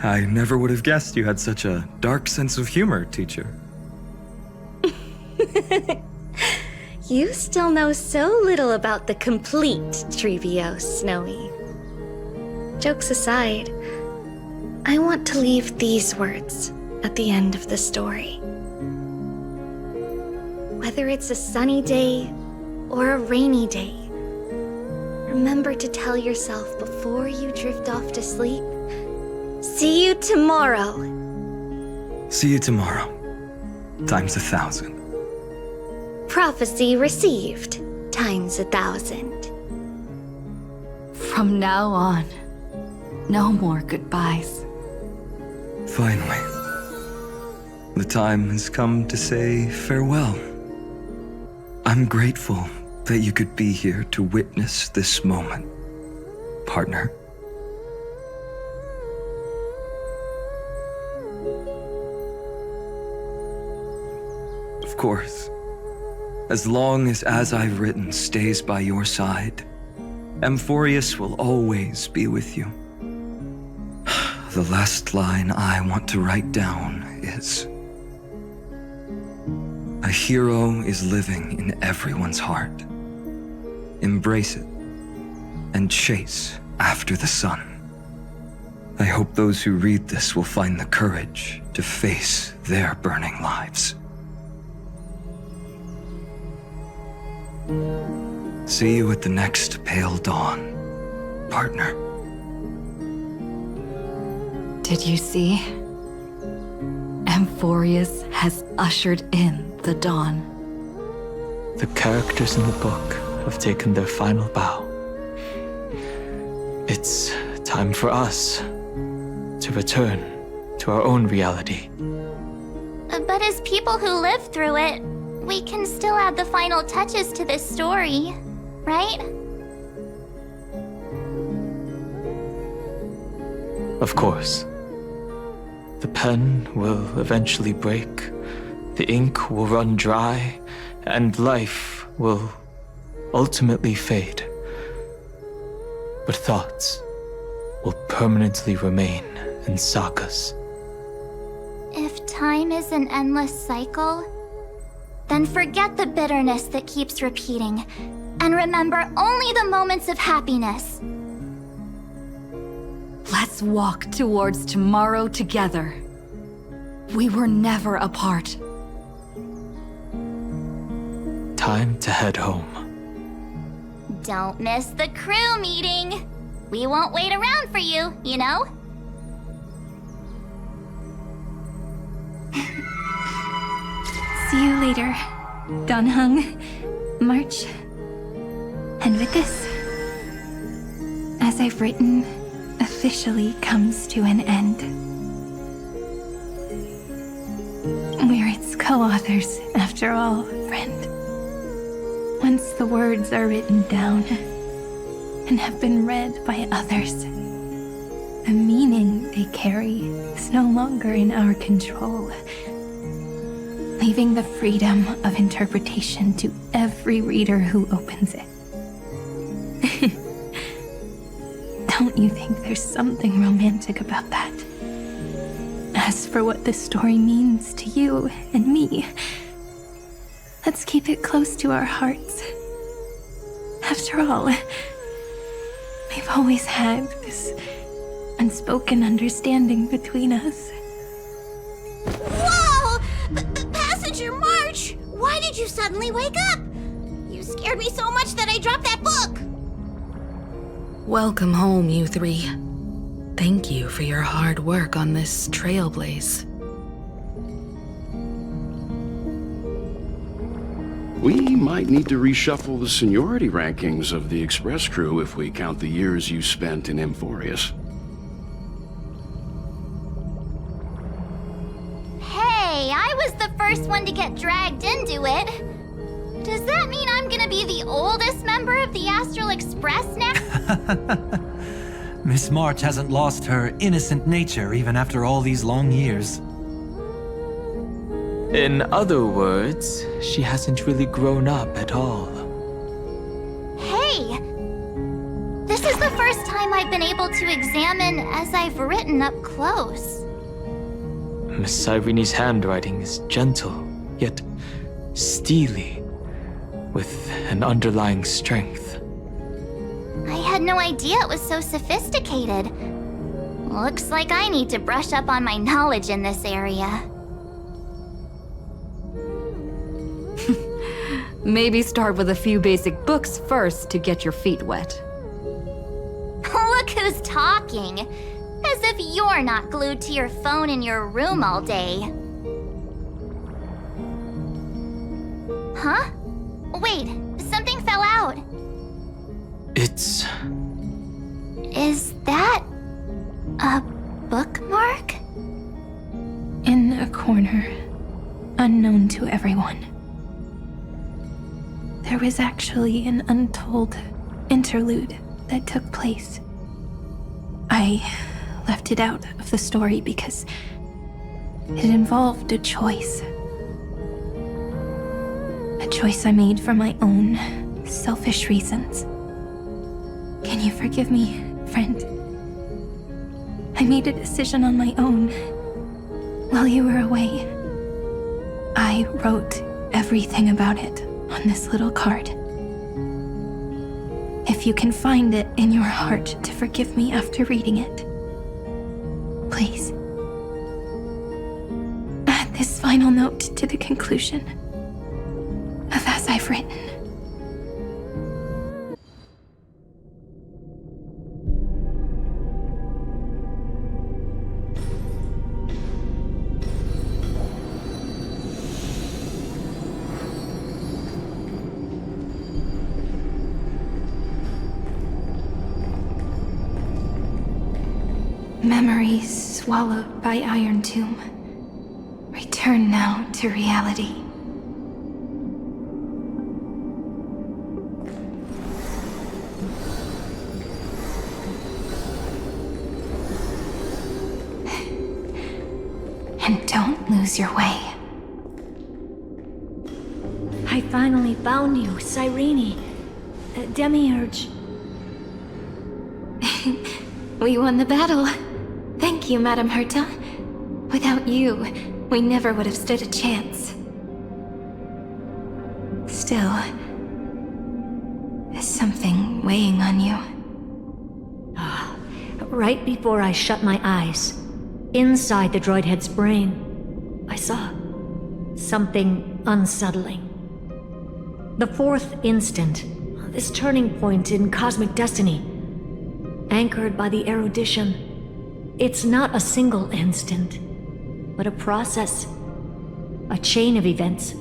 I never would have guessed you had such a dark sense of humor, teacher. You still know so little about the complete Trebios, Snowy. Jokes aside, I want to leave these words at the end of the story. Whether it's a sunny day or a rainy day, remember to tell yourself before you drift off to sleep, see you tomorrow. See you tomorrow. Times 1,000. Prophecy received, times 1,000. From now on, no more goodbyes. Finally. The time has come to say farewell. I'm grateful that you could be here to witness this moment, partner. Of course. As long as I've written stays by your side, Emphorius will always be with you. the last line I want to write down is, a hero is living in everyone's heart. Embrace it and chase after the sun. I hope those who read this will find the courage to face their burning lives. See you at the next pale dawn, partner. Did you see? Amphorius has ushered in the dawn. The characters in the book have taken their final bow. It's time for us to return to our own reality. But as people who lived through it, we can still add the final touches to this story, right? Of course. The pen will eventually break, the ink will run dry, and life will ultimately fade. But thoughts will permanently remain in sagas. If time is an endless cycle, then forget the bitterness that keeps repeating, and remember only the moments of happiness. Let's walk towards tomorrow together. We were never apart. Time to head home. Don't miss the crew meeting. We won't wait around for you, you know? See you later, Donhung, March. And with this, as I've written, officially comes to an end. We're its co-authors, after all, friend. Once the words are written down and have been read by others, the meaning they carry is no longer in our control, leaving the freedom of interpretation to every reader who opens it. Don't you think there's something romantic about that? As for what this story means to you and me, let's keep it close to our hearts. After all, we've always had this unspoken understanding between us. Whoa! Passenger March! Why did you suddenly wake up? You scared me so much that I dropped that book! Welcome home, you three. Thank you for your hard work on this trailblaze. We might need to reshuffle the seniority rankings of the Express crew if we count the years you spent in Amphorius. Hey, I was the first one to get dragged into it. Does that mean I'm gonna be the oldest member of the Astral Express now? Miss March hasn't lost her innocent nature even after all these long years. In other words, she hasn't really grown up at all. Hey! This is the first time I've been able to examine as I've written up close. Miss Irene's handwriting is gentle, yet steely, with an underlying strength. I had no idea it was so sophisticated. Looks like I need to brush up on my knowledge in this area. Maybe start with a few basic books first to get your feet wet. Look who's talking. As if you're not glued to your phone in your room all day. Huh? Wait, something fell out. It's... Is that a bookmark? In a corner, unknown to everyone, there was actually an untold interlude that took place. I left it out of the story because it involved a choice. A choice I made for my own selfish reasons. Can you forgive me, friend? I made a decision on my own while you were away. I wrote everything about it on this little card. If you can find it in your heart to forgive me after reading it, please add this final note to the conclusion of as I've written. Memories swallowed by Iron Tomb. Return now to reality. And don't lose your way. I finally found you, Cyrene. Demiurge. We won the battle. Thank you, Madame Herta. Without you, we never would have stood a chance. Still, there's something weighing on you. Right before I shut my eyes, inside the droid head's brain, I saw something unsettling. The fourth instant, this turning point in cosmic destiny, anchored by the erudition. It's not a single instant, but a process, a chain of events.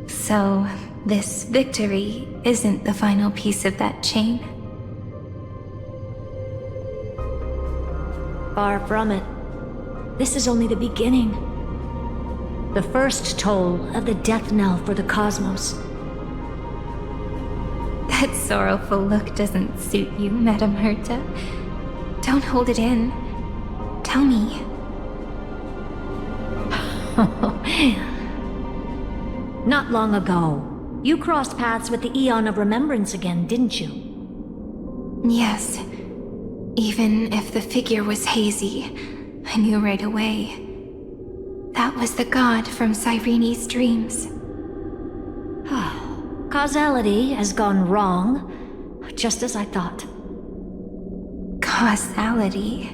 So, this victory isn't the final piece of that chain? Far from it. This is only the beginning. The first toll of the death knell for the cosmos. That sorrowful look doesn't suit you, Madame Herta. Don't hold it in. Tell me. Not long ago, you crossed paths with the Eon of Remembrance again, didn't you? Yes. Even if the figure was hazy, I knew right away. That was the god from Cyrene's dreams. Causality has gone wrong, just as I thought. Causality?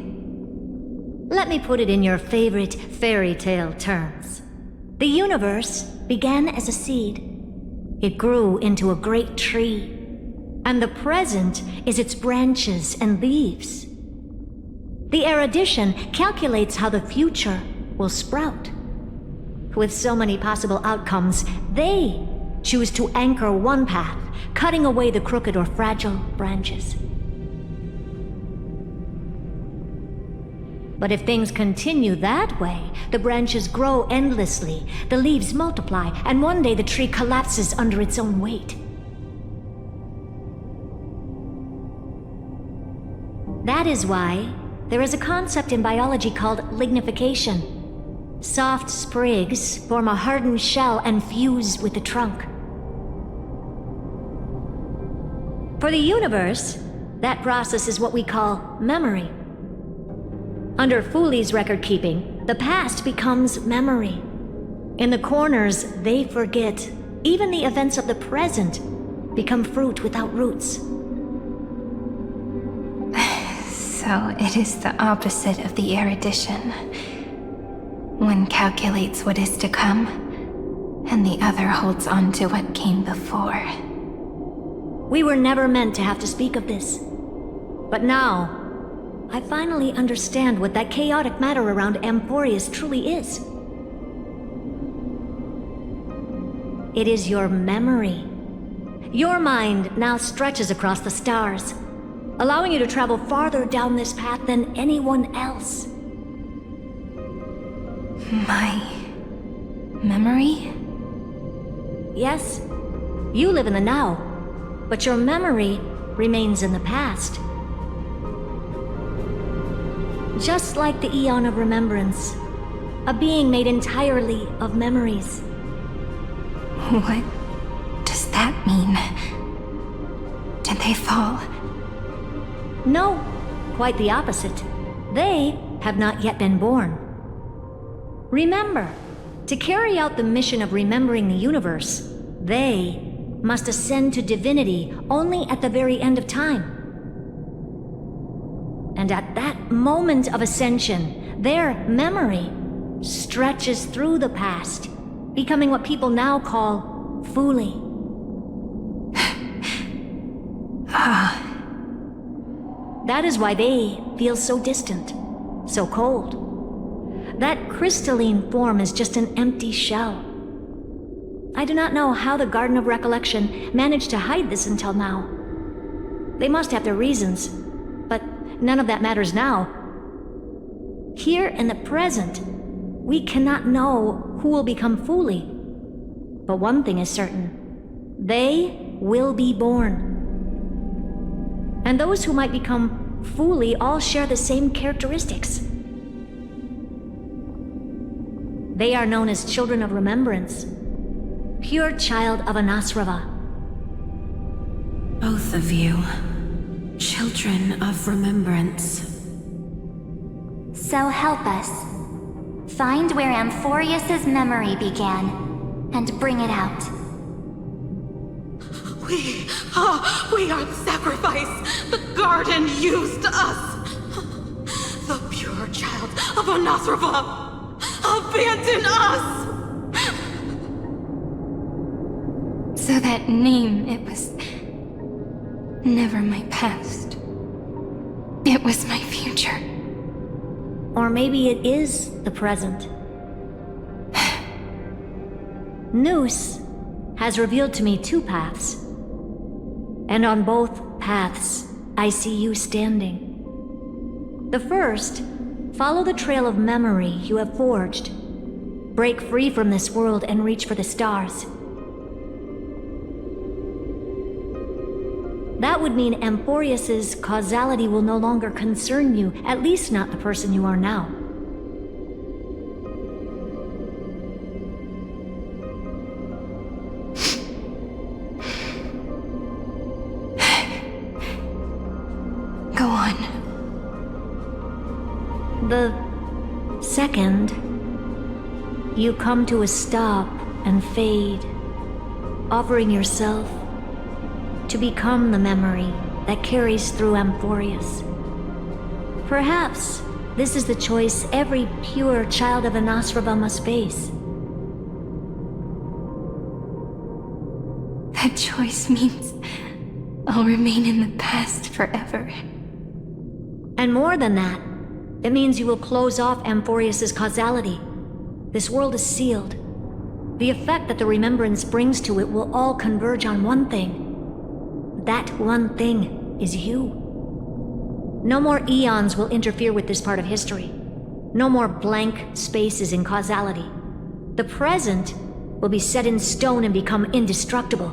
Let me put it in your favorite fairy tale terms. The universe began as a seed. It grew into a great tree. And the present is its branches and leaves. The erudition calculates how the future will sprout. With so many possible outcomes, they choose to anchor one path, cutting away the crooked or fragile branches. But if things continue that way, the branches grow endlessly, the leaves multiply, and one day the tree collapses under its own weight. That is why there is a concept in biology called lignification. Soft sprigs form a hardened shell and fuse with the trunk. For the universe, that process is what we call memory. Under Fooley's record-keeping, the past becomes memory. In the corners, they forget. Even the events of the present become fruit without roots. So it is the opposite of the erudition. One calculates what is to come, and the other holds on to what came before. We were never meant to have to speak of this. But now, I finally understand what that chaotic matter around Amphorius truly is. It is your memory. Your mind now stretches across the stars, allowing you to travel farther down this path than anyone else. My memory? Yes, you live in the now, but your memory remains in the past. Just like the Eon of Remembrance, a being made entirely of memories. What does that mean? Did they fall? No, quite the opposite. They have not yet been born. Remember, to carry out the mission of remembering the universe, they must ascend to divinity only at the very end of time. And at that moment of ascension, their memory stretches through the past, becoming what people now call Fuli. That is why they feel so distant, so cold. That crystalline form is just an empty shell. I do not know how the Garden of Recollection managed to hide this until now. They must have their reasons, but none of that matters now. Here in the present, we cannot know who will become Fuli. But one thing is certain. They will be born. And those who might become Fuli all share the same characteristics. They are known as children of remembrance. Pure child of Anasrava. Both of you. Children of remembrance. So help us. Find where Amphorius's memory began, and bring it out. We are the sacrifice. The garden used us. The pure child of Anasrava. Abandon us! So that name, it was never my past. It was my future. Or maybe it is the present. Noose has revealed to me two paths. And on both paths, I see you standing. The first, follow the trail of memory you have forged. Break free from this world and reach for the stars. That would mean Amphorius's causality will no longer concern you, at least not the person you are now. Go on. The second, you come to a stop and fade, offering yourself to become the memory that carries through Amphorius. Perhaps this is the choice every pure child of Anasrava must face. That choice means I'll remain in the past forever. And more than that, it means you will close off Amphorius's causality. This world is sealed. The effect that the remembrance brings to it will all converge on one thing. That one thing is you. No more eons will interfere with this part of history. No more blank spaces in causality. The present will be set in stone and become indestructible.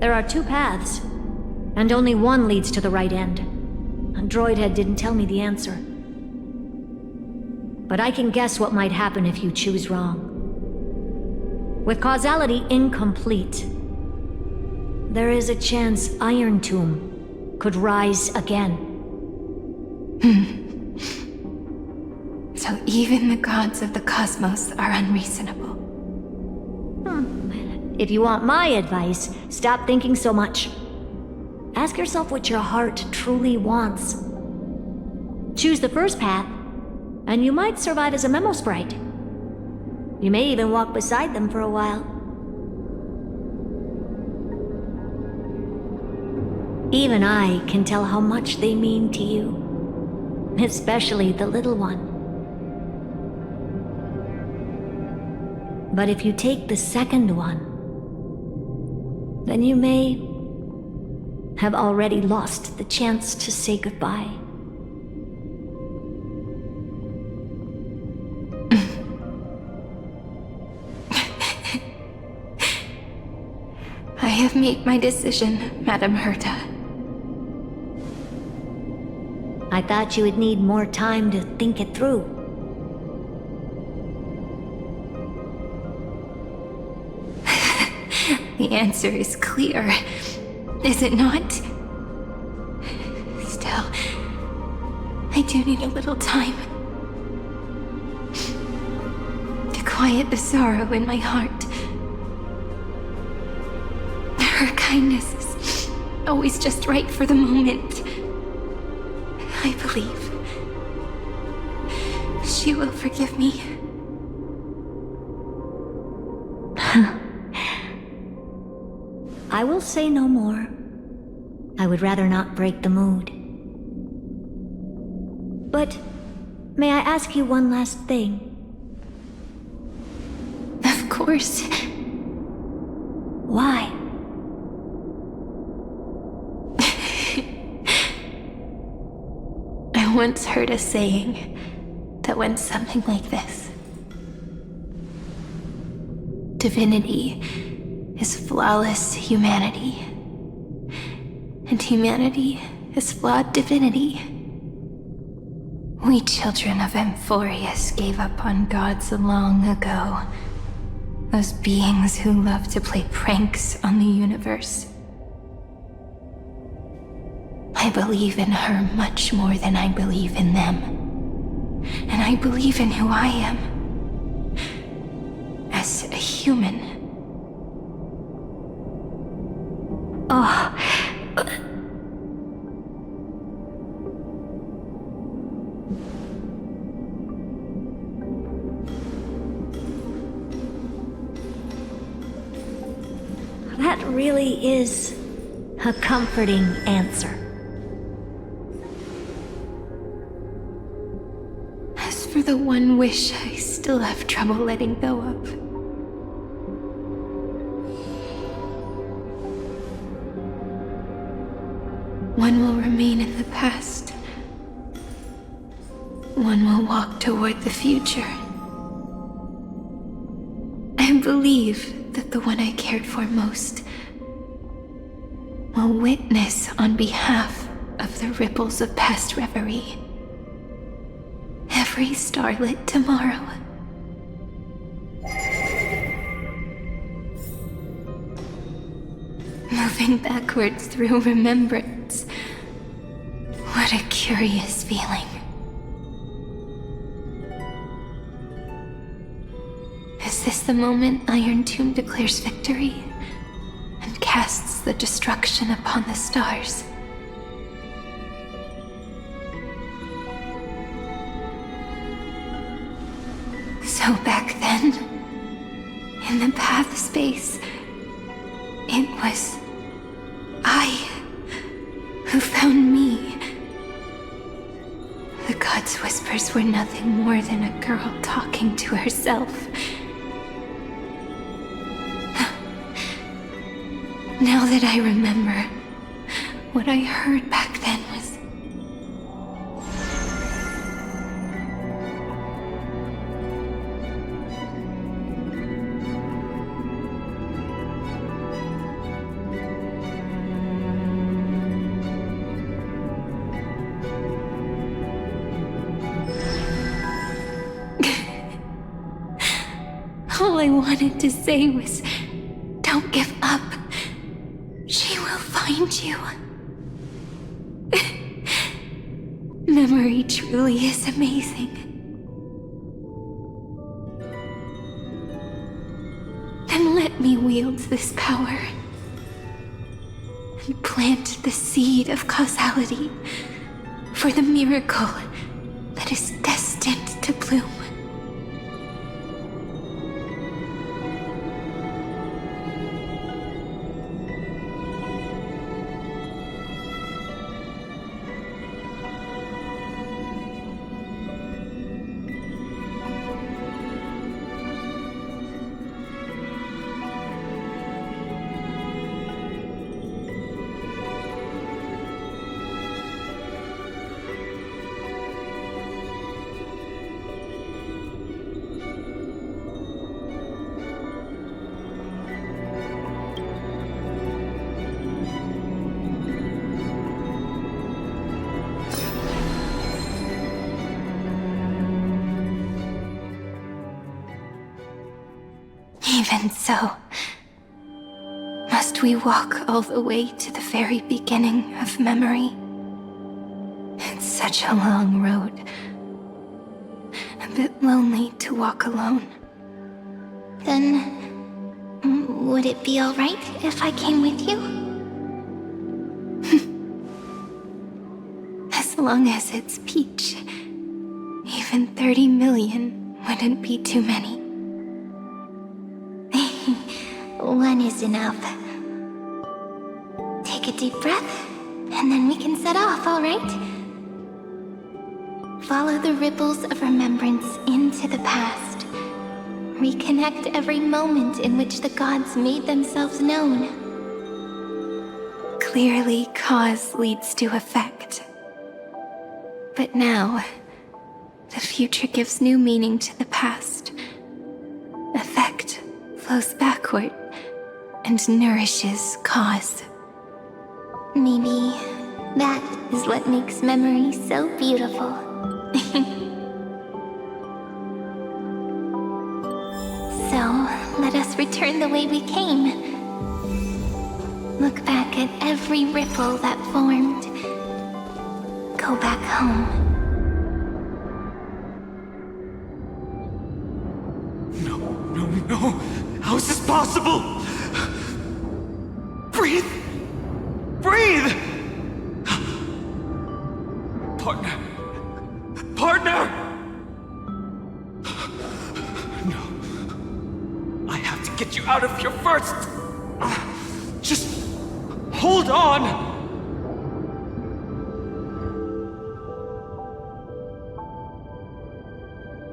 There are two paths, and only one leads to the right end. A droid head didn't tell me the answer. But I can guess what might happen if you choose wrong. With causality incomplete, there is a chance Iron Tomb could rise again. So even the gods of the cosmos are unreasonable. If you want my advice, stop thinking so much. Ask yourself what your heart truly wants. Choose the first path, and you might survive as a memo sprite. You may even walk beside them for a while. Even I can tell how much they mean to you, especially the little one. But if you take the second one, then you may have already lost the chance to say goodbye. I have made my decision, Madam Herta. I thought you would need more time to think it through. The answer is clear, is it not? Still, I do need a little time to quiet the sorrow in my heart. Her kindness is always just right for the moment. I believe she will forgive me. I will say no more. I would rather not break the mood. But may I ask you one last thing? Of course. Why? I once heard a saying that went something like this: divinity is flawless humanity, and humanity is flawed divinity. We children of Amphorius gave up on gods long ago. Those beings who love to play pranks on the universe. I believe in her much more than I believe in them. And I believe in who I am. As a human. Oh. That really is a comforting answer. As for the one wish I still have trouble letting go of, one will remain in the past. One will walk toward the future. I believe that the one I cared for most will witness on behalf of the ripples of past reverie every starlit tomorrow. Moving backwards through remembrance. What a curious feeling. Is this the moment Iron Tomb declares victory and casts the destruction upon the stars? So back then, in the path space, it was I who found me. The gods' whispers were nothing more than a girl talking to herself. Now that I remember, what I heard back then was... All I wanted to say was, don't give up. She will find you. Memory truly is amazing. Then let me wield this power and plant the seed of causality for the miracle that is destined to bloom. Even so, must we walk all the way to the very beginning of memory? It's such a long road. A bit lonely to walk alone. Then, would it be alright if I came with you? As long as it's Peach. Even 30 million wouldn't be too many. One is enough. Take a deep breath, and then we can set off, alright? Follow the ripples of remembrance into the past. Reconnect every moment in which the gods made themselves known. Clearly, cause leads to effect. But now, the future gives new meaning to the past. Effect flows backward and nourishes cause. Maybe that is what makes memory so beautiful. So, let us return the way we came. Look back at every ripple that formed. Go back home. No! How is this possible? Breathe! Breathe! Partner! No. I have to get you out of here first! Just hold on!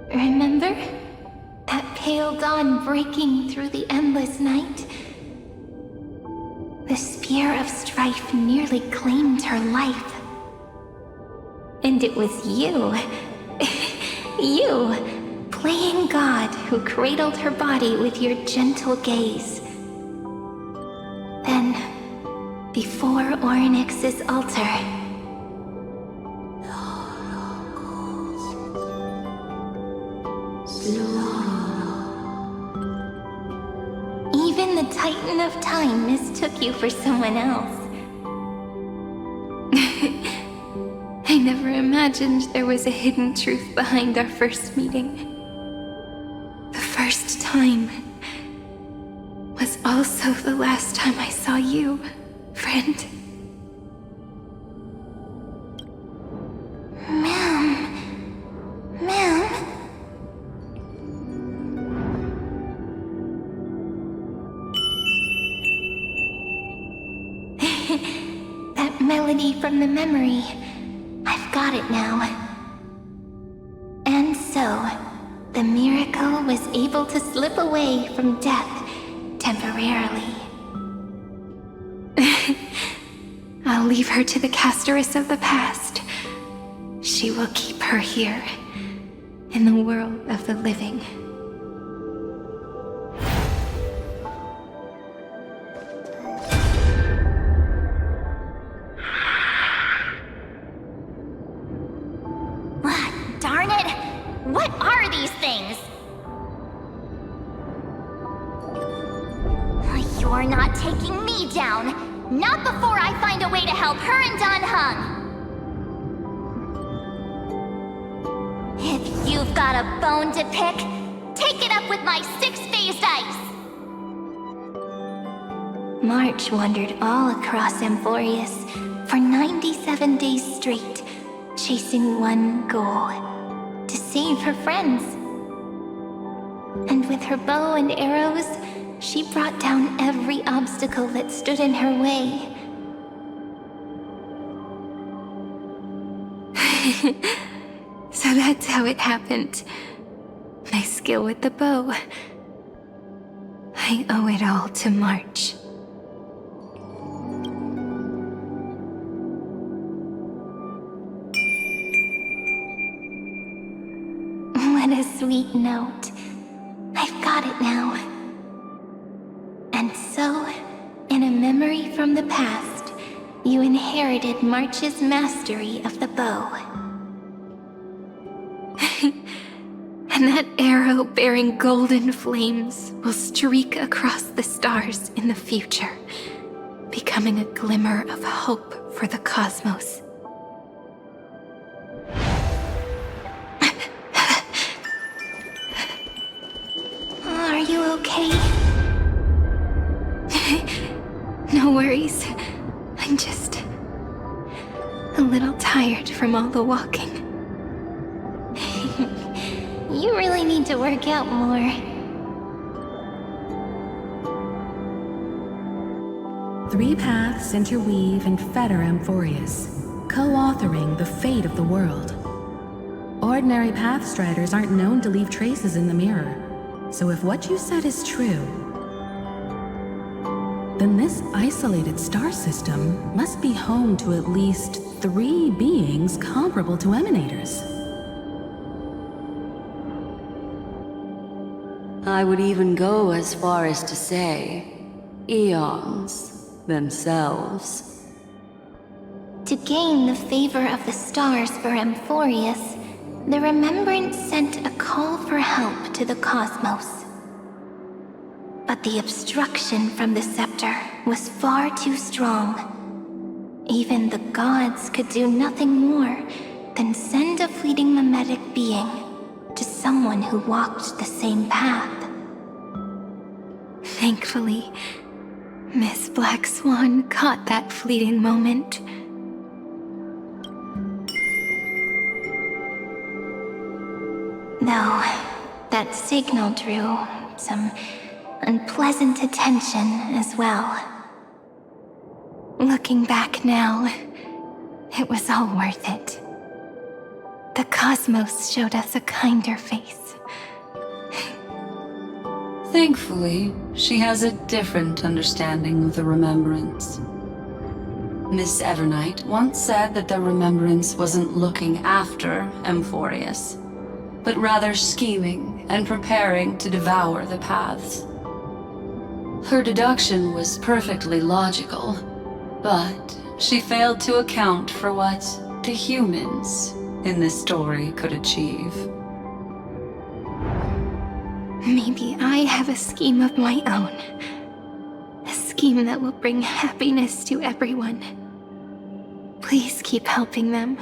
Remember? That pale dawn breaking through the endless night? The spear of strife nearly claimed her life. And it was you, you, playing God, who cradled her body with your gentle gaze. Then, before Ornyx's altar, even the Titan of Time mistook you for someone else. I never imagined there was a hidden truth behind our first meeting. The first time was also the last time I saw you, friend. Ma'am. That melody from the memory. I've got it now. And so, the miracle was able to slip away from death temporarily. I'll leave her to the casteress of the past. She will keep her here, in the world of the living. Darn it! What are these things? You're not taking me down! Not before I find a way to help her and Dan Heng! If you've got a bone to pick, take it up with my six-phased ice! March wandered all across Amphorius for 97 days straight, chasing one goal: to save her friends. And with her bow and arrows, she brought down every obstacle that stood in her way. So that's how it happened. My skill with the bow. I owe it all to March. What a sweet note. I've got it now. And so, in a memory from the past, you inherited March's mastery of the bow. And that arrow bearing golden flames will streak across the stars in the future, becoming a glimmer of hope for the cosmos. Are you okay? No worries. I'm just a little tired from all the walking. You really need to work out more. Three paths interweave and fetter Amphorius, co-authoring the fate of the world. Ordinary pathstriders aren't known to leave traces in the mirror, so if what you said is true, then this isolated star system must be home to at least 3 beings comparable to emanators. I would even go as far as to say, eons themselves. To gain the favor of the stars for Amphorius, the Remembrance sent a call for help to the cosmos. But the obstruction from the scepter was far too strong. Even the gods could do nothing more than send a fleeting mimetic being to someone who walked the same path. Thankfully, Miss Black Swan caught that fleeting moment. Though that signal drew some unpleasant attention as well. Looking back now, it was all worth it. The cosmos showed us a kinder face. Thankfully, she has a different understanding of the Remembrance. Miss Evernight once said that the Remembrance wasn't looking after Amphorius, but rather scheming and preparing to devour the paths. Her deduction was perfectly logical, but she failed to account for what the humans in this story could achieve. Maybe I have a scheme of my own. A scheme that will bring happiness to everyone. Please keep helping them.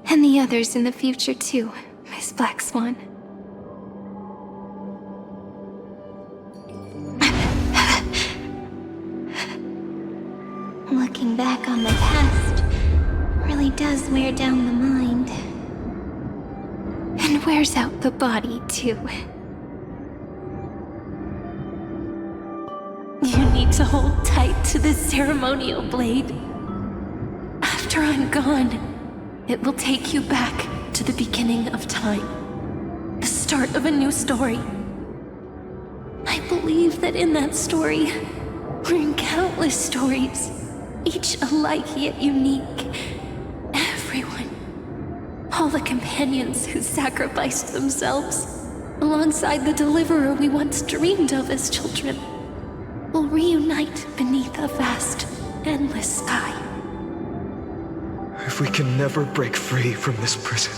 And the others in the future too, Miss Black Swan. Looking back on the past really does wear down the mind. And wears out the body too. You need to hold tight to this ceremonial blade. After I'm gone, it will take you back to the beginning of time. The start of a new story. I believe that in that story, we're in countless stories, each alike yet unique. Everyone, all the companions who sacrificed themselves, alongside the deliverer we once dreamed of as children, will reunite beneath a vast, endless sky. If we can never break free from this prison,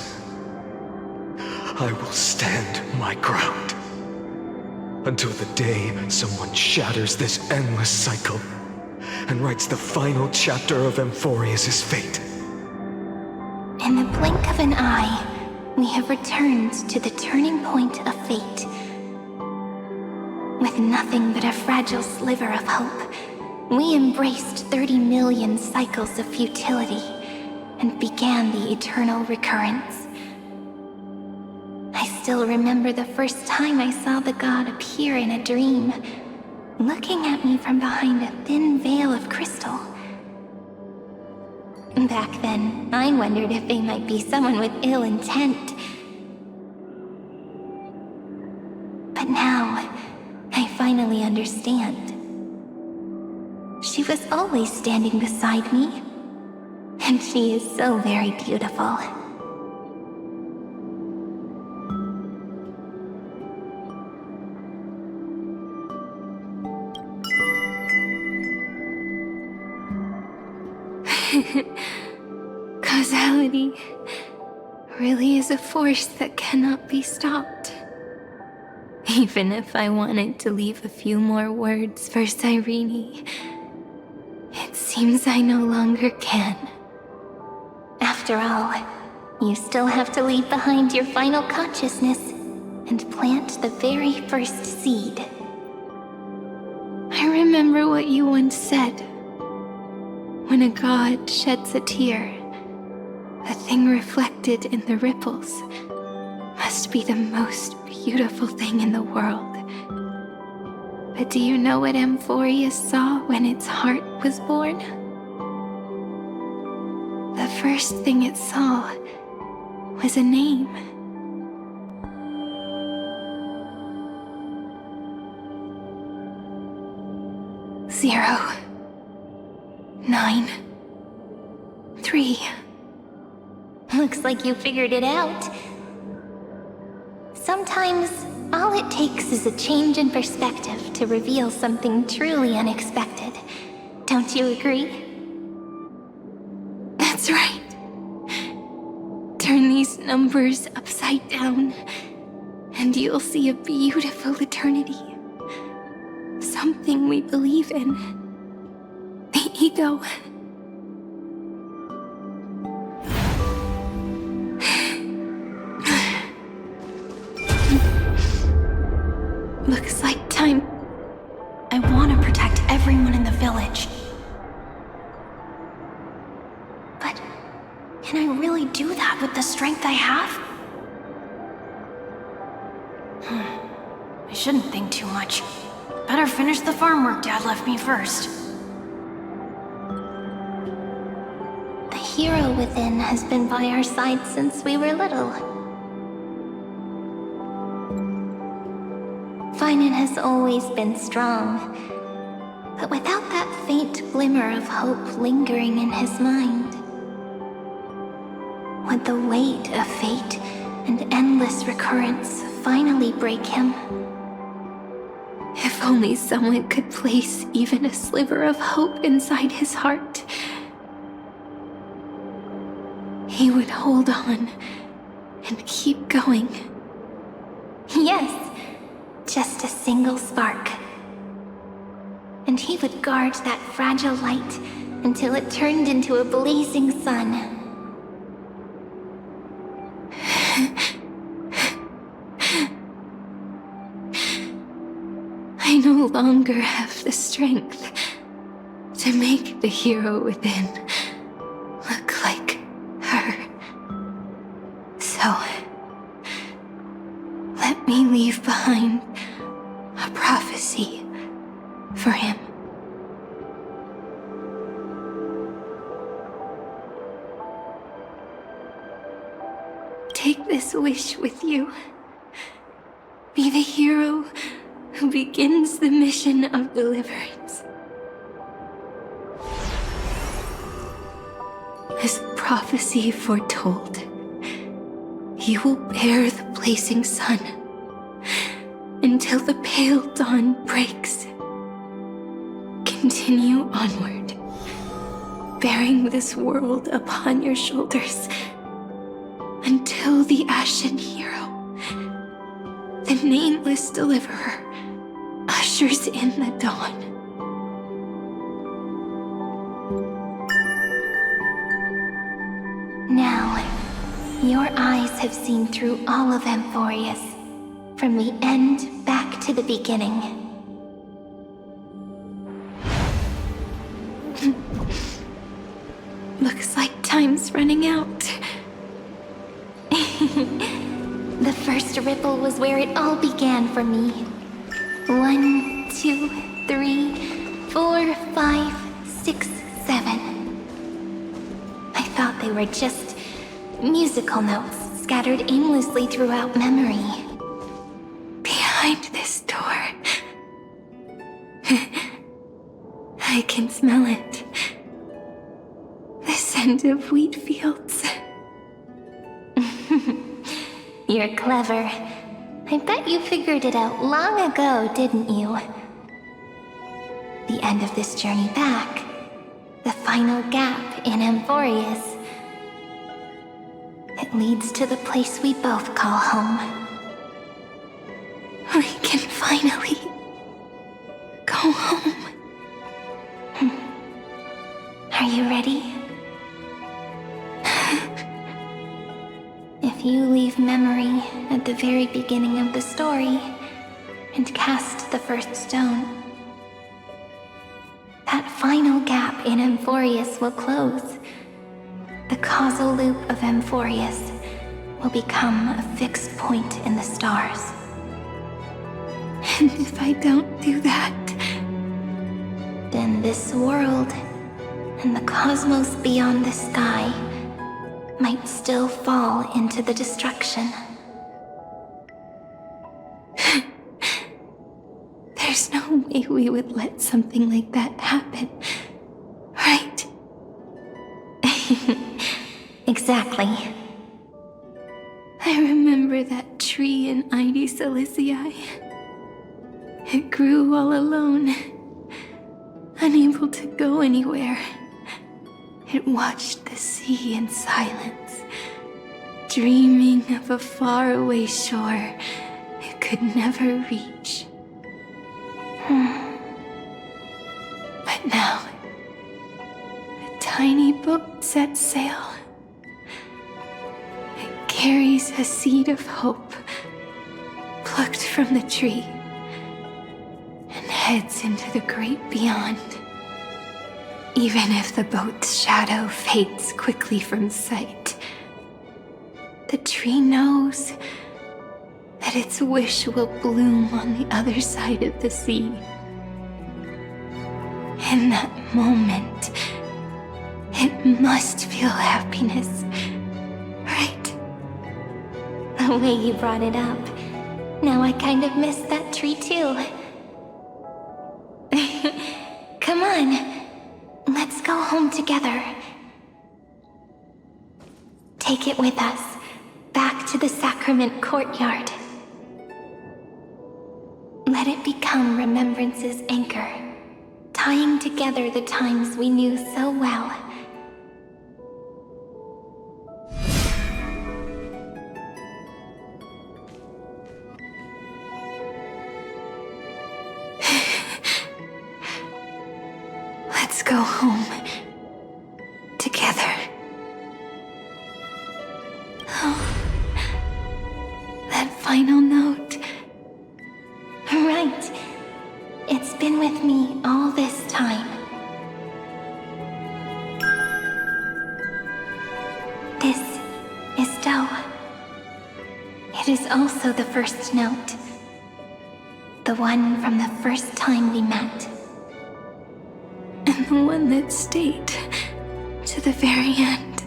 I will stand my ground. Until the day someone shatters this endless cycle and writes the final chapter of Amphorius' fate. In the blink of an eye, we have returned to the turning point of fate. With nothing but a fragile sliver of hope, we embraced 30 million cycles of futility and began the eternal recurrence. I still remember the first time I saw the god appear in a dream, looking at me from behind a thin veil of crystal. Back then, I wondered if they might be someone with ill intent. But now, I finally understand. She was always standing beside me, and she is so very beautiful. Causality really is a force that cannot be stopped. Even if I wanted to leave a few more words for Cyrene, it seems I no longer can. After all, you still have to leave behind your final consciousness, and plant the very first seed. I remember what you once said. When a god sheds a tear, the thing reflected in the ripples must be the most beautiful thing in the world. But do you know what Amphorius saw when its heart was born? The first thing it saw was a name. 0, 9, 3. Looks like you figured it out. Sometimes, all it takes is a change in perspective to reveal something truly unexpected. Don't you agree? That's right. Turn these numbers upside down, and you'll see a beautiful eternity. Something we believe in. The ego. Looks like time. I want to protect everyone in the village. But can I really do that with the strength I have? I shouldn't think too much. Better finish the farm work Dad left me first. The hero within has been by our side since we were little. Finan has always been strong, but without that faint glimmer of hope lingering in his mind, would the weight of fate and endless recurrence finally break him? If only someone could place even a sliver of hope inside his heart, he would hold on and keep going. Yes, just a single spark. And he would guard that fragile light until it turned into a blazing sun. I no longer have the strength to make the hero within look like her. So, let me leave behind a prophecy for him. Take this wish with you. Be the hero who begins the mission of deliverance. As prophecy foretold, you will bear the blazing sun until the pale dawn breaks. Continue onward, bearing this world upon your shoulders until the Ashen Hero, the nameless deliverer, ushers in the dawn. Now, your eyes have seen through all of Amphorius, from the end back to the beginning. Looks like time's running out. The first ripple was where it all began for me. 1, 2, 3, 4, 5, 6, 7. I thought they were just musical notes scattered aimlessly throughout memory. Behind this door, I can smell it. The scent of wheat fields. You're clever. I bet you figured it out long ago, didn't you? The end of this journey back. The final gap in Amphorius. It leads to the place we both call home. We can finally go home. Are you ready? If you leave of memory at the very beginning of the story and cast the first stone. That final gap in Amphorius will close. The causal loop of Amphorius will become a fixed point in the stars. And if I don't do that, then this world and the cosmos beyond the sky might still fall into the destruction. There's no way we would let something like that happen, right? Exactly. I remember that tree in Ide Silicii. It grew all alone, unable to go anywhere. It watched the sea in silence, dreaming of a faraway shore it could never reach. But now, a tiny boat sets sail. It carries a seed of hope, plucked from the tree, and heads into the great beyond. Even if the boat's shadow fades quickly from sight, the tree knows that its wish will bloom on the other side of the sea. In that moment, it must feel happiness, right? The way you brought it up, now I kind of miss that tree too. Come on, let's go home together. Take it with us, back to the sacrament courtyard. Let it become remembrance's anchor, tying together the times we knew so well. Let's go home together. Oh, that final note. Right. It's been with me all this time. This is Do. It is also the first note. The one from the first time we met. And the one that stayed to the very end.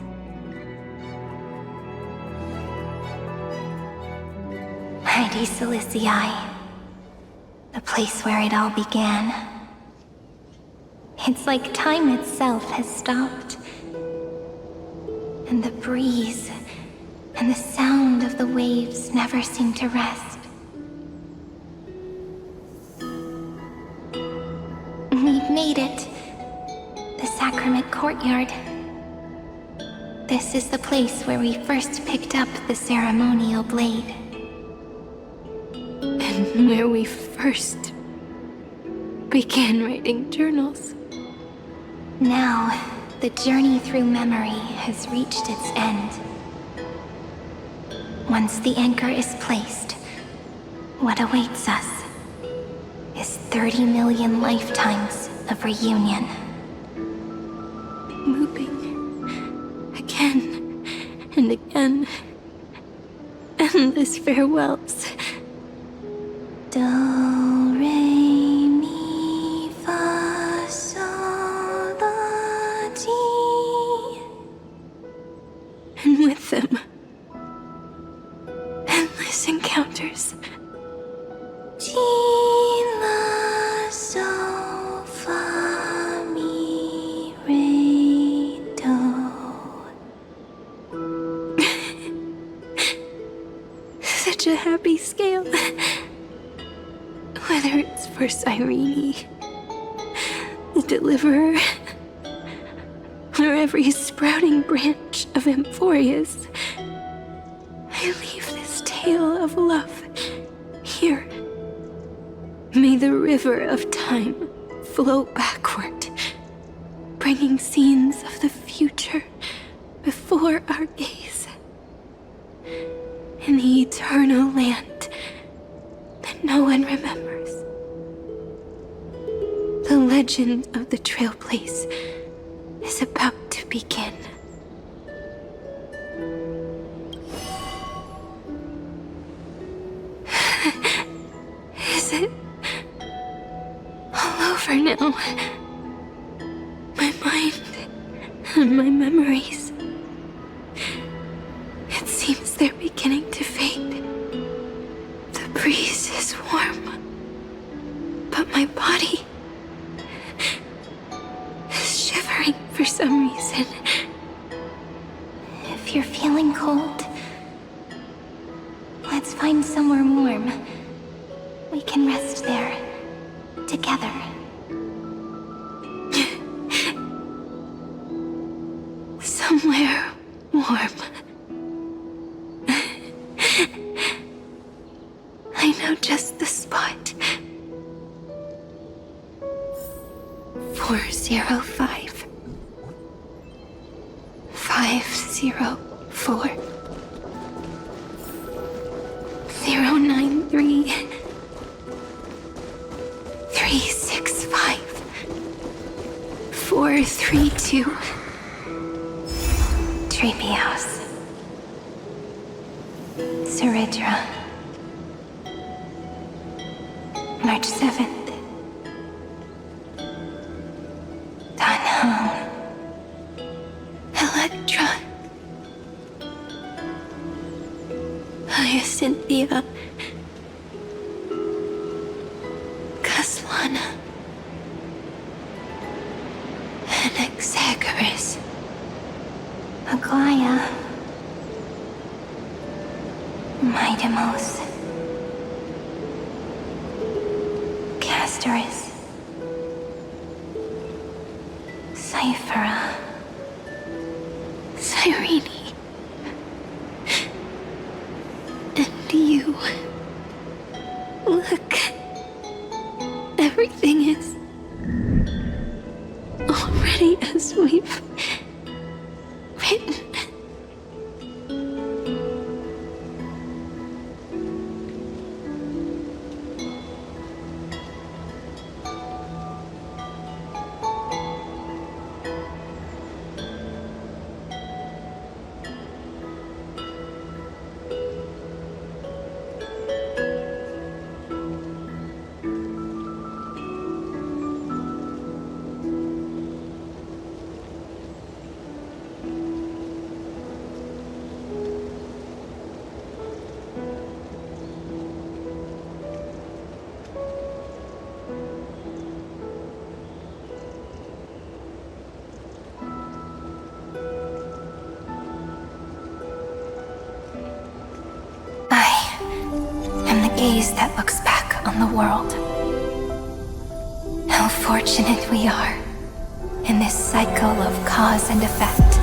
Ide Silicii. The place where it all began. It's like time itself has stopped. And the breeze and the sound of the waves never seem to rest. We've made it. The sacrament courtyard. This is the place where we first picked up the ceremonial blade. And where we first began writing journals. Now, the journey through memory has reached its end. Once the anchor is placed, what awaits us is 30 million lifetimes of reunion. Looping again and again. Endless farewells. Do, re, mi, fa, sol, la, ti. And with them, endless encounters. Ti, la, sol, fa, mi, re, do. Such a happy scale. Whether it's for Cyrene, the Deliverer, or every sprouting branch of Amphorius, I leave this tale of love here. May the river of time flow backward, bringing scenes of the future before our gaze. in the eternal land that no one remembers. The legend of the trail place is about to begin. Is it all over now? My mind and my memories. It seems they're beginning to fade. The breeze is warm, but my body is shivering for some reason. If you're feeling cold, let's find somewhere warm. We can rest there, together. Somewhere warm. I know just the spot. 405 504 093 365 432 Treehouse. Saridra. March 7th. Dunham. Electra. Hyacinthia. Caslana. Anaxagoras. Aglaya. Midamos. Castoris. Cyphera. Cyrene. And you. Look. Everything is already as we've written. Gaze that looks back on the world. How fortunate we are. In this cycle of cause and effect,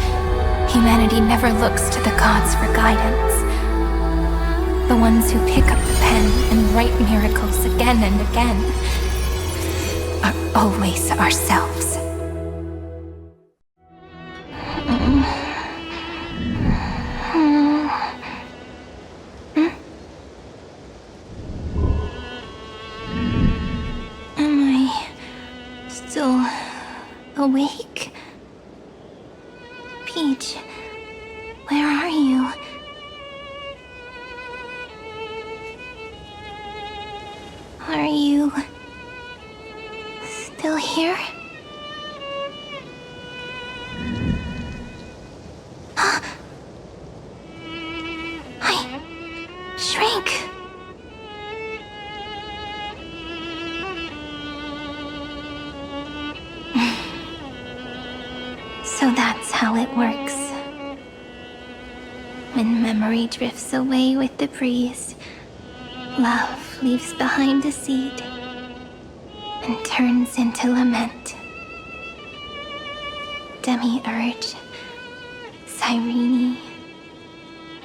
humanity never looks to the gods for guidance. The ones who pick up the pen and write miracles again and again are always ourselves. Awake? Peach, where are you? Are you still here? I shrank. So that's how it works. When memory drifts away with the breeze, love leaves behind a seed and turns into lament. Demiurge, Cyrene,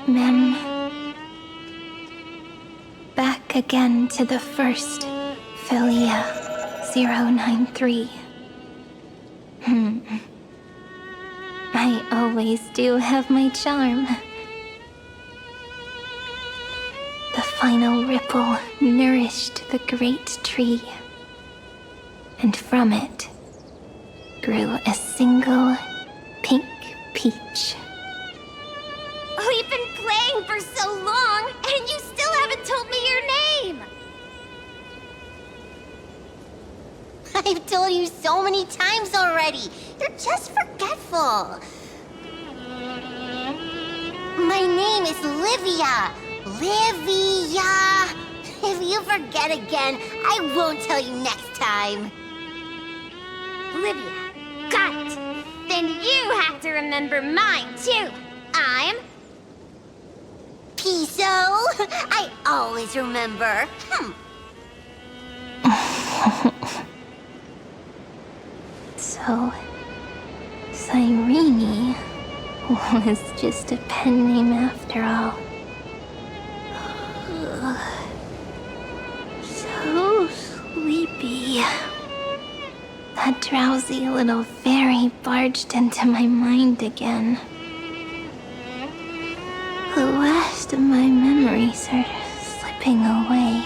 Mem. Back again to the first Philia 093. I always do have my charm. final ripple nourished the great tree, and from it grew a single pink peach. We've been playing for so long, and you still haven't told me your name! I've told you so many times already. You're just forgetful. My name is Livia. Livia! If you forget again, I won't tell you next time. Livia, got it. Then you have to remember mine, too. I'm... Piso. I always remember. So, Cyrene was just a pen name after all. So sleepy. That drowsy little fairy barged into my mind again. The last of my memories are slipping away.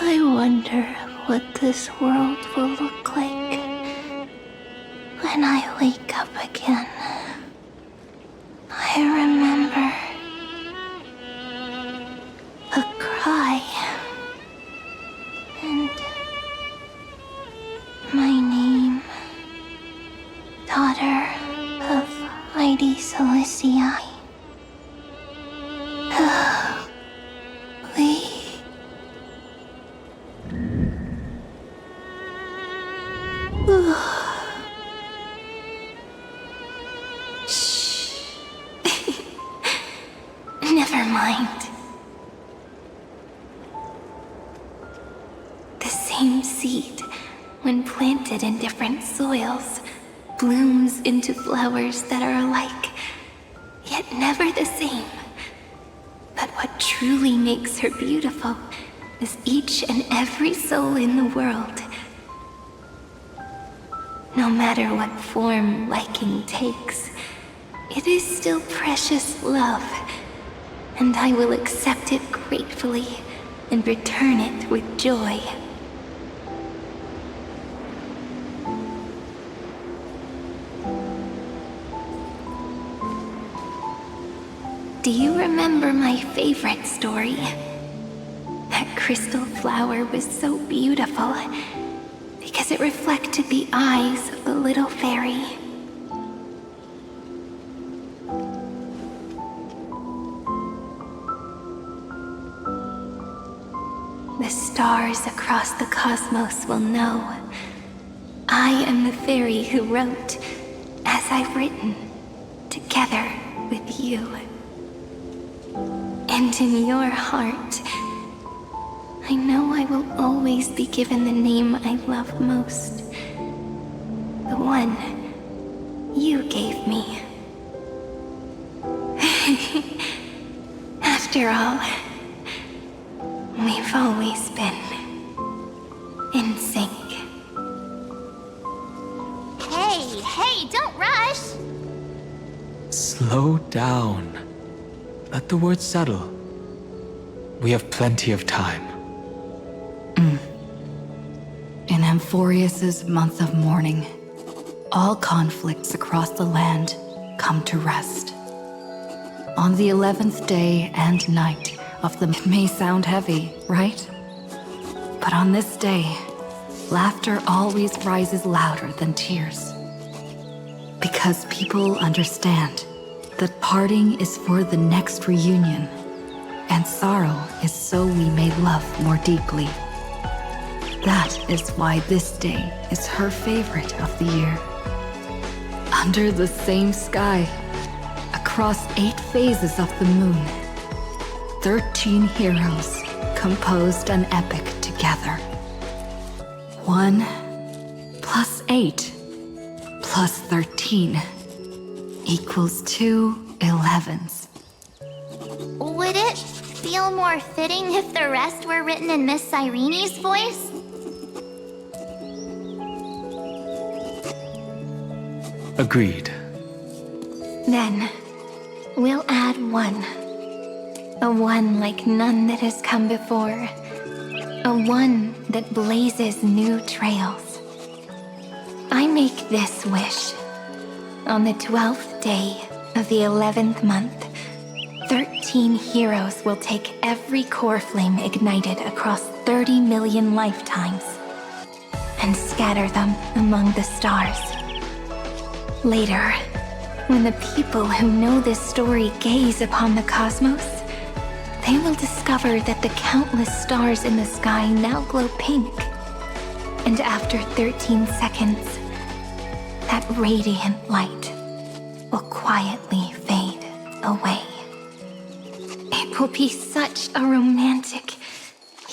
I wonder what this world will look like when I wake up again. I remember the cry and my name, daughter of Lady Celestii. Shh. Never mind. The same seed, when planted in different soils, blooms into flowers that are alike, yet never the same. But what truly makes her beautiful is each and every soul in the world. No matter what form liking takes, it is still precious love, and I will accept it gratefully and return it with joy. Do you remember my favorite story? That crystal flower was so beautiful because it reflected the eyes of the little fairy. The stars across the cosmos will know I am the fairy who wrote, as I've written, together with you. And in your heart, I know I will always be given the name I love most. The one you gave me. After all, we've always been in sync. Hey, don't rush! Slow down. Let the words settle. We have plenty of time. In Amphorius's month of mourning, all conflicts across the land come to rest. On the 11th day and night of the... It may sound heavy, right? But on this day, laughter always rises louder than tears. Because people understand that parting is for the next reunion, and sorrow is so we may love more deeply. That is why this day is her favorite of the year. Under the same sky, across 8 phases of the moon, 13 heroes composed an epic together. 1 plus 8 plus 13 equals 2 11s. Would it feel more fitting if the rest were written in Miss Cyrene's voice? Agreed. Then, we'll add 1. A one like none that has come before. A one that blazes new trails. I make this wish. On the 12th day of the 11th month, 13 heroes will take every core flame ignited across 30 million lifetimes and scatter them among the stars. Later, when the people who know this story gaze upon the cosmos, they will discover that the countless stars in the sky now glow pink. And after 13 seconds, that radiant light will quietly fade away. It will be such a romantic,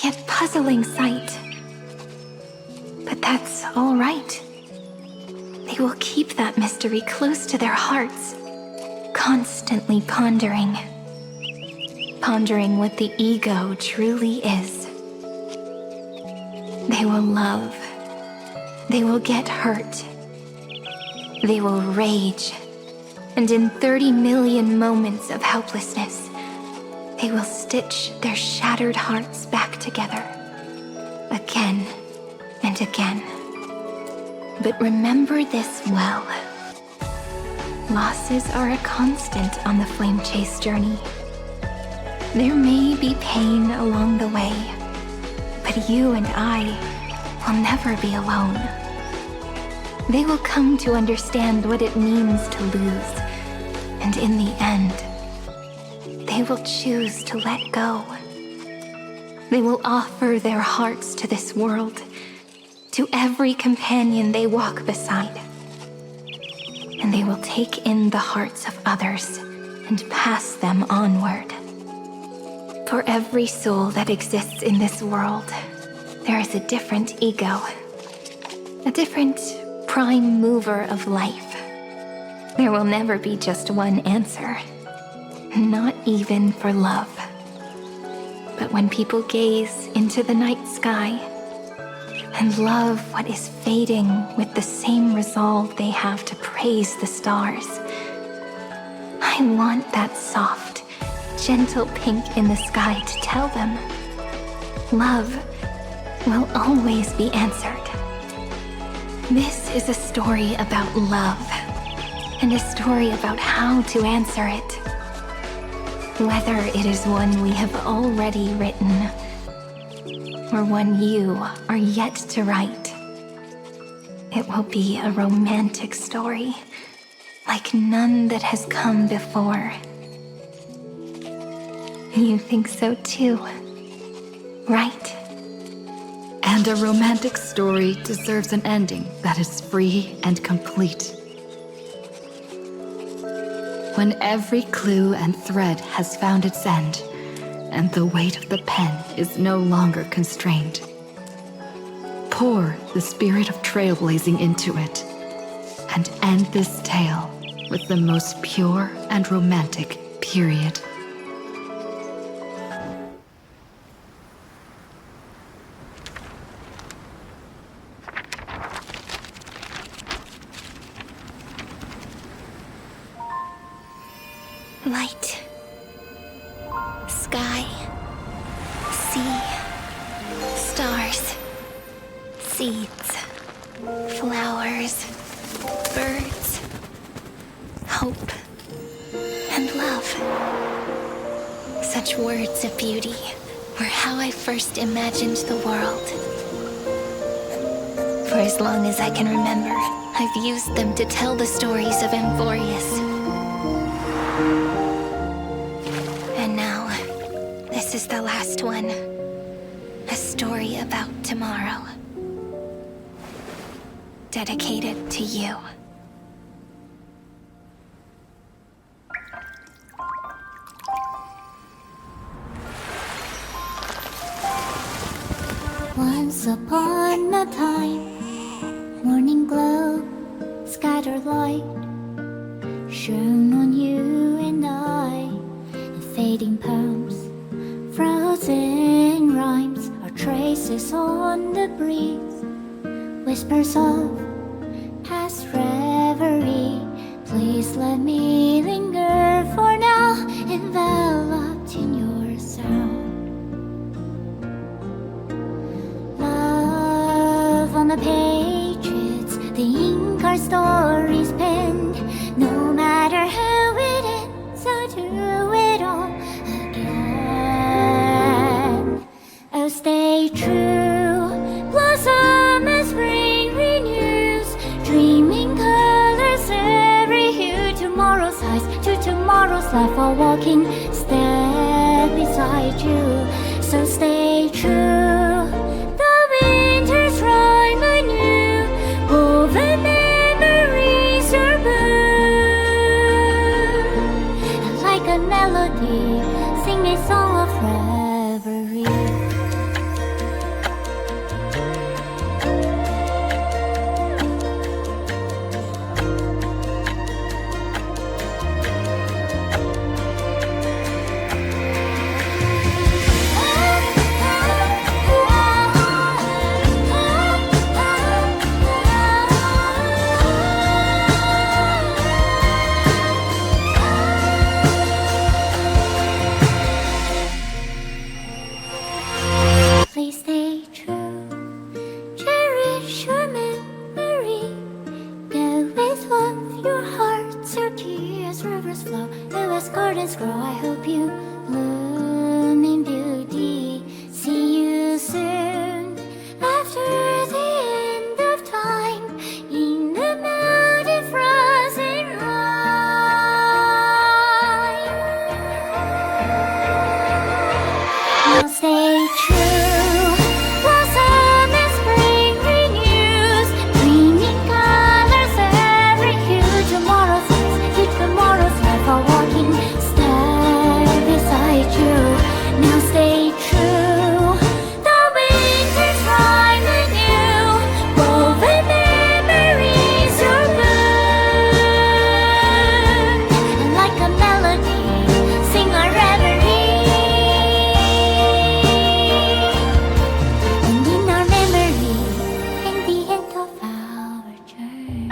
yet puzzling sight. But that's all right. They will keep that mystery close to their hearts, constantly pondering what the ego truly is. They will love. They will get hurt. They will rage. And in 30 million moments of helplessness, they will stitch their shattered hearts back together, again and again. But remember this well. Losses are a constant on the flame chase journey. There may be pain along the way, but you and I will never be alone. They will come to understand what it means to lose, and in the end, they will choose to let go. They will offer their hearts to this world, to every companion they walk beside. And they will take in the hearts of others and pass them onward. For every soul that exists in this world, there is a different ego, a different prime mover of life. There will never be just one answer, not even for love. But when people gaze into the night sky and love what is fading with the same resolve they have to praise the stars, I want that soft, gentle pink in the sky to tell them, love will always be answered. This is a story about love, and a story about how to answer it. Whether it is one we have already written, or one you are yet to write, it will be a romantic story, like none that has come before. You think so too, right? And a romantic story deserves an ending that is free and complete. When every clue and thread has found its end, and the weight of the pen is no longer constrained, pour the spirit of trailblazing into it, and end this tale with the most pure and romantic period. Light, sky, sea, stars, seeds, flowers, birds, hope, and love. Such words of beauty were how I first imagined the world. For as long as I can remember, I've used them to tell the stories of Amphorius. And now, this is the last one. A story about tomorrow. Dedicated to you. Once upon a time, morning glow, scattered light, shone on you and I, in fading poems, frozen rhymes, or traces on the breeze, whispers of past reverie. Please let me linger for now, enveloped in your our stories penned. No matter how it ends, so do it all again. Oh, stay true, blossom as spring renews, dreaming colors every hue. Tomorrow's highs to tomorrow's life are walking step beside you. So stay true, the winter's rhyme anew, woven memories are blue. And like a melody, sing a song of reverie. Please stay true, cherish your memory. Go with love, your hearts are tears, rivers flow, as gardens grow. I hope you bloom in beauty. See you soon, after the end of time, in the mountain frozen rime. Now stay true, blossom as spring renews, dreaming colors every hue. Tomorrow's life are walking step beside you. Now stay true, the winter's rhyme anew, woven memories are blue. And like a melody, sing our reverie. And in our memory, in the end of our journey.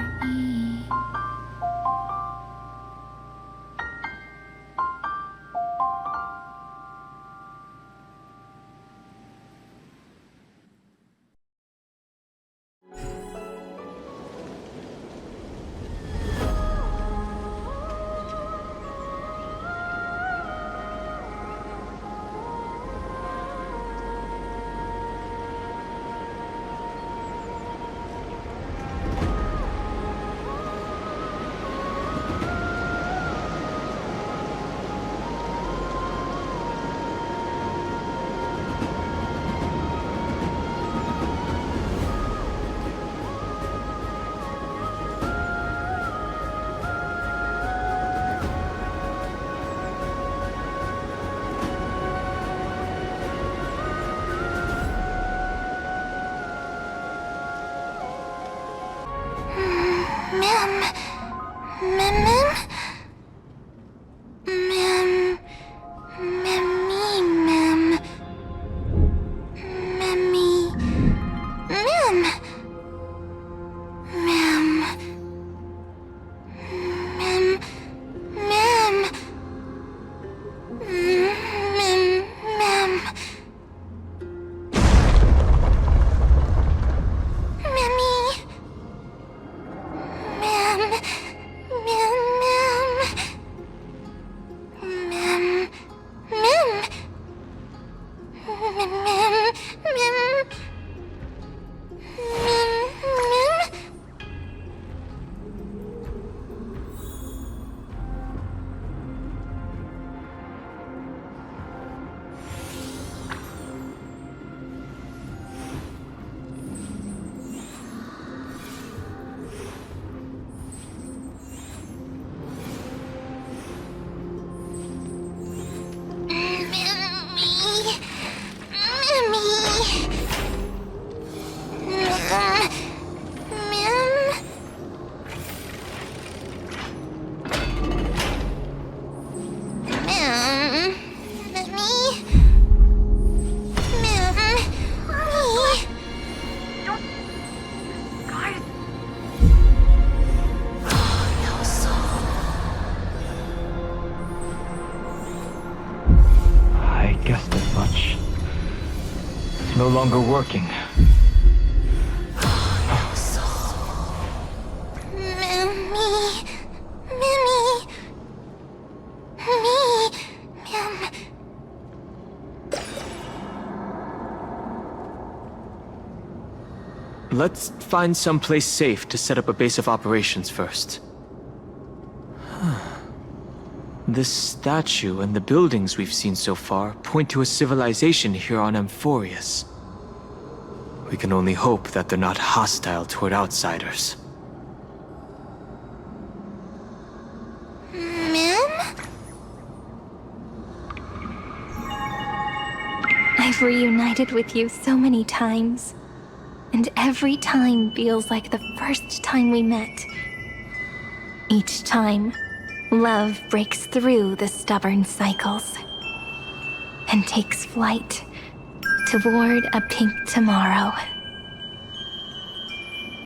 no longer working. Let's find someplace safe to set up a base of operations first. This statue and the buildings we've seen so far point to a civilization here on Amphorius. We can only hope that they're not hostile toward outsiders. I've reunited with you so many times, and every time feels like the first time we met. Each time, love breaks through the stubborn cycles and takes flight toward a pink tomorrow.